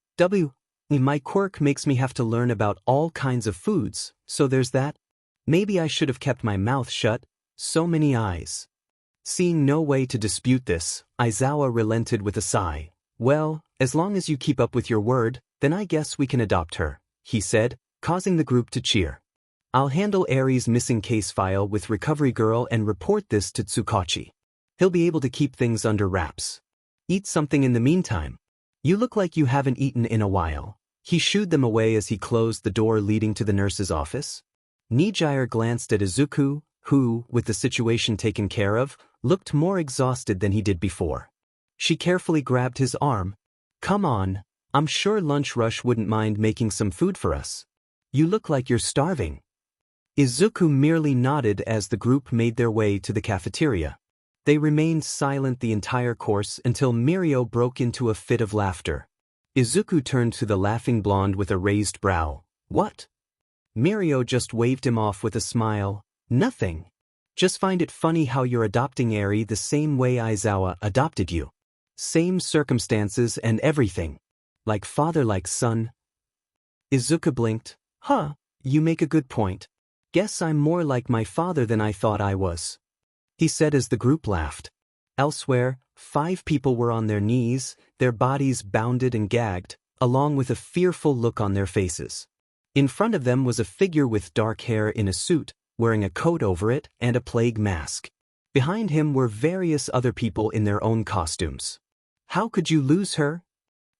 My quirk makes me have to learn about all kinds of foods, so there's that. Maybe I should have kept my mouth shut. So many eyes. Seeing no way to dispute this, Aizawa relented with a sigh. Well, as long as you keep up with your word, then I guess we can adopt her, he said, causing the group to cheer. I'll handle Eri's missing case file with Recovery Girl and report this to Tsukachi. He'll be able to keep things under wraps. Eat something in the meantime. You look like you haven't eaten in a while. He shooed them away as he closed the door leading to the nurse's office. Nijire glanced at Izuku, who, with the situation taken care of, looked more exhausted than he did before. She carefully grabbed his arm. Come on, I'm sure Lunch Rush wouldn't mind making some food for us. You look like you're starving. Izuku merely nodded as the group made their way to the cafeteria. They remained silent the entire course until Mirio broke into a fit of laughter. Izuku turned to the laughing blonde with a raised brow. What? Mirio just waved him off with a smile. Nothing. Just find it funny how you're adopting Eri the same way Aizawa adopted you. Same circumstances and everything. Like father like son. Izuku blinked. Huh, you make a good point. Guess I'm more like my father than I thought I was. He said as the group laughed. Elsewhere, 5 people were on their knees, their bodies bounded and gagged, along with a fearful look on their faces. In front of them was a figure with dark hair in a suit, wearing a coat over it and a plague mask. Behind him were various other people in their own costumes. How could you lose her?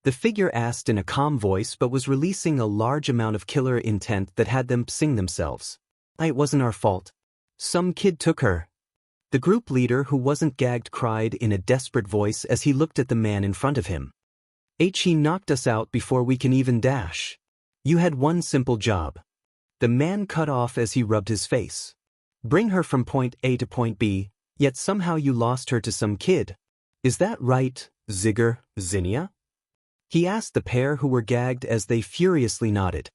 The figure asked in a calm voice but was releasing a large amount of killer intent that had them sing themselves. It wasn't our fault. Some kid took her. The group leader who wasn't gagged cried in a desperate voice as he looked at the man in front of him. He knocked us out before we can even dash. You had one simple job. The man cut off as he rubbed his face. Bring her from point A to point B, yet somehow you lost her to some kid. Is that right, Zinnia? He asked the pair who were gagged as they furiously nodded.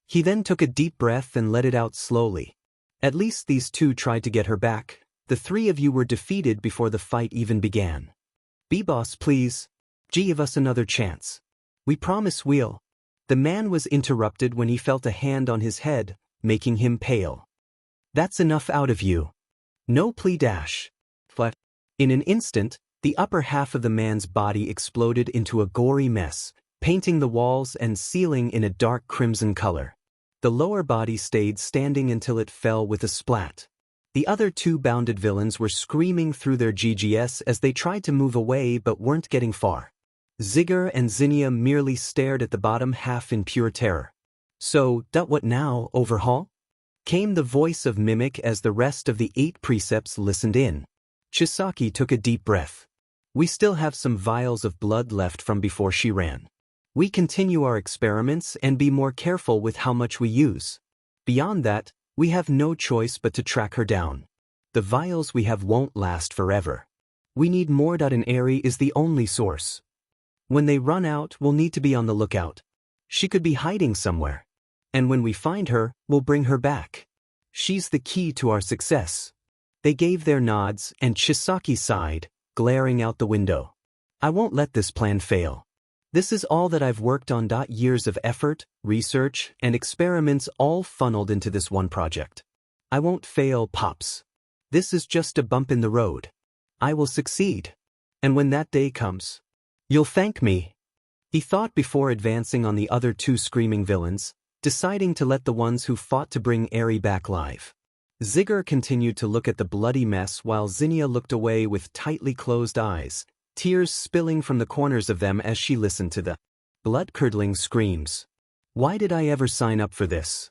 He then took a deep breath and let it out slowly. At least these 2 tried to get her back. The 3 of you were defeated before the fight even began. B-boss, please. Give us another chance. We promise we'll. The man was interrupted when he felt a hand on his head, making him pale. That's enough out of you. No plea dash. Flat. In an instant, the upper half of the man's body exploded into a gory mess, painting the walls and ceiling in a dark crimson color. The lower body stayed standing until it fell with a splat. The other 2 bounded villains were screaming through their GGS as they tried to move away but weren't getting far. Zigger and Zinnia merely stared at the bottom half in pure terror. So, what now, overhaul? Came the voice of Mimic as the rest of the 8 precepts listened in. Chisaki took a deep breath. We still have some vials of blood left from before she ran. We continue our experiments and be more careful with how much we use. Beyond that, we have no choice but to track her down. The vials we have won't last forever. We need more. And Eri is the only source. When they run out, we'll need to be on the lookout. She could be hiding somewhere. And when we find her, we'll bring her back. She's the key to our success. They gave their nods, and Chisaki sighed, glaring out the window. I won't let this plan fail. This is all that I've worked on. Years of effort, research, and experiments all funneled into this one project. I won't fail, Pops. This is just a bump in the road. I will succeed. And when that day comes, you'll thank me. He thought before advancing on the other two screaming villains, deciding to let the ones who fought to bring Eri back live. Ziggur continued to look at the bloody mess while Zinnia looked away with tightly closed eyes, tears spilling from the corners of them as she listened to the blood-curdling screams. Why did I ever sign up for this?